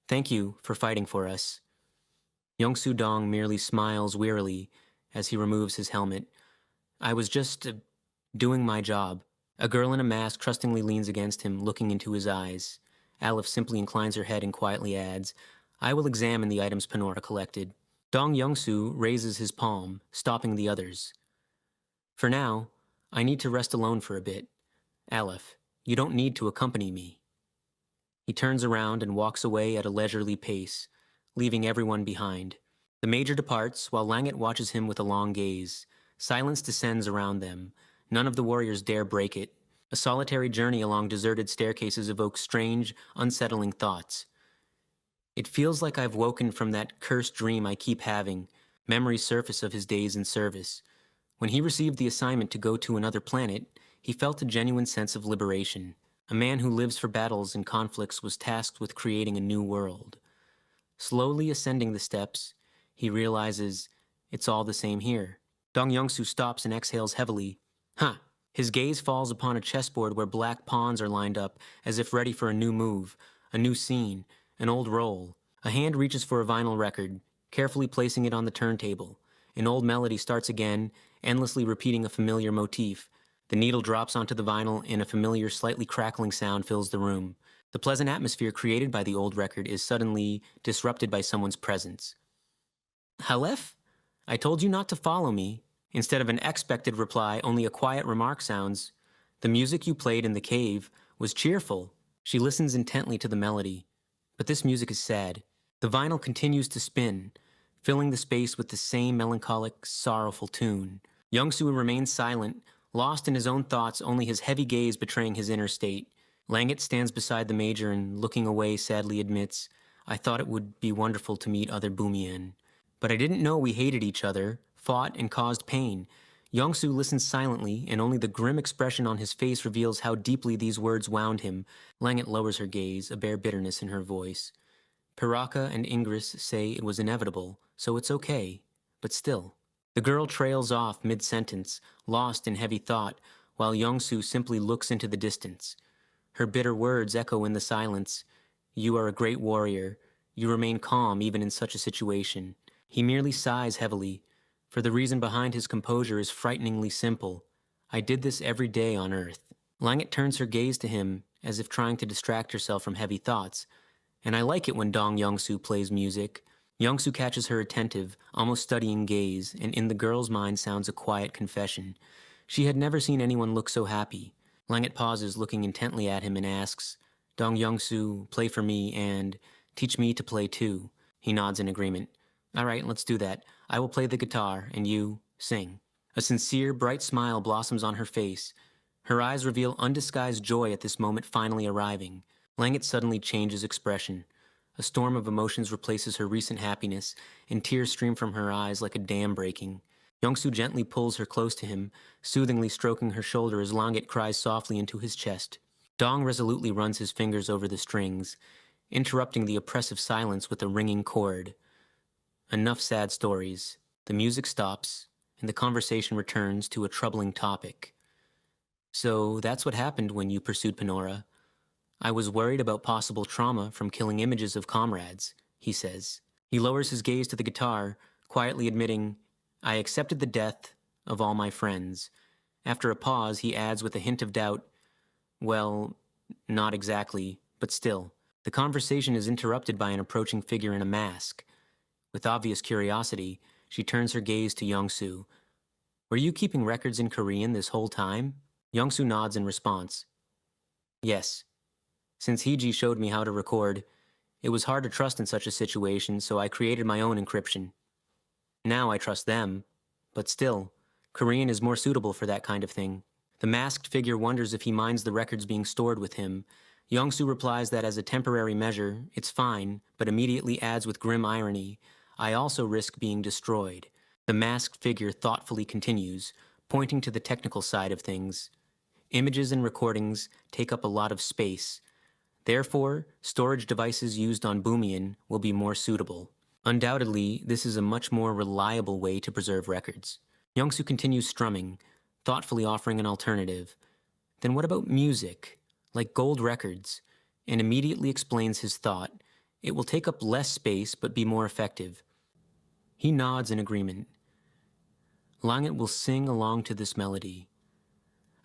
Thank you for fighting for us. Yongsu Dong merely smiles wearily as he removes his helmet. I was just doing my job. A girl in a mask trustingly leans against him, looking into his eyes. Aleph simply inclines her head and quietly adds, I will examine the items Panora collected. Dong Yongsu raises his palm, stopping the others. For now, I need to rest alone for a bit. Aleph, you don't need to accompany me. He turns around and walks away at a leisurely pace, leaving everyone behind. The Major departs, while Langit watches him with a long gaze. Silence descends around them. None of the warriors dare break it. A solitary journey along deserted staircases evokes strange, unsettling thoughts. It feels like I've woken from that cursed dream I keep having, memories surface of his days in service. When he received the assignment to go to another planet, he felt a genuine sense of liberation. A man who lives for battles and conflicts was tasked with creating a new world. Slowly ascending the steps, he realizes it's all the same here. Dong Youngsu stops and exhales heavily. Huh. His gaze falls upon a chessboard where black pawns are lined up, as if ready for a new move, a new scene, an old roll. A hand reaches for a vinyl record, carefully placing it on the turntable. An old melody starts again, endlessly repeating a familiar motif. The needle drops onto the vinyl, and a familiar, slightly crackling sound fills the room. The pleasant atmosphere created by the old record is suddenly disrupted by someone's presence. Halef? I told you not to follow me. Instead of an expected reply, only a quiet remark sounds. The music you played in the cave was cheerful. She listens intently to the melody. But this music is sad. The vinyl continues to spin, filling the space with the same melancholic, sorrowful tune. Youngsu remains silent, lost in his own thoughts, only his heavy gaze betraying his inner state. Langet stands beside the major and, looking away, sadly admits, I thought it would be wonderful to meet other Boomien. But I didn't know we hated each other, fought, and caused pain. Youngsu listens silently, and only the grim expression on his face reveals how deeply these words wound him. Langet lowers her gaze, a bare bitterness in her voice. Piraka and Ingris say it was inevitable, so it's okay. But still. The girl trails off mid-sentence, lost in heavy thought, while Youngsu simply looks into the distance. Her bitter words echo in the silence. You are a great warrior. You remain calm even in such a situation. He merely sighs heavily, for the reason behind his composure is frighteningly simple. I did this every day on Earth. Langet turns her gaze to him, as if trying to distract herself from heavy thoughts. And I like it when Dong Youngsu plays music. Youngsu catches her attentive, almost studying gaze, and in the girl's mind sounds a quiet confession. She had never seen anyone look so happy. Langet pauses, looking intently at him, and asks, Dong Youngsu, play for me, and teach me to play too. He nods in agreement. All right, let's do that. I will play the guitar, and you sing. A sincere, bright smile blossoms on her face. Her eyes reveal undisguised joy at this moment finally arriving. Langet suddenly changes expression. A storm of emotions replaces her recent happiness, and tears stream from her eyes like a dam breaking. Youngsu gently pulls her close to him, soothingly stroking her shoulder as Langet cries softly into his chest. Dong resolutely runs his fingers over the strings, interrupting the oppressive silence with a ringing chord. Enough sad stories. The music stops, and the conversation returns to a troubling topic. So that's what happened when you pursued Panora. I was worried about possible trauma from killing images of comrades, he says. He lowers his gaze to the guitar, quietly admitting, I accepted the death of all my friends. After a pause, he adds with a hint of doubt, well, not exactly, but still. The conversation is interrupted by an approaching figure in a mask. With obvious curiosity, she turns her gaze to Youngsu. Were you keeping records in Korean this whole time? Youngsu nods in response. Yes. Since Heiji showed me how to record, it was hard to trust in such a situation, so I created my own encryption. Now I trust them, but still, Korean is more suitable for that kind of thing. The masked figure wonders if he minds the records being stored with him. Youngsu replies that as a temporary measure, it's fine, but immediately adds with grim irony, I also risk being destroyed. The masked figure thoughtfully continues, pointing to the technical side of things. Images and recordings take up a lot of space. Therefore, storage devices used on Boomian will be more suitable. Undoubtedly, this is a much more reliable way to preserve records. Youngsu continues strumming, thoughtfully offering an alternative. Then what about music, like gold records? And immediately explains his thought. It will take up less space but be more effective. He nods in agreement. Langet will sing along to this melody.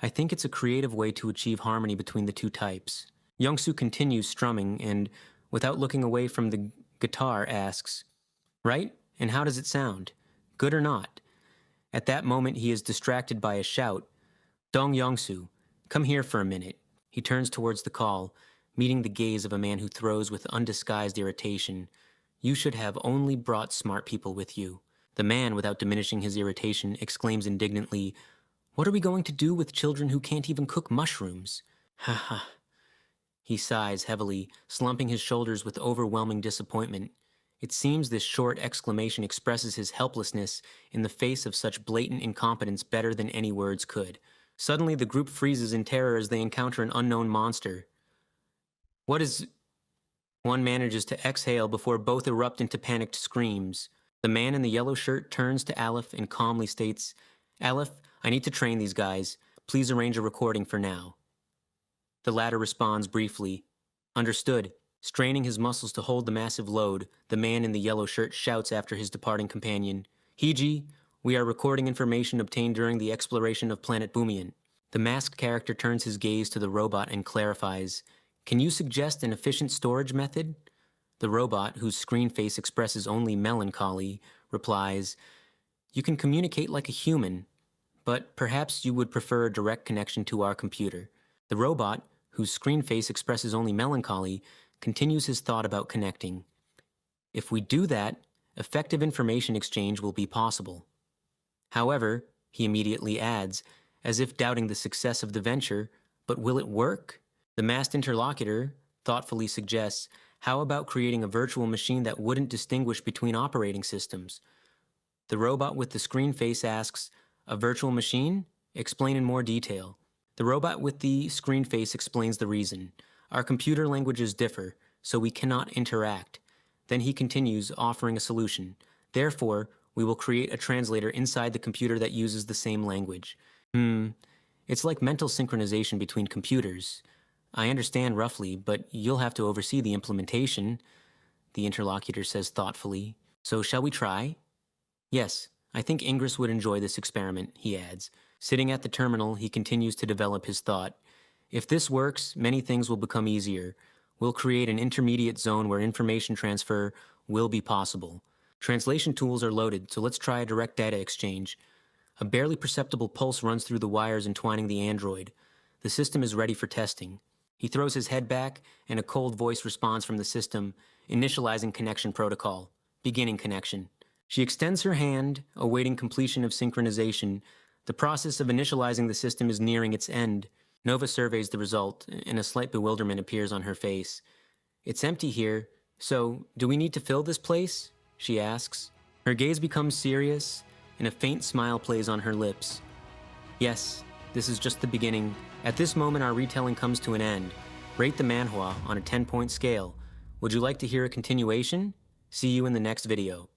I think it's a creative way to achieve harmony between the two types. Youngsu continues strumming and, without looking away from the guitar, asks, Right? And how does it sound? Good or not? At that moment, he is distracted by a shout. Dong Youngsu, come here for a minute. He turns towards the call, meeting the gaze of a man who throws with undisguised irritation. You should have only brought smart people with you. The man, without diminishing his irritation, exclaims indignantly, What are we going to do with children who can't even cook mushrooms? Ha ha. He sighs heavily, slumping his shoulders with overwhelming disappointment. It seems this short exclamation expresses his helplessness in the face of such blatant incompetence better than any words could. Suddenly, the group freezes in terror as they encounter an unknown monster. What is... One manages to exhale before both erupt into panicked screams. The man in the yellow shirt turns to Aleph and calmly states, "Aleph, I need to train these guys. Please arrange a recording for now." The latter responds briefly, "Understood." Straining his muscles to hold the massive load, the man in the yellow shirt shouts after his departing companion, "Hiji, we are recording information obtained during the exploration of planet Boomian." The masked character turns his gaze to the robot and clarifies, "Can you suggest an efficient storage method?" The robot, whose screen face expresses only melancholy, replies, "You can communicate like a human, but perhaps you would prefer a direct connection to our computer." The robot, whose screen face expresses only melancholy, continues his thought about connecting. "If we do that, effective information exchange will be possible. However," he immediately adds, as if doubting the success of the venture, "but will it work?" The masked interlocutor thoughtfully suggests, "How about creating a virtual machine that wouldn't distinguish between operating systems?" The robot with the screen face asks, "A virtual machine? Explain in more detail." The robot with the screen face explains the reason. "Our computer languages differ, so we cannot interact." Then he continues, offering a solution. "Therefore, we will create a translator inside the computer that uses the same language." It's like mental synchronization between computers. I understand roughly, but you'll have to oversee the implementation, the interlocutor says thoughtfully. "So shall we try?" "Yes, I think Ingress would enjoy this experiment," he adds. Sitting at the terminal, he continues to develop his thought. "If this works, many things will become easier. We'll create an intermediate zone where information transfer will be possible. Translation tools are loaded, so let's try a direct data exchange." A barely perceptible pulse runs through the wires entwining the android. The system is ready for testing. He throws his head back, and a cold voice responds from the system, initializing connection protocol. Beginning connection. She extends her hand, awaiting completion of synchronization. The process of initializing the system is nearing its end. Nova surveys the result, and a slight bewilderment appears on her face. "It's empty here, so do we need to fill this place?" she asks. Her gaze becomes serious, and a faint smile plays on her lips. "Yes, this is just the beginning. At this moment, our retelling comes to an end. Rate the manhwa on a 10-point scale. Would you like to hear a continuation? See you in the next video."